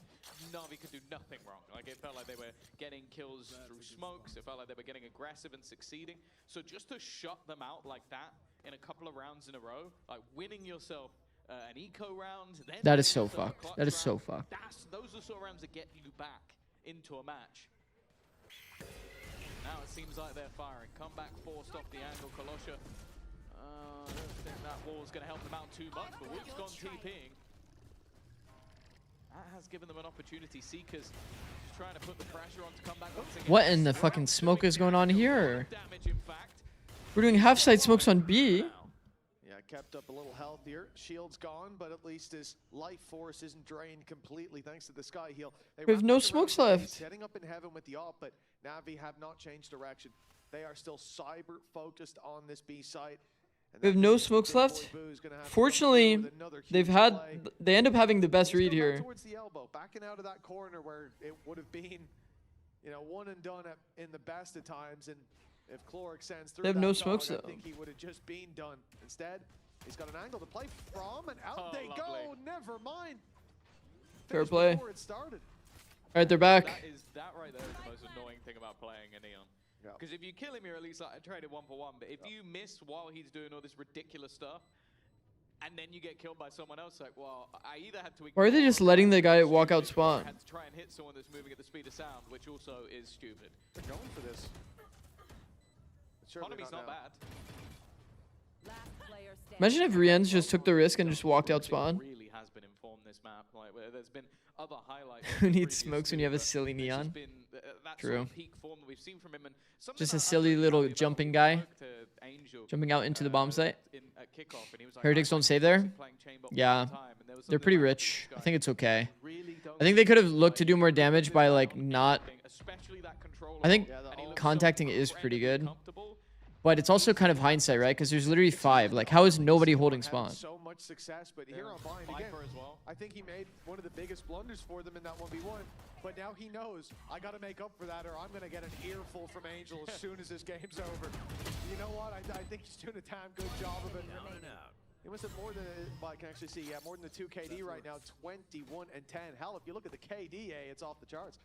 F: felt like Navi could do nothing wrong. Like it felt like they were getting kills through smokes. It felt like they were getting aggressive and succeeding. So just to shut them out like that in a couple of rounds in a row, like winning yourself an eco round. Then
E: That is
F: winning
E: so
F: yourself a
E: fucked.
F: clutch
E: That is so
F: round,
E: fucked.
F: Those are the sort of rounds that get you back into a match. Now it seems like they're firing. Comeback forced off the angle. Kolosha. I don't think that wall's going to help them out too much, but Wood's gone TPing. That has given them an opportunity. Seekers just trying to put the pressure on to come back once again.
E: What in the fucking smoke is going on here?
F: Damage, in fact.
E: We're doing half side smokes on B.
G: Yeah, kept up a little healthier. Shield's gone, but at least his life force isn't drained completely thanks to the Sky Heal.
E: We have no smokes left.
G: Setting up in heaven with the op, but Navi have not changed direction. They are still cyber focused on this B site.
E: We have no smokes left. Fortunately, they end up having the best read here.
G: Towards the elbow, backing out of that corner where it would have been, one and done in the best of times. And if Chloric sends through,
E: They have
G: that
E: no
G: dog,
E: smokes,
G: I
E: though.
G: think he would have just been done. Instead, he's got an angle to play from, and out they
F: lovely.
G: go. Never mind.
E: Fair
G: Finished
E: play.
G: before it started.
E: All right, they're back.
F: That right there is the most annoying thing about playing a Neon. Because if you kill him, you're at least like traded 1-for-1. But if you miss while he's doing all this ridiculous stuff, and then you get killed by someone else, like, well, I either had to.
E: Or are they just letting the guy walk out
F: I
E: spawn?
F: had to try and hit someone that's moving at the speed of sound, which also is stupid.
G: They're going for this.
F: Economy's not bad.
E: Imagine if Rien's just took the risk and just walked out spawn.
F: Really has been informed this map. Like, there's been other highlights.
E: Who needs smokes when you have a silly neon?
F: That
E: True.
F: sort of peak form that we've seen from him, and something
E: Just a
F: I
E: silly
F: really
E: little
F: happy about
E: jumping
F: when we
E: guy.
F: spoke to Angel,
E: Jumping out into the bomb site.
F: at kickoff, and he was like,
E: Heretics don't save there? Yeah. They're pretty rich. I think it's okay. I think they could have looked to do more damage by like not. I think contacting is pretty good. But it's also kind of hindsight, right? Because there's literally 5. Like, how is nobody holding spawn?
G: So much success, but here on Bind again, I think he made one of the biggest blunders for them in that 1v1. But now he knows, I got to make up for that or I'm going to get an earful from Angel as soon as this game's over. You know what? I think he's doing a damn good job of it. He must have more than, well, I can actually see, yeah, more than the 2 KD right now, 21 and 10. Hell, if you look at the KDA, it's off the charts.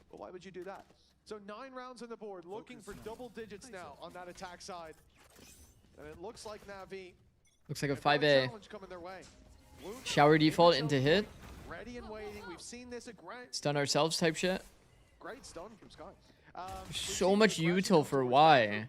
G: But why would you do that? So 9 rounds on the board, looking for double digits now on that attack side. And it looks like Navi.
E: Looks like a
G: have got
E: 5A.
G: challenge coming their way. Wound
E: Shower default into hit.
G: ready and waiting. We've seen this a
E: Stun ourselves type shit.
G: great stun from Sky.
E: So much util for Y.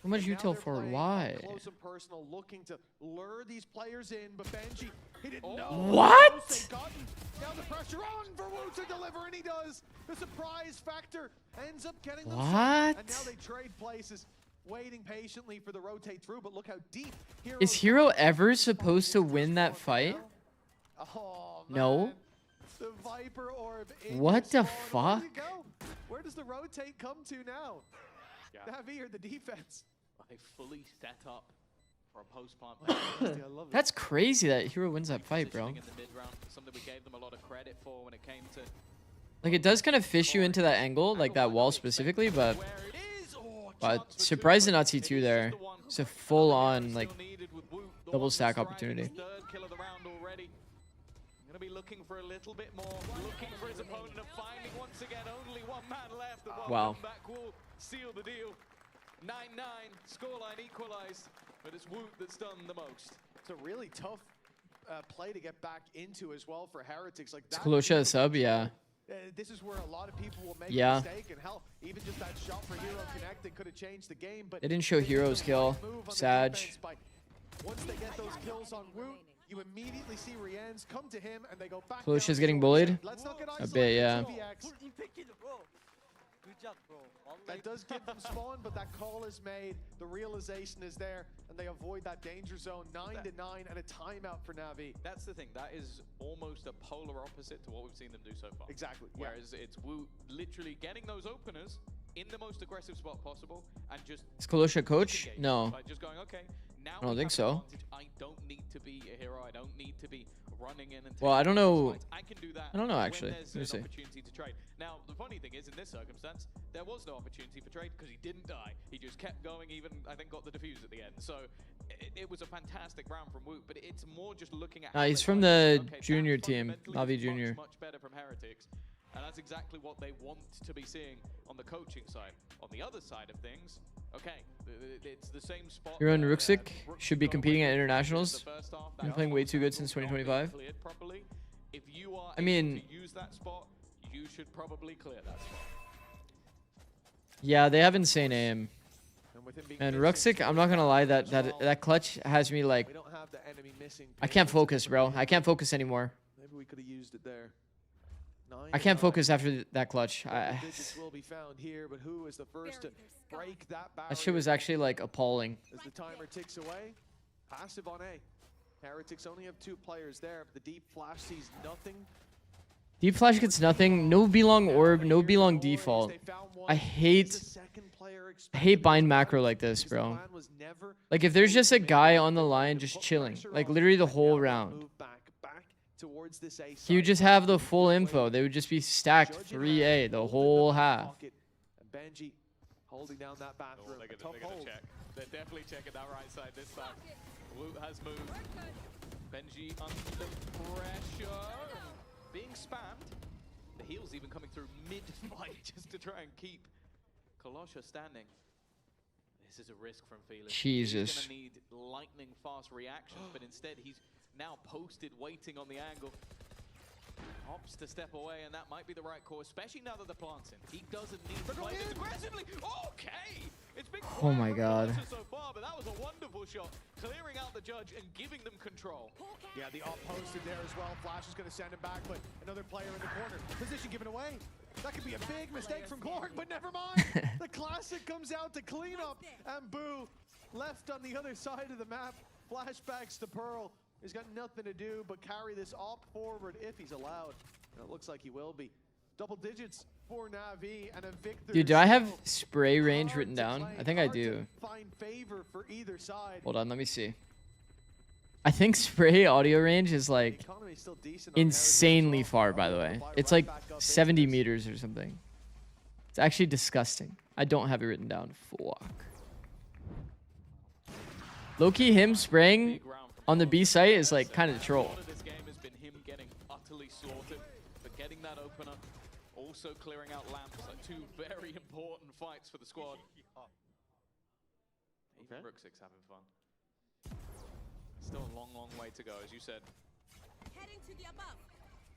E: So much
G: And now
E: util
G: they're
E: for
G: playing
E: why?
G: Close and personal, looking to lure these players in, but Benji, he didn't know.
E: What?
G: They'd gotten. Now the pressure on for Wu to deliver, and he does. The surprise factor ends up getting them.
E: What?
G: And now they trade places, waiting patiently for the rotate through. But look how deep Hero
E: Is Hero ever supposed to win that fight?
G: Oh,
E: No.
G: the Viper Orb. in
E: What
G: your
E: the
G: spawn. Where
E: fuck?
G: do you go? Where does the rotate come to now? Navi or the defense?
F: They fully set up for a post-plant.
E: That's crazy that Hero wins that fight, bro.
F: In the mid-round, something we gave them a lot of credit for when it came to
E: Like, it does kind of fish you into that angle, like that wall specifically, but surprised to not see 2 there. It's a full-on, like, double stack opportunity.
F: third kill of the round already. Gonna be looking for a little bit more, looking for his opponent and finding once again only one man left. And
E: Wow.
F: Back will seal the deal. 9-9, scoreline equalized, but it's Woot that's done the most.
G: It's a really tough play to get back into as well for Heretics. Like
E: It's
G: that.
E: Kolosha a sub, yeah.
G: This is where a lot of people will make
E: Yeah.
G: a mistake, and hell, even just that shot for Hero connected could have changed the game. But
E: They didn't show Hero's kill. Sag.
G: Once they get those kills on Woot, you immediately see Rien's come to him, and they go back.
E: Kolosha's
G: down
E: getting
G: to
E: bullied.
G: Let's not get
E: A bit, yeah.
G: 2vx. That does give them spawn, but that call is made. The realization is there, and they avoid that danger zone. 9-9 and a timeout for Navi.
F: That's the thing. That is almost a polar opposite to what we've seen them do so far.
G: Exactly. Yeah.
F: Whereas it's Wu literally getting those openers in the most aggressive spot possible and just...
E: Is Kolosha coach?
F: disengage.
E: No.
F: Like just going, okay, now
E: I don't
F: we
E: think
F: have
E: so.
F: advantage. I don't need to be a hero. I don't need to be running in and
E: Well, I don't
F: taking
E: know.
F: fights. I can do that.
E: I don't know,
F: when
E: actually.
F: there's
E: Let me
F: an
E: see.
F: opportunity to trade. Now, the funny thing is, in this circumstance, there was no opportunity for trade because he didn't die. He just kept going, even, I think, got the defuse at the end. So it was a fantastic round from Woot, but it's more just looking at...
E: Nah,
F: how
E: he's
F: they
E: from
F: play.
E: the
F: Okay, that
E: junior team,
F: fundamentally
E: Navi
F: is
E: Junior.
F: much better from Heretics. And that's exactly what they want to be seeing on the coaching side. On the other side of things, okay, it's the same spot.
E: Hero and
F: where,
E: Ruxic
F: Brooks
E: should be
F: got
E: competing
F: away
E: at
F: with
E: internationals.
F: the first half.
E: Been
F: That
E: playing way
F: was
E: too good since
F: not being
E: 2025.
F: cleared properly. If you are
E: I mean-
F: able to use that spot, you should probably clear that spot.
E: Yeah, they have insane aim. And Ruxic, I'm not gonna lie, that clutch has me like,
G: We don't have the enemy missing.
E: I can't focus, bro. I can't focus anymore.
G: Maybe we could have used it there.
E: I can't focus after that clutch.
G: Digits will be found here, but who is the first to break that barrier?
E: That shit was actually like appalling.
G: As the timer ticks away, passive on A. Heretics only have 2 players there, but the deep flash sees nothing.
E: Deep flash gets nothing. No belong orb. No belong default. I hate bind macro like this, bro. Like if there's just a guy on the line just chilling, like literally the whole round.
G: Towards this A
E: He would just have the full info. They would just be stacked 3A the whole half.
G: And Benji holding down that bathroom.
F: They're gonna check. They're definitely checking that right side this time. Woot has moved. Benji under pressure. Being spammed. The heals even coming through mid-fight just to try and keep Kolosha standing. This is a risk from Felix.
E: Jesus.
F: He's gonna need lightning fast reactions, but instead he's now posted waiting on the angle. Opts to step away, and that might be the right call, especially now that the plant's in. He doesn't need to play this aggressively. Okay! It's been
E: Oh my god.
F: so far, but that was a wonderful shot. Clearing out the judge and giving them control.
G: Yeah, the op posted there as well. Flash is going to send him back, but another player in the corner. Position given away. That could be a big mistake from Clark, but never mind. The classic comes out to clean up, and Boo left on the other side of the map. Flashbacks to Pearl. He's got nothing to do but carry this op forward if he's allowed. And it looks like he will be. Double digits for Navi and a victory.
E: Dude, do I have spray range written down? I think I do.
G: Find favor for either side.
E: Hold on, let me see. I think spray audio range is like insanely far, by the way. It's like 70 meters or something. It's actually disgusting. I don't have it written down. Fuck. Low-key, him spraying on the B site is like kind of troll.
F: This game has been him getting utterly slaughtered, but getting that opener, also clearing out lamps, like 2 very important fights for the squad. Even Ruxic's having fun. Still a long, long way to go, as you said.
S: Heading to the above.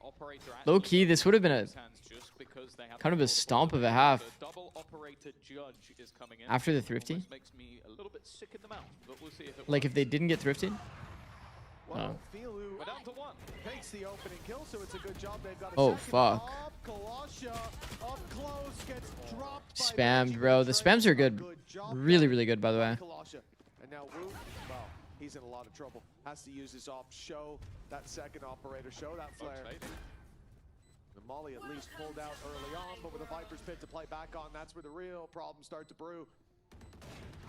F: operator
E: Low key, this would have been a
F: just because they have
E: kind of a stomp of a half.
F: the double operator judge is coming in.
E: After the thrifty?
F: Almost makes me a little bit sick in the mouth, but we'll see if it
E: Like if they didn't get thrifted?
G: Well, Filu takes the opening kill, so it's a good job they've got a
E: Oh,
G: second
E: fuck.
G: up. Kalasha up close, gets dropped by
E: Spammed, bro. The spams are good. Really, really good, by the way.
G: Kalasha. And now Wu, well, he's in a lot of trouble. Has to use his op, show that second operator, show that flare. The Molly at least pulled out early on, but with a Viper's Pit to play back on, that's where the real problems start to brew.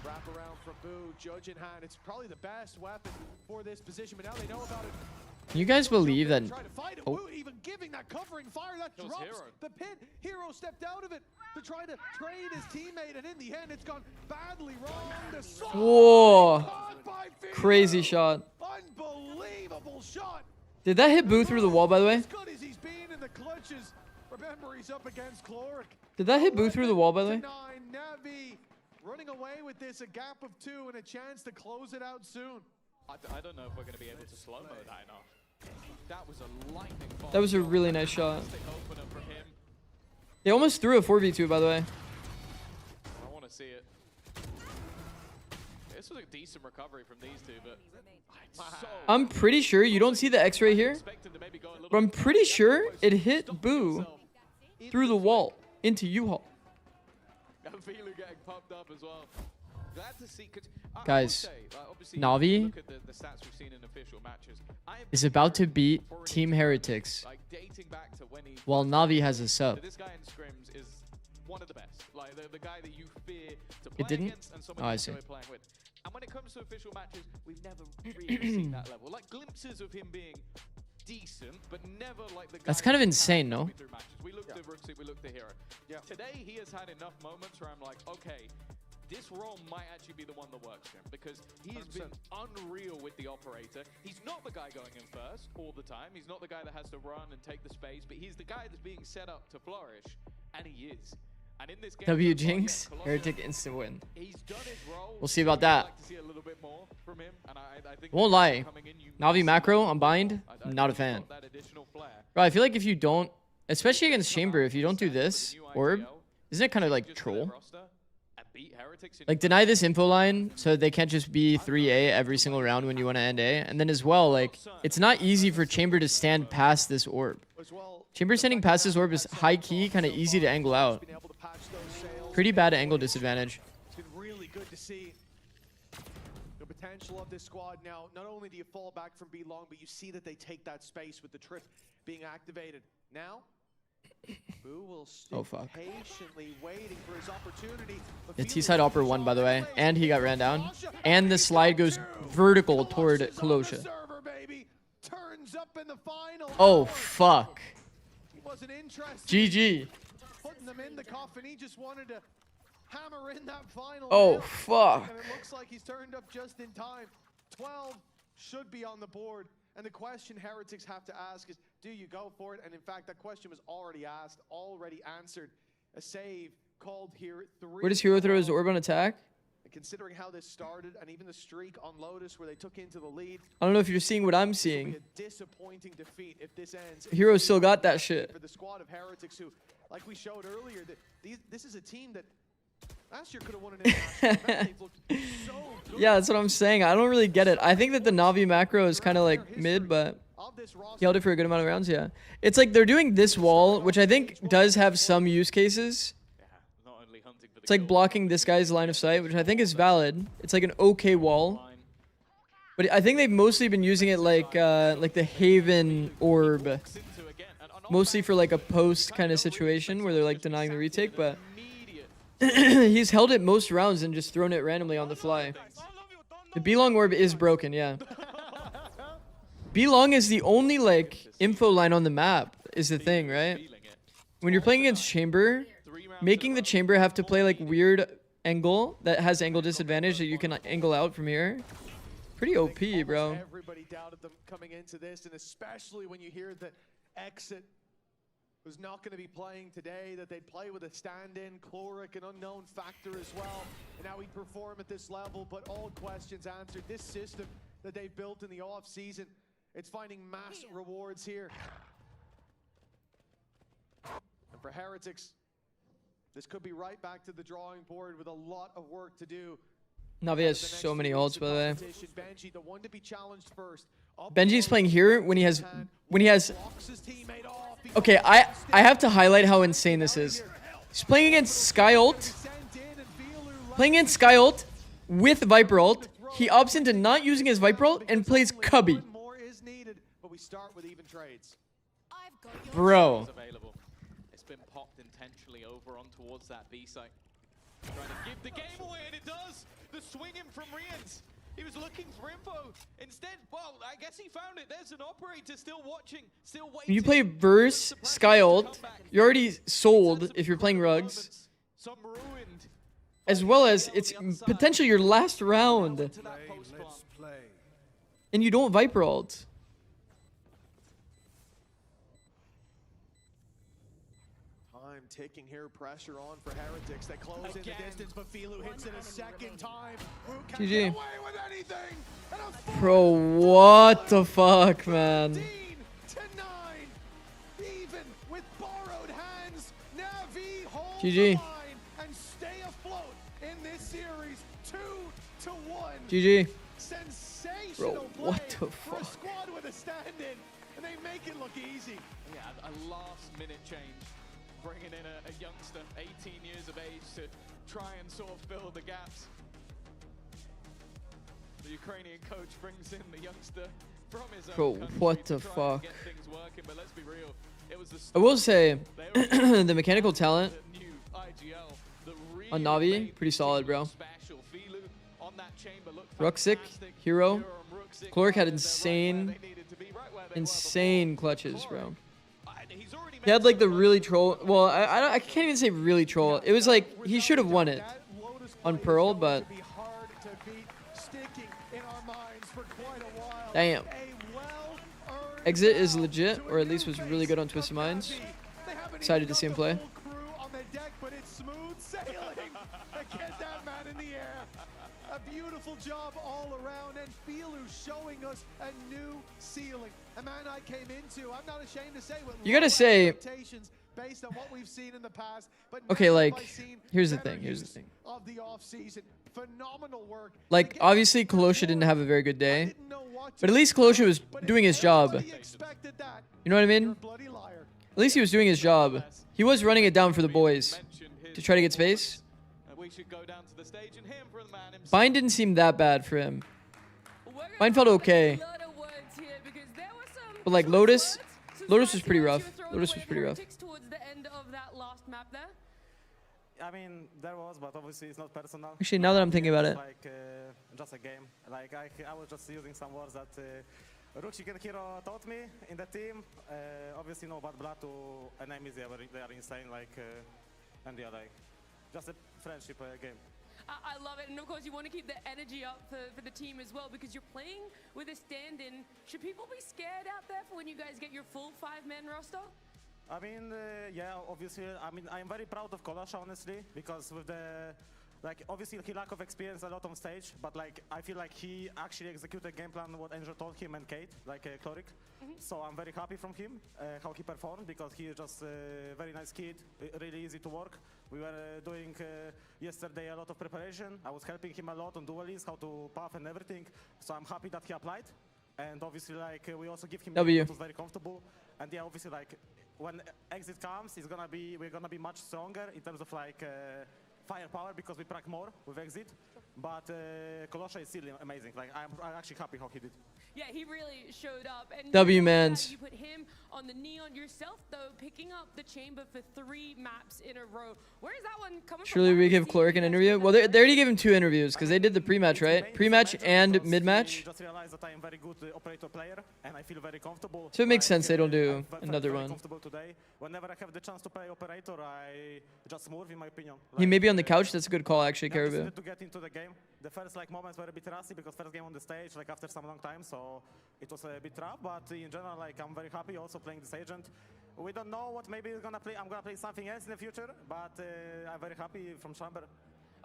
G: Wrap around from Boo, judge in hand. It's probably the best weapon for this position, but now they know about it.
E: Can you guys believe that?
G: Try to fight it.
E: Oh.
G: Wu even giving that covering fire that drops the pit. Hero stepped out of it to try to trade his teammate, and in the end, it's gone badly wrong. The
E: Whoa. Crazy shot.
G: Unbelievable shot.
E: Did that hit Boo through the wall, by the way?
G: As good as he's been in the clutches. Remember, he's up against Chloric.
E: Did that hit Boo through the wall, by the way?
G: NAVI running away with this, a gap of 2 and a chance to close it out soon.
F: I don't know if we're going to be able to slow-mo that enough. That was a lightning bolt.
E: That was a really nice shot.
F: Fantastic opener from him.
E: They almost threw a 4v2, by the way.
F: I want to see it. This was a decent recovery from these two, but
E: I'm pretty sure you don't see the X-ray here, but I'm pretty sure it hit Boo through the wall into U-Haul.
F: Filu getting popped up as well. Glad to see.
E: Guys, Navi is about to beat Team Heretics while Navi has a sub.
F: This guy in scrims is one of the best. Like the guy that you fear to play
E: It didn't?
F: against and someone
E: Oh, I
F: you
E: see.
F: enjoy playing with. And when it comes to official matches, we've never really seen that level. Like glimpses of him being decent, but never like the guy.
E: That's kind of
F: who
E: insane,
F: can
E: no?
F: me through matches. We looked at Rooksuit, we looked at Hero. Today he has had enough moments where I'm like, okay, this role might actually be the one that works for him, because he has been unreal with the operator. He's not the guy going in first all the time. He's not the guy that has to run and take the space, but he's the guy that's being set up to flourish, and he is. And in this game,
E: W Jinx, Heretic instant win.
F: he's done his role.
E: We'll see about that.
F: I'd like to see a little bit more from him, and I think
E: Won't lie. Navi macro, I'm bind. I'm not a fan. Bro, I feel like if you don't, especially against Chamber, if you don't do this orb, isn't it kind of like troll? Like deny this info line so that they can't just be 3A every single round when you want to end A. And then as well, like it's not easy for Chamber to stand past this orb. Chamber standing past this orb is high key, kind of easy to angle out. Pretty bad angle disadvantage.
G: It's been really good to see the potential of this squad now. Not only do you fall back from B long, but you see that they take that space with the trip being activated. Now, Boo will stick patiently waiting for his opportunity.
E: The T-side opera won, by the way, and he got ran down. And the slide goes vertical toward Kalosha. Oh, fuck. GG.
G: Putting them in the coffin. He just wanted to hammer in that final.
E: Oh, fuck.
G: And it looks like he's turned up just in time. 12 should be on the board. And the question Heretics have to ask is, do you go for it? And in fact, that question was already asked, already answered. A save called here.
E: Where does Hero throw his orb on attack?
G: And considering how this started, and even the streak on Lotus where they took into the lead.
E: I don't know if you're seeing what I'm seeing.
G: A disappointing defeat if this ends.
E: Hero still got that shit.
G: For the squad of Heretics who, like we showed earlier, that this is a team that last year could have won an international event. They've looked so good.
E: Yeah, that's what I'm saying. I don't really get it. I think that the Navi macro is kind of like mid, but he held it for a good amount of rounds, yeah. It's like they're doing this wall, which I think does have some use cases. It's like blocking this guy's line of sight, which I think is valid. It's like an okay wall. But I think they've mostly been using it like the Haven orb. Mostly for like a post kind of situation where they're like denying the retake, but he's held it most rounds and just thrown it randomly on the fly. The B-Long orb is broken, yeah. B-Long is the only like info line on the map is the thing, right? When you're playing against Chamber, making the Chamber have to play like weird angle that has angle disadvantage that you can like, angle out from here. Pretty OP, bro.
G: Everybody doubted them coming into this, and especially when you hear that Exit was not going to be playing today, that they'd play with a stand-in, Chloric, an unknown factor as well, and now he'd perform at this level, but all questions answered. This system that they built in the off-season, it's finding mass rewards here. And for Heretics, this could be right back to the drawing board with a lot of work to do.
E: Navi has so many ults, by the way.
G: Benji, the one to be challenged first.
E: Benji's playing here when he has Okay, I have to highlight how insane this is. He's playing against Sky ult. Playing against Sky ult with Viper ult. He opts into not using his Viper ult and plays Cubby. Bro.
F: It's been popped intentionally over on towards that B site. Trying to give the game away, and it does. The swing in from Rians. He was looking for info. Instead, well, I guess he found it. There's an operator still watching, still waiting.
E: When you play Verse, Sky ult, you're already sold if you're playing Rugs. As well as it's potentially your last round. And you don't Viper ult.
G: Time ticking here, pressure on for Heretics. They close in the distance, but Filu hits it a second time. Can't
E: GG.
G: get away with anything. And a
E: Bro, what the fuck, man?
G: 14 to 9. Even with borrowed hands, Navi holds
E: GG.
G: the line and stay afloat in this series. 2-1.
E: GG.
G: Sensational
E: Bro,
G: play
E: what the
G: for a
E: fuck?
G: squad with a stand-in, and they make it look easy.
F: Yeah, a last-minute change, bringing in a youngster, 18 years of age, to try and sort of fill the gaps. The Ukrainian coach brings in the youngster from his
E: Bro,
F: own country
E: what
F: to
E: the
F: try and
E: fuck?
F: get things working, but let's be real, it was the
E: I will say,
F: start. They already
E: the mechanical talent
F: the new IGL, the real
E: on Navi,
F: main
E: pretty solid, bro.
F: special. Filu on that chamber looked
E: Ruxic,
F: fantastic.
E: Hero.
F: Ruxic,
E: Cloric had
F: they're
E: insane,
F: right where they needed to be, right where they
E: insane clutches, bro.
F: He's already
E: He had like the really troll. Well, I can't even say really troll. It was like he should have won it on Pearl, but damn. Exit is legit, or at least was really good on Twisted Minds. Excited to see him play.
G: On the deck, but it's smooth sailing. Get that man in the air. A beautiful job all around, and Filu showing us a new ceiling. A man I came into, I'm not ashamed to say, with
E: You gotta
G: low
E: say-
G: expectations based on what we've seen in the past. But
E: Okay,
G: never
E: like,
G: have I seen
E: here's the
G: better
E: thing, here's the
G: use
E: thing.
G: Of the off-season. Phenomenal work.
E: Like, obviously, Kolosha didn't have a very good day. But at least Kolosha was doing his job. You know what I mean? At least he was doing his job. He was running it down for the boys to try to get space.
F: We should go down to the stage and hear from the man himself.
E: Bind didn't seem that bad for him. Mine felt okay. But like Lotus was pretty rough. Lotus was pretty rough.
A: Towards the end of that last map there.
K: I mean, there was, but obviously it's not personal.
E: Actually, now that I'm thinking about it.
K: It's like just a game. Like I was just using some words that Ruxic and Hero taught me in the team. Obviously, no bad blood to enemies. They are insane. Like, and yeah, like just a friendship game.
A: I love it, and of course you want to keep the energy up for the team as well, because you're playing with a stand-in. Should people be scared out there for when you guys get your full 5-man roster?
K: I mean, yeah, obviously, I mean, I'm very proud of Kolosha, honestly, because with the, like, obviously he lack of experience a lot on stage, but like, I feel like he actually executed game plan what Angel told him and Kate, like Cloric. So I'm very happy from him, how he performed, because he is just a very nice kid, really easy to work. We were doing yesterday a lot of preparation. I was helping him a lot on dualies, how to path and everything. So I'm happy that he applied. And obviously, like, we also give him
E: W.
K: that was very comfortable. And yeah, obviously, like, when exit comes, we're gonna be much stronger in terms of like firepower, because we prac more with exit. But Kolosha is still amazing. Like, I'm actually happy how he did.
A: Yeah, he really showed up. And
E: W,
A: not only
E: mans.
A: that, you put him on the Neon yourself, though, picking up the chamber for 3 maps in a row. Where is that one coming
E: Surely we give Cloric an interview? Well, they already gave him 2 interviews, because they did the pre-match, right? Pre-match and mid-match.
K: I just realized that I'm very good operator player, and I feel very comfortable.
E: So it makes sense they don't do
K: I felt
E: another
K: very
E: one.
K: comfortable today. Whenever I have the chance to play operator, I just move, in my opinion.
E: He may be on the couch. That's a good call, actually,
K: I just
E: Caribou.
K: needed to get into the game. The first like moments were a bit rusty, because first game on the stage, like after some long time, so it was a bit rough. But in general, like I'm very happy also playing this agent. We don't know what maybe we're gonna play. I'm gonna play something else in the future, but I'm very happy from chamber.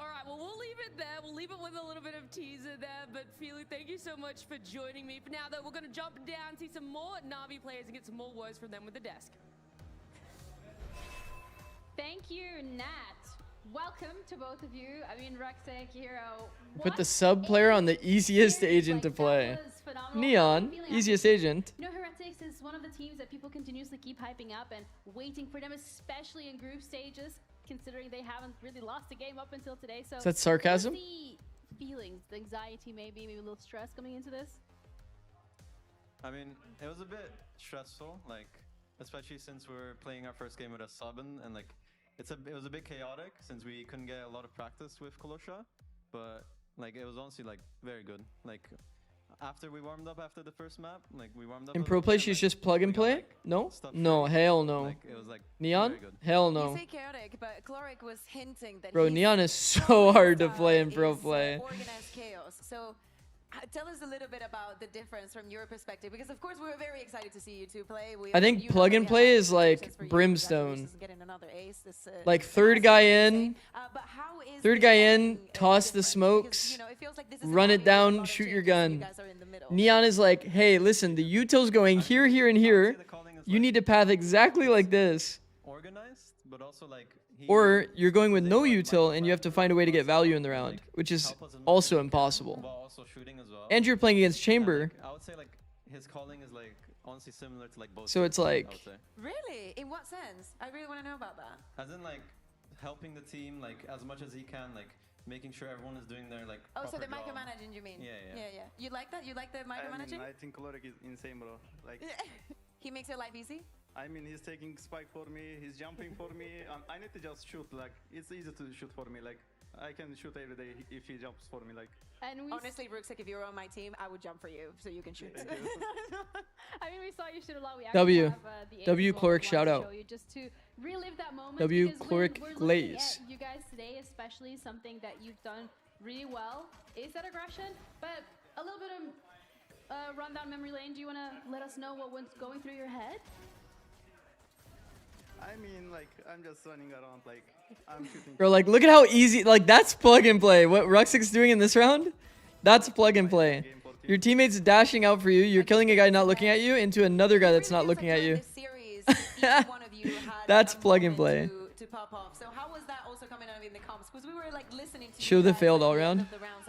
A: All right, well, we'll leave it there. We'll leave it with a little bit of teaser there. But Filu, thank you so much for joining me. For now, though, we're going to jump down, see some more Navi players, and get some more words from them with the desk.
C: Thank you, Nat. Welcome to both of you. I mean, Rucksack, Hero.
E: Put the sub player on the easiest agent to play. Neon, easiest agent.
C: You know, Heretics is one of the teams that people continuously keep hyping up and waiting for them, especially in group stages, considering they haven't really lost a game up until today. So
E: Is that sarcasm?
C: what are the feelings, the anxiety, maybe a little stress coming into this?
H: I mean, it was a bit stressful, like, especially since we were playing our first game with a sub and like, it was a bit chaotic since we couldn't get a lot of practice with Kolosha, but like, it was honestly like very good. Like, after we warmed up after the first map, like we warmed up.
E: In pro play, she's just plug and play? No? No, hell no.
H: Like, it was like
E: Neon? Hell no.
D: You say chaotic, but Chloric was hinting that
E: Bro, Neon is so hard to play in pro play.
D: Organized chaos. So tell us a little bit about the difference from your perspective, because of course we were very excited to see you two play.
E: I think plug and play is like Brimstone. Like third guy in, toss the smokes, run it down, shoot your gun. Neon is like, hey, listen, the util's going here, here, and here. You need to path exactly like this.
H: Organized, but also like.
E: Or you're going with no util and you have to find a way to get value in the round, which is also impossible. And you're playing against Chamber.
H: I would say like his calling is like honestly similar to like both.
E: So it's like.
D: Really? In what sense? I really want to know about that.
H: As in like helping the team like as much as he can, like making sure everyone is doing their like.
D: Oh, so the
H: job.
D: micromanaging, you mean?
H: Yeah.
D: You like that? You like the micromanaging?
S: I think Chloric is insane, bro. Like.
D: He makes your life easy?
S: I mean, he's taking spike for me, he's jumping for me. I need to just shoot, like, it's easy to shoot for me. Like, I can shoot every day if he jumps for me, like.
D: And honestly, Rucksack, if you were on my team, I would jump for you, so you can shoot.
C: I mean, we saw you shoot a lot. We
E: W.
C: have, the
E: W Chloric shout out.
C: Just to relive that moment.
E: W
C: because
E: Chloric
C: we're
E: glaze.
C: You guys today, especially something that you've done really well is that aggression, but a little bit of run down memory lane. Do you want to let us know what was going through your head?
S: I mean, like, I'm just running around, like, I'm shooting.
E: Bro, like, look at how easy, like, that's plug and play. What Rucksack's doing in this round, that's plug and play. Your teammate's dashing out for you, you're killing a guy not looking at you into another guy that's not looking at you. That's plug and play.
D: To pop off. So how was that also coming out in the comps? Because we were like listening to
E: Show the failed all round.
D: the rounds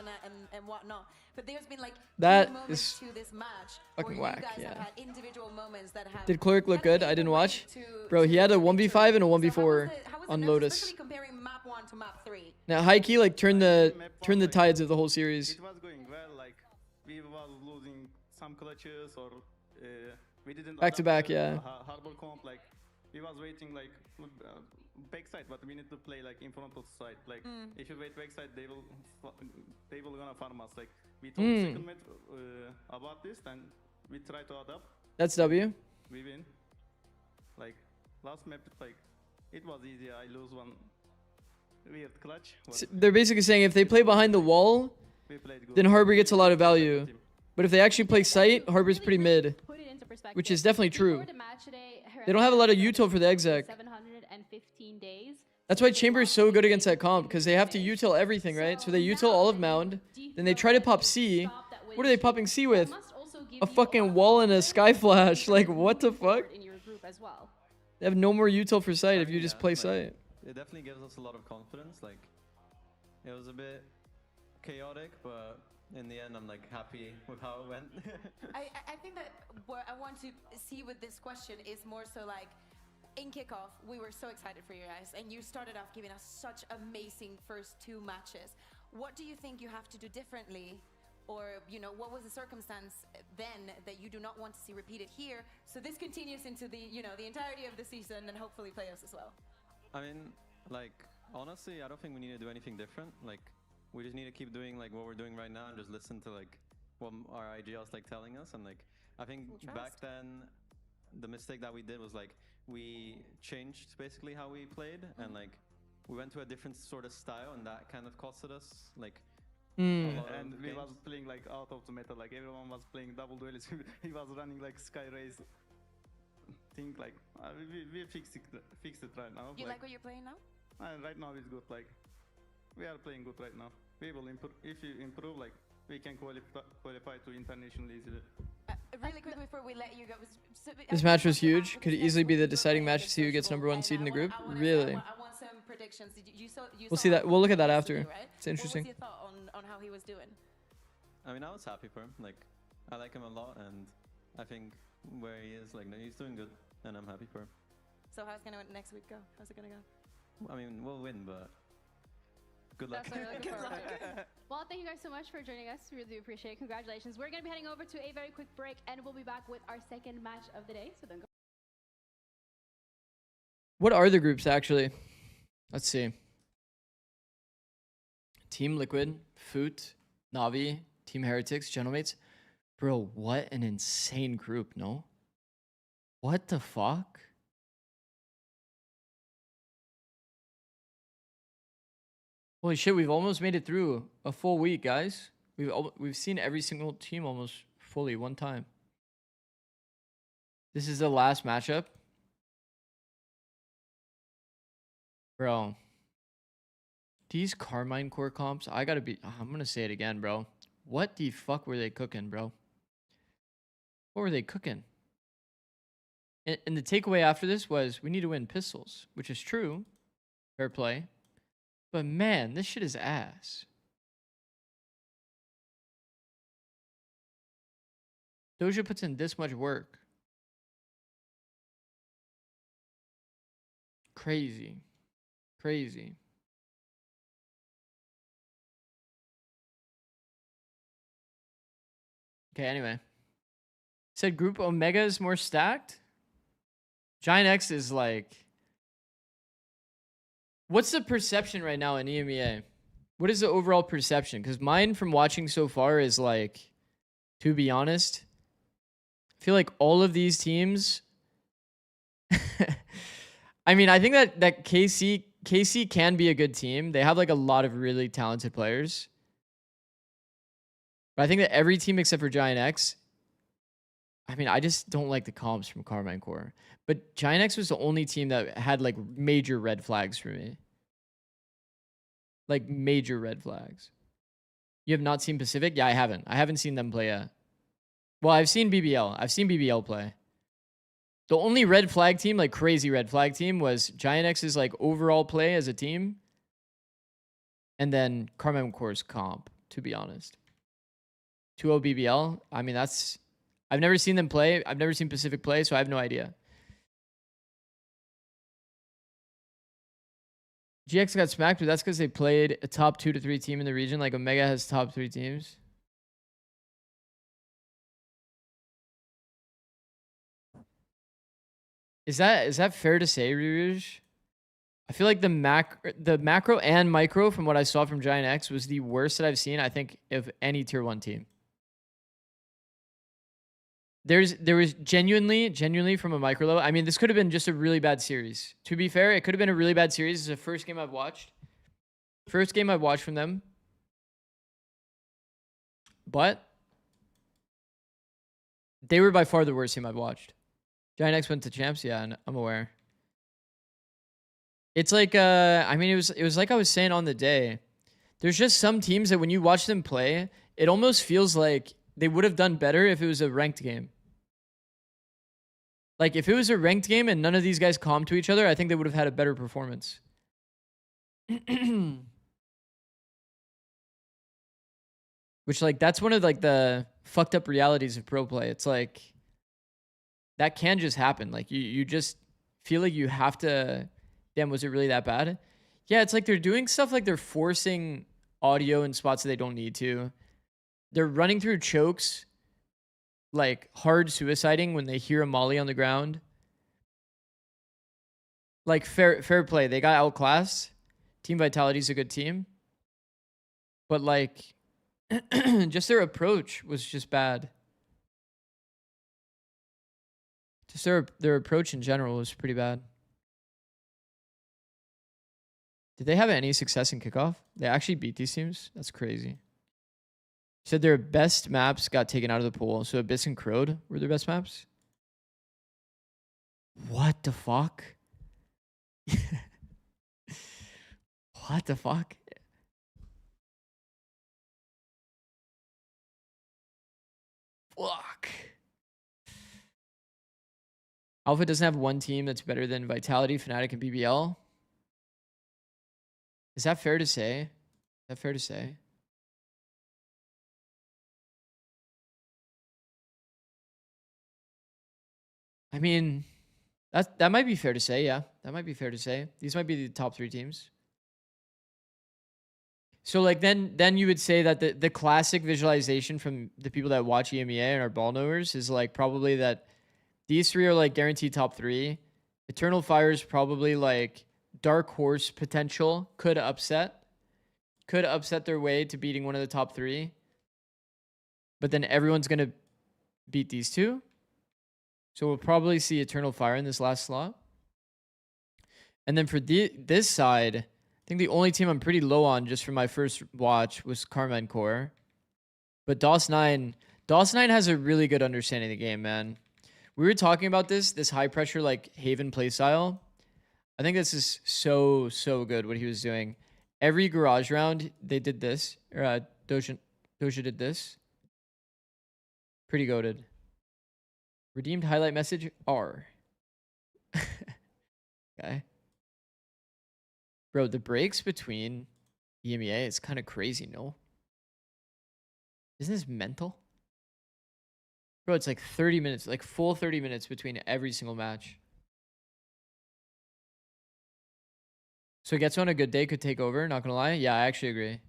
D: and whatnot. But there's been like
E: that
D: moments to this match
E: fucking
D: where
E: whack.
D: you guys
E: Yeah.
D: have had individual moments that have.
E: Did Chloric look good? I didn't watch. Bro, he had a 1v5 and a 1v4 on Lotus.
D: Especially comparing map 1 to map 3.
E: Now high key like turn the tides of the whole series.
S: It was going well, like, we was losing some clutches or we didn't.
E: Back to back, yeah.
S: Harbor comp, like, we was waiting like backside, but we need to play like in front of the side. Like if you wait backside, they will gonna farm us. Like we told second mate about this, and we try to adapt.
E: That's W.
S: We win. Like last map, like it was easy. I lose one weird clutch.
E: They're basically saying if they play behind the wall, then Harbor gets a lot of value. But if they actually play site, Harbor's pretty mid, which is definitely true. They don't have a lot of util for the exec.
C: 715 days.
E: That's why Chamber is so good against that comp, because they have to util everything, right? So they util all of Mound, then they try to pop C. What are they popping C with? A fucking wall and a sky flash. Like, what the fuck? They have no more util for site if you just play site.
H: It definitely gives us a lot of confidence. Like, it was a bit chaotic, but in the end, I'm like happy with how it went.
D: I think that what I want to see with this question is more so like, in kickoff, we were so excited for you guys, and you started off giving us such amazing first 2 matches. What do you think you have to do differently, or what was the circumstance then that you do not want to see repeated here, so this continues into the the entirety of the season and hopefully playoffs as well?
H: I mean, like honestly, I don't think we need to do anything different. Like, we just need to keep doing like what we're doing right now and just listen to like what our IGL's like telling us. And like, I think back then, the mistake that we did was like, we changed basically how we played, and like we went to a different sort of style, and that kind of costed us like
S: and we was playing like out of the meta, like everyone was playing double duelist. He was running like sky race thing. Like we fixed it right now.
D: You like what you're playing now?
S: Right now it's good. Like we are playing good right now. We will improve. If you improve, like we can qualify to international easily.
D: really quick before we let you go.
E: This match was huge. Could easily be the deciding match to see who gets #1 seed in the group. Really?
D: I want some predictions.
E: We'll see that. We'll look at that after. It's interesting.
D: What was your thought on how he was doing?
T: I mean, I was happy for him. Like, I like him a lot, and I think where he is, like, he's doing good, and I'm happy for him.
D: So how's gonna next week go? How's it gonna go?
T: I mean, we'll win, but good luck.
C: That's what we're looking for. Well, thank you guys so much for joining us. We really appreciate it. Congratulations. We're going to be heading over to a very quick break, and we'll be back with our second match of the day. So don't go.
E: What are the groups, actually? Let's see. Team Liquid, Foot, Navi, Team Heretics, Gentlemates. Bro, what an insane group, no? What the fuck? Holy shit, we've almost made it through a full week, guys. We've seen every single team almost fully one time. This is the last matchup. Bro. These Carmine Core comps, I'm gonna say it again, bro. What the fuck were they cooking, bro? What were they cooking? And the takeaway after this was, we need to win pistols, which is true. Fair play. But man, this shit is ass. Doja puts in this much work. Crazy. Crazy. Okay, anyway. Said Group Omega is more stacked? Giant X is like... What's the perception right now in EMEA? What is the overall perception? Because mine from watching so far is like, to be honest, I feel like all of these teams... I mean, I think that KC can be a good team. They have like a lot of really talented players. But I think that every team except for Giant X... I mean, I just don't like the comps from Carmine Core. But Giant X was the only team that had like major red flags for me. Like major red flags. You have not seen Pacific? Yeah, I haven't. I haven't seen them play yet. Well, I've seen BBL. I've seen BBL play. The only red flag team, like crazy red flag team, was Giant X's like overall play as a team. And then Carmine Core's comp, to be honest. 2-0 BBL. I mean, that's... I've never seen them play. I've never seen Pacific play, so I have no idea. GX got smacked, but that's because they played a top 2 to 3 team in the region. Like Omega has top 3 teams. Is that fair to say, Rouge? I feel like the macro and micro from what I saw from Giant X was the worst that I've seen, I think, of any tier 1 team. There was genuinely from a micro level. I mean, this could have been just a really bad series. To be fair, it could have been a really bad series. This is the first game I've watched. First game I've watched from them. But they were by far the worst team I've watched. Giant X went to champs, yeah, and I'm aware. It's like I mean, it was like I was saying on the day. There's just some teams that when you watch them play, it almost feels like they would have done better if it was a ranked game. Like, if it was a ranked game and none of these guys calmed to each other, I think they would have had a better performance. Which, like, that's one of, like, the fucked up realities of pro play. It's like, that can just happen. Like, you just feel like you have to... Damn, was it really that bad? Yeah, it's like they're doing stuff like they're forcing audio in spots that they don't need to. They're running through chokes, like hard suiciding when they hear a molly on the ground. Like fair play. They got outclassed. Team Vitality's a good team. But like, just their approach was just bad. Just their approach in general was pretty bad. Did they have any success in kickoff? They actually beat these teams? That's crazy. Said their best maps got taken out of the pool. So Abyss and Crowed were their best maps? What the fuck? What the fuck? Fuck. Alpha doesn't have one team that's better than Vitality, Fnatic, and BBL. Is that fair to say? Is that fair to say? I mean, that might be fair to say, yeah. That might be fair to say. These might be the top 3 teams. So like then you would say that the classic visualization from the people that watch EMEA and are ball knowers is like probably that these 3 are like guaranteed top 3. Eternal Fire is probably like dark horse potential, could upset their way to beating one of the top 3. But then everyone's going to beat these 2. So we'll probably see Eternal Fire in this last slot. And then for this side, I think the only team I'm pretty low on just from my first watch was Karma and Core. But DOS9 has a really good understanding of the game, man. We were talking about this high pressure like Haven playstyle. I think this is so good what he was doing. Every garage round they did this. Or Doja did this. Pretty goated. Redeemed highlight message R. Okay. Bro, the breaks between EMEA is kind of crazy, no? Isn't this mental? Bro, it's like 30 minutes, like full 30 minutes between every single match. So Getsu on a good day could take over, not gonna lie. Yeah, I actually agree.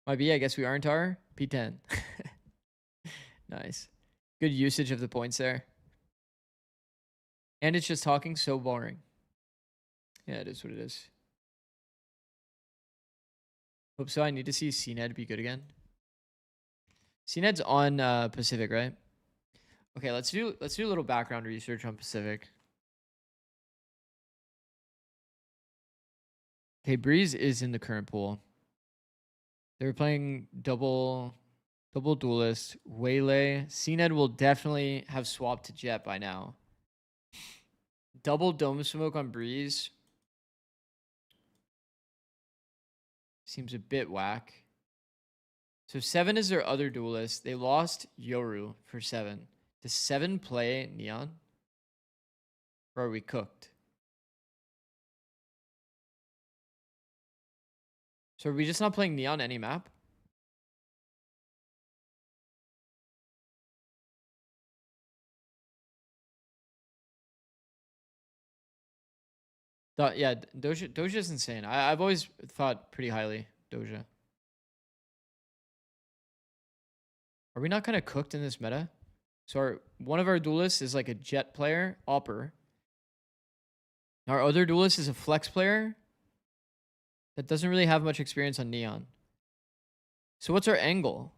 E: Might be, I guess we aren't our P10. Nice. Good usage of the points there. And it's just talking so boring. Yeah, it is what it is. Hope so. I need to see CNED be good again. CNED's on Pacific, right? Okay, let's do a little background research on Pacific. Okay, Breeze is in the current pool. They were playing double duelist, Waylay. CNED will definitely have swapped to Jet by now. Double dome smoke on Breeze. Seems a bit whack. So 7 is their other duelist. They lost Yoru for 7. Does 7 play Neon? Or are we cooked? So are we just not playing Neon any map? Yeah, Doja is insane. I've always thought pretty highly Doja. Are we not kind of cooked in this meta? So one of our duelists is like a Jet player, Opper. Our other duelist is a flex player that doesn't really have much experience on Neon. So what's our angle?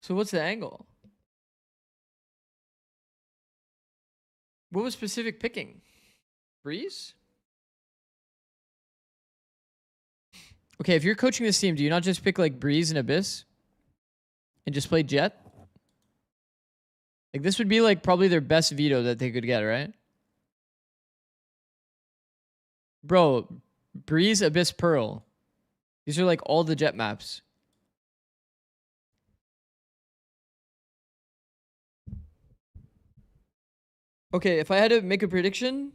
E: So what's the angle? What was Pacific picking? Breeze? Okay, if you're coaching this team, do you not just pick like Breeze and Abyss? And just play Jet? Like this would be like probably their best veto that they could get, right? Bro, Breeze, Abyss, Pearl. These are like all the Jet maps. Okay, if I had to make a prediction.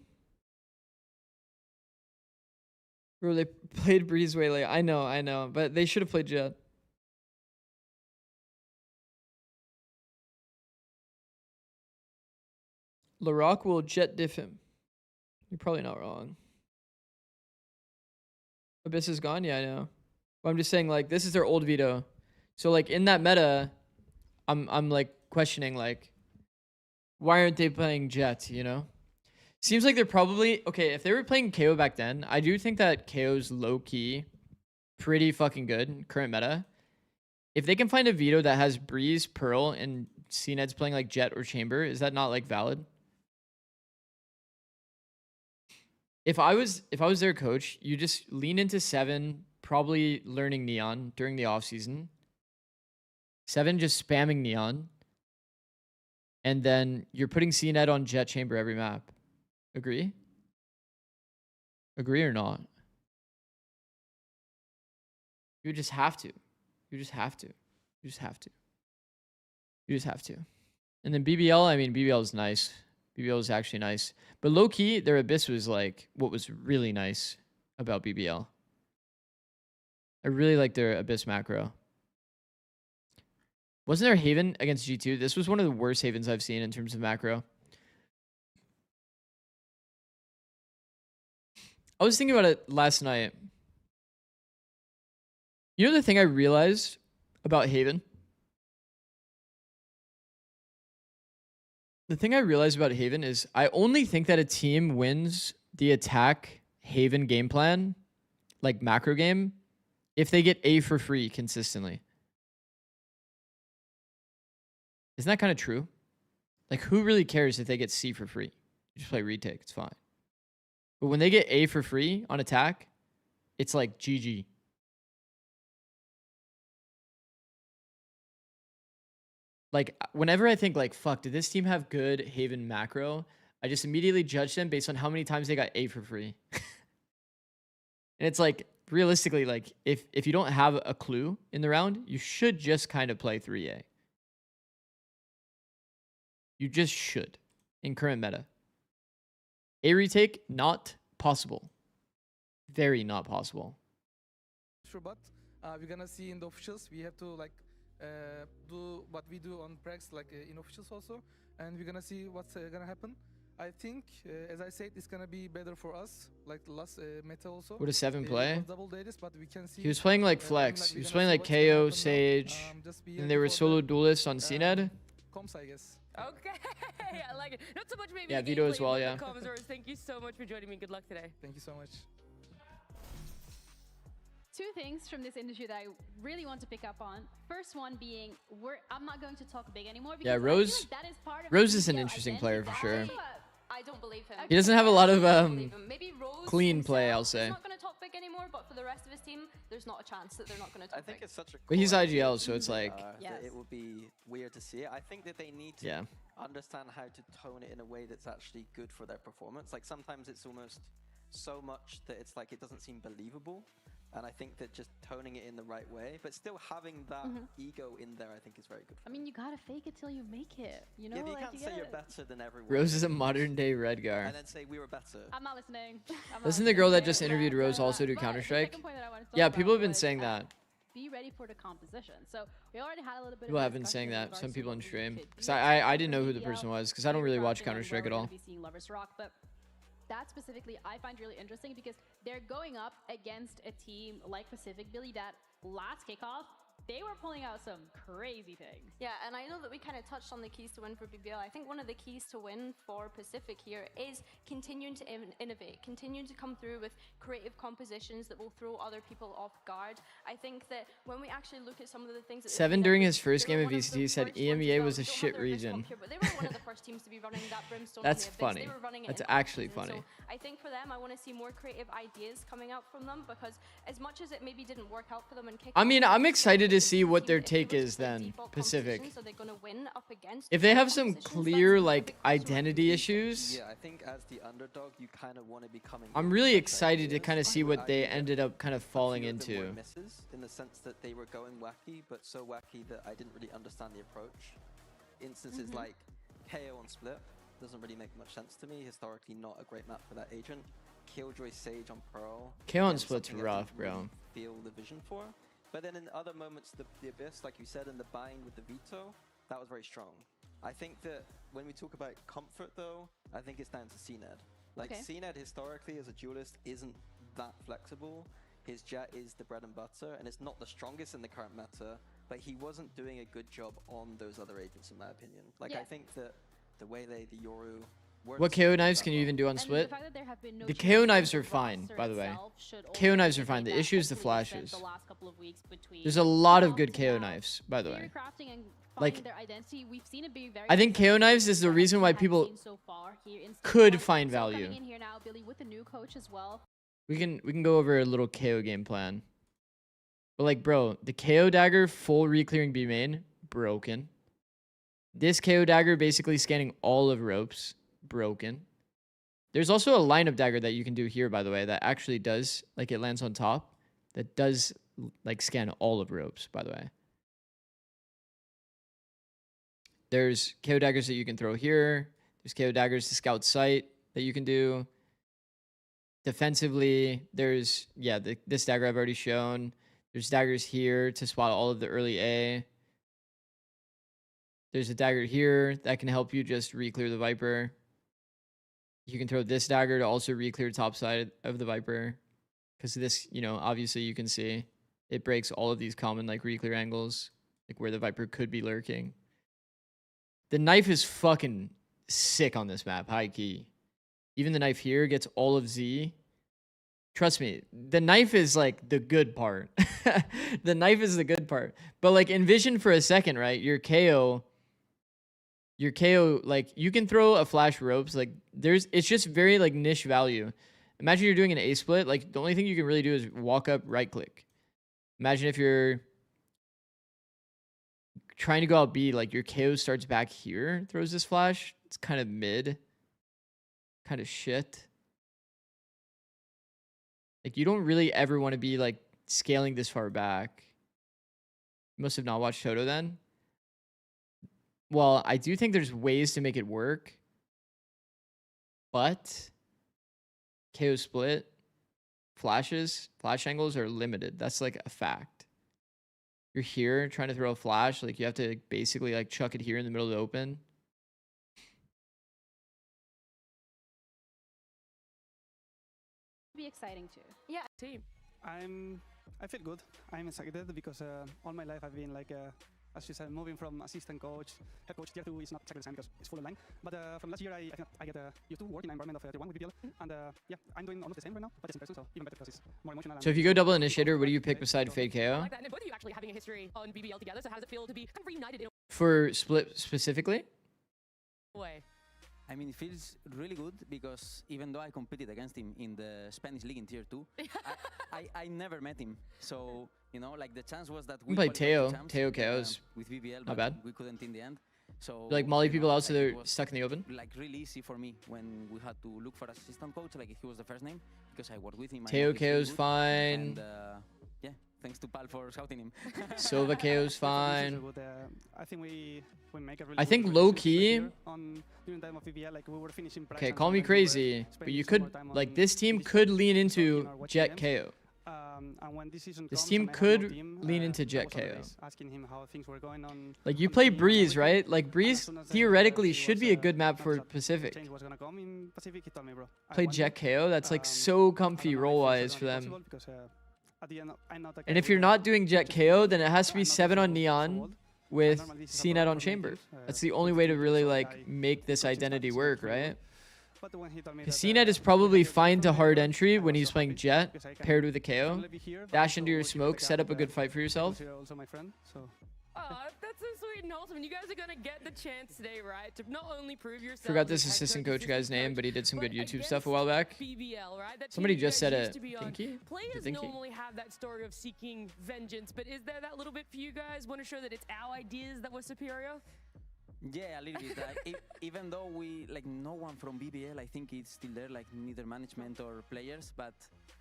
E: Bro, they played Breeze way late. I know. But they should have played Jet. LaRock will Jet diff him. You're probably not wrong. Abyss is gone? Yeah, I know. But I'm just saying, like, this is their old veto. So, like, in that meta, I'm like, questioning, like, why aren't they playing Jet, you know? Seems like they're probably... Okay, if they were playing KO back then, I do think that KO's low-key pretty fucking good in current meta. If they can find a veto that has Breeze, Pearl, and CNED's playing, like, Jet or Chamber, is that not, like, valid? If I was their coach, you just lean into 7, probably learning Neon during the offseason. 7 just spamming Neon. And then you're putting CNED on Jet Chamber every map. Agree? Agree or not? You just have to. You just have to. You just have to. You just have to. And then BBL, I mean, BBL is nice. BBL is actually nice. But low key, their Abyss was like what was really nice about BBL. I really like their Abyss macro. Wasn't there Haven against G2? This was one of the worst Havens I've seen in terms of macro. I was thinking about it last night. You know the thing I realized about Haven? The thing I realized about Haven is I only think that a team wins the attack Haven game plan, like macro game, if they get A for free consistently. Isn't that kind of true? Like, who really cares if they get C for free? You just play retake, it's fine. But when they get A for free on attack, it's like GG. Like, whenever I think, like, fuck, did this team have good Haven macro? I just immediately judge them based on how many times they got A for free. And it's like, realistically, like, if you don't have a clue in the round, you should just kind of play 3A. You just should in current meta. A retake, not possible. Very not possible.
U: Sure, but we're gonna see in the officials. We have to like do what we do on Prax, like in officials also, and we're gonna see what's gonna happen. I think, as I said, it's gonna be better for us, like the last meta also.
E: Would a 7 play?
U: Double days, but we can see,
E: He was playing like Flex. He was playing like KO, Sage, and they were solo duelists on CNED.
U: Comps, I guess.
A: Okay, I like it. Not so much maybe.
E: Yeah,
A: the
E: Vito as
A: gameplay,
E: well,
A: but
E: yeah.
A: the comms. Thank you so much for joining me. Good luck today.
U: Thank you so much.
C: Two things from this industry that I really want to pick up on. First one being, I'm not going to talk big anymore.
E: Yeah,
C: Because
E: Rose.
C: I feel like that is part of
E: Rose
C: the
E: is an
C: BBL
E: interesting
C: identity.
E: player for sure.
I: I don't believe him.
E: He doesn't have a lot of
I: Maybe Rose
E: clean play, I'll
I: himself
E: say.
I: is not going to talk big anymore, but for the rest of his team, there's not a chance that they're not going to talk
H: I think
I: big.
H: it's such a
E: But he's
H: core idea,
E: IGL, so it's like.
H: that it would be weird to see it. I think that they need to
E: Yeah.
H: understand how to tone it in a way that's actually good for their performance. Like sometimes it's almost so much that it's like it doesn't seem believable. And I think that just toning it in the right way, but still having that ego in there, I think is very good.
C: I mean, you gotta fake it till you make it. You know,
H: Yeah, but you
C: like
H: can't say you're better than everyone.
E: Rose is a modern day Redgar.
H: And then say we were better.
C: I'm not listening.
E: Doesn't the girl that just interviewed Rose also do Counter-Strike? Yeah, people have been saying that.
C: Be ready for the composition. So we already had a little bit
E: People
C: of
E: have been
C: discussion
E: saying
C: in
E: that.
C: regards
E: Some
C: to
E: people
C: what
E: in
C: we
E: stream.
C: could
E: Because
C: do
E: I
C: in
E: didn't know who the
C: BBL.
E: person was. Because I don't really watch Counter-Strike at
C: We're
E: all.
C: gonna be seeing Lovers Rock, but that specifically I find really interesting because they're going up against a team like Pacific Billy that last kickoff, they were pulling out some crazy things.
I: Yeah, and I know that we kind of touched on the keys to win for BBL. I think one of the keys to win for Pacific here is continuing to innovate, continuing to come through with creative compositions that will throw other people off guard. I think that when we actually look at some of the things that
E: Seven during his first game of VCT said EMEA was a shit region.
I: But they were one of the first teams to be running that Brimstone.
E: That's
I: on the Abyss.
E: funny.
I: They were running it
E: That's
I: in
E: actually
I: off-season.
E: funny.
I: So I think for them, I want to see more creative ideas coming out from them because as much as it maybe didn't work out for them in kickoff,
E: I mean, I'm excited to see what their take is then, Pacific.
I: so they're going to win up against
E: If they have some clear, like, identity issues,
H: Yeah, I think as the underdog, you kind of want to be coming.
E: I'm really excited to kind of see what they ended up kind of falling into.
H: Misses in the sense that they were going wacky, but so wacky that I didn't really understand the approach. Instances like KO on Split doesn't really make much sense to me. Historically, not a great map for that agent. Killjoy Sage on Pearl.
E: KO on
H: again,
E: Split's
H: something I
E: rough,
H: didn't
E: bro.
H: really feel the vision for. But then in other moments, the Abyss, like you said, and the bind with the veto, that was very strong. I think that when we talk about comfort, though, I think it's down to CNED. Like, CNED historically, as a duelist, isn't that flexible. His jet is the bread and butter, and it's not the strongest in the current meta, but he wasn't doing a good job on those other agents, in my opinion. Like, I think that the way the Yoru...
E: What KO knives can you even do on Split? The KO knives are fine, by the way. KO knives are fine. The issue is the flashes. There's a lot of good KO knives, by the way. Like, I think KO knives is the reason why people could find value. We can go over a little KO game plan. But like, bro, the KO dagger full re-clearing B main, broken. This KO dagger basically scanning all of ropes, broken. There's also a lineup dagger that you can do here, by the way, that actually does, like it lands on top, that does like scan all of ropes, by the way. There's KO daggers that you can throw here. There's KO daggers to scout sight that you can do. Defensively, there's, yeah, this dagger I've already shown. There's daggers here to spot all of the early A. There's a dagger here that can help you just re-clear the Viper. You can throw this dagger to also re-clear top side of the Viper. Because this, you know, obviously you can see it breaks all of these common like re-clear angles, like where the Viper could be lurking. The knife is fucking sick on this map, high key. Even the knife here gets all of Z. Trust me, the knife is like the good part. The knife is the good part. But like envision for a second, right? Your KO, like you can throw a flash ropes. Like it's just very like niche value. Imagine you're doing an A split. Like the only thing you can really do is walk up, right click. Imagine if you're trying to go out B, like your KO starts back here, throws this flash. It's kind of mid, kind of shit. Like you don't really ever want to be like scaling this far back. You must have not watched Toto then. Well, I do think there's ways to make it work, but KO split, flash angles are limited. That's like a fact. You're here trying to throw a flash, like you have to basically like chuck it here in the middle of the open.
C: Be exciting too.
I: Yeah.
A: Team.
B: I feel good. I'm excited because all my life I've been like, as you said, moving from assistant coach, head coach, tier 2 is not exactly the same because it's full line. But from last year, I get used to work in an environment of tier 1 with BBL. And yeah, I'm doing almost the same right now, but just in person, so even better because it's more emotional.
E: So if you go double initiator, what do you pick beside Fade KO?
A: I like that. And both of you actually having a history on BBL together, so how does it feel to be kind of reunited in
E: For split specifically?
A: a way?
V: I mean, it feels really good because even though I competed against him in the Spanish league in tier 2, I never met him. So, you know, like the chance was that we
E: played Teo.
V: champs,
E: Teo KOs.
V: with BBL,
E: Not
V: but
E: bad.
V: we couldn't in the end. So
E: Like molly
V: you
E: people
V: know,
E: out so
V: like,
E: they're
V: it was,
E: stuck in the open?
V: Like really easy for me when we had to look for assistant coach, like he was the first name because I worked with him.
E: Teo
V: I know he's really
E: KO's
V: good,
E: fine.
V: And, yeah, thanks to Pal for scouting him.
E: Silva KO's fine.
B: I think we make a really
E: I
B: good
E: think
B: relationship
E: low
B: this
E: key.
B: year during time of BBL, like we were finishing prize
E: Okay,
B: and
E: call me
B: sometimes we were
E: crazy, but
B: spending
E: you
B: some more
E: could
B: time
E: like
B: on
E: this team
B: Discord,
E: could lean
B: talking
E: into
B: or watching
E: Jet
B: games.
E: KO.
B: And when this season
E: This
B: comes
E: team
B: and I have
E: could
B: no team,
E: lean into
B: I
E: Jet
B: was
E: KO.
B: always asking him how things were going on.
E: Like you
B: on the
E: play
B: team and
E: Breeze,
B: everything.
E: right? Like
B: And as
E: Breeze
B: soon as
E: theoretically
B: he
E: should
B: was,
E: be a good map
B: noticed
E: for
B: that
E: Pacific.
B: change was gonna come in Pacific, he told me, bro. I
E: Play
B: want
E: Jet
B: you.
E: KO, that's like so comfy roll wise for them.
B: Because, at the end, I'm not a guy
E: And if
B: with
E: you're
B: a
E: not doing Jet
B: just
E: KO, then it has to
B: I'm
E: be
B: not
E: 7 on
B: so
E: Neon
B: old.
E: with
B: Normally this is a
E: CNET
B: problem
E: on
B: for
E: Chamber.
B: native,
E: That's the only way to
B: because
E: really
B: the
E: like
B: guy
E: make this
B: coaches
E: identity
B: that
E: work,
B: very well.
E: right?
B: But when he told me
E: Because
B: that,
E: CNET is probably
B: that
E: fine to
B: from
E: hard
B: Neighbor,
E: entry
B: I
E: when
B: was
E: he's
B: so
E: playing
B: happy
E: Jet
B: because I can
E: paired with a KO.
B: not only be here, but
E: Dash
B: also
E: into your
B: work with
E: smoke,
B: the
E: set
B: guy
E: up a good
B: that
E: fight for yourself.
B: consider also my friend. So
A: That's so sweet and wholesome. And you guys are going to get the chance today, right, to not only prove yourself.
E: Forgot
A: as
E: this
A: head
E: assistant
A: coach,
E: coach guy's
A: assistant
E: name,
A: coach,
E: but he did some good
A: but
E: YouTube stuff a while
A: against
E: back.
A: BBL, right? That
E: Somebody
A: team you
E: just
A: guys
E: said
A: used
E: it.
A: to be on.
E: Dinky?
A: Players
E: Dinky?
A: normally have that story of seeking vengeance, but is there that little bit for you guys? Want to show that it's our ideas that were superior?
V: Yeah, a little bit. Even though we, like, no one from BBL, I think it's still there, like, neither management or players. But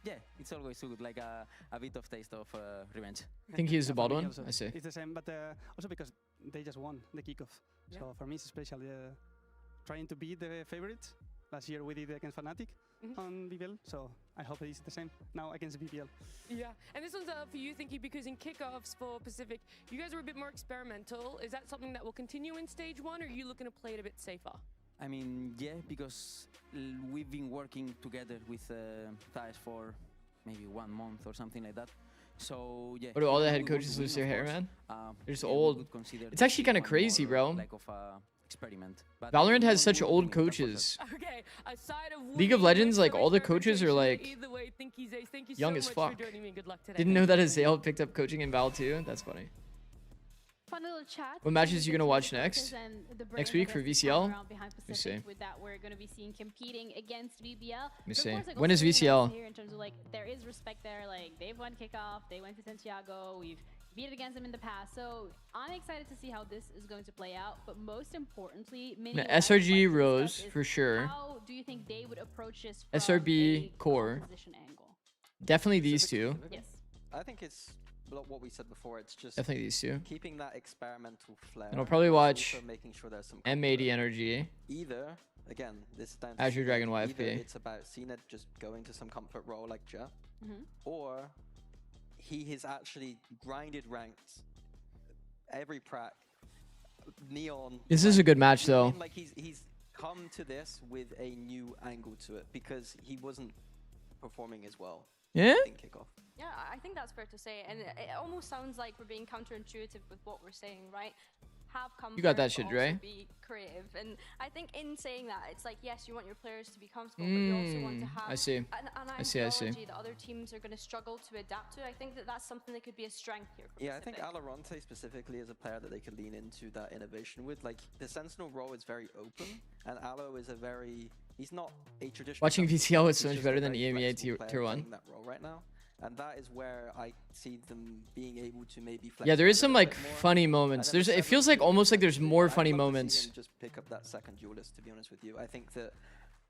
V: yeah, it's always good, like a bit of taste of revenge.
E: I think he's the bald
B: for me
E: one.
B: also,
E: I see.
B: It's the same, but also because they just won the kickoff.
A: Yeah.
B: So for me, it's special trying to be the favorite. Last year we did against Fnatic on BBL, so I hope it's the same now against BBL.
A: Yeah, and this one's for you, Thinky, because in kickoffs for Pacific, you guys are a bit more experimental. Is that something that will continue in stage 1, or are you looking to play it a bit safer?
V: I mean, yeah, because we've been working together with Thais for maybe 1 month or something like that. So yeah.
E: What do all the
V: even
E: head
V: though we want
E: coages
V: to
E: lose
V: win,
E: their
V: of
E: hair,
V: course,
E: man? They're just
V: yeah, we
E: old.
V: could consider
E: It's
V: this
E: actually kind of
V: one
E: crazy,
V: more,
E: bro.
V: Like of a experiment. But
E: Valorant
V: we
E: has
V: want
E: such
V: to
E: old
V: win, that's for
E: coaches.
A: Okay, aside of
E: League of
A: winning
E: Legends,
A: with
E: like all the
A: great
E: coaches are
A: reputation,
E: like
A: either way, Thinky's ace. Thank you
E: young
A: so
E: as
A: much
E: fuck.
A: for joining me. Good luck today.
E: Didn't know that Azale picked up coaching in Val too. That's funny.
C: Fun little chat.
E: What matches you gonna watch next? Next week for VCL?
C: Let
E: me see.
C: With that, we're going to be seeing competing against BBL.
E: Me
C: But of
E: see.
C: course, like,
E: When is
C: also really
E: VCL?
C: nice to hear in terms of like there is respect there. Like they've won kickoff, they went to Santiago. We've competed against him in the past. So I'm excited to see how this is going to play out. But most importantly,
E: Yeah, SRG Rose for sure.
C: How do you think they would approach this from
E: SRB
C: a
E: Core.
C: composition angle?
E: Definitely these two.
C: Yes.
H: I think it's what we said before. It's just
E: Definitely these two.
H: keeping that experimental flair.
E: And I'll probably
H: but
E: watch
H: also making sure there's some
E: M80 Energy.
H: Either, again, this is down to
E: Azure
H: Cena,
E: Dragon
H: either
E: YFP.
H: it's about Cena just going to some comfort role like Jet,
C: Mhm.
H: or he has actually grinded ranked every prac, Neon.
E: This is a good match,
H: you know what I
E: though.
H: mean? Like he's come to this with a new angle to it because he wasn't performing as well.
E: Yeah?
H: In kickoff.
I: Yeah, I think that's fair to say, and it almost sounds like we're being counterintuitive with what we're saying, right? Have comfort,
E: You got that
I: but
E: shit,
I: also
E: Dre.
I: be creative, and I think in saying that, it's like yes, you want your players to be comfortable, but you also want to have
E: I see.
I: an
E: I see.
I: ideology that other teams are going to struggle to adapt to. I think that that's something that could be a strength here. For
H: Yeah, I think
I: Pacific.
H: Alorante specifically is a player that they could lean into that innovation with. Like, the Sentinel role is very open, and Alo is a very... He's not a traditional...
E: Watching
H: Sentinel,
E: VCL is
H: he's
E: so much
H: just a
E: better than
H: very
E: EMEA
H: flexible player
E: tier 1.
H: playing that role right now. And that is where I see them being able to maybe flex
E: Yeah, there
H: a
E: is some
H: little
E: like
H: bit more.
E: funny
H: And
E: moments.
H: then the
E: It feels like
H: 17,
E: almost like there's more
H: I'd
E: funny
H: love to see
E: moments.
H: them just pick up that second duelist, to be honest with you. I think that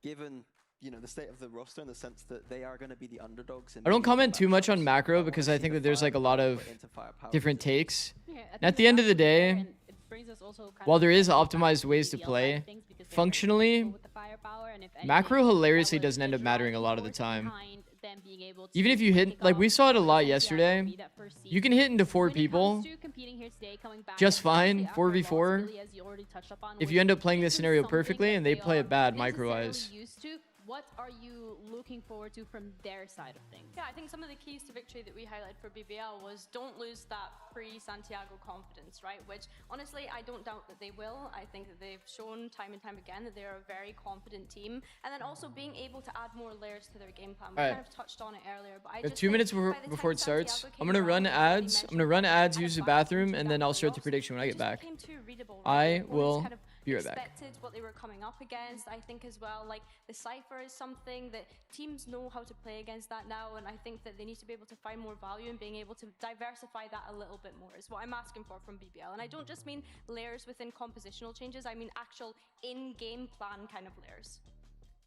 H: given, you know, the state of the roster in the sense that they are going to be the underdogs. In
E: I don't
H: many
E: comment
H: of
E: too
H: the
E: much on
H: matchups,
E: macro
H: I wanna
E: because I
H: see
E: think
H: the
E: that there's like a lot
H: firepower
E: of
H: put into firepower
E: different
H: position.
E: takes.
C: Yeah, I
E: And
C: think
E: at the
C: it's
E: end of the
C: absolutely fair,
E: day,
C: and it brings us also kind
E: while
C: of
E: there is
C: back to
E: optimized ways to
C: BBL side
E: play,
C: of things, because they're very
E: functionally,
C: comfortable with the firepower, and if anything,
E: macro
C: that
E: hilariously
C: was
E: doesn't end
C: the
E: up mattering a
C: driving
E: lot of the
C: force
E: time.
C: behind them being able to
E: Even if you hit,
C: kick
E: like we
C: off
E: saw it a lot
C: Santiago
E: yesterday,
C: be that first seed.
E: you can hit into 4
C: When it
E: people
C: comes to competing here today, coming back
E: just
C: and
E: fine,
C: obviously after a loss,
E: 4v4.
C: really, as you already touched upon,
E: If
C: which
E: you end up playing this
C: isn't
E: scenario
C: something
E: perfectly
C: that
E: and they play
C: are
E: it bad
C: necessarily
E: micro-wise.
C: used to, what are you looking forward to from their side of things?
I: Yeah, I think some of the keys to victory that we highlighted for BBL was don't lose that pre-Santiago confidence, right? Which, honestly, I don't doubt that they will. I think that they've shown time and time again that they're a very confident team. And then also being able to add more layers to their game plan. We
E: Alright.
I: kind of touched on it earlier, but I
E: We have
I: just
E: 2
I: think
E: minutes
I: by the
E: before
I: time
E: it starts.
I: Santiago
E: I'm
I: came
E: gonna run
I: around, as already
E: ads. I'm
I: mentioned,
E: gonna run ads,
I: and
E: use the
I: advanced
E: bathroom,
I: into
E: and
I: that
E: then I'll start the
I: playoffs,
E: prediction when I
I: it
E: get
I: just
E: back.
I: became too readable,
E: I
I: right? Opponents
E: will
I: kind of
E: be right back.
I: expected what they were coming up against. I think as well, like the Cypher is something that teams know how to play against that now, and I think that they need to be able to find more value in being able to diversify that a little bit more is what I'm asking for from BBL. And I don't just mean layers within compositional changes, I mean actual in-game plan kind of layers.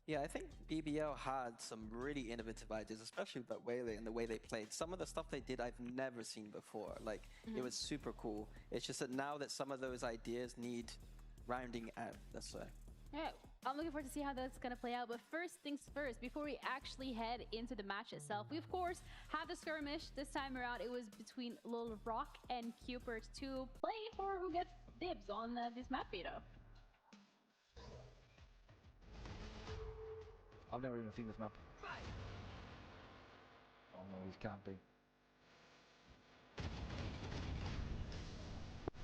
H: Yeah, I think BBL had some really innovative ideas, especially about Waylay and the way they played. Some of the stuff they did I've never seen before. Like, it was super cool. It's just that now that some of those ideas need rounding out, let's say.
C: Yeah, I'm looking forward to see how that's going to play out. But first things first, before we actually head into the match itself, we, of course, had the skirmish. This time around, it was between Lil Rock and Cupert to play for who gets dibs on this map beat-up.
L: I've never even seen this map. Oh no, he's camping.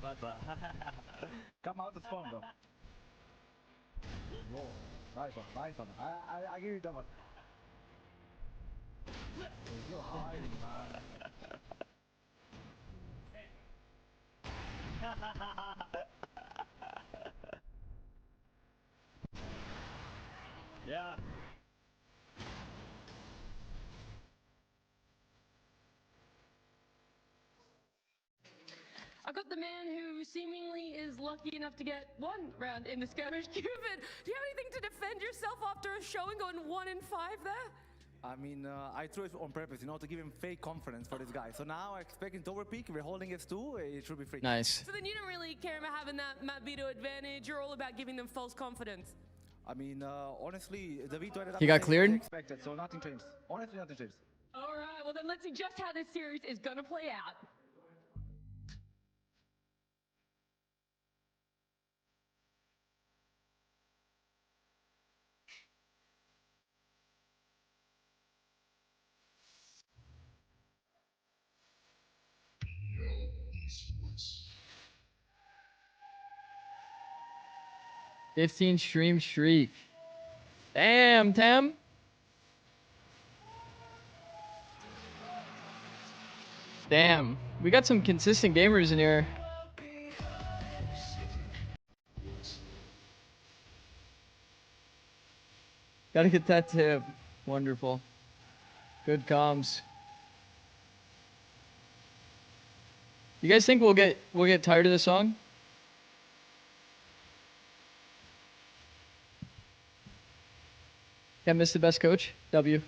L: But come out the spawn though. Whoa, nice one. I give you that one. You're hiding, man. Yeah.
A: I got the man who seemingly is lucky enough to get one round in the skirmish. Cupid, do you have anything to defend yourself after a showing going 1 and 5 there?
L: I mean, I threw it on purpose, you know, to give him fake confidence for this guy. So now I expect him to overpeak. We're holding S2. It should be free.
E: Nice.
A: So then you don't really care about having that map veto advantage. You're all about giving them false confidence.
L: I mean, honestly, the veto ended up
E: He got
L: as
E: cleared?
L: expected, so nothing changed. Honestly, nothing changed.
A: All right, well then let's see just how this series is going to play out.
E: Esports. 15 stream streak. Damn, Tem. Damn. We got some consistent gamers in here. Gotta get that tip. Wonderful. Good comms. You guys think we'll get tired of this song? Can't miss the best coach. W.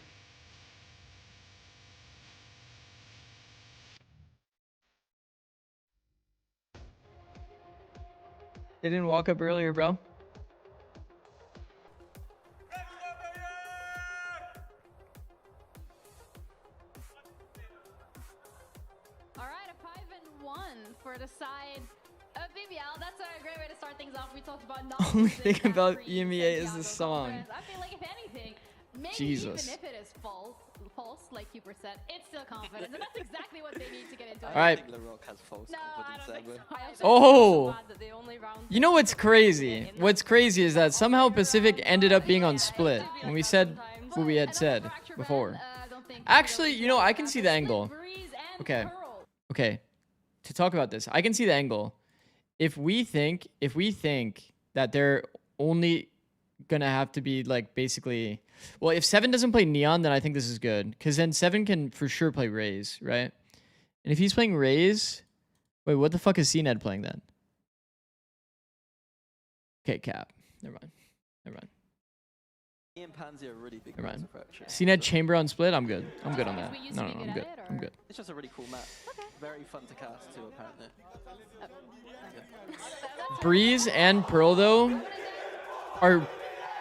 E: They didn't walk up earlier, bro.
C: All right, a 5-1 for the side of BBL. That's a great way to start things off. We talked about not
E: Only
C: losing
E: thing
C: that
E: about
C: free
E: EMEA is
C: Santiago
E: the song.
C: conference. I feel like if anything, maybe
E: Jesus.
C: even if it is false, like Cooper said, it's still confidence, and that's exactly what they need to get into.
E: All right.
H: I think LaRock has false
C: No, I
H: confidence
C: don't think
H: ever.
C: so. I also
E: Oh.
C: think that the only round
E: You know what's crazy? What's crazy is that somehow Pacific ended up being on split when we said what we had said before. Actually, you know, I can see the angle. Okay. Okay. To talk about this, I can see the angle. If we think that they're only gonna have to be like basically, well, if 7 doesn't play Neon, then I think this is good, because then 7 can for sure play Raze, right? And if he's playing Raze, wait, what the fuck is CNED playing then? Okay, Cap. Never mind.
H: Me and Pansy are really big
E: Never
H: fans
E: mind.
H: of Rapture.
E: CNED Chamber on split. I'm good. I'm good on that. No, I'm good. I'm good.
H: It's just a really cool map. Very fun to cast too, apparently.
E: Breeze and Pearl though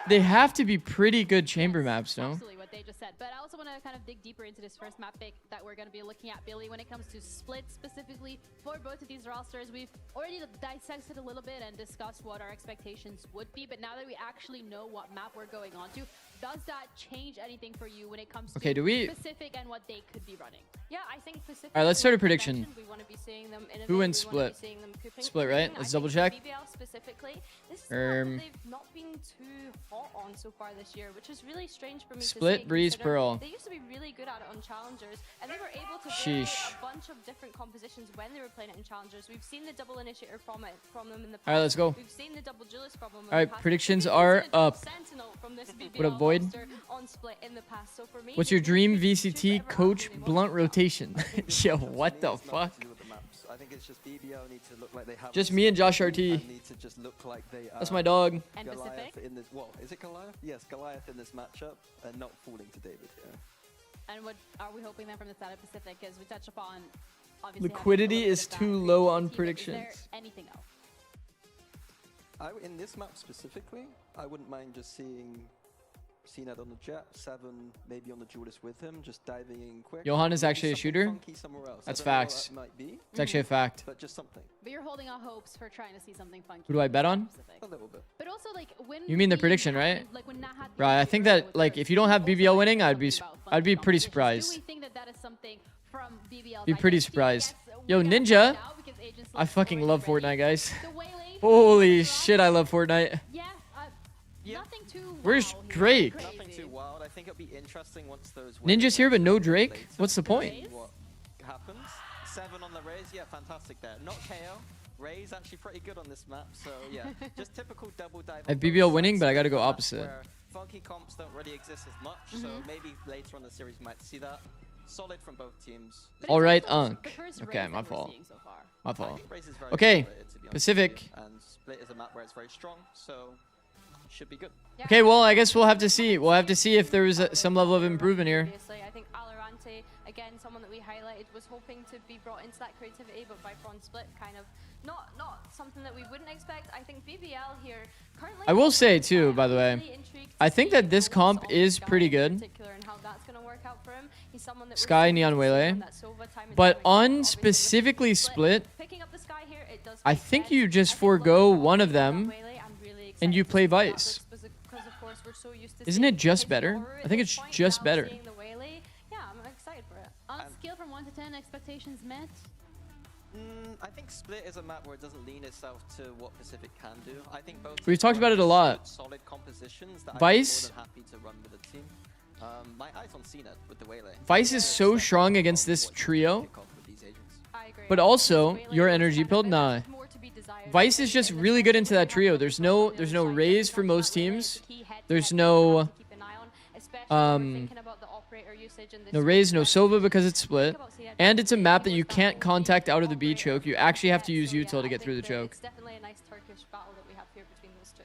E: they have to be pretty good chamber maps, no?
C: Absolutely what they just said. But I also want to kind of dig deeper into this first map pick that we're going to be looking at, Billy, when it comes to split specifically for both of these rosters. We've already dissected a little bit and discussed what our expectations would be, but now that we actually know what map we're going on to, does that change anything for you when it comes
E: Okay,
C: to
E: do we-
C: Pacific and what they could be running?
I: Yeah, I think Pacific.
E: All right, let's start a prediction.
I: We want to be seeing them innovate,
E: Who wins
I: we wanna be
E: split?
I: seeing them cooking.
E: Split, right? Let's double check.
I: BBL specifically, this is a map that they've not been too hot on so far this year, which is really strange for me
E: Split,
I: to say.
E: Breeze,
I: considering
E: Pearl.
I: They used to be really good at it on challengers, and they were able to
E: Sheesh.
I: build a bunch of different compositions when they were playing it in challengers. We've seen the double initiator from them in the past.
E: All right, let's go.
I: We've seen the double Julius from them in
E: All right,
I: the past.
E: predictions
I: We've
E: are
I: seen the
E: up.
I: Sentinel from this
E: What up,
I: BBL
E: Void?
I: roster on split in the past. So for me,
E: What's your dream VCT coach blunt rotation? Yo, what the
H: It's nothing
E: fuck?
H: to do with the maps. I think it's just BBL need to look like they have.
E: Just me and Josh RT.
H: And need to just look like they.
E: That's my dog.
C: And
H: Goliath
C: Pacific?
H: in this. Well, is it Goliath? Yes, Goliath in this matchup, and not falling to David here.
C: And what are we hoping then from the side of Pacific? As we touch upon, obviously having a
E: Liquidity
C: little bit
E: is
C: of that
E: too
C: crazy
E: low on
C: team, but
E: predictions.
C: Is there anything else?
H: In this map specifically, I wouldn't mind just seeing CNED on the Jet, 7 maybe on the Julius with him, just diving in quick.
E: Johan is
H: Maybe
E: actually a
H: something
E: shooter?
H: funky somewhere else.
E: That's
H: I don't know what
E: facts.
H: that might be,
E: It's actually a fact.
H: but just something.
C: But you're holding out hopes for trying to see something funky.
E: Who do I bet on?
H: A little bit.
C: But also, like, when
E: You mean the
C: we
E: prediction,
C: had-
E: right?
C: Like when Nat had the
E: Right, I think that like if you don't have BBL winning, I'd be pretty
C: do we
E: surprised.
C: think that that is something from BBL's
E: Be pretty
C: identity?
E: surprised.
C: Yes,
E: Yo,
C: we gotta find
E: Ninja.
C: out because agents
E: I
C: look
E: fucking love
C: already
E: Fortnite, guys.
C: The Waylay,
E: Holy shit, I love Fortnite.
C: yeah, nothing too
E: Where's
C: wow here,
E: Drake?
H: Nothing too wild. I think it'll be interesting once those.
E: Ninja's here, but no Drake?
H: later
E: What's the
H: to
E: point?
H: see What happens? 7 on the Raze, yeah, fantastic there. Not KO. Raze actually pretty good on this map, so yeah, just typical double dive.
E: I have
H: on both
E: BBL winning,
H: sides.
E: but I gotta go
H: That's
E: opposite.
H: where funky comps don't really exist as much, so maybe later on the series we might see that. Solid from both teams.
E: All right, Unk. Okay, my fault. My
H: I
E: fault.
H: think Raze is very
E: Okay,
H: underrated, to be honest
E: Pacific.
H: with you, and Split is a map where it's very strong, so should be good.
E: Okay, well, I guess we'll have to see. We'll have to see if there was some level of improvement here.
I: Obviously, I think Alorante, again, someone that we highlighted, was hoping to be brought into that creativity, but by Prawn Split, kind of not something that we wouldn't expect. I think BBL here currently.
E: I will say too, by the way, I think that this comp is pretty good.
I: And how that's going to work out for him. He's someone that we're
E: Sky,
I: hoping
E: Neon,
I: to see
E: Waylay.
I: on that Sova time and
E: But
I: time again.
E: on specifically Split,
I: Picking up the Sky here, it does
E: I
I: make
E: think
I: sense.
E: you just
I: I think
E: forego
I: looking
E: one of
I: at
E: them
I: Waylay, I'm really
E: and you
I: excited to
E: play
I: see what
E: Vice.
I: happens because of course we're so used to
E: Isn't
I: seeing
E: it just
I: his
E: better?
I: aura
E: I
I: at
E: think
I: this
E: it's
I: point,
E: just
I: now
E: better.
I: seeing the Waylay, yeah, I'm excited for it.
C: On a scale from 1 to 10, expectations met.
H: I think Split is a map where it doesn't lean itself to what Pacific can do. I think both.
E: We've
H: teams
E: talked
H: run
E: about it a lot.
H: good, solid compositions that
E: Vice-
H: I'm more than happy to run with the team. My eyes on CNET with the Waylay.
E: Vice is so strong against this trio,
H: With these agents.
E: but also your energy pill. Nah, Vice is just really good into that trio. There's no Raze for most teams. There's no
I: generator usage in this.
E: No Raze, no Sova because it's split. And it's a map that you can't contact out of the B choke. You actually have to use util to get through the choke.
I: It's definitely a nice Turkish battle that we have here between those two.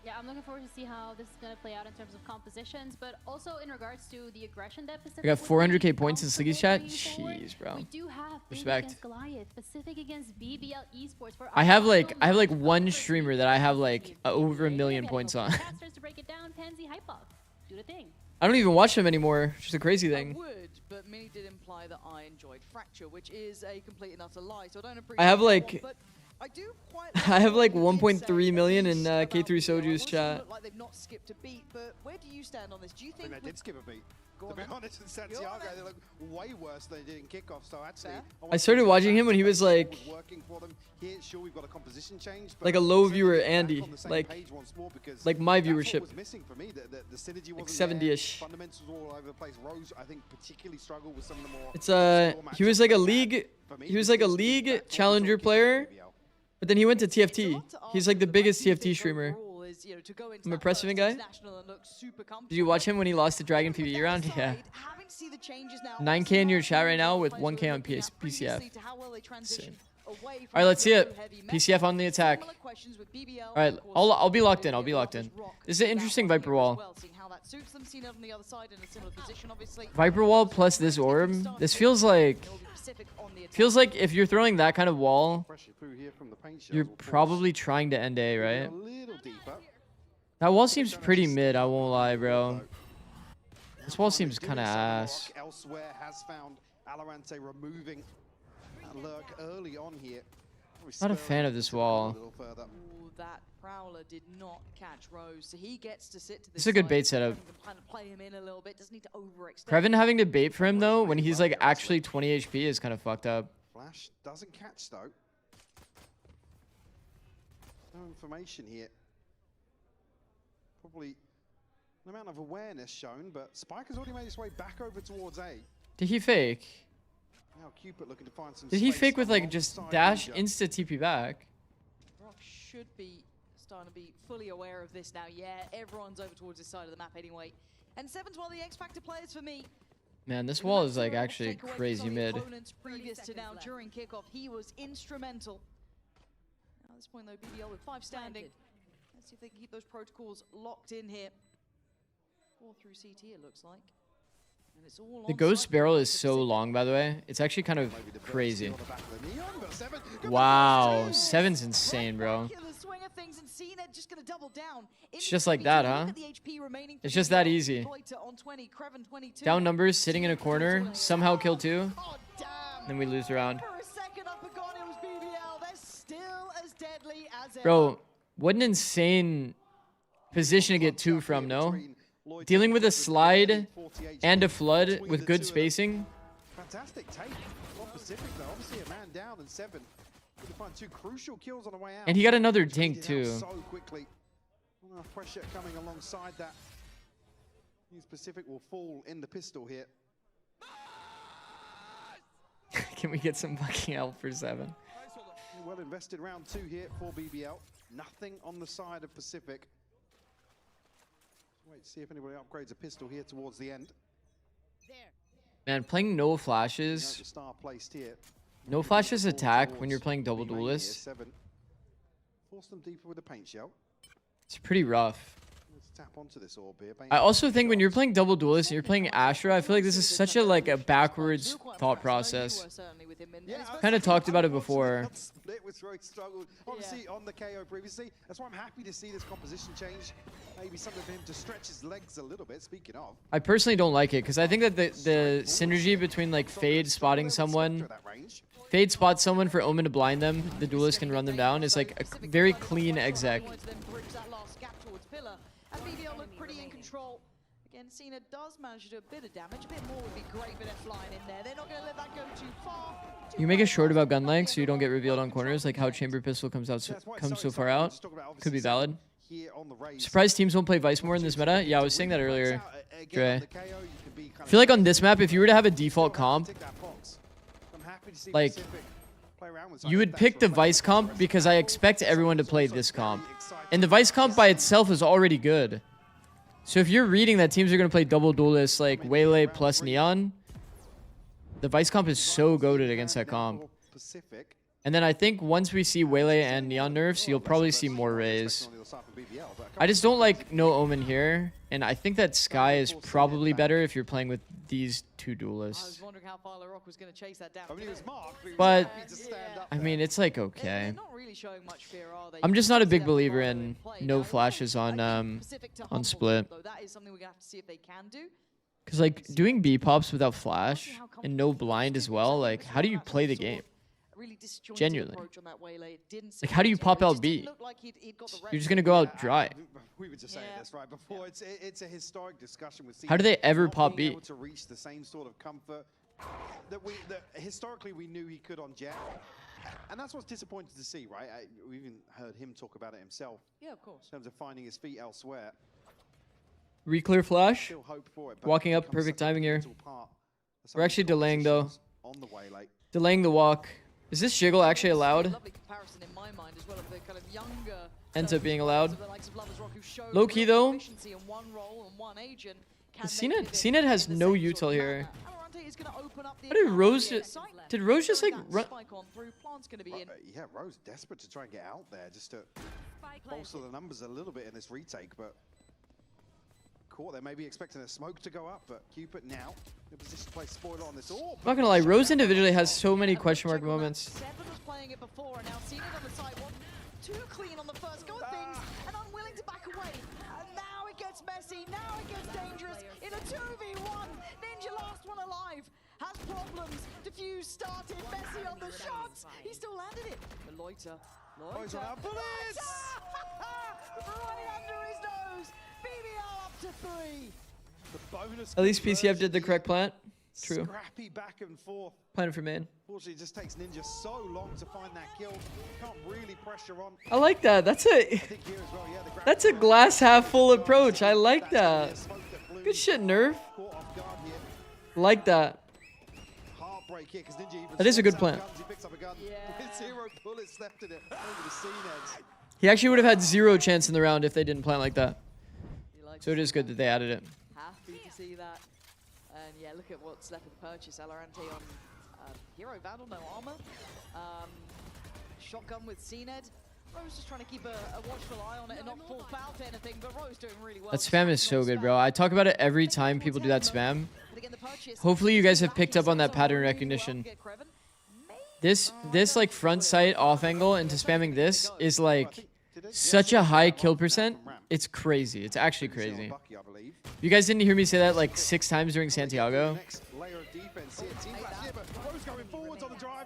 C: Yeah, I'm looking forward to see how this is going to play out in terms of compositions, but also in regards to the aggression deficit.
E: I got 400k points in Sliggy's chat. Jeez, bro.
C: We do have
E: Respect.
C: against Goliath, Pacific against BBL Esports.
E: I have like one streamer that I have like over 1 million points on.
C: To break it down, Pansy hype up. Do the thing.
E: I don't even watch them anymore. It's just a crazy thing.
M: Would, but Mini did imply that I enjoyed Fracture, which is a complete and utter lie. So I don't appreciate
E: I have
M: that
E: like
M: one, but I do quite
E: I have like 1.3 million in K3 Soju's chat.
M: look like they've not skipped a beat, but where do you stand on this? Do you think
P: they did skip a beat? To be honest, in Santiago, they look way worse than they did in kickoff. So actually,
E: I started watching him when he was like
P: working for them. Here, sure, we've got a composition change, but
E: like a low viewer Andy, like my viewership.
P: Was missing for me. The synergy
E: like
P: wasn't
E: 70ish.
P: there. Fundamentals all over the place. Rose, I think, particularly struggled with some of the more.
E: It's he was like a league challenger player, but then he went to TFT. He's like the biggest TFT streamer. I'm a Pressman guy. Did you watch him when he lost the Dragon PvE round? Yeah. 9k in your chat right now with 1k on PCF. Insane. All right, let's see it. PCF on the attack. All right, I'll be locked in. I'll be locked in. This is an interesting Viper wall. Viper wall plus this orb. This feels like if you're throwing that kind of wall, you're probably trying to end A, right? That wall seems pretty mid, I won't lie, bro. This wall seems kind of ass.
P: Elsewhere has found Alorante removing lurk early on here.
E: Not a fan of this wall.
M: Ooh, that Prowler did not catch Rose, so he gets to sit to
E: This is a good bait setup.
M: Kind of play him in a little bit. Doesn't need to overextend.
E: Kreven having to bait for him though when he's like actually 20 HP is kind of fucked up.
P: Flash doesn't catch though. No information here. Probably an amount of awareness shown, but Spike has already made his way back over towards A.
E: Did he fake?
P: Now Cupid looking to find some
E: Did he
P: space
E: fake with like just
P: alongside
E: dash
P: Ninja.
E: insta TP back?
M: Rock should be starting to be fully aware of this now. Yeah, everyone's over towards this side of the map anyway. And Seven's one of the X Factor players for me.
E: Man, this wall is like actually crazy mid.
M: Previous to now, during kickoff, he was instrumental. Now at this point though, BBL with 5 standing. Let's see if they can keep those protocols locked in here. 4 through CT it looks like. And it's all
E: The ghost barrel is so long, by the way. It's actually kind of crazy. Wow, 7's insane, bro. It's just like that, huh? It's just that easy. Down numbers, sitting in a corner, somehow kill 2. Then we lose the round. Bro, what an insane position to get 2 from, no? Dealing with a slide and a flood with good spacing.
P: Fantastic take on Pacific though. Obviously a man down and 7. Could find 2 crucial kills on the way out.
E: And he got another dink too.
P: So quickly. Enough pressure coming alongside that. His Pacific will fall in the pistol here.
E: Can we get some fucking help for 7?
P: Well invested round 2 here for BBL. Nothing on the side of Pacific. Wait to see if anybody upgrades a pistol here towards the end.
E: Man, playing no flashes.
P: Star placed here.
E: No flashes attack when you're playing double duelist.
P: Force them deeper with a paint shell.
E: It's pretty rough.
P: Let's tap onto this orb here.
E: I also think when you're playing double duelist and you're playing Astra, I feel like this is such a a backwards thought process. Kind of talked about it before.
P: Split with Roy struggled. Obviously on the KO previously. That's why I'm happy to see this composition change. Maybe something for him to stretch his legs a little bit. Speaking of,
E: I personally don't like it because I think that the synergy between like Fade spotting someone, Fade spots someone for Omen to blind them, the duelist can run them down, is like a very clean exec.
M: Again, Cena does manage to do a bit of damage. A bit more would be great, but they're flying in there. They're not going to let that go too far.
E: You make a short about gun length so you don't get revealed on corners, like how Chamber Pistol comes so far out. Could be valid. Surprised teams won't play Vice more in this meta. Yeah, I was saying that earlier, Dre. I feel like on this map, if you were to have a default comp, like, you would pick the Vice comp because I expect everyone to play this comp. And the Vice comp by itself is already good. So if you're reading that teams are going to play double duelists like Waylay plus Neon, the Vice comp is so goated against that comp. And then I think once we see Waylay and Neon nerfs, you'll probably see more Rays. I just don't like No Omen here, and I think that Sky is probably better if you're playing with these two duelists.
M: I was wondering how far LaRock was going to chase that down.
E: But, I mean, it's like okay.
M: Not really showing much fear, are they?
E: I'm just not a big believer in no flashes on split.
M: Though that is something we're going to have to see if they can do.
E: Because, like, doing B-pops without flash and no blind as well, like, how do you play the game? Genuinely. Like, how do you pop out B? You're just going to go out dry.
P: We were just saying this right before. It's a historic discussion with
E: How do they ever pop B?
P: able to reach the same sort of comfort that historically we knew he could on Jet. And that's what's disappointing to see, right? We even heard him talk about it himself.
M: Yeah, of course.
P: In terms of finding his feet elsewhere.
E: Reclear flash. Walking up, perfect timing here. We're actually delaying though. Delaying the walk. Is this jiggle actually allowed? Ends up being allowed. Low key though. CNET has no util here. What did Rose just... Did Rose just like run...
P: Yeah, Rose desperate to try and get out there just to bolster the numbers a little bit in this retake, but caught there, maybe expecting a smoke to go up, but Cupid now in a position to play spoiler on this. Oh,
E: I'm not gonna lie, Rose individually has so many question mark moments.
M: Seven was playing it before, and now seen it on the side. Too clean on the first go of things, and unwilling to back away. And now it gets messy, now it gets dangerous. In a 2v1, Ninja last one alive. Has problems. Diffuse started, messy on the shots. He still landed it. The Loiter. Loiter.
P: Bullets!
M: Right under his nose. BBL up to 3.
P: The bonus
E: At least PCF did the correct plant. True.
P: Scrappy back and forth.
E: Planted for main.
P: Unfortunately, it just takes Ninja so long to find that kill. Can't really pressure on.
E: I like that. That's a glass half full approach. I like that. Good shit, Nerf. Like that. That is a good plan. He actually would have had 0 chance in the round if they didn't plan like that. So it is good that they added it.
M: Happy to see that. And yeah, look at what's left of the purchase. Alorante on Hero Vandal, no armor. Shotgun with CNED. Rose just trying to keep a watchful eye on it and not fall foul to anything, but Rose doing really well.
E: That spam is so good, bro. I talk about it every time people do that spam. Hopefully you guys have picked up on that pattern recognition. This like front sight off angle into spamming this is like such a high kill percent. It's crazy. It's actually crazy. You guys didn't hear me say that like 6 times during Santiago?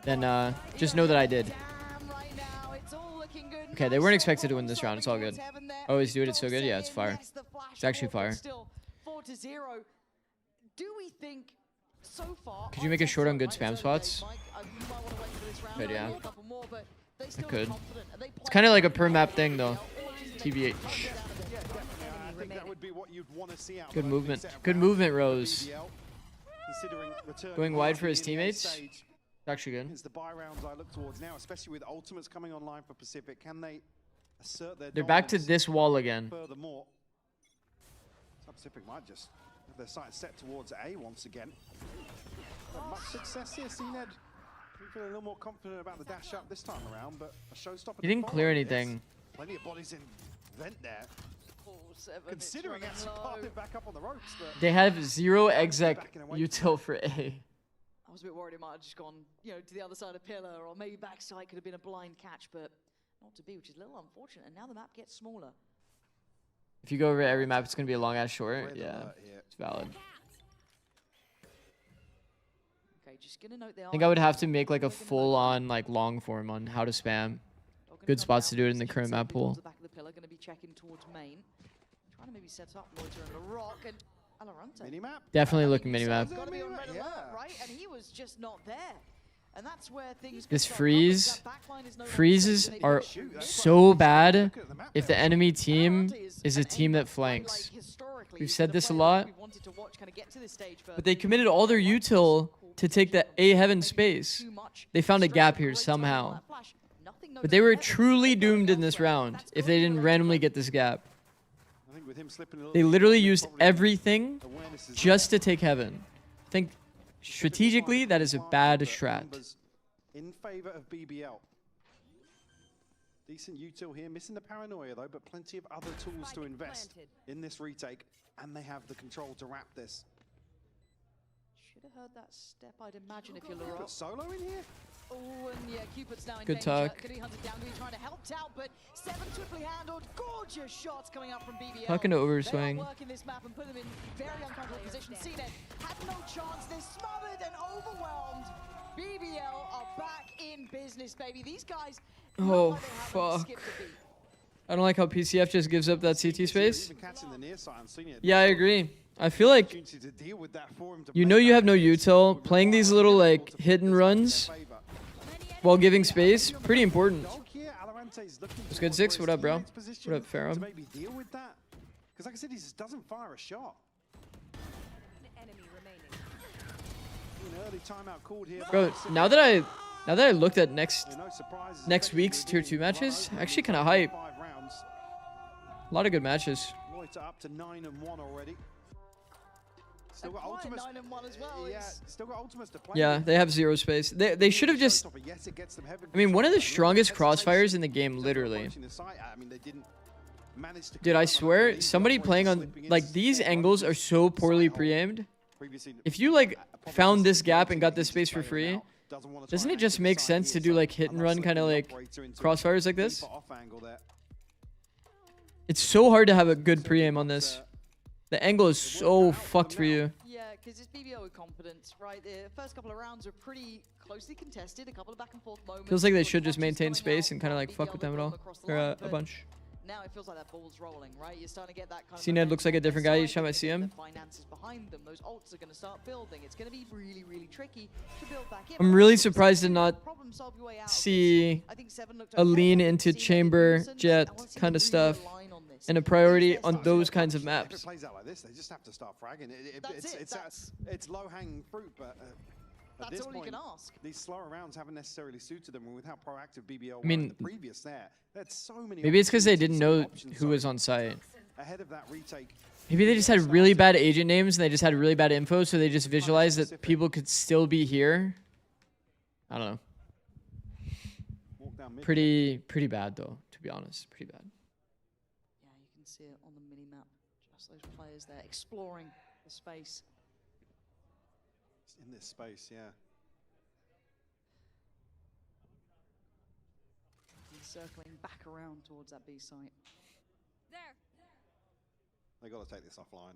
E: Then just know that I did. Okay, they weren't expected to win this round. It's all good. Always do it. It's so good. Yeah, it's fire. It's actually fire. Could you make a short on good spam spots? Good, yeah. I could. It's kind of like a per map thing, though. TBH. Good movement. Good movement, Rose. Going wide for his teammates. Actually good.
P: It's the buy rounds I look towards now, especially with ultimates coming online for Pacific. Can they assert their
E: They're back to this wall again.
P: Furthermore, Pacific might just have their sights set towards A once again. Not much success here, CNED. Feeling a little more confident about the dash up this time around, but a showstopper.
E: He didn't clear anything.
P: Plenty of bodies in vent there. Considering actually popping back up on the ropes, but
E: they have 0 exec util for A.
M: I was a bit worried it might have just gone, you know, to the other side of pillar, or maybe backside could have been a blind catch, but not to be, which is a little unfortunate. And now the map gets smaller.
E: If you go over every map, it's going to be a long ass short. Yeah, it's valid.
M: Okay, just gonna note
E: I think I would have to make like a full-on like long form on how to spam. Good spots to do it in the current map pool.
M: The back of the pillar, going to be checking towards main, trying to maybe set up Loiter and LaRock and Alorante.
P: Minimap?
E: Definitely looking minimap.
M: Got to be on red alert, right? And he was just not there. And that's where things
E: This freezes are so bad if the enemy team is a team that flanks. We've said this a lot, but they committed all their util to take the A heaven space. They found a gap here somehow. But they were truly doomed in this round if they didn't randomly get this gap.
P: I think with him slipping a little
E: They
P: bit,
E: literally
P: probably
E: used everything
P: awareness is
E: just to take heaven. I think strategically that is a bad strat.
P: numbers in favor of BBL. Decent util here, missing the paranoia though, but plenty of other tools to invest in this retake, and they have the control to wrap this.
M: Should have heard that step, I'd imagine, if you're Laurent.
P: Put solo in here?
M: Oh, and yeah, Cupid's now in
E: Good
M: danger.
E: talk.
M: Gonna be hunted down, gonna be trying to help out, but 7 swiftly handled. Gorgeous shots coming out from BBL.
E: Talking to
M: They are
E: overswing.
M: working this map and put them in very uncomfortable position. CNET had no chance. They're smothered and overwhelmed. BBL are back in business, baby. These guys.
E: Oh, fuck. I don't like how PCF just gives up that CT space. Yeah, I agree. I feel like you know you have no util. Playing these little like hit and runs while giving space, pretty important. It's good 6. What up, bro? What up, Pharaoh?
P: Because like I said, he just doesn't fire a shot. An early timeout called here.
E: Bro, now that I looked at next week's tier 2 matches, actually kind of hype. A lot of good matches.
P: Loiter up to 9-1 already. Still got Ultimus.
M: 9-1 as well.
P: Yeah, still got Ultimus to play.
E: Yeah, they have 0 space. They should have just. I mean, one of the strongest crossfires in the game, literally. Dude, I swear, somebody playing on like these angles are so poorly pre-aimed. If you like found this gap and got this space for free, doesn't it just make sense to do like hit and run kind of like crossfires like this? It's so hard to have a good pre-aim on this. The angle is so fucked for you.
M: Yeah, because it's BBL with confidence, right? The first couple of rounds are pretty closely contested. A couple of back and forth moments.
E: Feels like they should just maintain space and kind of like fuck with them at all. Or a bunch.
M: Now it feels like that ball's rolling, right? You're starting to get that kind of
E: CNED looks like a different guy each time I see him.
M: finances behind them. Those ults are going to start building. It's going to be really, really tricky to build back in.
E: I'm really surprised to not see a lean into chamber jet kind of stuff and a priority on those kinds of maps.
P: If it plays out like this, they just have to start fragging. It's low-hanging fruit, but at this point, these slower rounds haven't necessarily suited them. And with how proactive BBL were in the previous there, that's so many.
E: Maybe it's because they didn't know who was on site.
P: Ahead of that retake.
E: Maybe they just had really bad agent names and they just had really bad info, so they just visualized that people could still be here. I don't know. Pretty bad though, to be honest. Pretty bad.
M: Yeah, you can see it on the mini map. Just those players there exploring the space.
P: In this space, yeah.
M: And circling back around towards that B site.
P: They got to take this offline.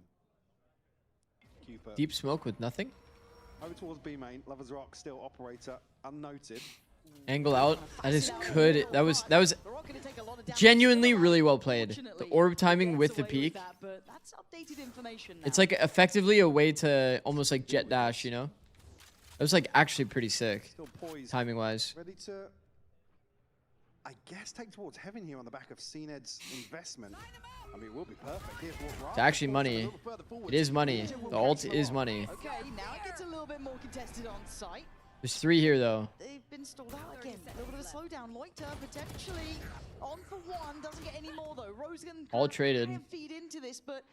P: Cupid.
E: Deep smoke with nothing.
P: Over towards B main. Lovers Rock still operator unnoted.
E: Angle out. That is good. That was genuinely really well played. The orb timing with the peak. It's like effectively a way to almost like jet dash, you know? That was like actually pretty sick, timing wise.
P: Ready to, I guess, take towards heaven here on the back of CNED's investment. I mean, it will be perfect. Here's what
E: It's actually money. It is money. The ult is money.
M: Okay, now it gets a little bit more contested on site.
E: There's 3 here though.
M: They've been stalled out again. A little bit of a slowdown. Loiter potentially on for 1. Doesn't get any more though. Rosen
E: All traded.
M: feed into this, but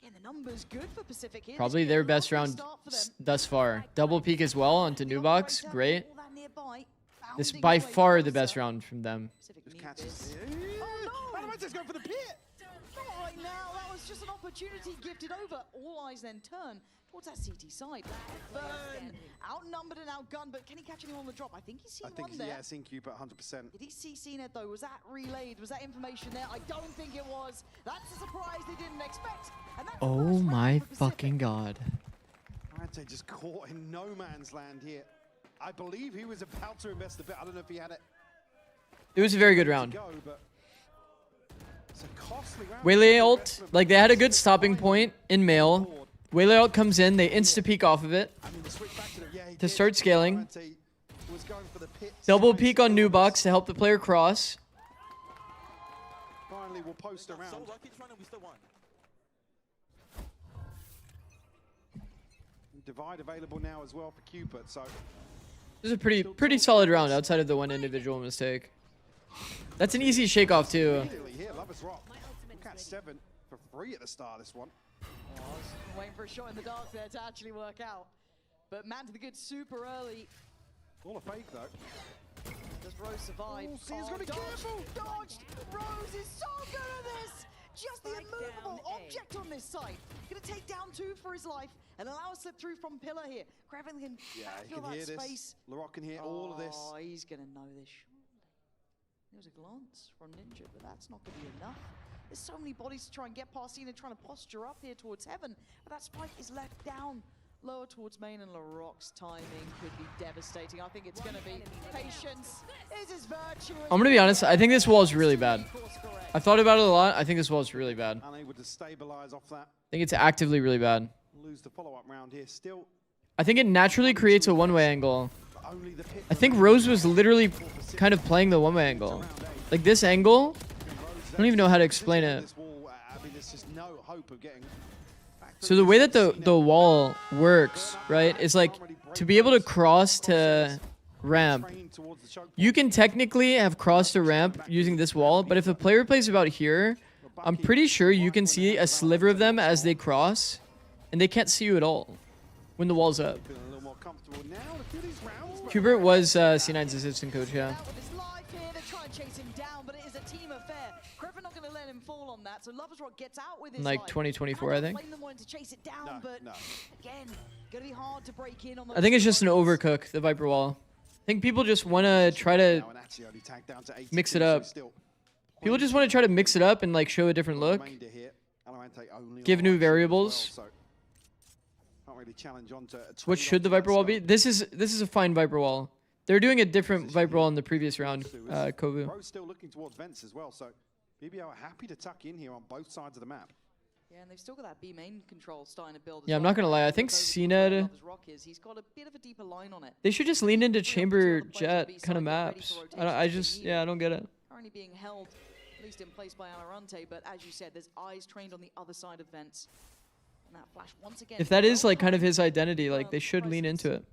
M: again, the numbers good for Pacific here.
E: Probably their best round thus far. Double peek as well onto new box. Great. This is by far the best round from them.
P: Going for the pit.
M: Not right now. That was just an opportunity gifted over. All eyes then turn towards that CT side. Burn. Outnumbered and outgunned, but can he catch anyone on the drop? I think he's seen one there.
P: Yeah, seen Cupid 100%.
M: Did he see CNED though? Was that relayed? Was that information there? I don't think it was. That's a surprise they didn't expect. And that's
E: Oh my fucking god.
P: Arante just caught in no man's land here. I believe he was about to invest a bit. I don't know if he had it.
E: It was a very good round. Waylay ult, like they had a good stopping point in male. Waylay ult comes in, they insta-peek off of it to start scaling. Double peek on new box to help the player cross.
P: Finally, we'll post around. Divide available now as well for Cupid, so
E: This is a pretty solid round outside of the one individual mistake. That's an easy shake off too.
P: here, Lovers Rock. Look at 7 for free at the start of this one.
M: Oh, I was waiting for a shot in the dark there to actually work out. But man to the good super early.
P: All a fake though.
M: Does Rose survive?
P: Oh, Cena's gotta be careful!
M: Dodged! Rose is so good at this! Just the immovable object on this side. Gonna take down 2 for his life and allow a slip through from Pillar here. Kraven can
P: he
M: feel
P: can
M: that
P: hear
M: space.
P: this. Laroc can hear all of this.
M: Oh, he's gonna know this surely. There was a glance from Ninja, but that's not gonna be enough. There's so many bodies to try and get past Cena, trying to posture up here towards heaven. But that spike is left down lower towards main, and Laroc's timing could be devastating. I think it's going to be patience. This is virtue.
E: I'm going to be honest. I think this wall is really bad. I've thought about it a lot. I think this wall is really bad.
P: Unable to stabilize off that.
E: I think it's actively really bad.
P: Lose the follow-up round here. Still.
E: I think it naturally creates a one-way angle. I think Rose was literally kind of playing the one-way angle. Like this angle, I don't even know how to explain it. So the way that the wall works, right, is like to be able to cross to ramp. You can technically have crossed a ramp using this wall, but if the player plays about here, I'm pretty sure you can see a sliver of them as they cross, and they can't see you at all when the wall's up. Hubert was C9's assistant coach, yeah.
M: So Loversrock gets out with his
E: In like 2024, I think.
M: To chase it down, but again, gonna be hard to break in on
E: I think it's just an overcook, the Viper wall. I think people just want to try to mix it up. People just want to try to mix it up and like show a different look. Give new variables. What should the Viper wall be? This is a fine Viper wall. They're doing a different Viper wall in the previous round, Kovu.
P: Rose still looking towards vents as well, so BBL are happy to tuck in here on both sides of the map.
M: Yeah, and they've still got that B main control starting to build.
E: Yeah, I'm not gonna lie. I think CNED.
M: He's got a bit of a deeper line on it.
E: They should just lean into chamber jet kind of maps. I don't get it.
M: Currently being held, at least in place by Alorante, but as you said, there's eyes trained on the other side of vents. And that flash once again.
E: If that is like kind of his identity, like they should lean into it.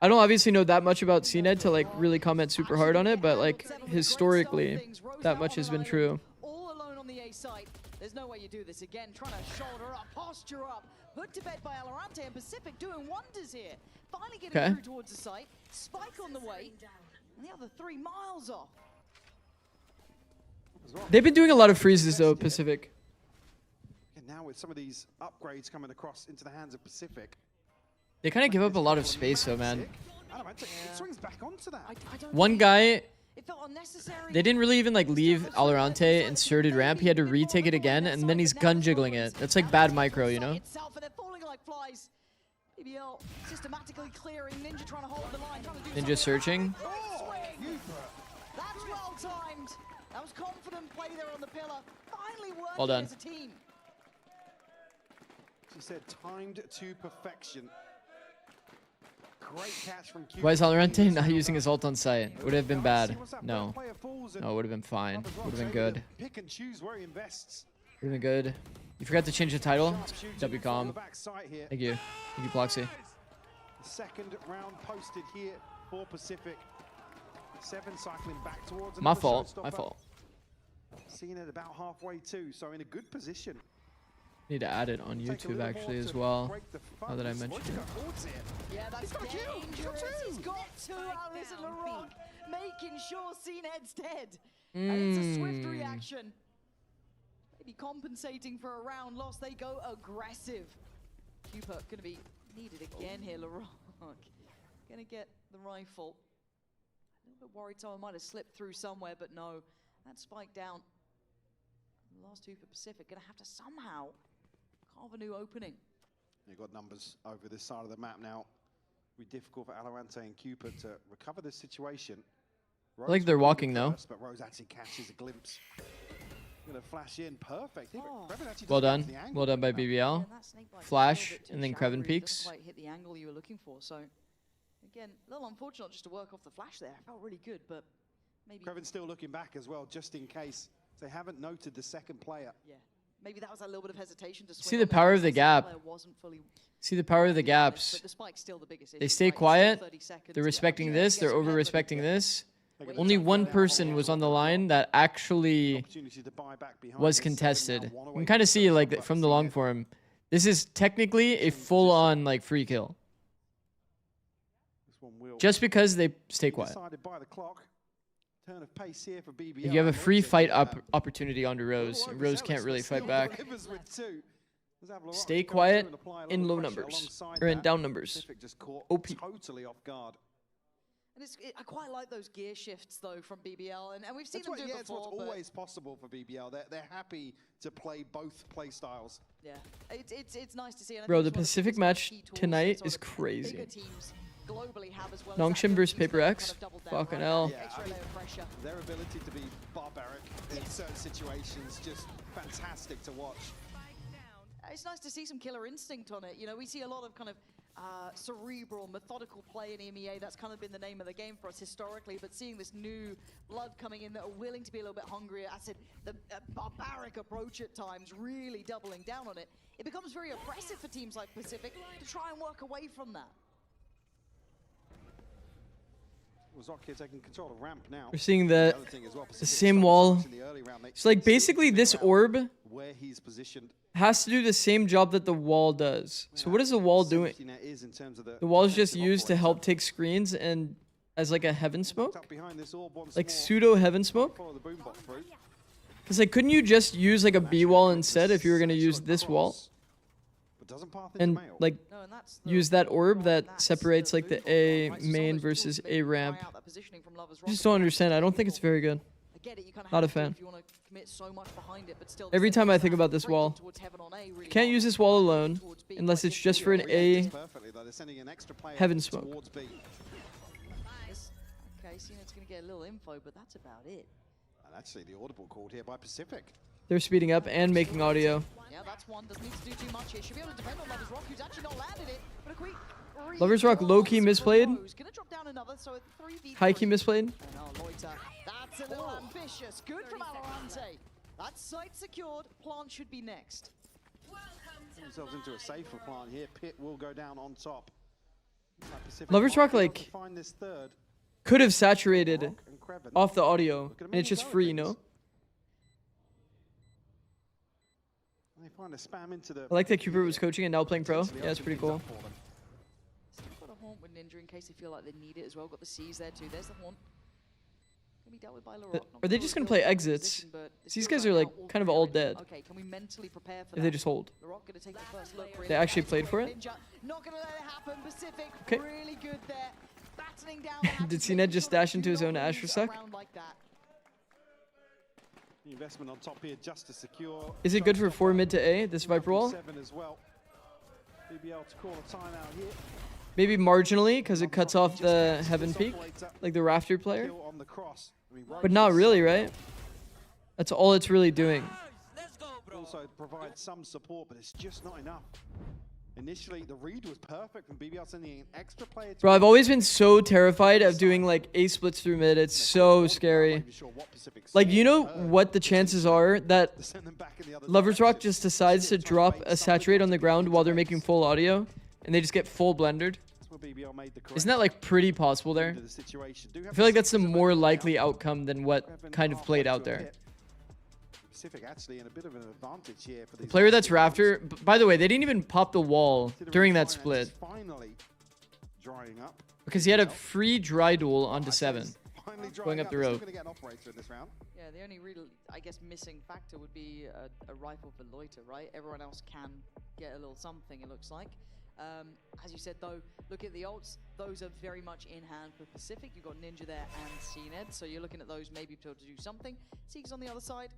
E: I don't obviously know that much about CNED to like really comment super hard on it, but like historically, that much has been true.
M: All alone on the A side. There's no way you do this again. Trying to shoulder up, posture up, put to bed by Alorante, and Pacific doing wonders here. Finally getting through towards the site. Spike on the way, and the other 3 miles off.
E: They've been doing a lot of freezes though, Pacific.
P: And now with some of these upgrades coming across into the hands of Pacific.
E: They kind of give up a lot of space though, man.
P: It swings back onto that.
E: One guy, they didn't really even like leave Alorante inserted ramp. He had to retake it again, and then he's gun jiggling it. That's like bad micro, you know? Ninja searching.
M: That's well timed. That was confident play there on the pillar. Finally working
E: Well done.
M: as a team.
P: She said timed to perfection. Great catch from Q.
E: Why is Alorante not using his ult on site? Would it have been bad? No. No, it would have been fine. Would have been good.
P: Pick and choose where he invests.
E: Would have been good. You forgot to change the title? WCOM. Thank you. Thank you, Ploxy.
P: The second round posted here for Pacific. 7 cycling back towards
E: My fault. My fault.
P: Seen it about halfway too, so in a good position.
E: Need to add it on YouTube actually as well. Now that I mentioned it.
M: Yeah, that's dangerous. He's got 2 Alice and Laroc, making sure CNED's dead. And it's a swift reaction. Maybe compensating for a round loss. They go aggressive. Cooper gonna be needed again here, Laroc. Gonna get the rifle. A little bit worried someone might have slipped through somewhere, but no. That spike down. The last 2 for Pacific. Gonna have to somehow carve a new opening.
P: You've got numbers over this side of the map now. It'll be difficult for Alorante and Cupid to recover this situation.
E: I think they're walking though.
P: But Rose actually catches a glimpse. Gonna flash in perfect.
E: Well done. Well done by BBL. Flash and then Kreven peeks.
M: Quite hit the angle you were looking for. So again, a little unfortunate just to work off the flash there. Felt really good, but maybe
P: Kreven's still looking back as well, just in case they haven't noted the second player.
M: Yeah. Maybe that was a little bit of hesitation to
E: see the power of the gap. See the power of the gaps.
M: But the spike's still the biggest issue.
E: They stay quiet. They're respecting this. They're over respecting this. Only one person was on the line that actually was contested. You can kind of see like from the long form. This is technically a full-on like free kill. Just because they stay quiet. If you have a free fight opportunity onto Rose, and Rose can't really fight back. Stay quiet in low numbers, or in down numbers. OP.
P: Totally off guard.
M: And I quite like those gear shifts, though, from BBL, and we've seen them do it before.
P: It's what's always possible for BBL. They're happy to play both play styles.
M: Yeah, it's nice to see. And
E: Bro, the Pacific match tonight is crazy. Nongshim versus Paper X. Fucking hell.
P: Yeah, their ability to be barbaric in certain situations, just fantastic to watch.
M: It's nice to see some killer instinct on it. You know, we see a lot of kind of cerebral, methodical play in EMEA. That's kind of been the name of the game for us historically, but seeing this new blood coming in that are willing to be a little bit hungrier, I said the barbaric approach at times, really doubling down on it, it becomes very oppressive for teams like Pacific to try and work away from that.
P: Zoc taking control of ramp now.
E: We're seeing the same wall. So like basically this orb has to do the same job that the wall does. So what is the wall doing? The wall is just used to help take screens and as like a heaven smoke? Like pseudo heaven smoke? Because like couldn't you just use like a B wall instead if you were going to use this wall? And like use that orb that separates like the A main versus A ramp. I just don't understand. I don't think it's very good. Not a fan. Every time I think about this wall, you can't use this wall alone unless it's just for an A heaven smoke.
M: Okay, Cna's going to get a little info, but that's about it.
P: And actually the audible called here by Pacific.
E: They're speeding up and making audio.
M: Yeah, that's one. Doesn't need to do too much here. Should be able to depend on Lovers Rock, who's actually not landed it. But a quick
E: Lovers Rock low-key misplayed. High-key misplayed.
M: That's a little ambitious. Good from Alorante. That site secured. Plant should be next.
P: Themselves into a safer plant here. Pit will go down on top.
E: Lovers Rock like could have saturated off the audio, and it's just free, you know? I like that Cooper was coaching and now playing pro. Yeah, it's pretty cool.
M: Still got a haunt with Ninja in case they feel like they need it as well. Got the C's there too. There's the haunt. Gonna be dealt with by LaRock.
E: Are they just gonna play exits? These guys are like kind of all dead.
M: Okay, can we mentally prepare for
E: if they just hold.
M: LaRock gonna take the first look.
E: They actually played for it?
M: Not gonna let it happen. Pacific really good there. Battling down.
E: Did CNED just dash into his own Asher suck?
P: Investment on top here just to secure.
E: Is it good for 4 mid to A, this Viper wall?
P: As well. BBL to call a timeout here.
E: Maybe marginally, because it cuts off the heaven peak, like the rafter player. But not really, right? That's all it's really doing.
P: Also provides some support, but it's just not enough. Initially, the read was perfect from BBL sending an extra player.
E: Bro, I've always been so terrified of doing like A splits through mid. It's so scary. Like, you know what the chances are that Lovers Rock just decides to drop a saturate on the ground while they're making full audio and they just get full blendered? Isn't that like pretty possible there? I feel like that's the more likely outcome than what kind of played out there.
P: Pacific actually in a bit of an advantage here for the
E: player that's rafter. By the way, they didn't even pop the wall during that split
P: finally drying up
E: because he had a free dry duel onto 7 going up the road.
M: Yeah, the only real, I guess, missing factor would be a rifle for Loiter, right? Everyone else can get a little something, it looks like. As you said, though, look at the ults. Those are very much in hand for Pacific. You've got Ninja there and CNED, so you're looking at those maybe to be able to do something. Seek's on the other side.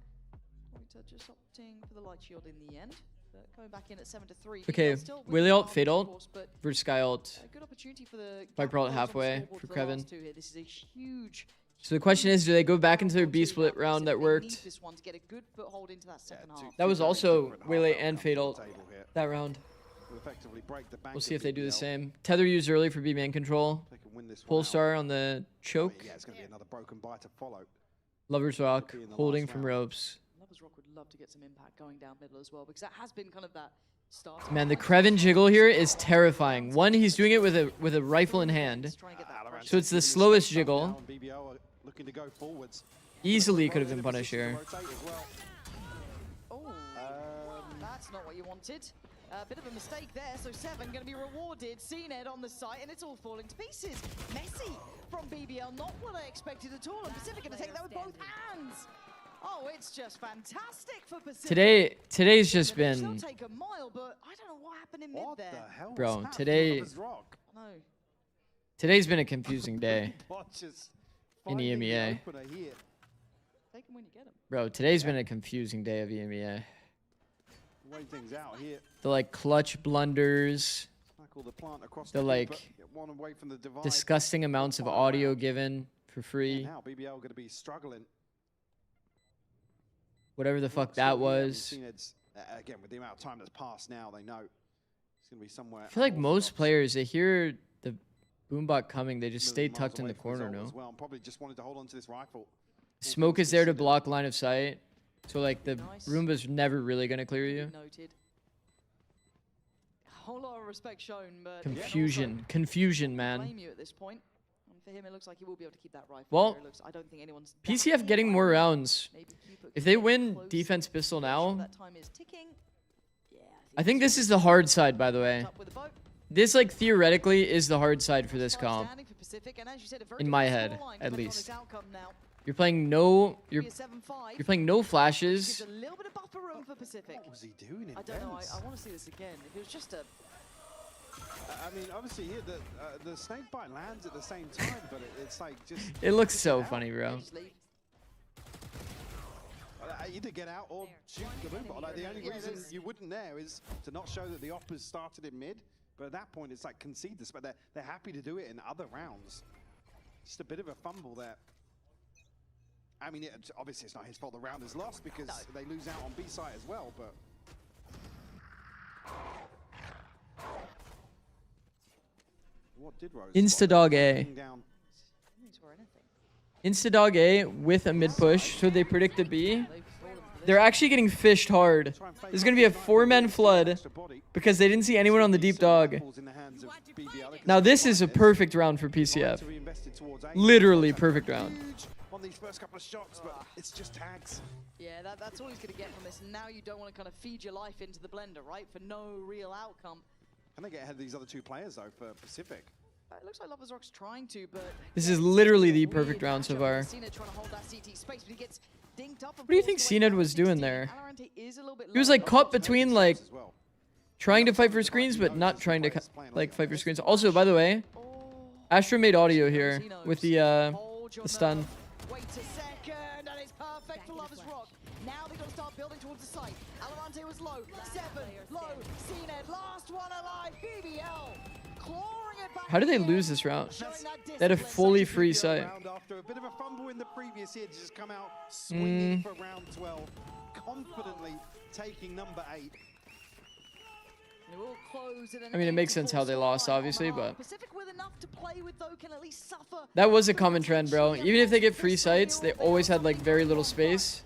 M: Just opting for the light shield in the end, but coming back in at 7-3.
E: Okay, Wheelie ult, Fade ult, versus Sky ult.
M: Good opportunity for the
E: Viper ult halfway for Kevin.
M: This is a huge.
E: So the question is, do they go back into their B split round that worked? That was also Wheelie and Fade ult that round. We'll see if they do the same. Tether used early for B main control. Polestar on the choke.
P: Yeah, it's going to be another broken bite to follow.
E: Lovers Rock holding from ropes.
M: Rock would love to get some impact going down middle as well, because that has been kind of that start.
E: Man, the Kreven jiggle here is terrifying. One, he's doing it with a rifle in hand, so it's the slowest jiggle.
P: looking to go forwards.
E: Easily could have been punished here.
M: Oh, that's not what you wanted. A bit of a mistake there, so 7 going to be rewarded. CNED on the site, and it's all falling to pieces. Messy from BBL, not what I expected at all. And Pacific going to take that with both hands. Oh, it's just fantastic for Pacific.
E: Today's just
M: They'll
E: been,
M: take a mile, but I don't know what happened in mid there.
E: bro.
M: No.
E: Today's been a confusing day in EMEA.
M: Take them when you get them.
E: Bro, today's been a confusing day of EMEA.
P: Weigh things out here.
E: The like clutch blunders,
P: Tackle the plant across
E: the
P: the
E: like
P: get one away from the divide.
E: disgusting amounts of audio given for free.
P: Now BBL going to be struggling.
E: Whatever the fuck that was.
P: CNED's, again, with the amount of time that's passed now, they know it's going to be somewhere.
E: I feel like most players, they hear the boombot coming, they just stay tucked in the corner, no?
P: As well, and probably just wanted to hold on to this rifle.
E: Smoke is there to block line of sight. So like the Roomba's never really gonna clear you.
M: Noted. A whole lot of respect shown, but
E: Confusion, man.
M: blame you at this point. And for him, it looks like he will be able to keep that rifle.
E: Well,
M: I don't think anyone's
E: PCF getting more rounds. If they win defense pistol now,
M: that time is ticking.
E: I think this is the hard side, by the way. This like theoretically is the hard side for this comp. In my head, at least. You're playing no you're playing no flashes.
M: A little bit of buffer room for Pacific.
P: What was he doing in
M: I don't know. I want to see this again. If it was just a
P: I mean, obviously here the snake bite lands at the same time, but it's like just.
E: It looks so funny, bro.
P: Either get out or shoot the boom bot. Like the only reason you wouldn't there is to not show that the op has started in mid. But at that point, it's like concede this. But they're happy to do it in other rounds. Just a bit of a fumble there. I mean, obviously it's not his fault the round is lost because they lose out on B site as well, but... What did Rose
E: Instadog A. Instadog A with a mid push, so they predict the B. They're actually getting fished hard. There's going to be a 4-man flood because they didn't see anyone on the deep dog. Now this is a perfect round for PCF. Literally perfect round.
P: On these first couple of shots, but it's just tags.
M: Yeah, that's all he's going to get from this. And now you don't want to kind of feed your life into the blender, right? For no real outcome.
P: Can they get ahead of these other two players, though, for Pacific?
M: It looks like Lovers Rock's trying to, but...
E: This is literally the perfect round so far. What do you think CNED was doing there? He was like caught between like trying to fight for screens, but not trying to like fight for screens. Also, by the way, Astra made audio here with the stun.
M: Wait a second, and it's perfect for Lovers Rock. Now they've got to start building towards the site. Alorante was low, 7, low, CNED, last one alive, BBL.
E: How did they lose this round? They had a fully free site.
P: After a bit of a fumble in the previous year, just come out swinging for round 12, confidently taking number 8.
E: I mean, it makes sense how they lost, obviously, but that was a common trend, bro. Even if they get free sites, they always had like very little space.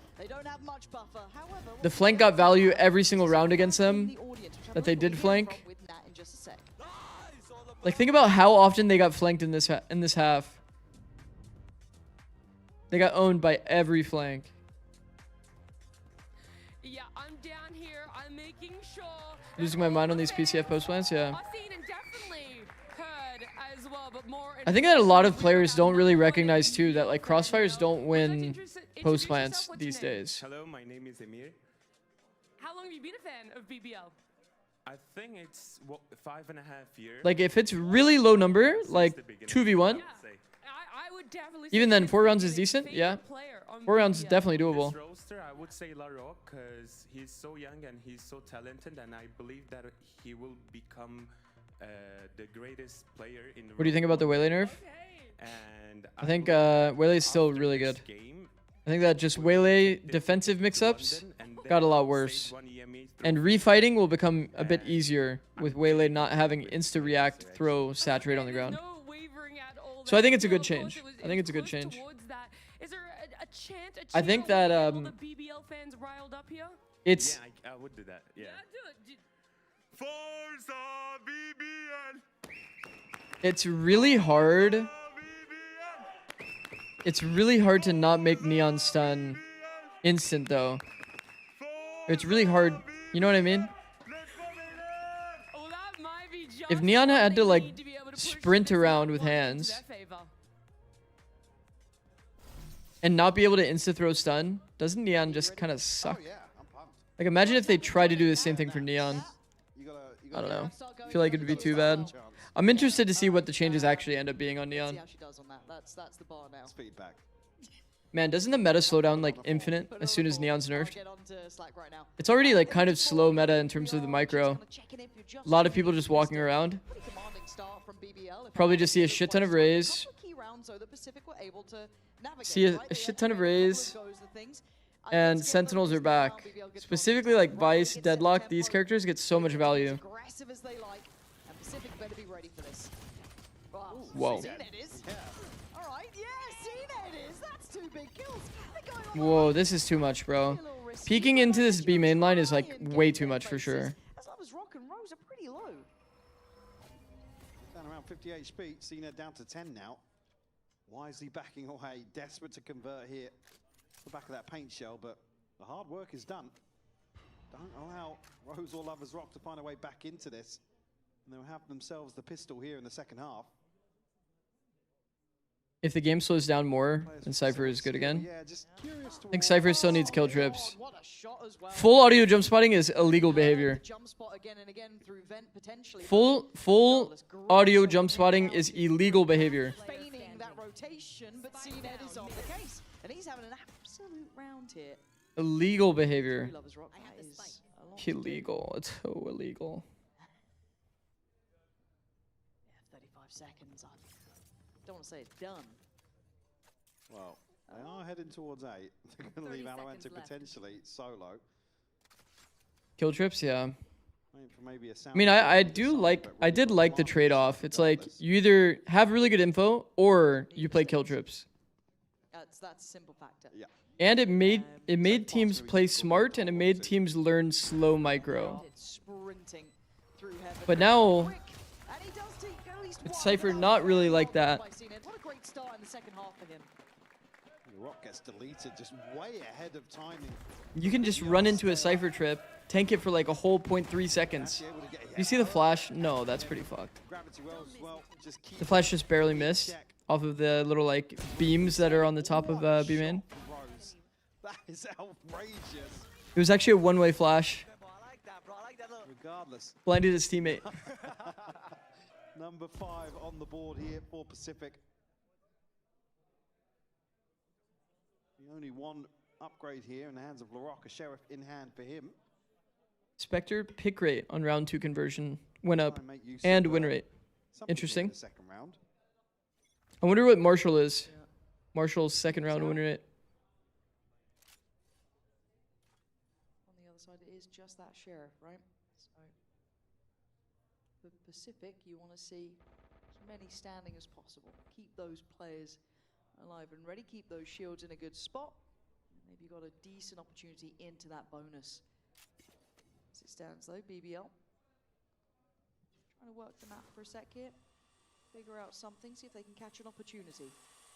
E: The flank got value every single round against them that they did flank. Like, think about how often they got flanked in this half. They got owned by every flank.
A: Yeah, I'm down here. I'm making sure.
E: Losing my mind on these PCF post plants, yeah. I think that a lot of players don't really recognize too that like crossfires don't win post plants these days.
N: Hello, my name is Emir.
A: How long have you been a fan of BBL?
N: I think it's 5.5 years.
E: Like if it's really low number, like 2v1, even then 4 rounds is decent. Yeah, 4 rounds is definitely doable.
N: This roster, I would say LaRock because he's so young and he's so talented, and I believe that he will become the greatest player in the world.
E: What do you think about the Waylay nerf?
N: And
E: I think Waylay is still really good. I think that just Waylay defensive mix-ups got a lot worse. And refighting will become a bit easier with Waylay not having insta-react, throw, saturate on the ground. So I think it's a good change. I think it's a good change. I think that it's...
N: Yeah, I would do that, yeah. Forza BBL!
E: It's really hard It's really hard to not make Neon stun instant though. It's really hard. You know what I mean? If Neon had to like sprint around with hands and not be able to insta throw stun, doesn't Neon just kind of suck? Like imagine if they tried to do the same thing for Neon. I don't know. I feel like it'd be too bad. I'm interested to see what the changes actually end up being on Neon.
M: That's the bar now.
P: Feedback.
E: Man, doesn't the meta slow down like infinite as soon as Neon's nerfed? It's already like kind of slow meta in terms of the micro. A lot of people just walking around. Probably just see a shit ton of rays. See a shit ton of rays. And Sentinels are back. Specifically like Vice, Deadlock, these characters get so much value. Whoa. Whoa, this is too much, bro. Peeking into this B main line is like way too much for sure.
M: As long as Rock and Rose are pretty low.
P: Down around 50 HP, Cena down to 10 now. Wisely backing away, desperate to convert here. The back of that paint shell, but the hard work is done. Don't allow Rose or Lovers Rock to find a way back into this. And they'll have themselves the pistol here in the second half.
E: If the game slows down more, then Cypher is good again. I think Cypher still needs kill trips. Full audio jump spotting is illegal behavior. Full audio jump spotting is illegal behavior. Illegal behavior. Illegal. It's so illegal.
M: 35 seconds. I don't want to say it's done.
P: Well, they are heading towards 8. They're going to leave Alouette potentially solo.
E: Kill trips, yeah.
P: Maybe a
E: I mean, I did like the trade-off. It's like you either have really good info or you play kill trips.
M: That's a simple factor.
P: Yeah.
E: And it made teams play smart and it made teams learn slow micro. But now it's Cypher not really like that.
M: What a great start in the second half for him.
P: The Rock gets deleted just way ahead of timing.
E: You can just run into a Cypher trip, tank it for like a whole 0.3 seconds. You see the flash? No, that's pretty fucked. The flash just barely missed off of the little like beams that are on the top of B main.
P: That is outrageous.
E: It was actually a one-way flash.
P: Regardless.
E: Blinded his teammate.
P: Number 5 on the board here for Pacific. The only one upgrade here in the hands of Larocque, a Sheriff in hand for him.
E: Spectre pick rate on round 2 conversion went up and win rate. Interesting.
P: Second round.
E: I wonder what Marshall is. Marshall's second round win rate.
M: On the other side, it is just that Sheriff, right? So for Pacific, you want to see as many standing as possible. Keep those players alive and ready. Keep those shields in a good spot. Maybe got a decent opportunity into that bonus. As it stands though, BBL. Trying to work the map for a sec here. Figure out something, see if they can catch an opportunity.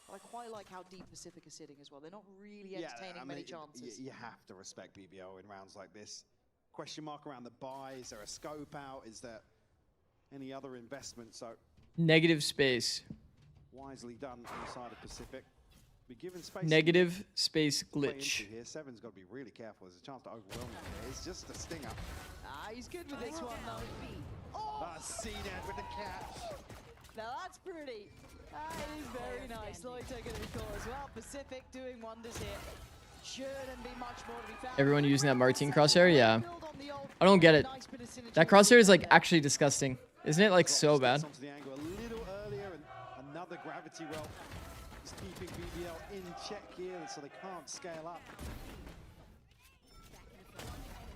M: But I quite like how deep Pacific are sitting as well. They're not really entertaining many chances.
P: You have to respect BBL in rounds like this. Question mark around the buy. Is there a scope out? Is there any other investment? So
E: negative space.
P: Wisely done on the side of Pacific. Be given space.
E: Negative space glitch.
P: Here. Seven's got to be really careful. There's a chance to overwhelm him here. It's just a stinger.
M: Ah, he's good with this one though. Oh!
P: CNED with the catch.
M: Now that's pretty. That is very nice. Lloyd taking a call as well. Pacific doing wonders here. Shouldn't be much more to be found.
E: Everyone using that Martin crosshair? Yeah. I don't get it. That crosshair is like actually disgusting. Isn't it like so bad?
P: Another gravity well. Just keeping BBL in check here so they can't scale up.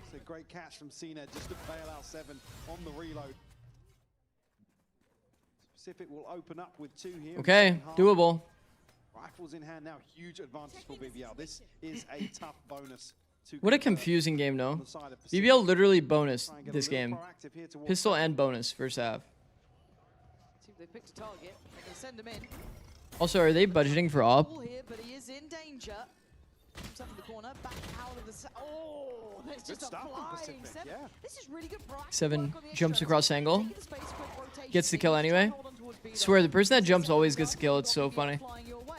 P: It's a great catch from CNED just to bail out 7 on the reload. Pacific will open up with 2 here.
E: Okay, doable.
P: Rifles in hand now, huge advantage for BBL. This is a tough bonus.
E: What a confusing game, no? BBL literally bonus this game. Pistol and bonus first half.
M: See if they picked a target. They send him in.
E: Also, are they budgeting for op?
M: Here, but he is in danger. Comes up in the corner, back out of the. Oh, there's
P: Good
M: just a
P: stuff from
M: flying
P: Pacific,
M: seven.
P: yeah.
M: This is really good. Proactive
E: 7
M: work on the
E: jumps
M: extra.
E: across angle.
M: Taking the space, quick rotation.
E: Gets the kill anyway. Swear, the person that jumps always gets the kill. It's so funny.
M: Flying your way.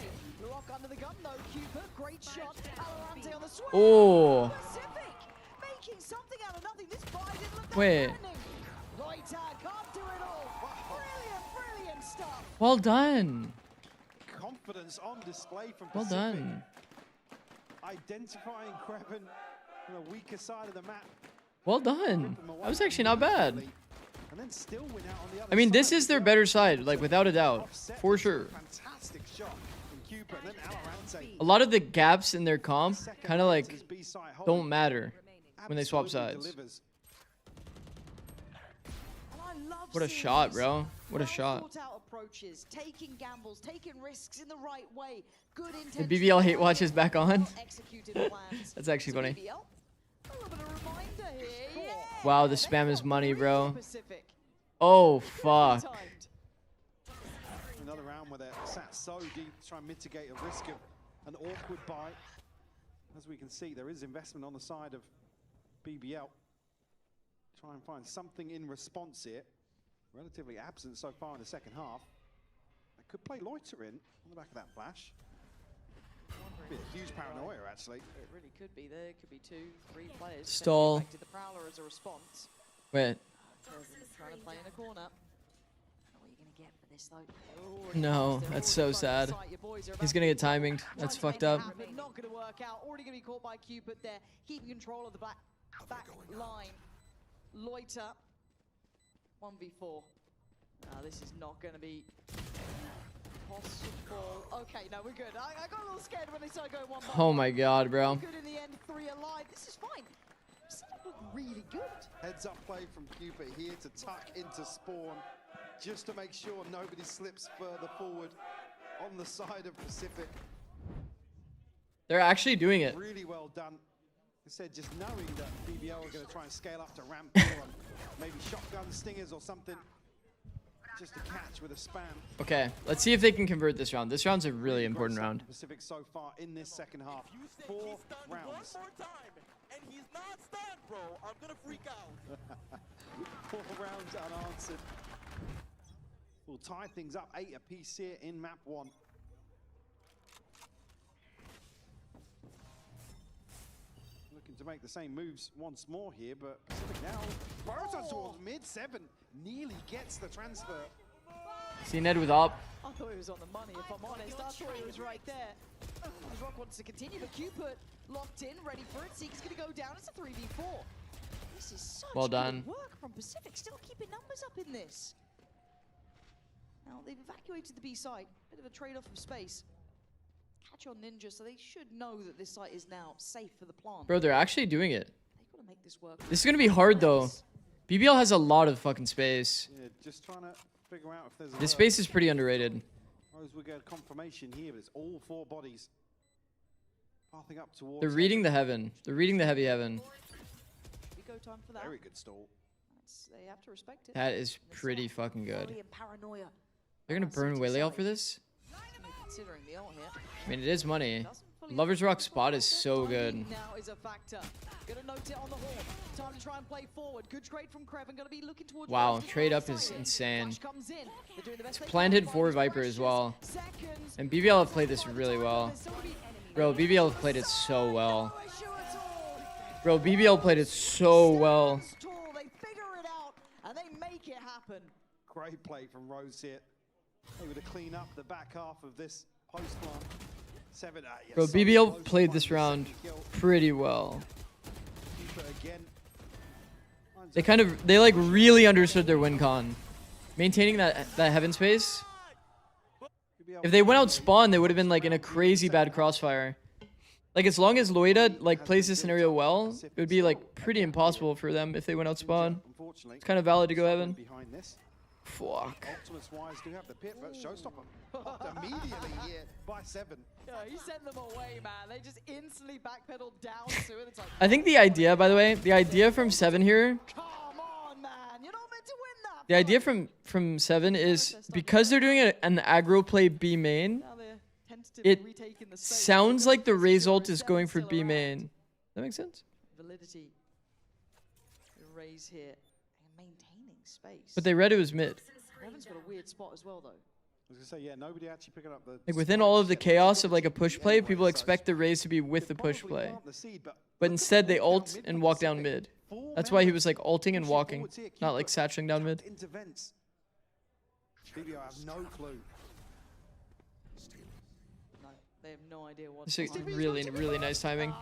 M: Rock under the gun though. Cupid, great shot. Alorante on the swing.
E: Oh.
M: Pacific making something out of nothing. This buy didn't look that
E: Wait.
M: threatening. Right tag, can't do it all. Brilliant stuff.
E: Well done.
P: Confidence on display from
E: Well
P: Pacific.
E: done.
P: Identifying Kreven on the weaker side of the map.
E: Well done. That was actually not bad.
P: And then still win out on the other
E: I mean, this
P: side.
E: is their better side, like without a doubt, for sure.
P: Fantastic shot from Cupid, and then Alorante.
E: A lot of the gaps in their comp kind of like don't matter when they swap sides.
P: Delivers.
E: What a shot, bro. What a shot.
M: Thought-out approaches, taking gambles, taking risks in the right way. Good
E: The
M: intention.
E: BBL hate watch is back on.
M: Executed plans.
E: That's actually funny.
M: BBL, a little bit of reminder here. Yeah.
E: Wow, the spam is money, bro.
M: Pacific.
E: Oh, fuck.
P: Another round where they're sat so deep to try and mitigate a risk of an awkward buy. As we can see, there is investment on the side of BBL. Try and find something in response here. Relatively absent so far in the second half. They could play Loiter in on the back of that flash. Be a huge paranoia, actually.
M: It really could be. There could be 2-3 players.
E: Stall.
M: To the Prowler as a response.
E: Wait.
M: Trying to play in a corner. What are you going to get for this, though?
E: No, that's so sad. He's gonna get timinged. That's fucked up.
M: Not going to work out. Already going to be caught by Cupid there. Keeping control of the back line. Loiter. 1v4. This is not going to be possible. Okay, no, we're good. I got a little scared when they started going 1 by 1.
E: Oh my god, bro.
M: Good in the end, 3 alive. This is fine. Pacific look really good.
P: Heads up play from Cupid here to tuck into spawn, just to make sure nobody slips further forward on the side of Pacific.
E: They're actually doing it.
P: Really well done. I said just knowing that BBL are going to try and scale up to ramp 4 on maybe shotgun stingers or something, just to catch with a spam.
E: Okay, let's see if they can convert this round. This round's a really important round.
P: Pacific so far in this second half. 4 rounds.
O: And he's not stunned, bro. I'm gonna freak out.
P: 4 rounds unanswered. We'll tie things up 8 apiece here in map 1. Looking to make the same moves once more here, but Pacific now prioritizes towards mid 7. Nearly gets the transfer.
E: See Ned with op.
M: I thought he was on the money, if I'm honest. I thought he was right there. As Rock wants to continue, but Cupid locked in, ready for it. Seeker's going to go down. It's a 3v4. This is such
E: Well done.
M: good work from Pacific. Still keeping numbers up in this. Now, they've evacuated the B site. Bit of a trade-off of space. Catch on Ninja, so they should know that this site is now safe for the plant.
E: Bro, they're actually doing it.
M: They've got to make this work.
E: This is gonna be hard though. BBL has a lot of fucking space.
P: Yeah, just trying to figure out if there's a
E: This space is pretty underrated.
P: Rose will get confirmation here, but it's all 4 bodies pathing up towards.
E: They're reading the heaven. They're reading the heavy heaven.
M: We go time for that.
P: Very good stall.
M: They have to respect it.
E: That is pretty fucking good.
M: Worry and paranoia.
E: They're gonna burn Whaley out for this?
M: Considering the ult here.
E: I mean, it is money. Lover's Rock spot is so good.
M: Now is a factor. Gonna note it on the horn. Time to try and play forward. Good trade from Kreven. Gonna be looking towards.
E: Wow, trade up is insane.
M: Comes in. They're doing the best they
E: Planted
M: can.
E: for Viper as well. And BBL have played this really well. Bro, BBL have played it so well. Bro, BBL played it so well.
M: They figure it out and they make it happen.
P: Great play from Rose here. Able to clean up the back half of this post plant. 7. Yes,
E: Bro,
P: so
E: BBL
P: close
E: played
P: to
E: this
P: one
E: round
P: second kill.
E: pretty well.
P: Keeper again.
E: They like really understood their win con. Maintaining that heaven space. If they went out spawn, they would have been like in a crazy bad crossfire. Like as long as Loida like plays this scenario well, it would be like pretty impossible for them if they went out spawn. It's kind of valid to go heaven.
P: Behind this.
E: Fuck.
P: Ultimates wise do have the pit, but Showstopper popped immediately here by 7.
M: Yeah, he sent them away, man. They just instantly backpedaled down to it. It's like,
E: I think the idea, by the way, the idea from 7 here
M: come on, man. You're not meant to win that
E: The idea from Seven is because they're doing an aggro play B main, it sounds like the Raze ult is going for B main. Does that make sense?
M: Validity. The Raze here and maintaining space.
E: But they read it was mid.
M: Revan's got a weird spot as well, though.
P: I was gonna say, yeah, nobody actually picking up the.
E: Like within all of the chaos of like a push play, people expect the Raze to be with the push play. But instead they ult and walk down mid. That's why he was like ulting and walking, not like satching down mid.
P: BBL have no clue.
M: No, they have no idea what.
E: This is really, really nice timing.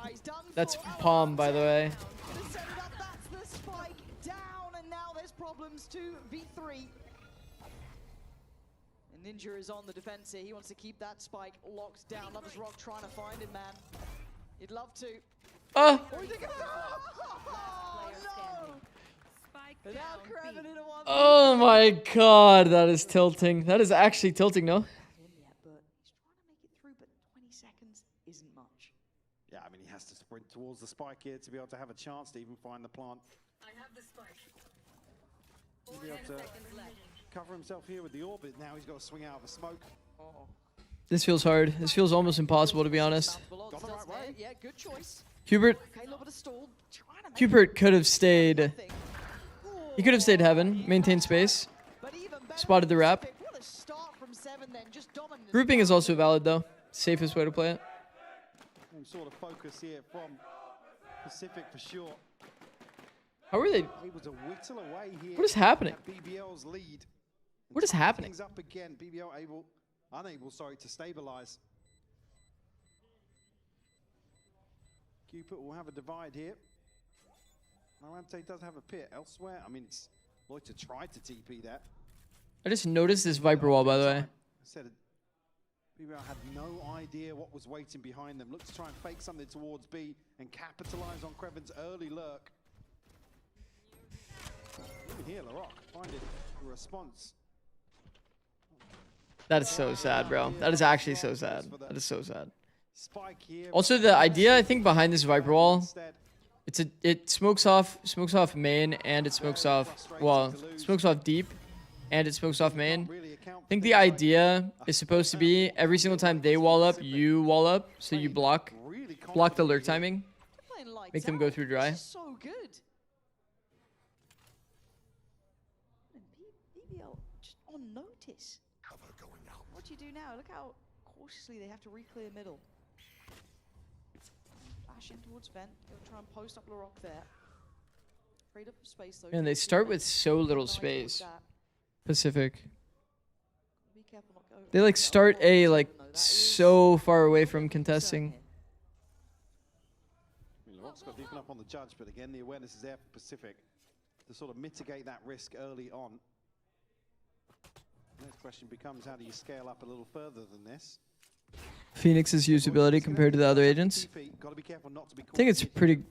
E: That's Palm, by the way.
M: Gonna set it up, that's the spike down, and now there's problems to V3. And Ninja is on the defense here. He wants to keep that spike locked down. Loves Rock trying to find him, man. He'd love to.
E: Oh! Oh my god, that is tilting. That is actually tilting, no?
M: Isn't much.
P: Yeah, I mean, he has to sprint towards the spike here to be able to have a chance to even find the plant.
R: I have the spike.
P: To be able to cover himself here with the orbit. Now he's got to swing out of the smoke.
E: This feels hard. This feels almost impossible, to be honest.
M: Yeah, good choice.
E: Hubert could have stayed. He could have stayed heaven, maintained space, spotted the wrap. Grouping is also valid though. Safest way to play it.
P: Same sort of focus here from Pacific for sure.
E: How are they?
P: Able to whittle away here.
E: What is happening?
P: BBL's lead.
E: What is happening?
P: Things up again. BBL unable to stabilize. Cupid will have a divide here. Marante does have a pit elsewhere. I mean, it's Loiter tried to TP that.
E: I just noticed this Viper wall, by the way.
P: I said BBL had no idea what was waiting behind them. Looked to try and fake something towards B and capitalize on Kreven's early lurk. Even here, Larocque finding a response.
E: That is so sad, bro. That is actually so sad. That is so sad.
P: Spike here.
E: Also, the idea I think behind this Viper wall, it smokes off main and it smokes off smokes off deep and it smokes off main. I think the idea is supposed to be every single time they wall up, you wall up, so you block the lurk timing, make them go through dry.
M: So good. BBL just on notice. What do you do now? Look how cautiously they have to re-clear middle. Flash in towards vent. They'll try and post up Larocque there. Trade up for space though.
E: And they start with so little space. Pacific. They like start A like so far away from contesting.
P: Larocque's got deep enough on the judge, but again the awareness is there for Pacific to sort of mitigate that risk early on. The next question becomes, how do you scale up a little further than this?
E: Phoenix's usability compared to the other agents. I think it's pretty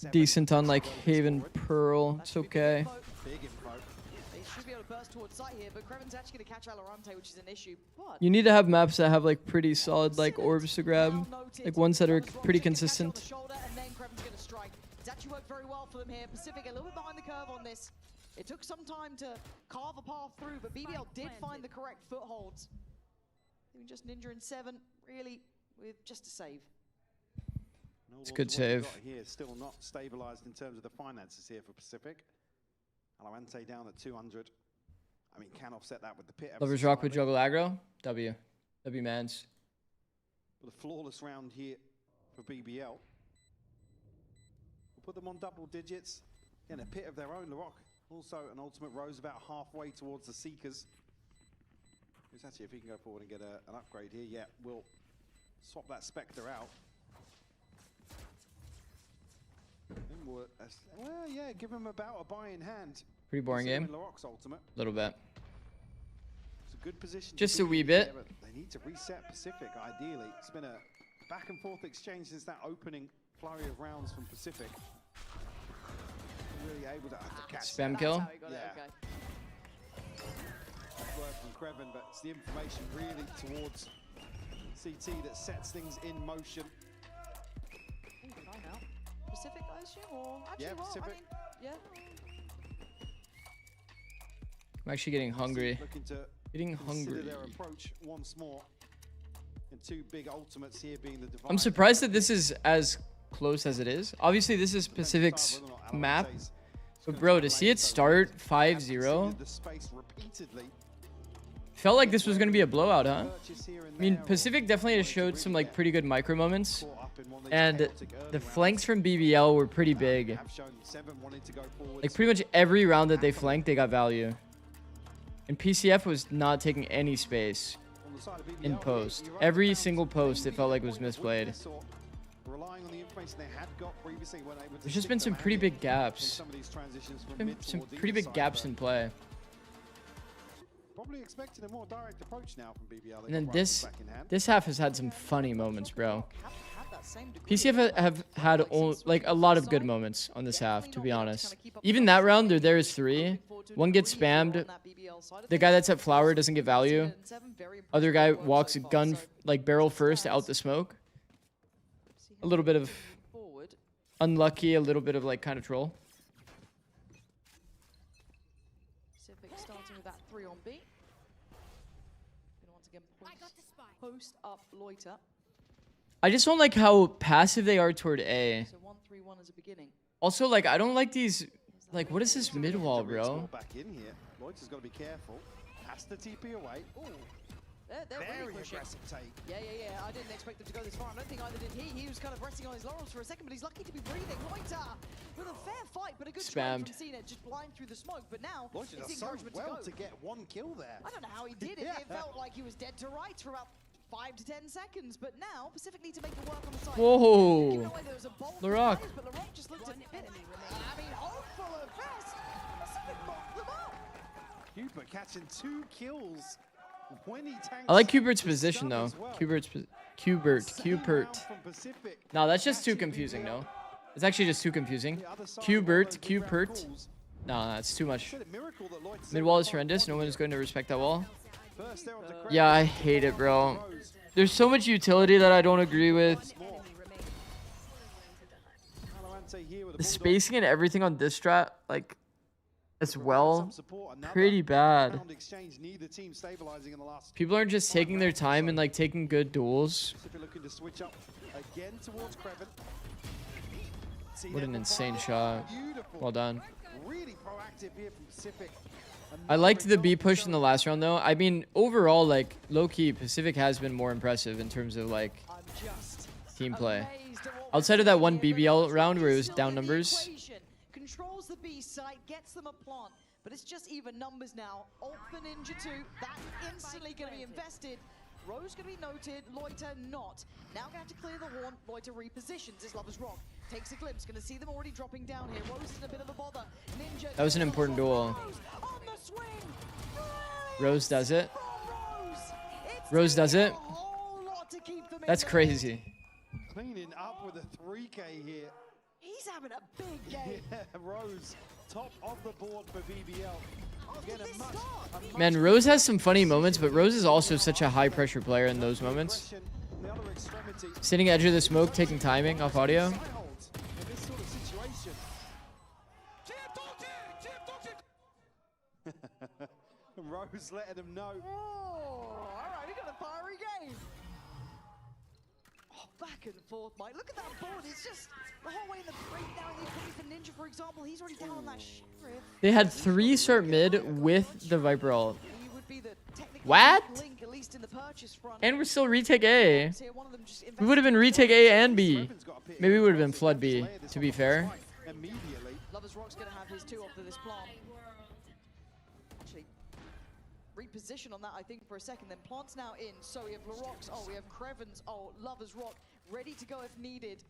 E: decent on like Haven Pearl. It's okay.
M: They should be able to burst towards site here, but Kreven's actually going to catch Alorante, which is an issue. But
E: You need to have maps that have like pretty solid like orbs to grab, like ones that are pretty consistent.
M: and then Kreven's going to strike. It's actually worked very well for them here. Pacific a little bit behind the curve on this. It took some time to carve a path through, but BBL did find the correct footholds. Even just Ninja and Seven, really, with just a save.
E: It's a good save.
P: Here, still not stabilized in terms of the finances here for Pacific. Alorante down at 200. I mean, can offset that with the pit.
E: Lovers Rock with juggle aggro. W mans.
P: But a flawless round here for BBL. We'll put them on double digits. In a pit of their own, Larocque. Also an ultimate rose about halfway towards the Seekers. It's actually, if he can go forward and get an upgrade here, yeah, we'll swap that Spectre out. Well, yeah, give him about a buy in hand.
E: Pretty boring game.
P: Larocque's ultimate.
E: A little bit.
P: It's a good position.
E: Just a wee bit.
P: There, they need to reset Pacific, ideally. It's been a back and forth exchange since that opening flurry of rounds from Pacific. Really able to catch
E: Spam
P: that.
E: kill.
P: Yeah. Work from Kreven, but it's the information really towards CT that sets things in motion.
M: Pacific, I assume, or actually,
P: Yeah,
M: well,
P: Pacific.
M: I mean, yeah.
E: I'm actually getting hungry.
P: Looking to
E: Getting
P: consider
E: hungry.
P: their approach once more. And two big ultimates here being the divide.
E: I'm surprised that this is as close as it is. Obviously, this is Pacific's map. But bro, to see it start 5-0,
P: The space repeatedly.
E: felt like this was going to be a blowout, huh? I mean, Pacific definitely has showed some like pretty good micro moments. And the flanks from BBL were pretty big. Like pretty much every round that they flanked, they got value. And PCF was not taking any space in post. Every single post, it felt like was misplayed. There's just been some pretty big gaps. Some pretty big gaps in play.
P: Probably expecting a more direct approach now from BBL.
E: And then this half has had some funny moments, bro. PCF have had like a lot of good moments on this half, to be honest. Even that round, there is 3. One gets spammed. The guy that's at flower doesn't get value. Other guy walks a gun like barrel first out the smoke. A little bit of unlucky, a little bit of like kind of troll.
M: Pacific starting with that 3 on B. Gonna once again post up loiter.
E: I just don't like how passive they are toward A.
M: So 1-3-1 as a beginning.
E: Also, like, I don't like these. Like, what is this mid wall, bro?
P: Back in here. Loiter's got to be careful. Has to TP away. Ooh.
M: They're
P: Very
M: really pushing.
P: aggressive take.
M: Yeah. I didn't expect them to go this far. I don't think either did he. He was kind of resting on his laurels for a second, but he's lucky to be breathing. Loiter with a fair fight, but a good try from Cena, just blind through the smoke. But now
P: Loiter
M: it's
P: does so
M: encouragement
P: well
M: to go.
P: to get 1 kill there.
M: I don't know how he did it. It felt like he was dead to rights for about 5 to 10 seconds, but now Pacific need to make the work on the side.
E: Whoa. Larock.
M: But Larock just looked at it. I mean, hopeful at best. Pacific locked them up.
P: Cooper catching 2 kills when he tanks.
E: I like Cubert's position, though. Cubert. No, that's just too confusing, no? It's actually just too confusing. Cubert. No, that's too much. Mid wall is horrendous. No one is going to respect that wall. Yeah, I hate it, bro. There's so much utility that I don't agree with. The spacing and everything on this strat, like, as well, pretty bad. People aren't just taking their time and, like, taking good duels. What an insane shot. Well done. I liked the B push in the last round, though. I mean, overall, like, low-key, Pacific has been more impressive in terms of, like, team play. Outside of that one BBL round where it was down numbers.
M: Controls the B site, gets them a plant, but it's just even numbers now. Ult for Ninja 2, that's instantly going to be invested. Rose going to be noted, Loiter not. Now going to have to clear the horn. Loiter repositions as Lover's Rock. Takes a glimpse, going to see them already dropping down here. Rose is in a bit of a bother. Ninja.
E: That was an important duel. Rose does it. Rose does it. That's crazy.
P: Cleaning up with a 3K here.
M: He's having a big game.
P: Yeah, Rose, top of the board for BBL.
E: Man, Rose has some funny moments, but Rose is also such a high-pressure player in those moments. Sitting edge of the smoke, taking timing off audio.
P: Rose letting him know.
M: Oh, all right, we got a fiery game. Oh, back and forth, Mike. Look at that board. It's just the whole way in the breakdown. For Ninja, for example, he's already down on that Sheriff.
E: They had 3 start mid with the Viper ult. What?
M: Link, at least in the purchase front.
E: And we're still retake A. We would have been retake A and B. Maybe we would have been flood B, to be fair.
M: Lover's Rock's going to have his 2 after this plant. Actually, reposition on that, I think, for a second. Then plant's now in. So we have Larock's. Oh, we have Creven's. Oh, Lover's Rock ready to go if needed.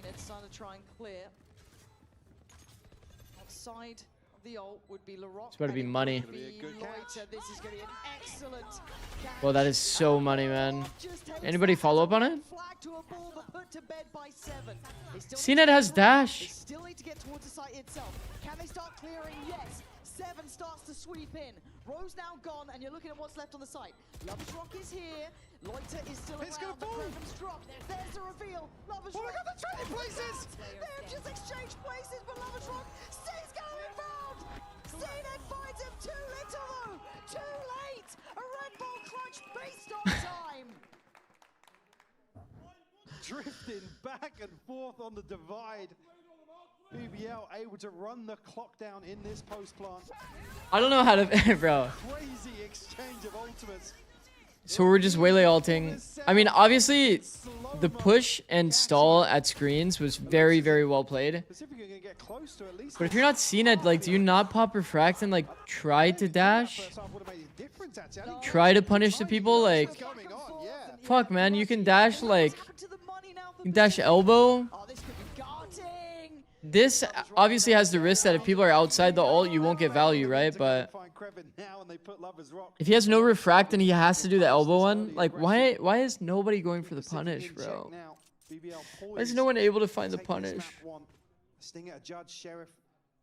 M: It's starting to try and clear. Outside of the ult would be Larock.
E: It's about to be money.
M: Loiter. This is going to be an excellent catch.
E: Well, that is so money, man. Anybody follow up on it?
M: Flag to a ball, but put to bed by 7.
E: CNET has dash.
M: They still need to get towards the site itself. Can they start clearing? Yes. 7 starts to sweep in. Rose now gone, and you're looking at what's left on the site. Lover's Rock is here. Loiter is still around. The Creven's dropped. There's the reveal. Lover's Rock.
P: Look at the trading places!
M: They've just exchanged places, but Lover's Rock stays going round. CNN finds him too little though. Too late. A Red Bull clutch beast on time.
P: Drifting back and forth on the divide. BBL able to run the clock down in this post plant.
E: I don't know how to, bro.
P: Crazy exchange of ultimates.
E: So we're just waylay alting. I mean, obviously, the push and stall at screens was very, very well played. But if you're not seeing it, like, do you not pop refract and, like, try to dash? Try to punish the people? Like, fuck, man, you can dash, like, you can dash elbow. This obviously has the risk that if people are outside the ult, you won't get value, right? But if he has no refract and he has to do the elbow one, like, why is nobody going for the punish, bro? Why is no one able to find the punish?
P: Stinger, Judge, Sheriff,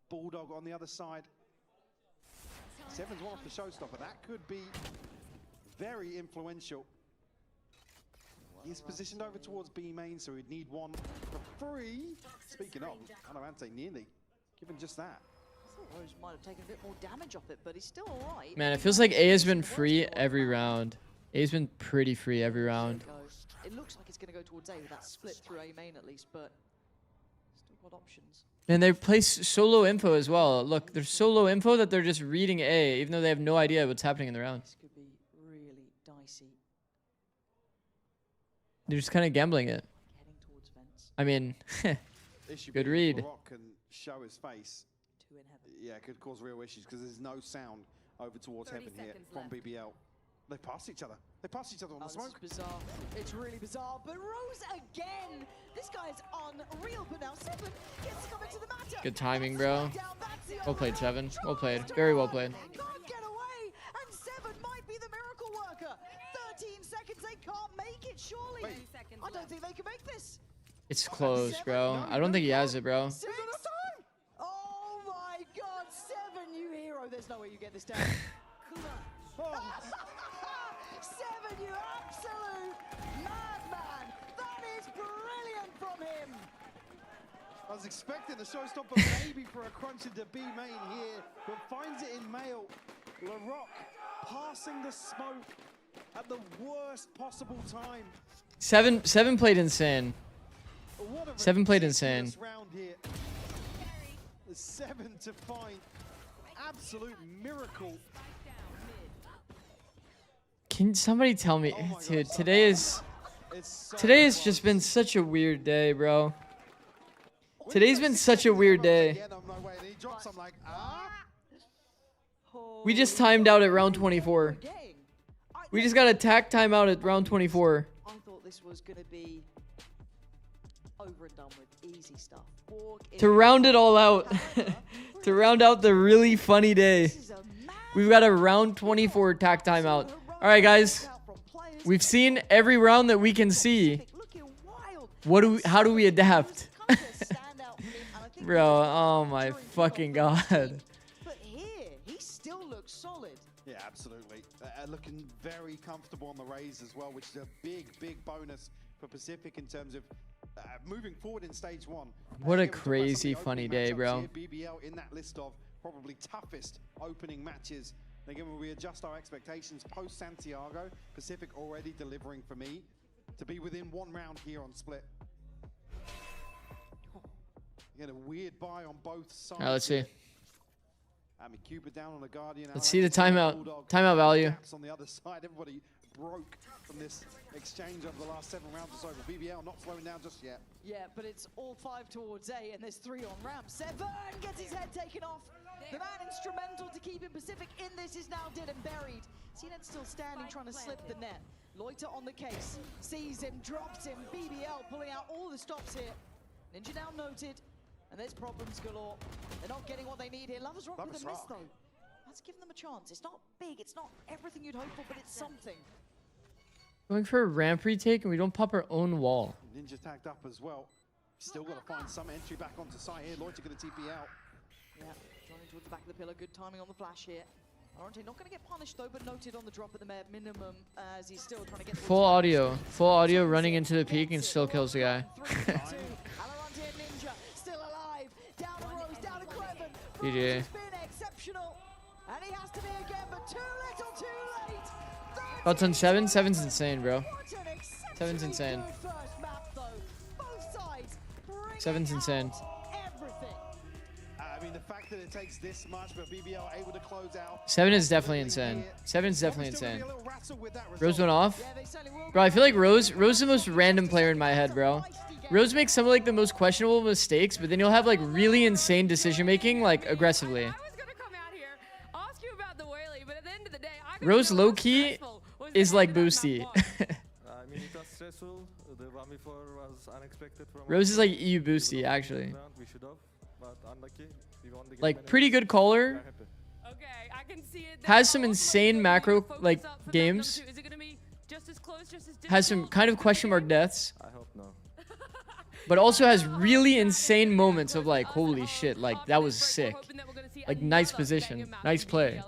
P: Bulldog on the other side. Seven's one off the showstopper. That could be very influential. He's positioned over towards B main, so he'd need one for free. Speaking of, Anorante nearly given just that.
M: I thought Rose might have taken a bit more damage off it, but he's still alright.
E: Man, it feels like A has been free every round. A's been pretty free every round.
M: It looks like it's going to go towards A with that split through A main at least, but still got options.
E: And they play solo info as well. Look, they're so low info that they're just reading A, even though they have no idea what's happening in the round.
M: This could be really dicey.
E: They're just kind of gambling it.
M: Heading towards vents.
E: I mean, good read.
P: Rock can show his face.
M: Two in heaven.
P: Yeah, it could cause real issues because there's no sound over towards heaven here from BBL. They pass each other. They pass each other on the smoke.
M: This is bizarre. It's really bizarre. But Rose again. This guy's unreal. But now Seven gets to come into the matter.
E: Good timing, bro. Well played, Seven. Well played. Very well played.
M: Can't get away. And Seven might be the miracle worker. 13 seconds. They can't make it, surely. I don't think they can make this.
E: It's close, bro. I don't think he has it, bro.
M: Oh my God, Seven, you hero. There's no way you get this down. Seven, you absolute madman. That is brilliant from him.
P: I was expecting the showstopper maybe for a crunch into B main here, but finds it in Mail. LaRock passing the smoke at the worst possible time.
E: Seven played insane. Seven played insane.
P: Round here. The Seven to find absolute miracle.
E: Can somebody tell me, dude? Today has just been such a weird day, bro. Today's been such a weird day. We just timed out at round 24. We just got a tack timeout at round 24.
M: I thought this was going to be over and done with, easy stuff.
E: To round it all out, to round out the really funny day, we've got a round 24 tack timeout. All right, guys, we've seen every round that we can see. How do we adapt? Bro, oh my fucking God.
M: But here, he still looks solid.
P: Yeah, absolutely. Looking very comfortable on the raise as well, which is a big, big bonus for Pacific in terms of moving forward in stage one.
E: What a crazy funny day, bro.
P: BBL in that list of probably toughest opening matches. Again, when we adjust our expectations post Santiago, Pacific already delivering for me to be within one round here on Split. Again, a weird buy on both sides.
E: All right, let's see.
P: Cupid down on the Guardian.
E: Let's see the timeout. Timeout value.
P: On the other side, everybody broke from this exchange over the last 7 rounds or so. But BBL not slowing down just yet.
M: Yeah, but it's all 5 towards A, and there's 3 on ramp. Seven gets his head taken off. The man instrumental to keeping Pacific in this is now dead and buried. CNET's still standing, trying to slip the net. Loiter on the case, sees him, drops him. BBL pulling out all the stops here. Ninja down noted, and there's problems galore. They're not getting what they need here. Lovers Rock with a miss though. Let's give them a chance. It's not big, it's not everything you'd hope for, but it's something.
E: Going for a ramp retake and we don't pop our own wall.
P: Ninja tagged up as well. Still got to find some entry back onto site here. Loiter going to TP out.
M: Yeah, joining towards the back of the pillar. Good timing on the flash here. Anorante not going to get punished though, but noted on the drop at the minimum as he's still trying to get
E: full audio. Full audio running into the peak and still kills the guy.
M: Anorante and Ninja still alive. Down to Rose, down to Kreven.
E: GG.
M: Rose has been exceptional.
E: Thoughts on 7? 7's insane, bro. 7's insane. 7's insane.
P: I mean, the fact that it takes this much, but BBL able to close out.
E: 7 is definitely insane. 7's definitely insane. Rose went off. Bro, I feel like Rose is the most random player in my head, bro. Rose makes some of like the most questionable mistakes, but then you'll have like really insane decision making, like aggressively. Rose low key is like boosty.
J: I mean, it was stressful. The 1v4 was unexpected from
E: Rose is like EU boosty, actually.
J: We should have, but unlucky. We won the game
E: Like pretty good caller. Has some insane macro like games. Has some kind of question mark deaths.
J: I hope no.
E: But also has really insane moments of like, holy shit, like that was sick. Like nice position, nice play.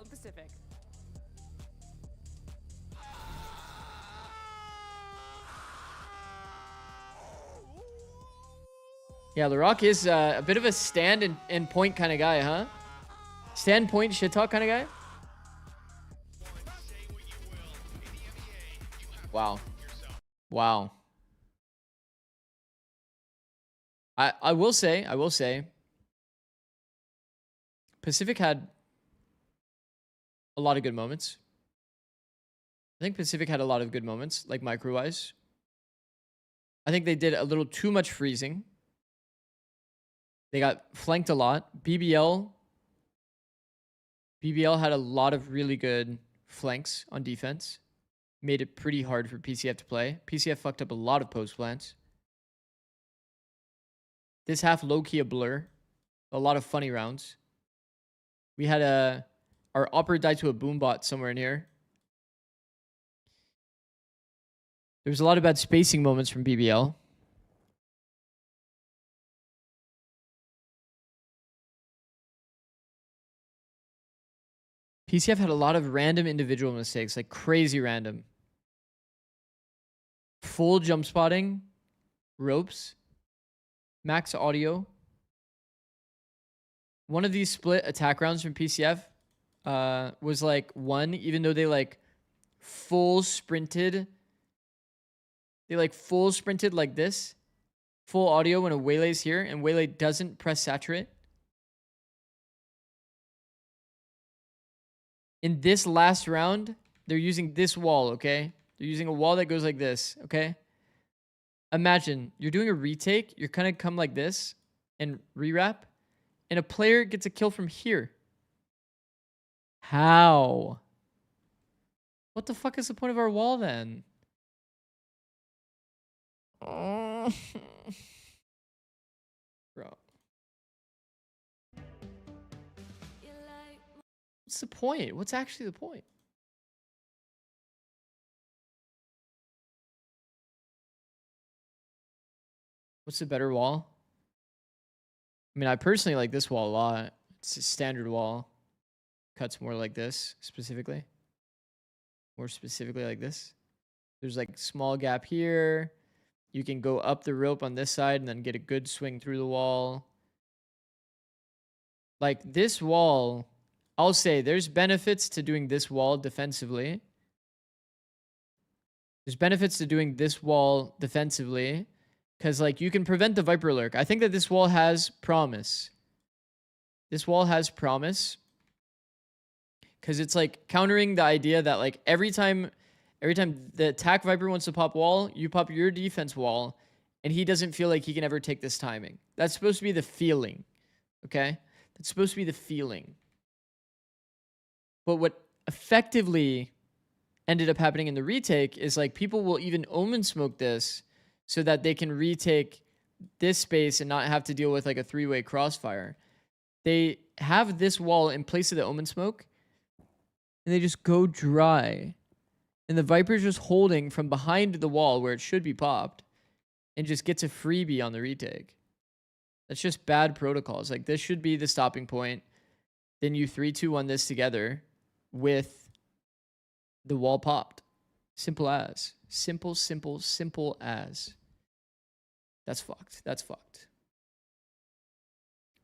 E: Yeah, LaRock is a bit of a stand and point kind of guy, huh? Stand, point, shit talk kind of guy? Wow. Wow. I will say, Pacific had a lot of good moments. I think Pacific had a lot of good moments, like micro-wise. I think they did a little too much freezing. They got flanked a lot. BBL had a lot of really good flanks on defense. Made it pretty hard for PCF to play. PCF fucked up a lot of post plants. This half low-key a blur. A lot of funny rounds. We had our opera died to a boombot somewhere in here. There was a lot of bad spacing moments from BBL. PCF had a lot of random individual mistakes, like crazy random. Full jump spotting, ropes, max audio. One of these split attack rounds from PCF was like 1, even though they like full sprinted. They like full sprinted like this. Full audio when a Waylay's here and Waylay doesn't press saturate. In this last round, they're using this wall, okay? They're using a wall that goes like this, okay? Imagine you're doing a retake. You're kind of come like this and rewrap. And a player gets a kill from here. How? What the fuck is the point of our wall then? Bro. What's the point? What's actually the point? What's the better wall? I mean, I personally like this wall a lot. It's a standard wall. Cuts more like this, specifically. More specifically like this. There's like small gap here. You can go up the rope on this side and then get a good swing through the wall. Like this wall, I'll say there's benefits to doing this wall defensively. There's benefits to doing this wall defensively. Because, like, you can prevent the Viper Lurk. I think that this wall has promise. This wall has promise. Because it's, like, countering the idea that, like, every time the attack Viper wants to pop wall, you pop your defense wall, and he doesn't feel like he can ever take this timing. That's supposed to be the feeling. Okay? That's supposed to be the feeling. But what effectively ended up happening in the retake is, like, people will even omen smoke this so that they can retake this space and not have to deal with like a 3-way crossfire. They have this wall in place of the omen smoke, and they just go dry. And the Viper's just holding from behind the wall where it should be popped and just gets a freebie on the retake. That's just bad protocols. Like, this should be the stopping point. Then you 3-2-1 this together with the wall popped. Simple as. Simple as. That's fucked. That's fucked.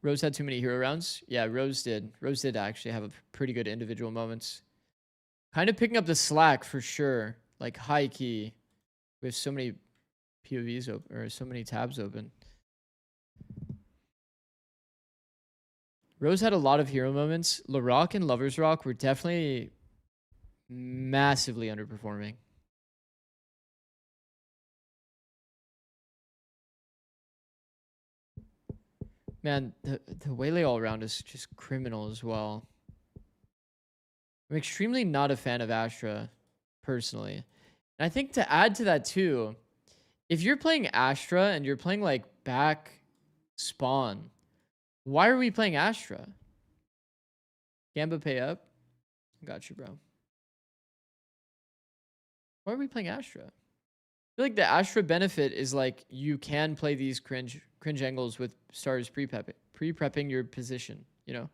E: Rose had too many hero rounds. Yeah, Rose did. Rose did actually have a pretty good individual moments. Kind of picking up the slack for sure. Like high key. We have so many POVs open, or so many tabs open. Rose had a lot of hero moments. LaRock and Lover's Rock were definitely massively underperforming. Man, the Waylay all around is just criminal as well. I'm extremely not a fan of Astra, personally. And I think to add to that too, if you're playing Astra and you're playing like back spawn, why are we playing Astra? Gamba pay up? Got you, bro. Why are we playing Astra? I feel like the Astra benefit is like you can play these cringe angles with stars pre-prepping your position, you know?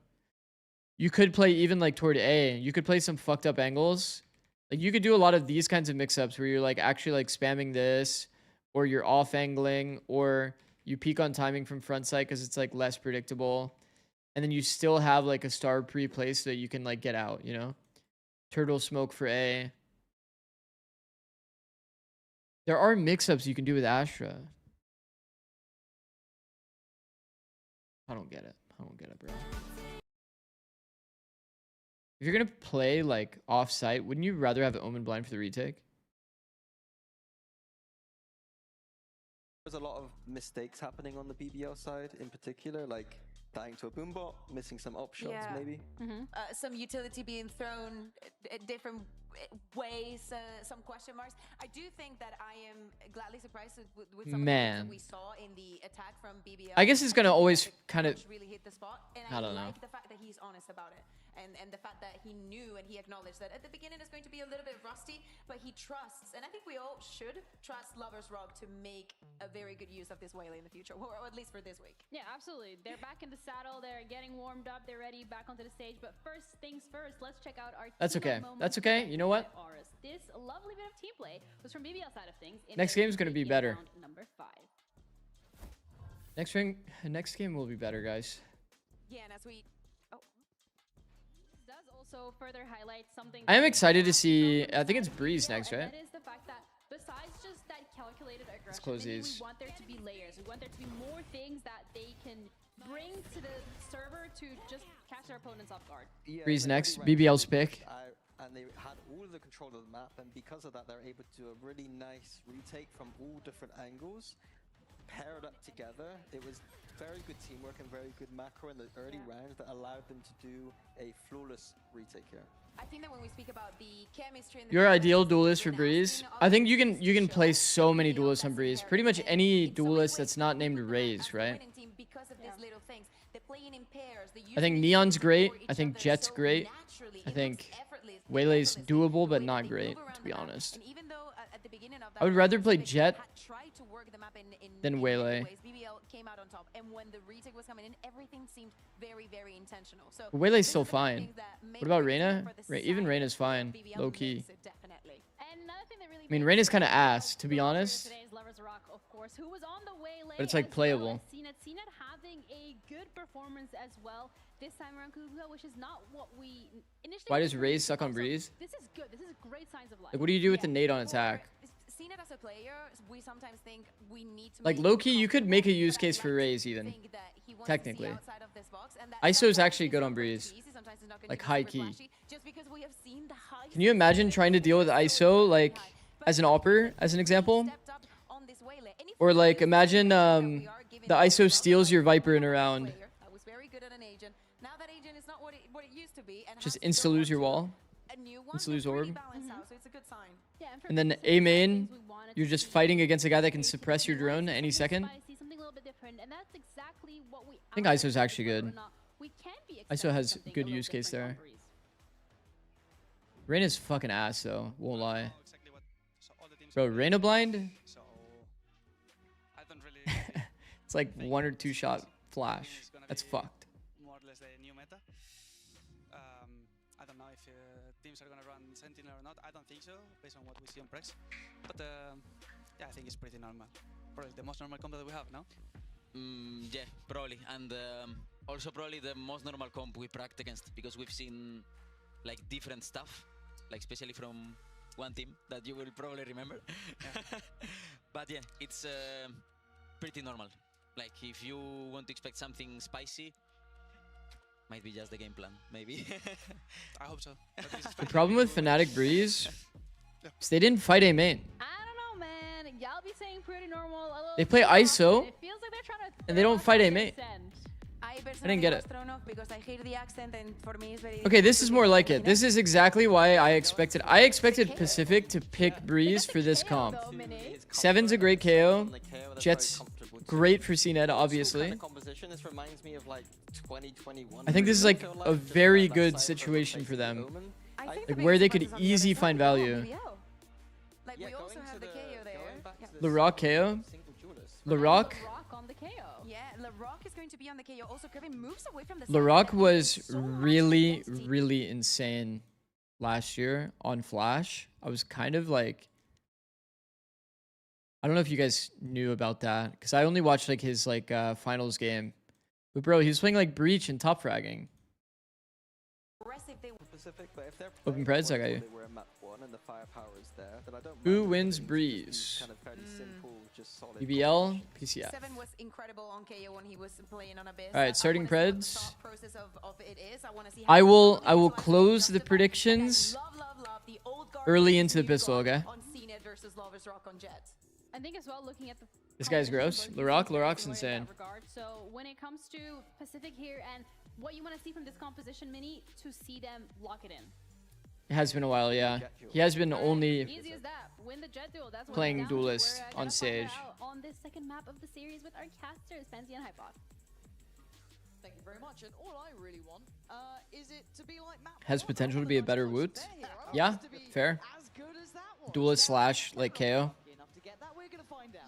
E: You could play even like toward A. You could play some fucked up angles. Like you could do a lot of these kinds of mix-ups where you're like actually like spamming this, or you're off angling, or you peek on timing from front side because it's like less predictable. And then you still have like a star pre-placed so that you can like get out, you know? Turtle smoke for A. There are mix-ups you can do with Astra. I don't get it. I don't get it, bro. If you're going to play like off-site, wouldn't you rather have Omen blind for the retake?
H: There's a lot of mistakes happening on the BBL side in particular, like dying to a boombot, missing some op shots maybe.
D: Some utility being thrown different ways, some question marks. I do think that I am gladly surprised with some of the things that we saw in the attack from BBL.
E: I guess it's going to always kind of...
D: really hit the spot, and
E: I don't know.
D: like the fact that he's honest about it. And the fact that he knew and he acknowledged that at the beginning it's going to be a little bit rusty, but he trusts, and I think we all should trust Lover's Rock to make a very good use of this Waylay in the future, or at least for this week.
C: Yeah, absolutely. They're back in the saddle, they're getting warmed up, they're ready back onto the stage, but first things first, let's check out our
E: That's okay. That's okay. You know what?
C: This lovely bit of team play was from BBL side of things.
E: Next game's going to be better.
C: Number 5.
E: Next game will be better, guys.
D: Yeah, and as we...
C: does also further highlight something.
E: I am excited to see. I think it's Breeze next, right?
C: That is the fact that besides just that calculated aggression,
E: let's close these.
C: We want there to be layers. We want there to be more things that they can bring to the server to just catch their opponents off guard.
H: Yeah,
E: Breeze next. BBL's pick.
H: And they had all of the control of the map, and because of that, they're able to do a really nice retake from all different angles, paired up together. It was very good teamwork and very good macro in the early rounds that allowed them to do a flawless retake here.
D: I think that when we speak about the chemistry and
E: Your ideal duelist for Breeze? I think you can play so many duelists on Breeze. Pretty much any duelist that's not named Raze, right? I think Neon's great. I think Jet's great. I think Waylay's doable, but not great, to be honest. I would rather play Jet than Waylay.
D: BBL came out on top, and when the retake was coming in, everything seemed very, very intentional. So
E: Waylay's still fine. What about Reyna? Even Reyna's fine, low key. I mean, Reyna's kind of ass, to be honest. But it's like playable.
C: CNET having a good performance as well this time around, which is not what we initially.
E: Why does Raze suck on Breeze?
C: This is good. This is great signs of life.
E: Like, what do you do with the nade on attack?
D: CNET as a player, we sometimes think we need to.
E: Like, low key, you could make a use case for Raze even. Technically. ISO is actually good on Breeze. Like, high key. Can you imagine trying to deal with ISO, like, as an AWPer, as an example? Or, like, imagine the ISO steals your Viper in a round. Just insta-lose your wall. Insta-lose orb. And then A main, you're just fighting against a guy that can suppress your drone any second. I think ISO's actually good. ISO has good use case there. Reyna's fucking ass though, won't lie. Bro, Reyna blind? It's like 1 or 2 shot flash. That's fucked.
B: More or less the new meta. I don't know if teams are gonna run Sentinel or not. I don't think so, based on what we see on Prex. But yeah, I think it's pretty normal. Probably the most normal comp that we have, no?
G: Yeah, probably. And also probably the most normal comp we practice against, because we've seen like different stuff. like especially from one team that you will probably remember. But yeah, it's pretty normal. Like if you want to expect something spicy, might be just the game plan, maybe.
F: I hope so.
E: The problem with Fnatic Breeze is they didn't fight A main.
C: I don't know, man. Y'all be saying pretty normal. A little
E: They play
C: too
E: ISO,
C: often. It feels like they're trying to
E: and they don't fight A main.
D: I
E: didn't get it.
D: was thrown off because I hear the accent, and for me it's very
E: Okay, this is more like it. This is exactly why I expected Pacific to pick Breeze for this comp. Seven's a great KO. Jet's great for CNED, obviously.
H: Composition. This reminds me of like 2021.
E: I think this is like a very good situation for them. Like where they could easily find value.
D: Like we also have the KO there.
E: LaRock KO? LaRock?
C: on the KO.
D: Yeah, LaRock is going to be on the KO. Also, Kevin moves away from the
E: LaRock was really, really insane last year on Flash. I was kind of like, I don't know if you guys knew about that because I only watched like his like finals game. But bro, he was playing like Breach and top fragging.
H: Specific, but if they're
E: Open Preds, I got you.
H: They were at map 1 and the firepower is there, then I don't
E: Who
H: mind
E: wins
H: it.
E: Breeze?
H: Kind of fairly simple, just solid
E: BBL, PCF.
D: Seven was incredible on KO when he was playing on Abyss.
E: All right, starting Preds.
D: Process of it is. I want to see
E: I will close the predictions early into the pistol, okay?
D: on CNET versus Lovers Rock on Jet.
C: I think as well, looking at the
E: This guy's gross. LaRock's insane.
C: regard. So when it comes to Pacific here and what you want to see from this composition, Mini, to see them lock it in.
E: It has been a while, yeah. He has been only
C: Easy as that. Win the Jet duel. That's what
E: playing
C: it's down to.
E: Duelist
C: We're,
E: on Stage.
C: on this second map of the series with our casters, Fancy and Hypoc.
M: Thank you very much. And all I really want is it to be like map
E: Has potential to be a better Woot. Yeah, fair. Duelist slash like KO.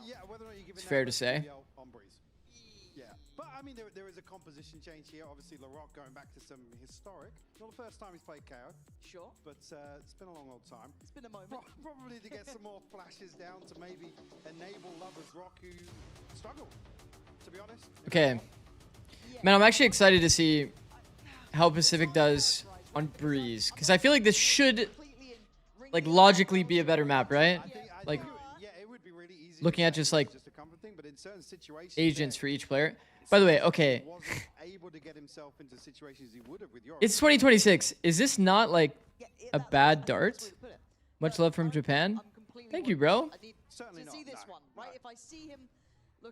P: Yeah, whether or not you give
E: It's fair to say.
P: Yeah, but I mean, there is a composition change here. Obviously, LaRock going back to some historic. Not the first time he's played KO.
M: Sure.
P: But it's been a long old time.
M: It's been a moment.
P: Probably to get some more flashes down to maybe enable Lovers Rock, who struggled, to be honest.
E: Okay. Man, I'm actually excited to see how Pacific does on Breeze. Because I feel like this should, like, logically be a better map, right? Like, looking at just, like, agents for each player. By the way, okay. It's 2026. Is this not, like, a bad dart? Much love from Japan. Thank you, bro.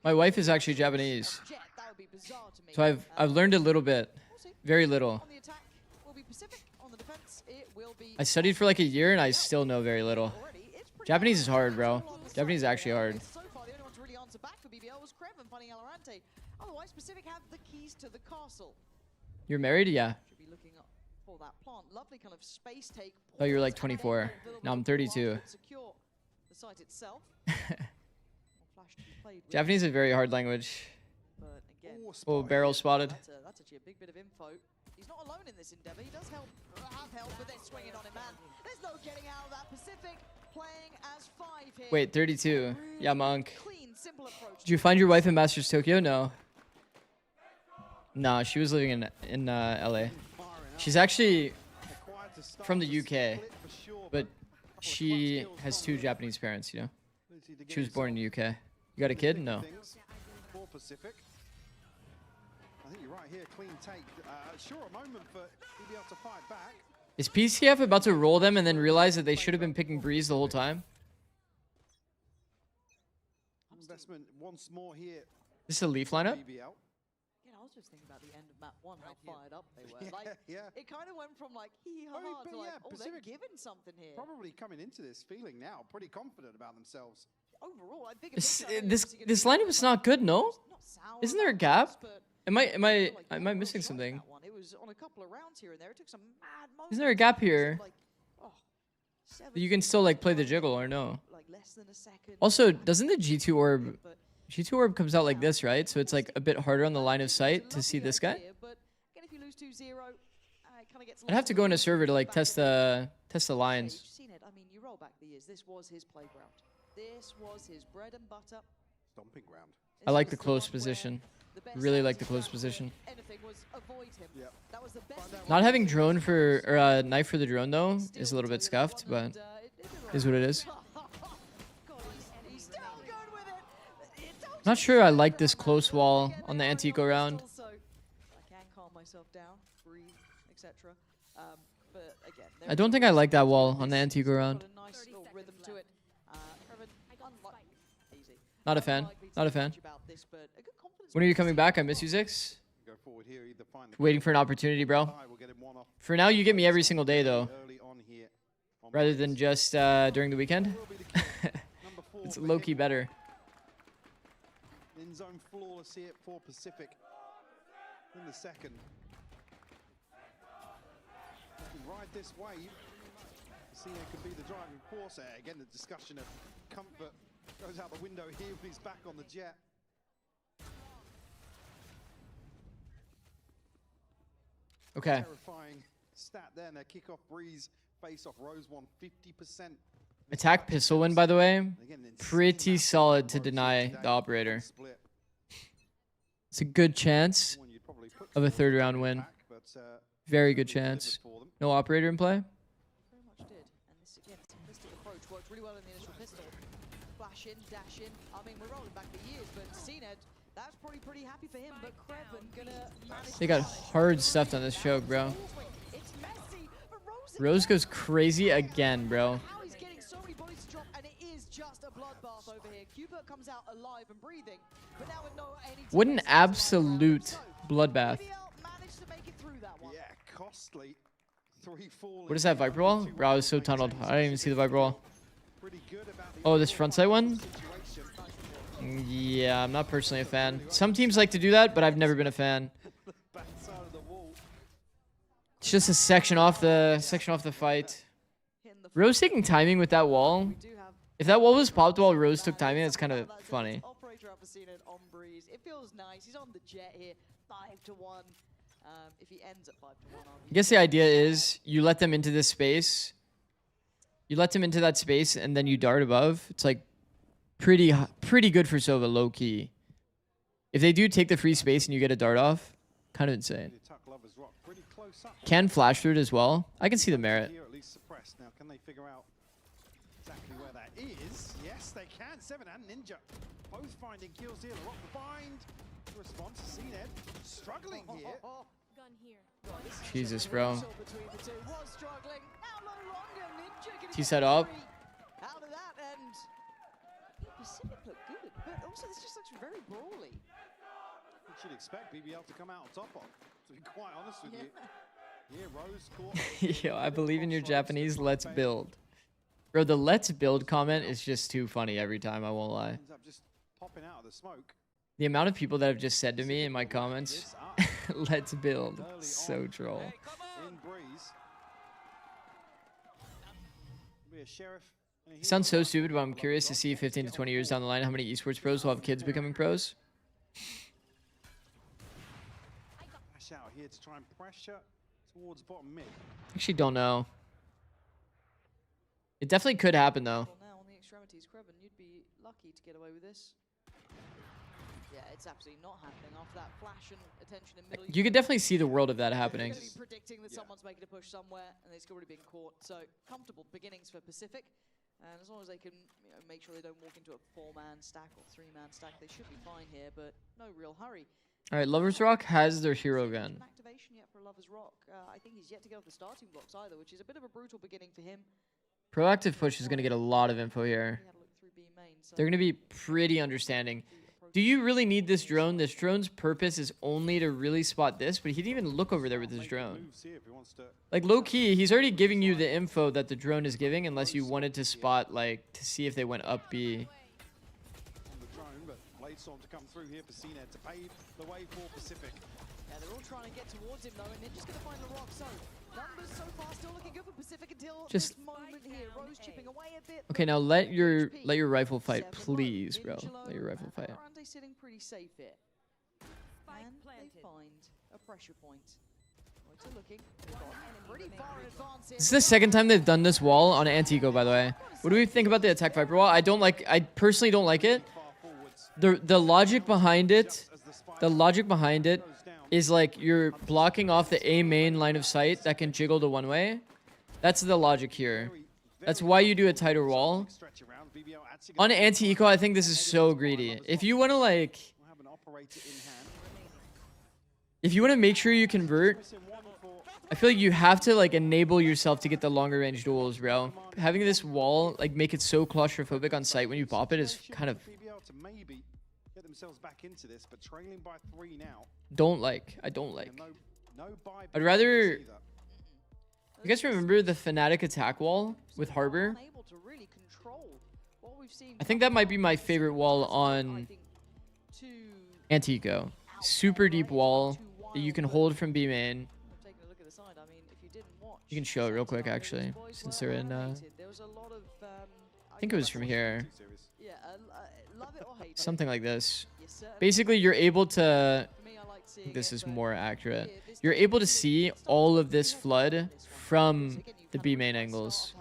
E: My wife is actually Japanese. So I've learned a little bit. Very little. I studied for like a year and I still know very little. Japanese is hard, bro. Japanese is actually hard.
M: Otherwise, Pacific have the keys to the castle.
E: You're married? Yeah.
M: Should be looking up for that plant. Lovely kind of space take.
E: Oh, you were like 24. Now I'm 32.
M: Secure the site itself.
E: Japanese is a very hard language.
M: But again,
E: Oh, barrel spotted.
M: that's actually a big bit of info. He's not alone in this endeavor. He does have help, but they're swinging on him, man. There's no getting out of that. Pacific playing as 5 here.
E: Wait, 32. Yeah, monk.
M: Clean, simple approach.
E: Did you find your wife in Masters Tokyo? No. Nah, she was living in LA. She's actually from the UK, but she has 2 Japanese parents, you know? She was born in the UK. You got a kid? No.
P: For Pacific. I think you're right here. Clean take. Sure, a moment for BBL to fight back.
E: Is PCF about to roll them and then realize that they should have been picking Breeze the whole time?
P: Investment once more here.
E: This is a Leaf lineup?
P: BBL.
M: Yeah, I was just thinking about the end of map 1, how fired up they were. Like, it kind of went from like hee-haw to like, oh, they're giving something here.
P: Probably coming into this feeling now pretty confident about themselves.
M: Overall, I think
E: This lineup is not good, no? Isn't there a gap? Am I missing something?
M: It was on a couple of rounds here and there. It took some mad moments.
E: Isn't there a gap here? You can still like play the jiggle or no? Also, doesn't the G2 orb comes out like this, right? So it's like a bit harder on the line of sight to see this guy. I'd have to go in a server to like test the lines.
M: Seen it. I mean, you roll back the years. This was his playground. This was his bread and butter.
P: Stomping ground.
E: I like the close position. Really like the close position.
M: Anything was
E: Not having drone for or knife for the drone though is a little bit scuffed, but is what it is. Not sure I like this close wall on the anti-eco round. I don't think I like that wall on the anti-eco round. Not a fan. Not a fan. When are you coming back? I miss you, Zix. Waiting for an opportunity, bro. For now, you get me every single day, though. Rather than just during the weekend. It's low-key better.
P: In zone flawless here for Pacific in the second. You can ride this wave. CA could be the driving force there. Again, the discussion of comfort goes out the window here when he's back on the jet.
E: Okay.
P: Terrifying stat there. Their kickoff breeze face off Rose won 50%.
E: Attack pistol win, by the way. Pretty solid to deny the operator. It's a good chance of a third round win. Very good chance. No operator in play.
M: Dash in. I mean, we're rolling back the years, but CNED, that's probably pretty happy for him. But Kreven gonna manage.
E: They got hard stuffed on this choke, bro. Rose goes crazy again, bro.
M: How he's getting so many bodies to drop, and it is just a bloodbath over here. Cupid comes out alive and breathing, but now with no any.
E: What an absolute bloodbath.
P: Yeah, costly. 3-4.
E: What is that Viper wall? Bro, I was so tunneled. I didn't even see the Viper wall. Oh, this front sight one? Yeah, I'm not personally a fan. Some teams like to do that, but I've never been a fan. It's just a section off the fight. Rose taking timing with that wall. If that wall was popped while Rose took timing, that's kind of funny.
M: It feels nice. He's on the jet here, 5-1. If he ends at 5-1,
E: I guess the idea is you let them into this space. You let them into that space, and then you dart above. It's like pretty good for Sova, low key. If they do take the free space and you get a dart off, kind of insane. Can flash through it as well. I can see the merit.
P: Now, can they figure out exactly where that is? Yes, they can. Seven and Ninja both finding kills here. Rock bind. Response to CNED struggling here.
A: Gun here.
E: Jesus, bro. T set up.
M: Out of that, and Pacific look good, but also this just looks very brawly.
P: You should expect BBL to come out on top of, to be quite honest with you. Yeah, Rose caught.
E: Yo, I believe in your Japanese. Let's build. Bro, the let's build comment is just too funny every time, I won't lie.
P: Ends up just popping out of the smoke.
E: The amount of people that have just said to me in my comments, let's build. So troll.
P: In breeze. Be a sheriff.
E: It sounds so stupid, but I'm curious to see 15 to 20 years down the line how many esports pros will have kids becoming pros.
P: Dash out here to try and pressure towards bottom mid.
E: Actually, don't know. It definitely could happen though.
M: Well, now on the extremities, Kreven, you'd be lucky to get away with this. Yeah, it's absolutely not happening after that flash and attention in middle.
E: You could definitely see the world of that happening.
M: You're gonna be predicting that someone's making a push somewhere, and it's already been caught. So comfortable beginnings for Pacific, and as long as they can, make sure they don't walk into a 4-man stack or 3-man stack, they should be fine here. But no real hurry.
E: All right, Lovers Rock has their hero gun.
M: Activation yet for Lovers Rock. I think he's yet to get off the starting blocks either, which is a bit of a brutal beginning for him.
E: Proactive push is going to get a lot of info here. They're going to be pretty understanding. Do you really need this drone? This drone's purpose is only to really spot this, but he didn't even look over there with his drone. Like, low-key, he's already giving you the info that the drone is giving, unless you wanted to spot, like, to see if they went up B.
P: Storm to come through here for CNED to pave the way for Pacific.
M: Yeah, they're all trying to get towards him though, and they're just going to find the rock. So numbers so far still looking good for Pacific until
E: Just
M: this moment here. Rose chipping away a bit.
E: Okay, now let your rifle fight, please, bro. Let your rifle fight.
M: Arante sitting pretty safe here, and they find a pressure point. Looking pretty far in advance here.
E: This is the second time they've done this wall on Antigo, by the way. What do we think about the attack Viper wall? I personally don't like it. The logic behind it, is like you're blocking off the A main line of sight that can jiggle to one way. That's the logic here. That's why you do a tighter wall. On anti-eco, I think this is so greedy. If you want to like... If you want to make sure you convert, I feel like you have to like enable yourself to get the longer range duels, bro. Having this wall like make it so claustrophobic on site when you pop it is kind of... Don't like. I don't like. I'd rather... You guys remember the Fnatic attack wall with Harbor? I think that might be my favorite wall on Antico. Super deep wall that you can hold from B main. You can show it real quick, actually, since they're in... I think it was from here. Something like this. Basically, you're able to... I think this is more accurate. You're able to see all of this flood from the B main angles.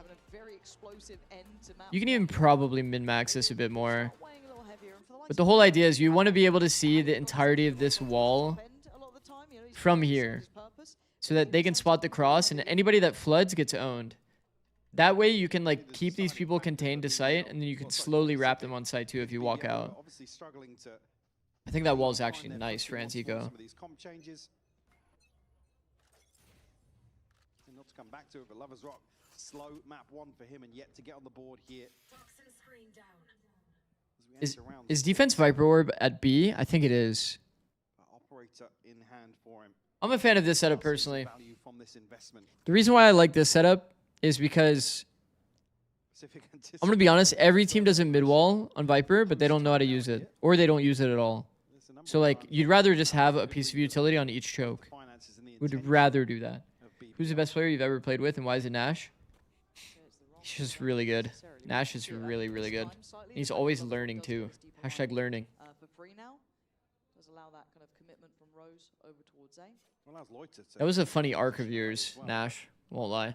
E: You can even probably min-max this a bit more. But the whole idea is you want to be able to see the entirety of this wall from here, so that they can spot the cross, and anybody that floods gets owned. That way you can like keep these people contained to sight, and then you can slowly wrap them on site too if you walk out. I think that wall is actually nice for Antico.
P: Not to come back to it, but Lovers Rock, slow map one for him, and yet to get on the board here.
E: Is defense Viper Orb at B? I think it is.
P: Operator in hand for him.
E: I'm a fan of this setup personally. The reason why I like this setup is because I'm gonna be honest, every team does a mid wall on Viper, but they don't know how to use it, or they don't use it at all. So like, you'd rather just have a piece of utility on each choke. Would rather do that. Who's the best player you've ever played with, and why is it Nash? He's just really good. Nash is really, really good. He's always learning too. Hashtag learning.
M: For free now. Does allow that kind of commitment from Rose over towards A.
E: That was a funny arc of yours, Nash. Won't lie.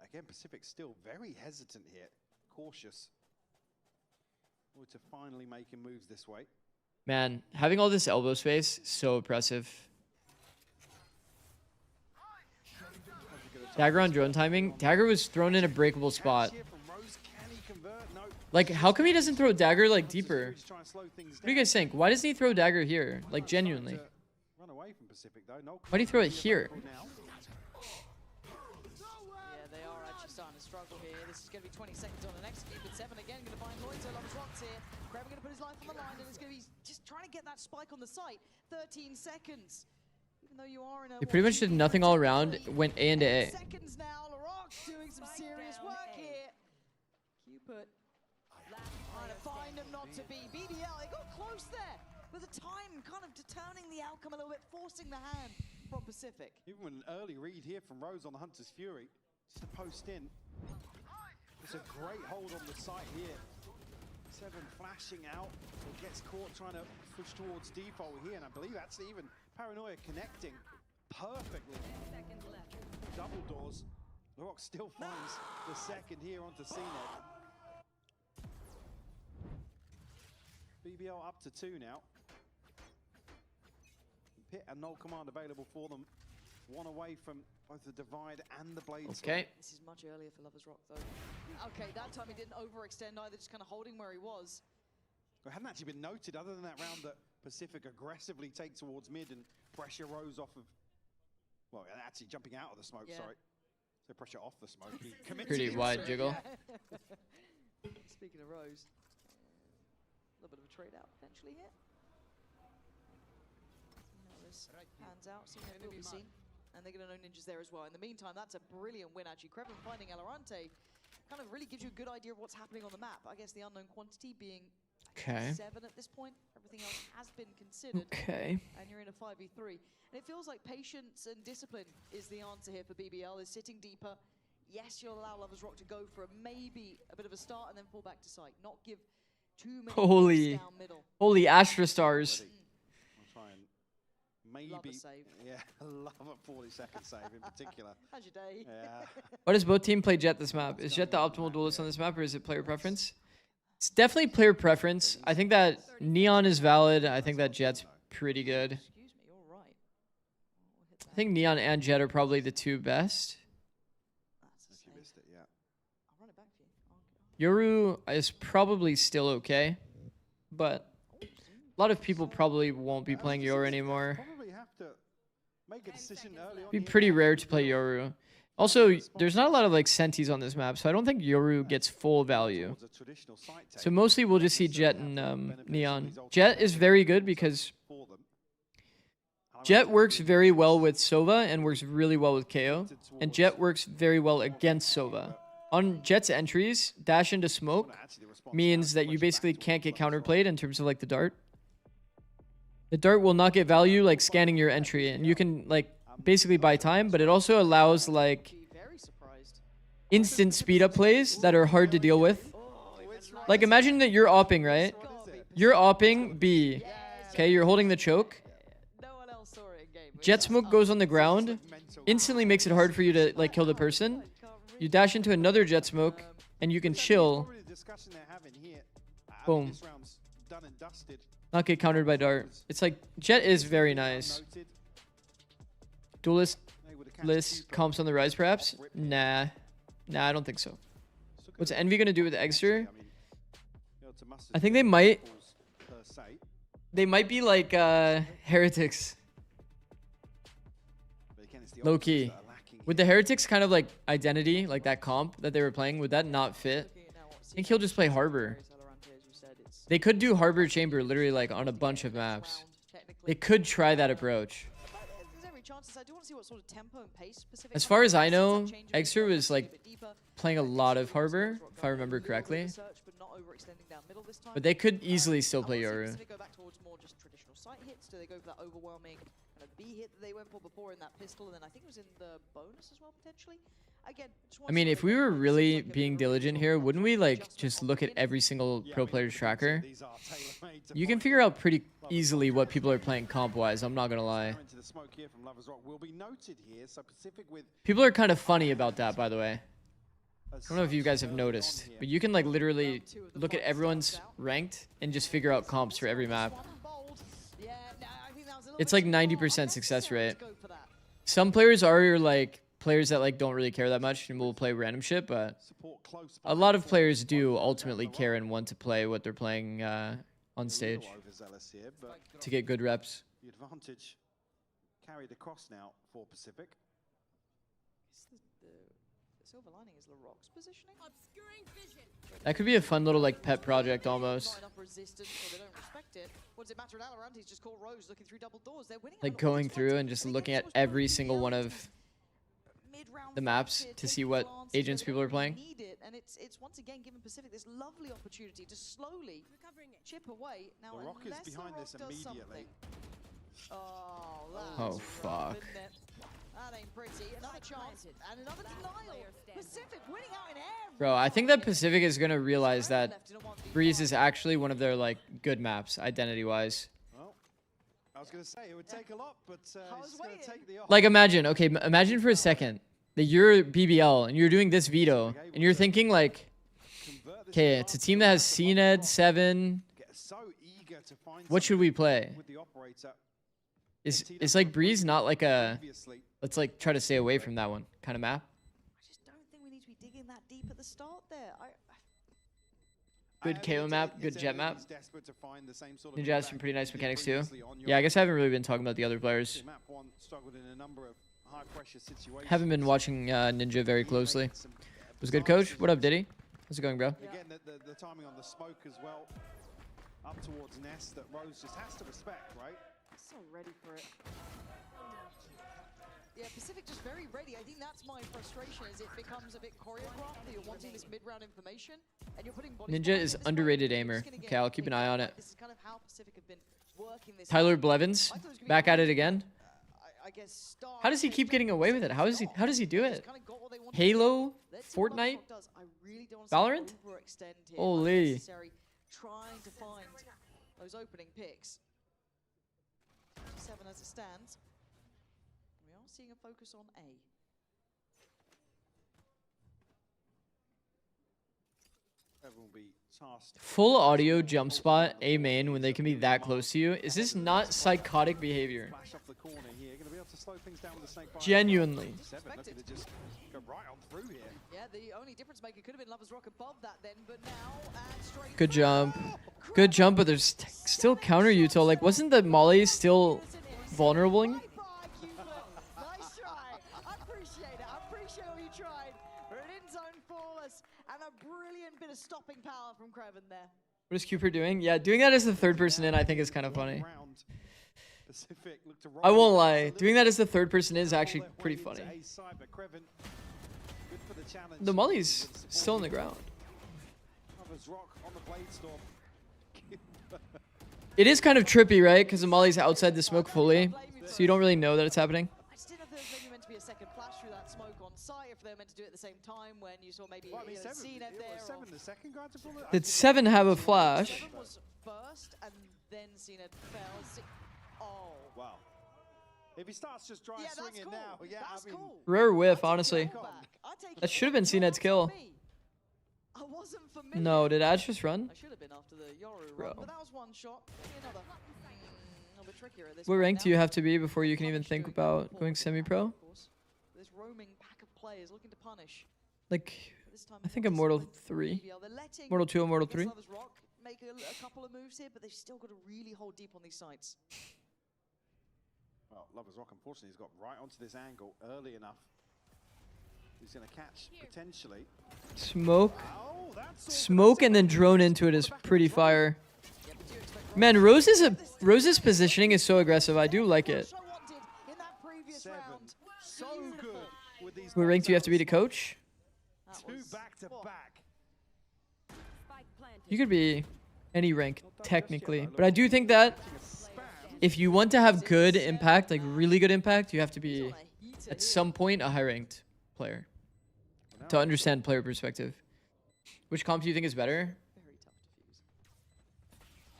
P: Again, Pacific still very hesitant here. Cautious. To finally making moves this way.
E: Man, having all this elbow space, so oppressive. Dagger on drone timing. Dagger was thrown in a breakable spot. Like, how come he doesn't throw Dagger, like, deeper? What do you guys think? Why doesn't he throw Dagger here? Like, genuinely. Why do you throw it here?
M: Yeah, they are actually starting to struggle here. This is going to be 20 seconds on the next game, but 7 again going to find Loiter. Lovers Rocks here. Kraven going to put his life on the line, and it's going to be just trying to get that spike on the site. 13 seconds. Even though you are in a...
E: They pretty much did nothing all around. Went A into A.
M: Seconds now. LaRock's doing some serious work here. Cupid trying to find him not to be. BBL, they got close there. With the time kind of determining the outcome a little bit, forcing the hand from Pacific.
P: Even with an early read here from Rose on the Hunter's Fury. Just to post in. It's a great hold on the site here. 7 flashing out. It gets caught trying to push towards default here, and I believe that's even Paranoia connecting perfectly. Double doors. The Rock still finds the second here onto CNET. BBL up to 2 now. Pit and null command available for them. 1 away from both the Divide and the Blades.
E: Okay.
M: This is much earlier for Lovers Rock, though. Okay, that time he didn't overextend either, just kind of holding where he was.
P: It hadn't actually been noted other than that round that Pacific aggressively take towards mid and pressure Rose off of... Well, actually jumping out of the smoke, sorry. So pressure off the smoke. He
E: Pretty wide jiggle.
M: Speaking of Rose, a little bit of a trade out potentially here. How this pans out, so it will be seen. And they're going to know Ninjas there as well. In the meantime, that's a brilliant win, actually. Kreven finding Elorante kind of really gives you a good idea of what's happening on the map. I guess the unknown quantity being 7 at this point. Everything else has been considered.
E: Okay.
M: And you're in a 5v3. And it feels like patience and discipline is the answer here for BBL, is sitting deeper. Yes, you'll allow Lovers Rock to go for maybe a bit of a start and then fall back to site. Not give too many down middle.
E: Holy Astra Stars.
P: I'll try and maybe...
M: Love a save.
P: Yeah, love a 40-second save in particular.
M: How's your day?
P: Yeah.
E: Why does both team play Jet this map? Is Jet the optimal duelist on this map, or is it player preference? It's definitely player preference. I think that Neon is valid. I think that Jet's pretty good.
M: Excuse me, you're right.
E: think Neon and Jet are probably the two best.
P: If you missed it, yeah.
E: Yoru is probably still okay, but a lot of people probably won't be playing Yoru anymore.
P: Probably have to make a decision early on.
E: It'd be pretty rare to play Yoru. Also, there's not a lot of like senties on this map, so I don't think Yoru gets full value. So mostly we'll just see Jet and Neon. Jet is very good because Jet works very well with Sova and works really well with KO. And Jet works very well against Sova. On Jet's entries, dash into smoke means that you basically can't get counterplayed in terms of like the dart. The dart will not get value like scanning your entry, and you can like basically buy time, but it also allows like instant speed up plays that are hard to deal with. Like imagine that you're opping, right? You're opping B. Okay, you're holding the choke. Jet smoke goes on the ground, instantly makes it hard for you to like kill the person. You dash into another jet smoke, and you can chill. Boom. Not get countered by dart. It's like Jet is very nice. Duelist list comps on the rise, perhaps? Nah, I don't think so. What's Envy gonna do with Exeter? I think they might. They might be like heretics. Low key. Would the heretics kind of like identity, like that comp that they were playing, would that not fit? I think he'll just play Harbor. They could do Harbor Chamber literally like on a bunch of maps. They could try that approach. As far as I know, Exeter was like playing a lot of Harbor, if I remember correctly. But they could easily still play Yoru.
M: Do they go for that overwhelming kind of B hit that they went for before in that pistol, and then I think it was in the bonus as well potentially? Again,
E: I mean, if we were really being diligent here, wouldn't we like just look at every single pro player's tracker? You can figure out pretty easily what people are playing comp-wise, I'm not gonna lie. People are kind of funny about that, by the way. I don't know if you guys have noticed, but you can like literally look at everyone's ranked and just figure out comps for every map. It's like 90% success rate. Some players are like players that like don't really care that much and will play random shit, but a lot of players do ultimately care and want to play what they're playing on stage to get good reps.
P: The advantage carried across now for Pacific.
M: The silver lining is LaRock's positioning.
E: That could be a fun little like pet project almost. Like going through and just looking at every single one of the maps to see what agents people are playing.
M: And it's once again giving Pacific this lovely opportunity to slowly chip away. Now,
P: the Rock is behind this immediately.
E: Oh fuck.
M: That ain't pretty. Another chance and another denial. Pacific winning out in air.
E: Bro, I think that Pacific is gonna realize that Breeze is actually one of their like good maps, identity-wise.
P: Well, I was gonna say it would take a lot, but it's gonna take the off.
E: Like imagine, okay, imagine for a second that you're BBL and you're doing this veto and you're thinking like, okay, it's a team that has CNED 7. What should we play? Is like Breeze not like a let's like try to stay away from that one kind of map?
M: I just don't think we need to be digging that deep at the start there.
E: Good KO map, good Jet map. Ninja has some pretty nice mechanics too. Yeah, I guess I haven't really been talking about the other players. Haven't been watching Ninja very closely. Was good, coach? What up, Diddy? How's it going, bro?
P: Again, the timing on the smoke as well. Up towards Nest that Rose just has to respect, right?
M: So ready for it. Yeah, Pacific just very ready. I think that's my frustration, is it becomes a bit choreographed that you're wanting this mid-round information, and you're putting
E: Ninja is underrated aimer. Okay, I'll keep an eye on it.
M: This is kind of how Pacific have been working this
E: Tyler Blevins, back at it again. How does he keep getting away with it? How does he do it? Halo, Fortnite, Valorant? Holy.
M: Trying to find those opening picks. 7 as it stands. We are seeing a focus on A.
P: Everyone will be tasked.
E: Full audio jump spot A main when they can be that close to you. Is this not psychotic behavior?
P: Flash off the corner here. Gonna be be able to slow things down with the snake bite.
F: Genuinely.
P: Seven looking to just go right on through here.
M: Yeah, the only difference maker could have been Lovers Rock above that then, but now and straight.
F: Good jump. Good jump, but there's still counter util. Like, wasn't the Molly still vulnerable?
M: Nice try. I appreciate it. I appreciate what you tried. We're an in-zone flawless and a brilliant bit of stopping power from Kreven there.
F: What is Cooper doing? Yeah, doing that as the third person in, I think, is kind of funny. I won't lie. Doing that as the third person is actually pretty funny. The Molly's still on the ground. It is kind of trippy, right? Because the Molly's outside the smoke fully, so you don't really know that it's happening.
M: I just didn't know if there was maybe meant to be a second flash through that smoke on site, if they were meant to do it at the same time when you saw maybe Seven there.
P: Seven, the second guy to pull it.
F: Did 7 have a flash?
M: 7 was first, and then CNED fell. Oh.
P: Wow. If he starts just dry swinging
M: cool.
P: now, yeah,
M: That's
P: I mean,
M: cool.
F: Rare whiff, honestly. That should have been CNED's kill.
M: I wasn't familiar.
F: No, did Ash just run?
M: I should have been after the Yoru run, but that was one shot. Maybe another. A bit trickier at this
F: What
M: point
F: rank
M: now.
F: do you have to be before you can even think about going semi-pro?
M: This roaming pack of players looking to punish.
F: Like, I think Immortal 3. Immortal 2, Immortal 3.
M: Lovers Rock make a couple of moves here, but they've still got to really hold deep on these sites.
P: well, Lovers Rock, unfortunately, has got right onto this angle early enough. He's going to catch, potentially.
F: Smoke. Smoke and then drone into it is pretty fire. Man, Rose's positioning is so aggressive. I do like it.
P: Seven. So good with these.
F: What rank do you have to be to coach?
P: Two back to back.
F: You could be any rank, technically. But I do think that if you want to have good impact, like really good impact, you have to be, at some point, a high-ranked player. To understand player perspective. Which comp do you think is better?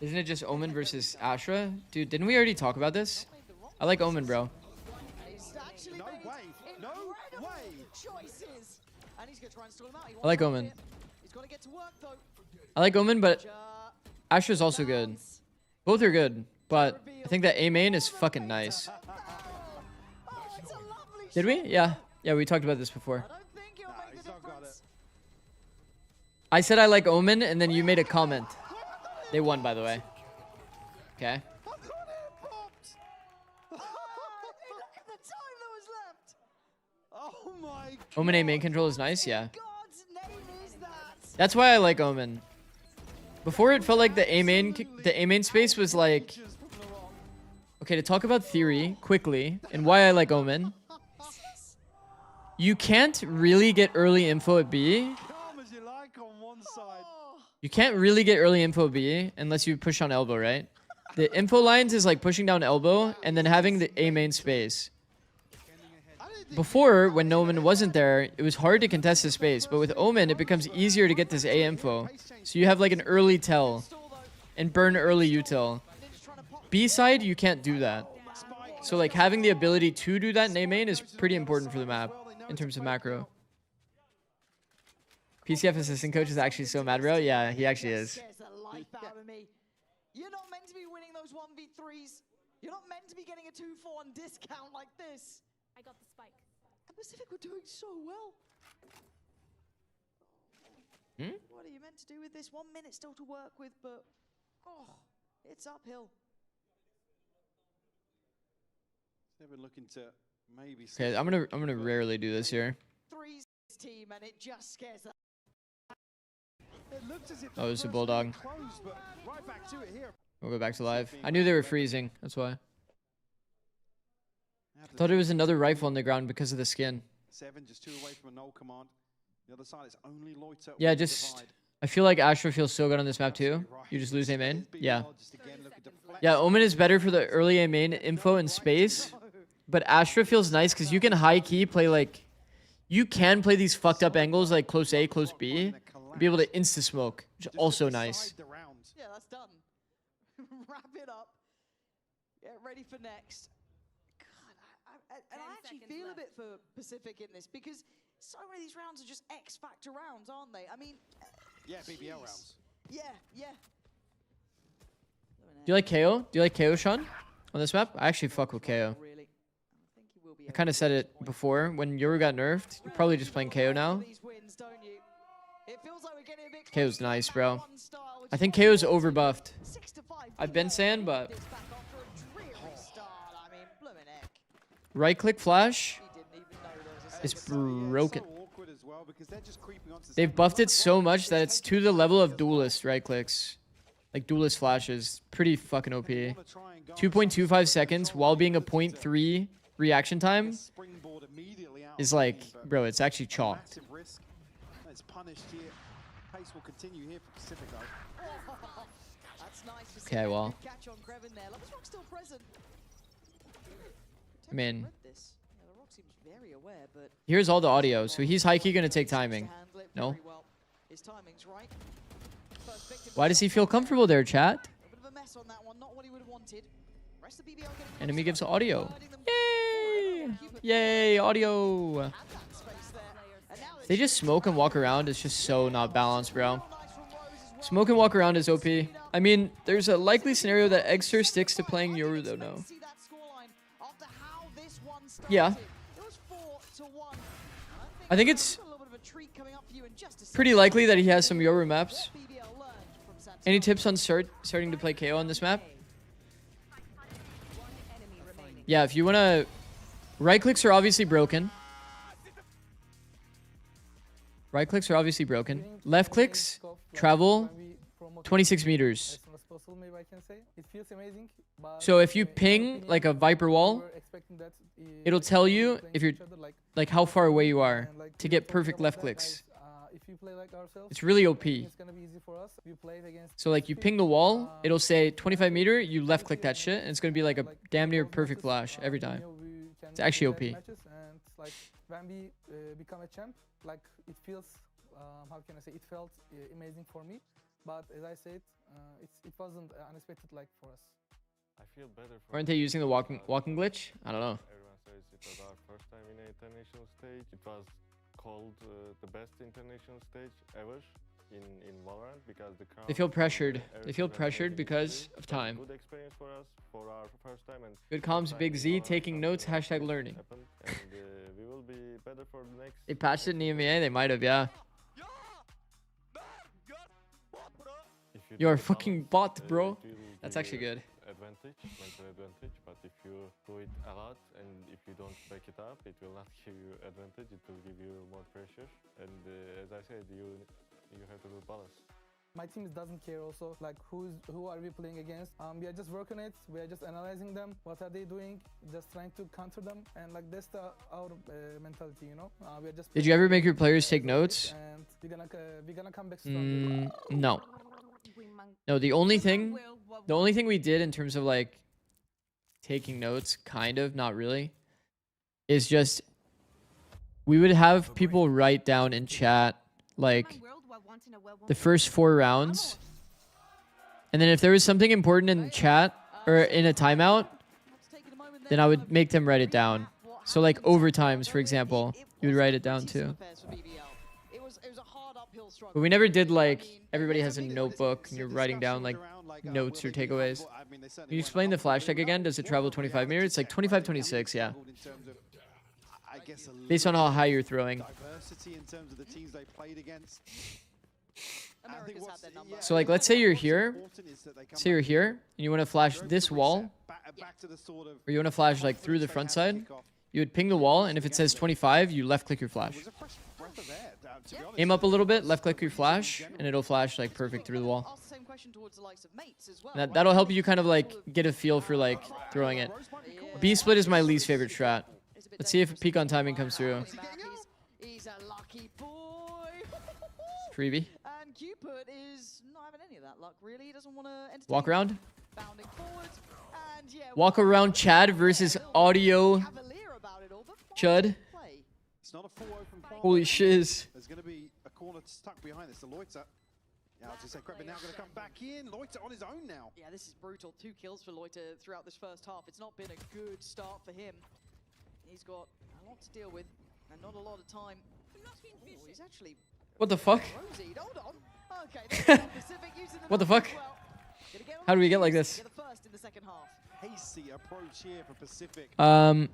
F: Isn't it just Omen versus Astra? Dude, didn't we already talk about this? I like Omen, bro.
P: No way. No way.
M: Choices. And he's going to try and stall him out.
F: I like Omen.
M: He's got to get to work though.
F: I like Omen, but Astra's also good. Both are good, but I think that A main is fucking nice. Did we? Yeah. Yeah, we talked about this before. I said I like Omen, and then you made a comment. They won, by the way. Okay.
P: Oh my.
F: Omen A main control is nice, yeah. That's why I like Omen. Before it felt like the A main space was like. Okay, to talk about theory quickly and why I like Omen. You can't really get early info at B. You can't really get early info B unless you push on elbow, right? The info lines is like pushing down elbow and then having the A main space. Before, when Omen wasn't there, it was hard to contest the space, but with Omen, it becomes easier to get this A info. So you have like an early tell and burn early util. B side, you can't do that. So like having the ability to do that in A main is pretty important for the map in terms of macro. PCF assistant coach is actually so mad, bro. Yeah, he actually is.
M: You're not meant to be winning those 1v3s. You're not meant to be getting a 2-4 on discount like this.
A: I got the spike.
M: And Pacific were doing so well. What are you meant to do with this? 1 minute still to work with, but it's uphill.
P: They've been looking to maybe.
F: Okay, I'm gonna rarely do this here.
M: Threes team, and it just scares them.
F: Oh, it's a bulldog. We'll go back to live. I knew they were freezing. That's why. Thought it was another rifle on the ground because of the skin.
P: Seven, just 2 away from a null command. The other side is only Loiter.
F: Yeah, just I feel like Astra feels so good on this map too. You just lose A main. Yeah. Yeah, Omen is better for the early A main info and space, but Astra feels nice because you can high key play like. You can play these fucked up angles like close A, close B, and be able to insta smoke, which is also nice.
M: Yeah, that's done. Wrap it up. Get ready for next. God, and I actually feel a bit for Pacific in this because so many of these rounds are just X Factor rounds, aren't they? I mean,
P: yeah, BBL rounds.
M: Yeah, yeah.
F: Do you like KO? Do you like KO, Sean? On this map? I actually fuck with KO. I kind of said it before. When Yoru got nerfed, you're probably just playing KO now. KO's nice, bro. I think KO's overbuffed. I've been saying, but... Right-click flash is broken. They've buffed it so much that it's to the level of duelist right-clicks. Like duelist flashes. Pretty fucking OP. 2.25 seconds while being a 0.3 reaction time is like, bro, it's actually chalked. Okay, well. I mean, here's all the audio. So he's high-key going to take timing. No? Why does he feel comfortable there, chat? Enemy gives audio. Yay! Yay, audio! They just smoke and walk around. It's just so not balanced, bro. Smoke and walk around is OP. I mean, there's a likely scenario that Eggster sticks to playing Yoru, though, no. Yeah. I think it's pretty likely that he has some Yoru maps. Any tips on starting to play KO on this map? Yeah, if you want to... Right clicks are obviously broken. Right clicks are obviously broken. Left clicks travel 26 meters. So if you ping like a Viper wall, it'll tell you if you're like how far away you are to get perfect left clicks. It's really OP. So like you ping the wall, it'll say 25 meter, you left click that shit, and it's gonna be like a damn near perfect flash every time. It's actually OP.
U: When we become a champ, like it feels, how can I say, it felt amazing for me. But as I said, it wasn't unexpected like for us.
J: I feel better.
F: Aren't they using the walking glitch? I don't know.
J: Everyone says it was our first time in an international stage. It was called the best international stage ever in Valorant because the crowd.
F: They feel pressured. They feel pressured because of time.
J: Good experience for us for our first time and.
F: Good comms, Big Z taking notes. # learning.
J: And we will be better for the next.
F: They patched it in EMEA. They might have, yeah. You're a fucking bot, bro. That's actually good.
J: Mental advantage, but if you do it a lot and if you don't back it up, it will not give you advantage, it will give you more pressure. And as I said, you have to do balance.
U: My team doesn't care also, like who are we playing against. We are just working it, we are just analyzing them, what are they doing, just trying to counter them, and like that's our mentality, you know. We are just.
F: Did you ever make your players take notes?
U: And we're gonna come back stronger.
F: No. No, the only thing we did in terms of like taking notes, kind of, not really, is just we would have people write down in chat like the first 4 rounds, and then if there was something important in chat or in a timeout, then I would make them write it down. So like overtimes, for example, you would write it down too. But we never did like everybody has a notebook and you're writing down like notes or takeaways. Can you explain the flash tag again? Does it travel 25 meters? It's like 25, 26, yeah. Based on how high you're throwing. So like let's say you're here. Say you're here and you want to flash this wall. Or you want to flash like through the front side. You would ping the wall, and if it says 25, you left click your flash. Aim up a little bit, left click your flash, and it'll flash like perfect through the wall. And that'll help you kind of like get a feel for like throwing it. B split is my least favorite strat. Let's see if peak on timing comes through. Freebie.
M: And Cupid is not having any of that luck, really. He doesn't want to
F: walk around. Walk around Chad versus audio Chud. Holy shiz.
P: There's going to be a corner stuck behind this. The Loiter. Yeah, I was just saying, Krebin now going to come back in. Loiter on his own now.
M: Yeah, this is brutal. 2 kills for Loiter throughout this first half. It's not been a good start for him. He's got a lot to deal with and not a lot of time. Oh, he's actually...
F: What the fuck?
M: Hold on. Okay,
F: what the fuck? How do we get like this?
M: Get the first in the second half.
P: pacey approach here for Pacific.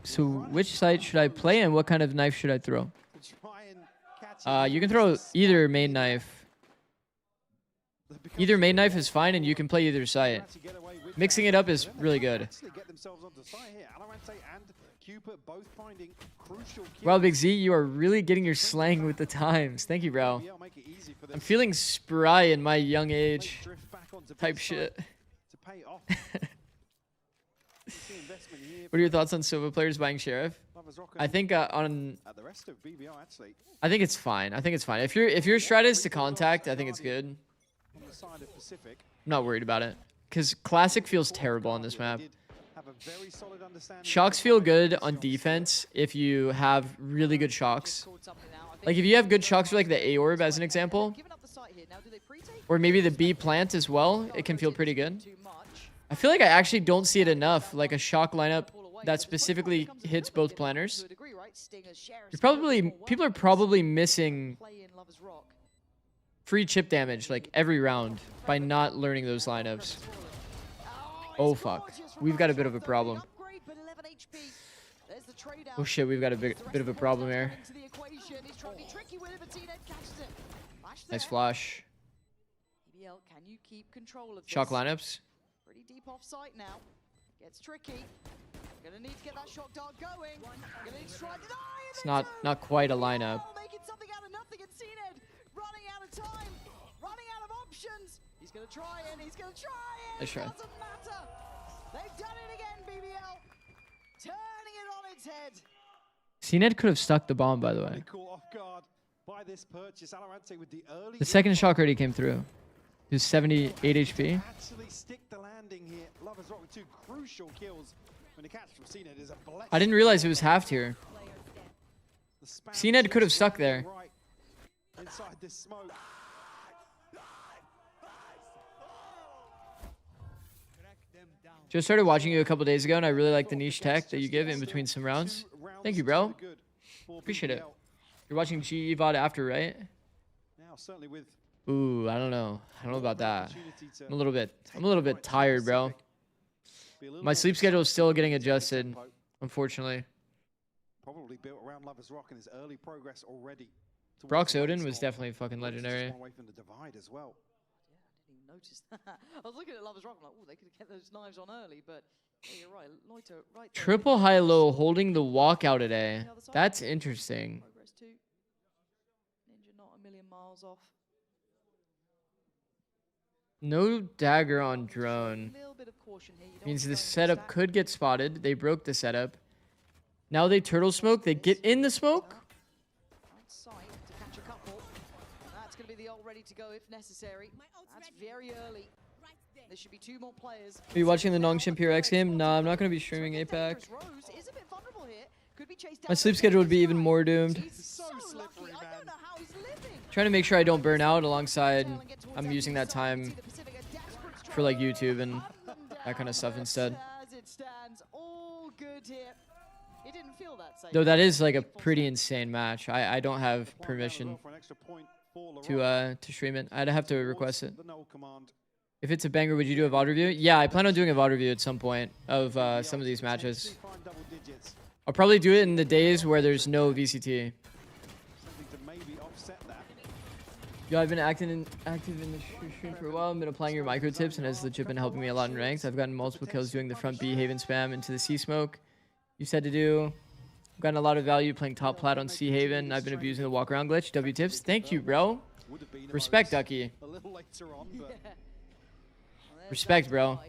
F: So which site should I play and what kind of knife should I throw?
P: To try and catch
F: You can throw either main knife. Either main knife is fine, and you can play either site. Mixing it up is really good. Wow, Big Z, you are really getting your slang with the times. Thank you, bro. I'm feeling spry in my young age type shit. What are your thoughts on Silva players buying Sheriff? I think I think it's fine. I think it's fine. If your strat is to contact, I think it's good. I'm not worried about it. Because Classic feels terrible on this map. Shocks feel good on defense if you have really good shocks. Like if you have good shocks for like the A orb as an example, or maybe the B plant as well, it can feel pretty good. I feel like I actually don't see it enough, like a shock lineup that specifically hits both planners. People are probably missing free chip damage like every round by not learning those lineups. Oh fuck, we've got a bit of a problem. Oh shit, we've got a bit of a problem here. Nice flash. Shock lineups.
M: Pretty deep off site now. Gets tricky. Gonna need to get that shock dart going. Gonna need to try.
F: It's not quite a lineup.
M: Making something out of nothing and CNED running out of time, running out of options. He's gonna try and he's gonna try and
F: Nice try.
M: doesn't matter. They've done it again, BBL. Turning it on its head.
F: CNED could have stuck the bomb, by the way. The second shock already came through. He was 78 HP. I didn't realize it was halved here. CNED could have stuck there. Just started watching you a couple days ago, and I really like the niche tech that you give in between some rounds. Thank you, bro. Appreciate it. You're watching GE VOD after, right? Ooh, I don't know. I don't know about that. I'm a little bit tired, bro. My sleep schedule is still getting adjusted, unfortunately.
P: Probably built around Lovers Rock and his early progress already.
F: Brock's Odin was definitely fucking legendary.
P: Away from the divide as well.
M: Yeah, I didn't even notice that. I was looking at Lovers Rock, I'm like, oh, they could get those knives on early, but yeah, you're right. Loiter right there.
F: Triple high-low holding the walkout today. That's interesting.
M: Progress 2. Ninja not a million miles off.
F: No dagger on drone. Means the setup could get spotted. They broke the setup. Now they turtle smoke. They get in the smoke.
M: Sight to catch a couple. That's going to be the ult ready to go if necessary. That's very early. There should be 2 more players.
F: Are you watching the Nongshim PRX game? Nah, I'm not going to be streaming APAC. My sleep schedule would be even more doomed. Trying to make sure I don't burn out alongside I'm using that time for like YouTube and that kind of stuff instead. Though that is like a pretty insane match. I don't have permission to stream it. I'd have to request it. If it's a banger, would you do a VOD review? Yeah, I plan on doing a VOD review at some point of some of these matches. I'll probably do it in the days where there's no VCT. Yo, I've been active in the stream for a while. I've been applying your micro tips, and has legit been helping me a lot in ranks. I've gotten multiple kills doing the front B Haven spam into the C smoke you said to do. I've gotten a lot of value playing top plat on C Haven. I've been abusing the walk around glitch. W tips. Thank you, bro. Respect, Ducky. Respect, bro.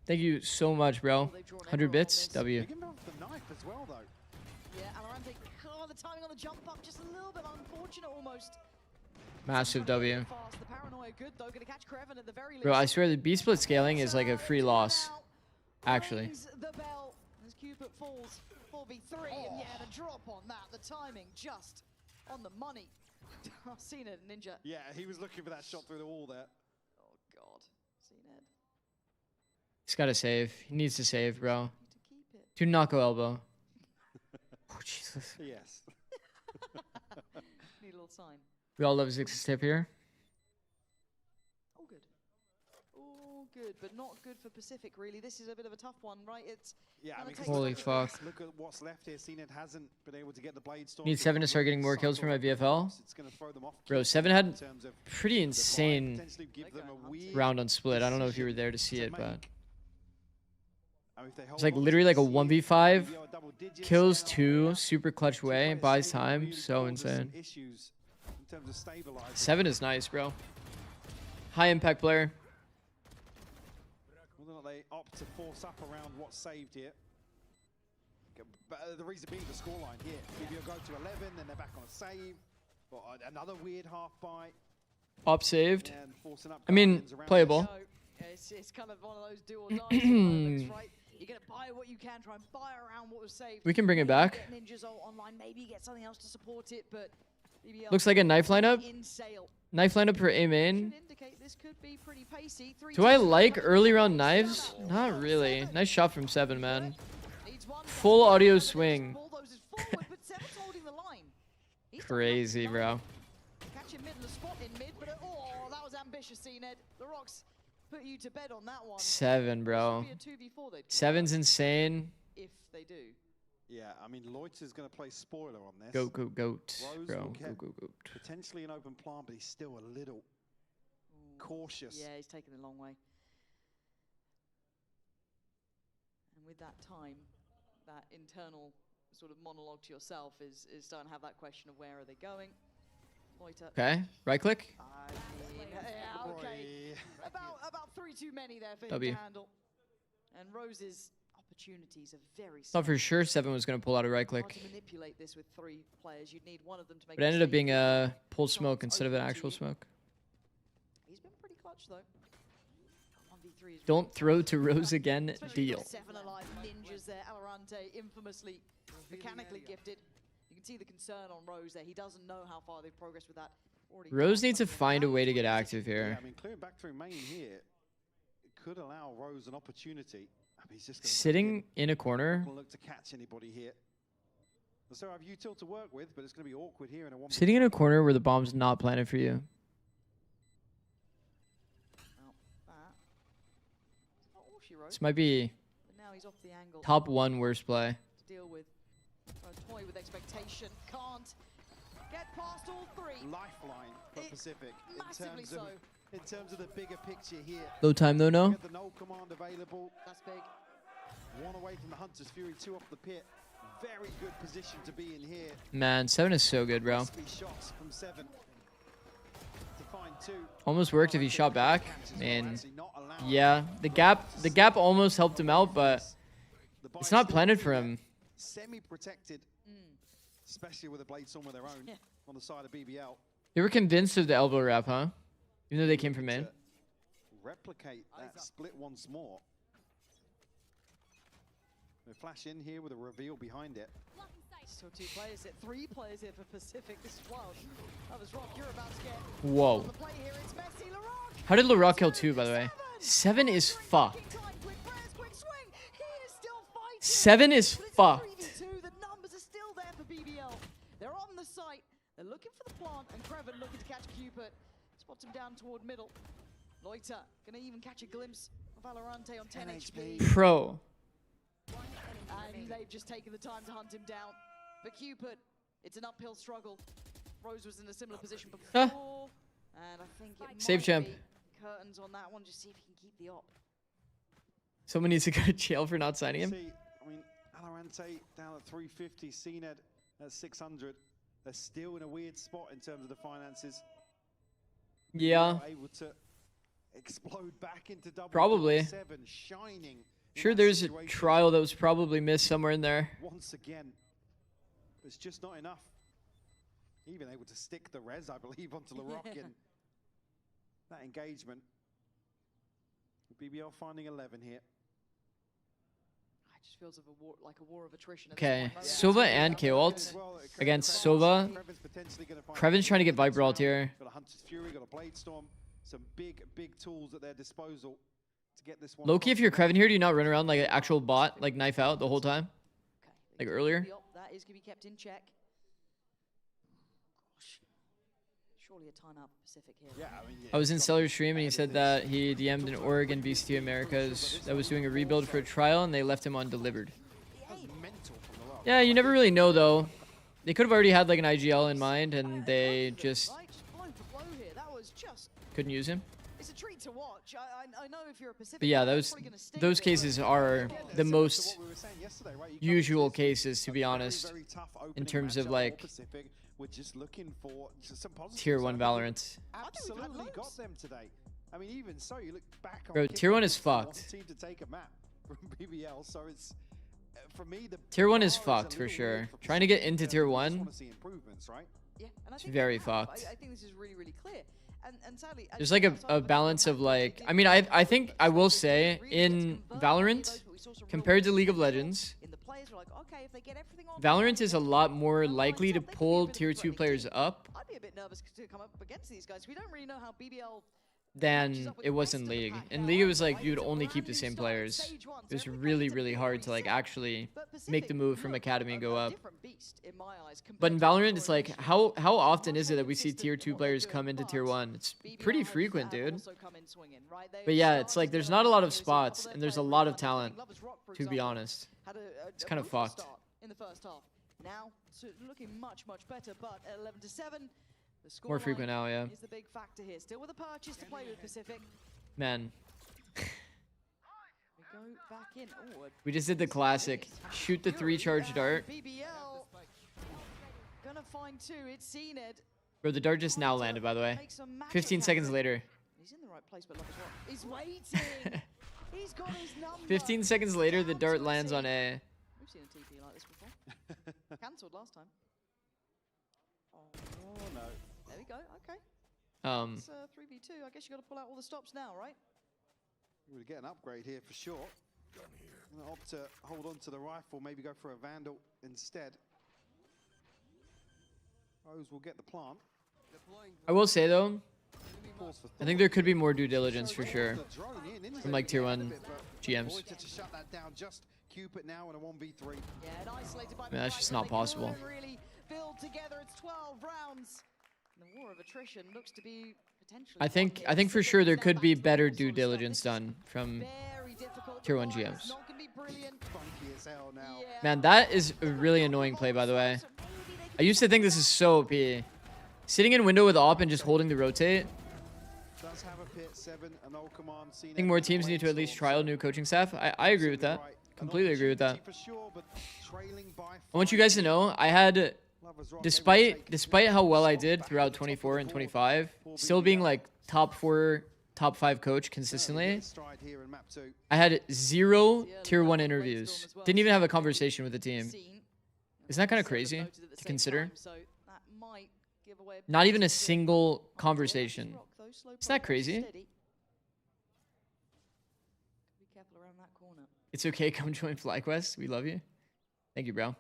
F: Thank you so much, bro. 100 bits. W.
M: Yeah, Alorante, oh, the timing on the jump up just a little bit unfortunate almost.
F: Massive W.
M: The paranoia good though, gonna catch Kreven at the very least.
F: Bro, I swear the B split scaling is like a free loss. Actually.
M: The bell as Cupid falls 4v3 and yeah, the drop on that, the timing just on the money. I've seen it, Ninja.
P: Yeah, he was looking for that shot through the wall there.
M: Oh god, seen it.
F: He's got to save. He needs to save, bro. Do not go elbow. Oh, Jesus.
P: Yes.
M: Need a little sign.
F: We all love Zix's tip here.
M: All good. All good, but not good for Pacific, really. This is a bit of a tough one, right? It's
P: yeah, I mean,
F: holy fuck.
P: Look at what's left here. CNED hasn't been able to get the blade storm.
F: Need 7 to start getting more kills for my VFL. Bro, 7 had pretty insane round on split. I don't know if you were there to see it, but it's like literally like a 1v5, kills 2, super clutch way, buys time, so insane. 7 is nice, bro. High impact player.
P: Whether or not they opt to force up around what's saved here. But the reason being the scoreline here. If you go to 11, then they're back on a save. But another weird half buy.
F: Op saved. I mean, playable.
M: It's kind of one of those do or die moments, right? You're gonna buy what you can, try and buy around what was saved.
F: We can bring it back.
M: Ninjas online, maybe get something else to support it, but BBL
F: looks like a knife lineup. Knife lineup for A main. Do I like early round knives? Not really. Nice shot from 7, man. Full audio swing. Crazy, bro.
M: Catch him mid in the spot in mid, but oh, that was ambitious, CNED. The Rocks put you to bed on that one.
F: 7, bro. 7's insane.
M: If they do.
P: Yeah, I mean, Loiter's going to play spoiler on this.
F: Goat, bro. Goat.
P: Potentially an open plant, but he's still a little cautious.
M: Yeah, he's taken the long way. And with that time, that internal sort of monologue to yourself is starting to have that question of where are they going. Loiter.
F: Okay, right click.
M: Yeah, okay. About 3 too many there for him
F: W.
M: to handle. And Rose's opportunities are very
F: Thought for sure 7 was going to pull out a right click.
M: to manipulate this with 3 players. You'd need one of them to make
F: But it ended up being a pulled smoke instead of an actual smoke.
M: He's been pretty clutch though. 1v3 is
F: Don't throw to Rose again, deal.
M: 7 alive ninjas there. Alorante infamously mechanically gifted. You can see the concern on Rose there. He doesn't know how far they've progressed with that. Already
F: Rose needs to find a way to get active here.
P: Yeah, I mean, clearing back through main here it could allow Rose an opportunity. I mean, he's just
F: Sitting in a corner.
P: Look to catch anybody here. So I have util to work with, but it's going to be awkward here in a 1v1.
F: Sitting in a corner where the bomb's not planted for you. This might be top 1 worst play.
M: to deal with. Toy with expectation. Can't get past all 3.
P: Lifeline for Pacific in terms of the bigger picture here.
F: Low time though, no?
P: The null command available.
M: That's big.
P: 1 away from the Hunter's Fury, 2 off the pit. Very good position to be in here.
F: Man, 7 is so good, bro.
P: Shots from 7 to find 2.
F: Almost worked if he shot back. And yeah, the gap almost helped him out, but it's not planted for him.
P: Semi-protected, especially with a blade storm of their own on the side of BBL.
F: They were convinced of the elbow wrap, huh? Even though they came from main.
P: Replicate that split once more. They flash in here with a reveal behind it.
M: Still 2 players here, 3 players here for Pacific. This is wild. Others Rock, you're about to get
F: Whoa.
M: on the play here. It's Messi, LaRock.
F: How did LaRock kill 2, by the way? 7 is fucked. 7 is fucked.
M: The numbers are still there for BBL. They're on the site. They're looking for the plant, and Creven looking to catch Cupid. Spots him down toward middle. Loiter gonna even catch a glimpse of Alorante on 10 HP.
F: Pro.
M: And they've just taken the time to hunt him down. But Cupid, it's an uphill struggle. Rose was in a similar position before. And I think it
F: Save
M: might
F: champ.
M: be curtains on that one. Just see if he can keep the op.
F: Someone needs to go to jail for not signing him.
P: I mean, Alorante down at 350, CNED at 600. They're still in a weird spot in terms of the finances.
F: Yeah.
P: Able to explode back into double
F: Probably.
P: 7, shining.
F: Sure, there's a trial that was probably missed somewhere in there.
P: Once again, it's just not enough. Even able to stick the res, I believe, onto LaRock in that engagement. BBL finding 11 here.
M: It just feels like a war of attrition.
F: Okay, Sova and K-Ult against Sova. Creven's trying to get Viper ult here.
P: Got a Hunter's Fury, got a Blade Storm. Some big tools at their disposal to get this one.
F: Loki, if you're Creven here, do you not run around like an actual bot, like knife out the whole time? Like earlier?
M: That is going to be kept in check. Surely a timeout for Pacific here.
P: Yeah, I mean,
F: I was in Cellar's stream and he said that he DM'd an Oregon VCT Americas that was doing a rebuild for a trial and they left him undelivered. Yeah, you never really know though. They could have already had like an IGL in mind and they just couldn't use him.
M: It's a treat to watch. I know if you're a Pacific.
F: But yeah, those cases are the most usual cases, to be honest, in terms of like
P: we're just looking for some
F: tier 1 Valorant.
P: Absolutely got them today. I mean, even so, you look back on
F: Bro, tier 1 is fucked.
P: team to take a map from BBL, so it's for me the
F: Tier 1 is fucked for sure. Trying to get into tier 1,
P: right?
M: Yeah, and I
F: it's
M: think
F: very fucked.
M: I think this is really, really clear. And sadly,
F: There's like a balance of like, I mean, I think I will say in Valorant, compared to League of Legends, Valorant is a lot more likely to pull tier 2 players up
M: I'd be a bit nervous to come up against these guys. We don't really know how BBL.
F: than it was in League. In League, it was like you'd only keep the same players. It was really, really hard to like actually make the move from Academy and go up. But in Valorant, it's like, how often is it that we see tier 2 players come into tier 1? It's pretty frequent, dude. But yeah, it's like there's not a lot of spots and there's a lot of talent, to be honest. It's kind of fucked.
M: In the first half. Now, looking much, much better, but at 11-7, the score
F: More frequent now, yeah.
M: is the big factor here. Still with a purchase to play with Pacific.
F: Man,
M: We go back in. Oh,
F: we just did the classic. Shoot the 3 charge dart.
M: BBL gonna find 2. It's seen it.
F: Bro, the dart just now landed, by the way. 15 seconds later.
M: He's in the right place, but look as well. He's waiting. He's got his number.
F: 15 seconds later, the dart lands on A.
M: We've seen a TP like this before. Cancelled last time. Oh no. There we go. Okay. It's 3v2. I guess you got to pull out all the stops now, right?
P: We would get an upgrade here for sure. I'm gonna opt to hold on to the rifle, maybe go for a Vandal instead. Rose will get the plant.
F: I will say though, I think there could be more due diligence for sure from like tier 1 GMs.
P: To shut that down, just Cupid now in a 1v3.
M: Yeah, and isolated by
F: Man, that's just not possible.
M: really build together. It's 12 rounds. The war of attrition looks to be potentially.
F: I think for sure there could be better due diligence done from tier 1 GMs. Man, that is a really annoying play, by the way. I used to think this is so OP. Sitting in window with AWP and just holding the rotate. I think more teams need to at least trial new coaching staff. I agree with that. Completely agree with that. I want you guys to know, I had, despite how well I did throughout 24 and 25, still being like top 4, top 5 coach consistently, I had 0 tier 1 interviews. Didn't even have a conversation with the team. Isn't that kind of crazy to consider? Not even a single conversation. Isn't that crazy? It's okay, come join FlyQuest. We love you. Thank you, bro.
M: Much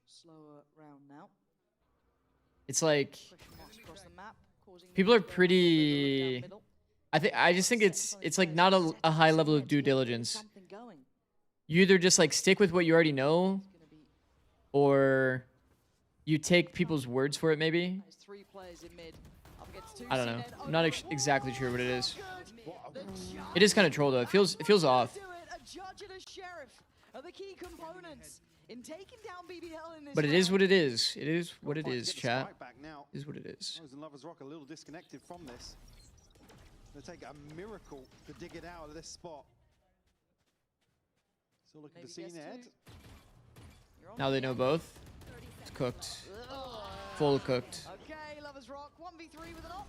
M: slower round now.
F: It's like people are pretty. I just think it's like not a high level of due diligence. You either just like stick with what you already know, or you take people's words for it. Maybe. I don't know. I'm not exactly sure what it is. It is kind of troll though. It feels off.
M: Judge and a sheriff are the key components in taking down BBL in this.
F: But it is what it is. It is what it is, chat. It is what it is.
P: Rose and Lovers Rock a little disconnected from this. They take a miracle to dig it out of this spot. Still looking to see Ned.
F: Now they know both. It's cooked. Full cooked.
M: Okay, Lovers Rock 1v3 with an op.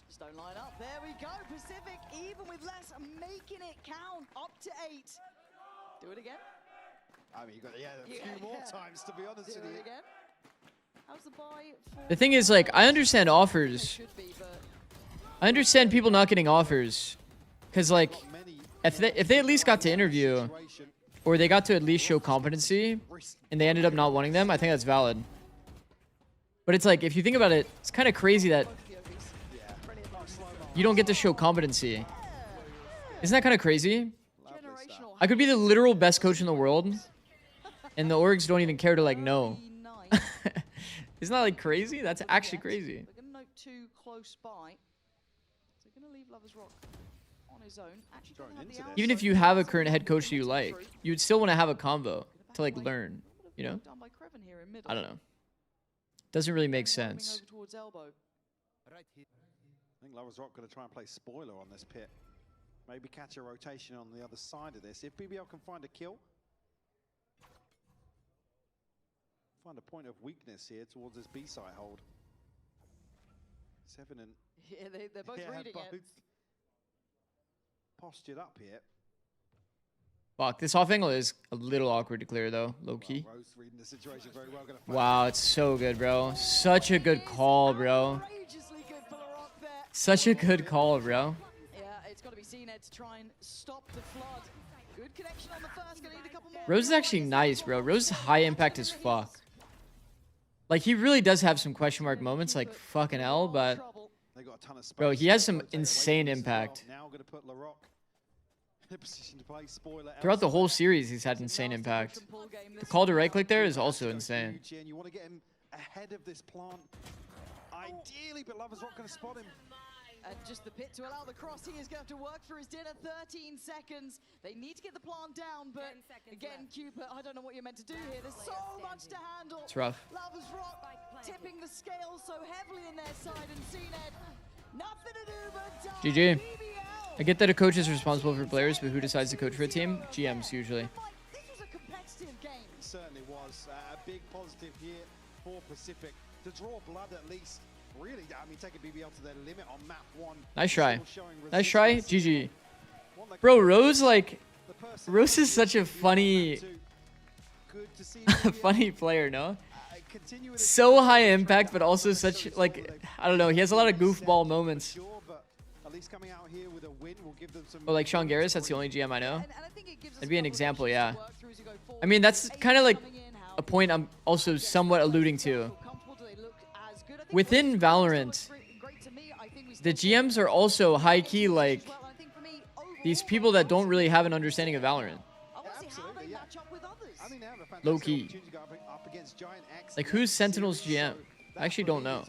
M: Just don't line up. There we go. Pacific, even with less, making it count up to 8. Do it again.
P: I mean, you got a few more times to be honest with you.
M: Again. How's the buy for
F: The thing is, like, I understand offers. I understand people not getting offers, because like, if they at least got to interview, or they got to at least show competency, and they ended up not wanting them, I think that's valid. But it's like, if you think about it, it's kind of crazy that you don't get to show competency. Isn't that kind of crazy? I could be the literal best coach in the world, and the orgs don't even care to like know. Isn't that like crazy? That's actually crazy.
M: too close by. So going to leave Lovers Rock on his own. Actually, don't have the
F: Even if you have a current head coach that you like, you'd still want to have a convo to like learn, you know?
M: done by Creven here in middle.
F: I don't know. Doesn't really make
M: Moving
F: sense.
M: over towards elbow.
P: I think Lovers Rock going to try and play spoiler on this pit. Maybe catch a rotation on the other side of this. If BBL can find a kill, find a point of weakness here towards this B side hold. Seven and
M: Yeah, they're both reading it.
P: Postured up here.
F: Fuck, this off angle is a little awkward to clear though, low key.
P: Rose reading the situation very well. Gonna find
F: Wow, it's so good, bro. Such a good call, bro. Such a good call, bro.
M: Yeah, it's got to be seen to try and stop the flood. Good connection on the first. Gonna need a couple more.
F: Rose is actually nice, bro. Rose is high impact as fuck. Like, he really does have some question mark moments, like fucking hell, but
P: They got a ton of space.
F: bro, he has some insane impact.
P: Now going to put LaRock in a position to play spoiler.
F: Throughout the whole series, he's had insane impact. The call to right click there is also insane.
P: And you want to get him ahead of this plant. Ideally, but Lovers Rock going to spot him.
M: And just the pit to allow the cross. He is going to have to work for his dinner. 13 seconds. They need to get the plant down, but again, Cupid, I don't know what you're meant to do here. There's so much to handle.
F: It's rough.
M: Lovers Rock tipping the scale so heavily in their side, and CNED, nothing to do but die.
F: GG. I get that a coach is responsible for players, but who decides to coach for a team? GMs usually.
M: This was a competitive game.
P: It certainly was. A big positive here for Pacific. To draw blood at least. Really, I mean, taking BBL to their limit on map 1.
F: Nice try. Nice try. GG. Bro, Rose, like, Rose is such a funny, funny player, no? So high impact, but also such, like, I don't know, he has a lot of goofball moments. Oh, like Sean Garris, that's the only GM I know. That'd be an example, yeah. I mean, that's kind of like a point I'm also somewhat alluding to. Within Valorant, the GMs are also high-key like these people that don't really have an understanding of Valorant. Low-key. Like, who's Sentinel's GM? I actually don't know.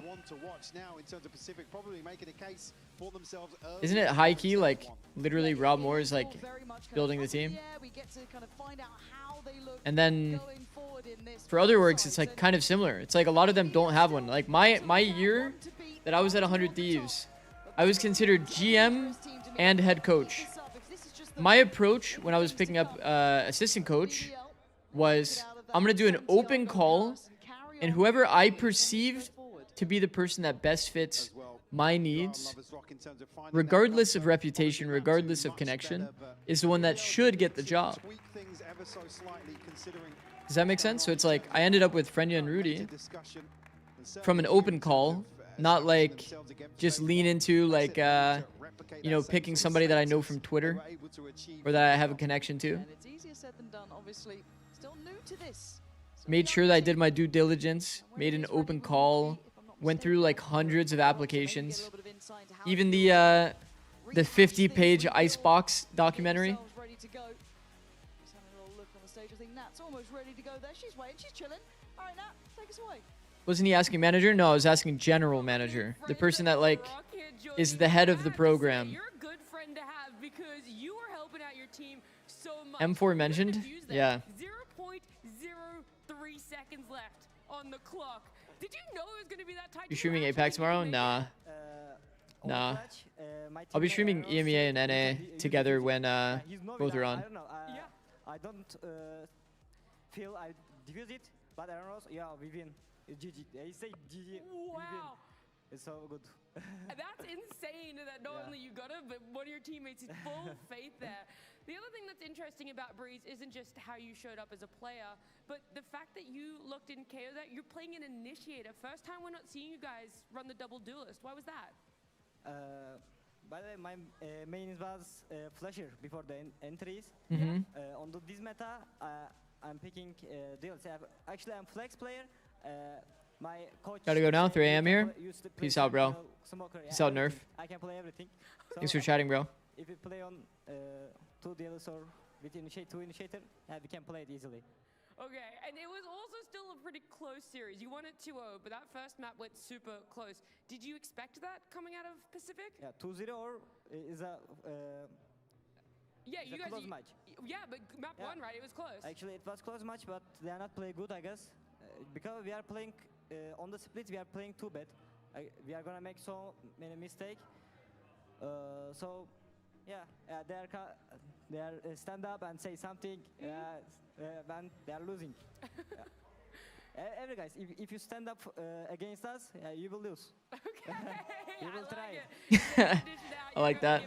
F: Isn't it high-key, like, literally Rob Moore is, like, building the team? And then for other orgs, it's, like, kind of similar. It's like a lot of them don't have one. Like, my year that I was at 100 Thieves, I was considered GM and head coach. My approach when I was picking up assistant coach was, I'm going to do an open call, and whoever I perceived to be the person that best fits my needs, regardless of reputation, regardless of connection, is the one that should get the job. Does that make sense? So it's like, I ended up with Frenya and Rudy from an open call, not like just lean into like, you know, picking somebody that I know from Twitter or that I have a connection to.
M: It's easier said than done, obviously. Still new to this.
F: Made sure that I did my due diligence, made an open call, went through like hundreds of applications. Even the 50-page Icebox documentary.
M: Ready to go. Just having a little look on the stage. I think Nat's almost ready to go there. She's waiting, she's chilling. All right, Nat, take us away.
F: Wasn't he asking manager? No, I was asking general manager. The person that like is the head of the program.
A: You're a good friend to have because you are helping out your team so much.
F: M4 mentioned? Yeah.
A: 0.03 seconds left on the clock. Did you know it was going to be that tight?
F: You streaming Apex tomorrow? Nah. Nah. I'll be streaming EMEA and NA together when both are on.
K: I don't know. I don't feel I defuse it, but I don't know. Yeah, we win. GG. I say GG.
A: Wow.
K: It's so good.
A: That's insane that not only you got it, but one of your teammates is full faith there. The other thing that's interesting about Breeze isn't just how you showed up as a player, but the fact that you looked in KO that you're playing an initiator. First time we're not seeing you guys run the double duelist. Why was that?
K: By the way, my main was Flasher before the entries. On this meta, I'm picking duels. Actually, I'm flex player. My coach
F: Gotta go now, 3 AM here. Peace out, bro. Peace out, Nerf.
K: I can play everything. So
F: Thanks for chatting, bro.
K: If you play on 2 duels or with two initiator, we can play it easily.
A: Okay, and it was also still a pretty close series. You won it 2-0, but that first map went super close. Did you expect that coming out of Pacific?
K: Yeah, 2-0 or is a
A: Yeah,
K: it's
A: you
K: a
A: guys.
K: close match.
A: Yeah, but map
K: Yeah.
A: one, right? It was close.
K: Actually, it was close match, but they are not playing good, I guess, because we are playing on the split. We are playing too bad. We are gonna make so many mistakes. So, yeah, they are stand up and say something when they are losing. Every guys, if you stand up against us, you will lose. Okay. You will try.
F: I like that.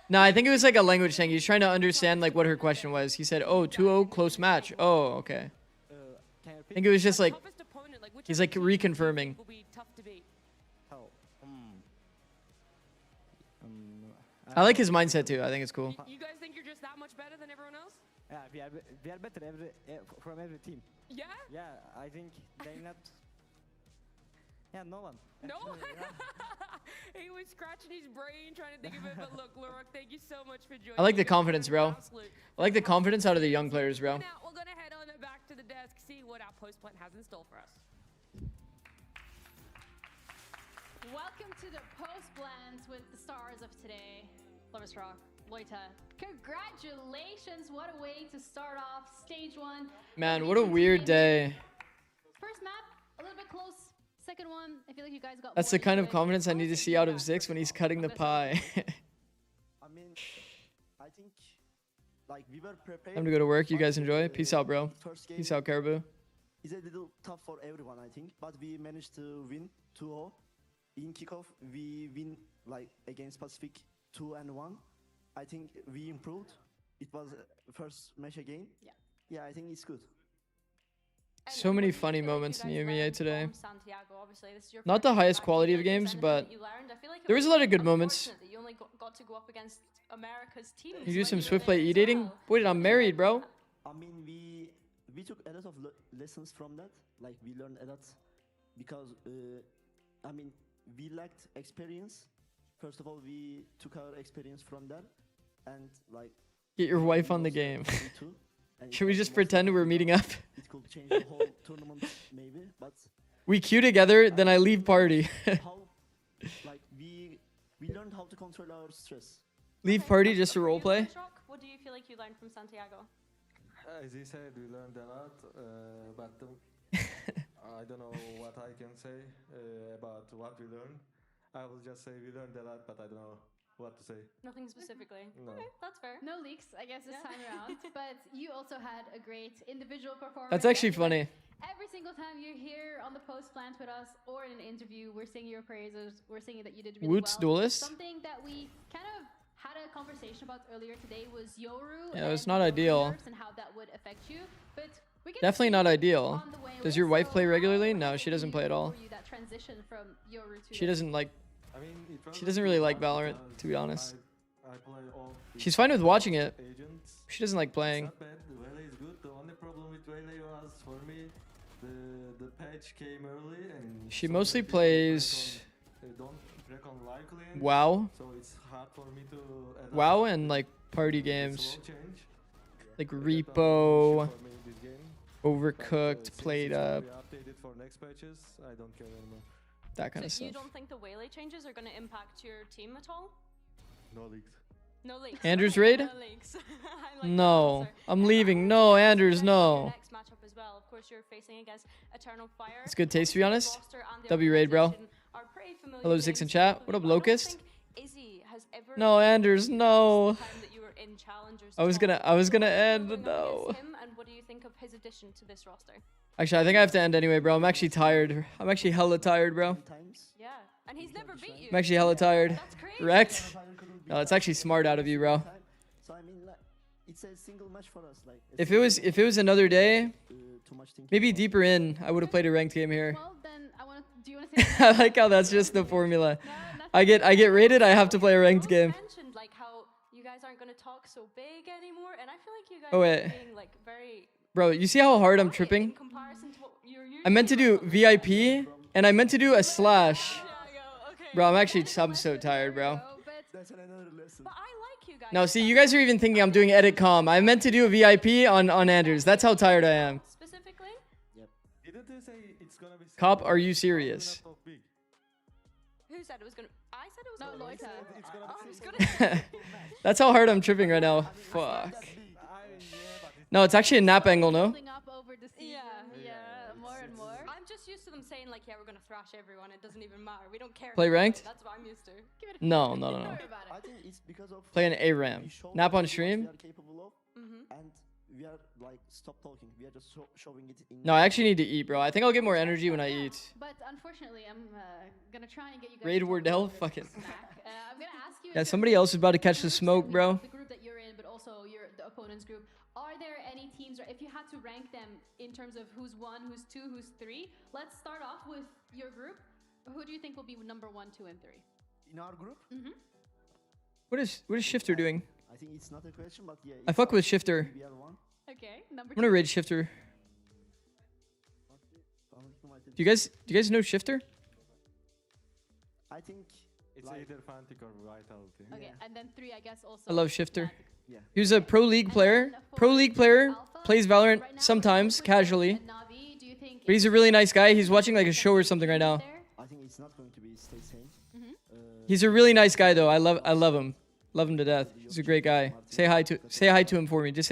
F: No, I think it was like a language thing. He's trying to understand like what her question was. He said, "Oh, 2-0 close match." Oh, okay. I think it was just like he's like reconfirming. I like his mindset too. I think it's cool.
A: You guys think you're just that much better than everyone else?
K: Yeah, we are better from every team.
A: Yeah?
K: Yeah, I think they not. Yeah, no one.
A: No?
K: Yeah.
A: He was scratching his brain trying to think of it, but look, Lurok, thank you so much for joining.
F: I like the
A: me.
F: confidence, bro. I like the confidence out of the young players, bro.
A: Now we're gonna head on back to the desk, see what our post plan has in store for us.
C: Welcome to the post plans with the stars of today. Lovis Rock, Loita. Congratulations, what a way to start off stage 1.
F: Man, what a weird day.
C: First map, a little bit close. Second one, I feel like you guys got
F: That's the kind of confidence I need to see out of Zix when he's cutting the pie.
Q: I mean, I think like we were prepared.
F: Time to go to work. You guys enjoy. Peace out, bro. Peace out, Caribou.
Q: It's a little tough for everyone, I think, but we managed to win 2-0. In kickoff, we win like against Pacific 2-1. I think we improved. It was first match again.
C: Yeah.
Q: Yeah, I think it's good.
F: So many funny moments in the EMEA today.
I: Santiago, obviously, this is your
F: Not the highest quality of games, but there was a lot of good moments.
I: You only got to go up against America's teams.
F: You do some swift play e-dating? Wait, I'm married, bro.
Q: I mean, we took a lot of lessons from that. Like we learned a lot because I mean we lacked experience. First of all, we took our experience from that, and like
F: Get your wife on the game. Should we just pretend we're meeting up?
Q: it could change the whole tournament, maybe. But
F: We queue together, then I leave party.
Q: like we learned how to control our stress.
F: Leave party just to roleplay?
I: What do you feel like you learned from Santiago?
J: As he said, we learned a lot, but I don't know what I can say about what we learned. I will just say we learned a lot, but I don't know what to say.
I: Nothing specifically.
J: No.
I: Okay, that's fair.
C: No leaks, I guess, this time around. But you also had a great individual performance.
F: That's actually funny.
C: Every single time you're here on the post plant with us or in an interview, we're singing your praises. We're singing that you did really
F: Woots
C: well.
F: Duelist?
C: Something that we kind of had a conversation about earlier today was Yoru.
F: Yeah, it's
C: and
F: not
C: your
F: ideal.
C: nerfs and how that would affect you. But we get to
F: Definitely
C: see
F: not ideal.
C: on the way
F: Does
C: with,
F: your wife
C: so
F: play
C: how
F: regularly? No,
C: has
F: she
C: it
F: doesn't
C: been
F: play at all.
C: for you, that transition from Yoru to
F: She doesn't like.
J: I mean,
F: She doesn't really like Valorant, to be honest.
J: I play all
F: She's fine with watching it.
J: agents.
F: She doesn't like playing.
J: It's not bad. The Relay is good. The only problem with Relay was for me, the patch came early and
F: She
J: so
F: mostly
J: the people
F: plays
J: don't recon likely.
F: WoW.
J: So it's hard for me to adapt.
F: WoW and like party
J: It's
F: games.
J: slow change.
F: Like
J: That's
F: Repo,
J: for me in this game.
F: Overcooked,
J: Since
F: Played
J: it's gonna
F: Up,
J: be updated for next patches, I don't care anymore.
F: that kind of
I: So you
F: stuff.
I: don't think the Waylay changes are going to impact your team at all?
J: No leaks.
I: No leaks.
F: Andrews
I: Okay,
F: raid?
I: No leaks. I like
F: No,
I: that answer.
F: I'm leaving. No, Andrews, no.
I: Next matchup as well. Of course, you're facing against Eternal Fire.
F: It's good taste, to be honest.
I: Roster and the
F: W raid, bro.
I: organization are pretty familiar
F: Hello,
I: names
F: Zix in
I: to
F: chat.
I: both
F: What
I: of
F: up,
I: you. I don't
F: Locust?
I: think Izzy has ever
F: No,
I: been
F: Anders,
I: since
F: no.
I: the time that you were in Challengers
F: I was
I: top.
F: gonna
I: How are you
F: end,
I: feeling
F: no.
I: against him, and what do you think of his addition to this roster?
F: Actually, I think I have to end anyway, bro. I'm actually tired. I'm actually hella tired, bro.
I: Yeah, and he's never beat you.
F: I'm actually hella tired.
I: That's crazy.
F: Wrecked? No, it's actually smart out of you, bro.
Q: So I mean, like, it's a single match for us. Like
F: If it was another day,
Q: too much thinking.
F: maybe deeper in, I would have played a ranked game here.
C: Well, then do you want to say
F: I like how that's just the formula. I get rated, I have to play a ranked game.
I: Mentioned like how you guys aren't going to talk so big anymore, and I feel like you guys
F: Oh, wait.
I: are being like very
F: Bro, you see how hard I'm tripping?
I: comparison to what you're
F: I meant to do VIP, and I meant to do a slash. Bro, I'm so tired, bro.
Q: That's another lesson.
I: But I like you guys.
F: No, see, you guys are even thinking I'm doing edit comm. I meant to do a VIP on Anders. That's how tired I am.
I: Specifically?
J: Didn't you say it's gonna be
F: Cop, are you serious?
I: Who said it was gonna? I said it was
C: No,
I: gonna.
C: Loita.
I: It's gonna.
F: That's how hard I'm tripping right now. Fuck. No, it's actually a nap angle, no?
C: Building up over the season. Yeah, more and more.
I: I'm just used to them saying like, yeah, we're gonna thrash everyone. It doesn't even matter. We don't care.
F: Play
I: who we
F: ranked?
I: play. That's what I'm used to.
F: No.
Q: I think it's because of
F: Play an ARAM.
Q: we show
F: Nap on
Q: what
F: stream?
Q: we are capable of, and we are like stop talking. We are just showing it in.
F: No, I actually need to eat, bro. I think I'll get more energy when I eat.
C: But unfortunately, I'm gonna try and get you guys.
F: Raid
C: to
F: Wardell?
C: talk
F: Fuck it.
C: I'm gonna ask you.
F: Yeah, somebody else is about to catch the smoke, bro.
C: The group that you're in, but also the opponent's group. Are there any teams, or if you had to rank them in terms of who's 1, who's 2, who's 3? Let's start off with your group. Who do you think will be number 1, 2, and 3?
Q: In our group?
F: What is Shifter doing?
Q: I think it's not a question, but yeah.
F: I fuck with Shifter.
Q: We are one.
C: Okay, number
F: I'm gonna raid Shifter. Do you guys know Shifter?
Q: I think
J: it's either Fnatic or Vitality.
C: Okay, and then 3, I guess also.
F: I love Shifter.
Q: Yeah.
F: He was a pro league player. Plays Valorant sometimes, casually. But he's a really nice guy. He's watching like a show or something right now.
Q: I think it's not going to be stay same.
F: He's a really nice guy though. I love him. Love him to death. He's a great guy. Say hi to him for me. Just say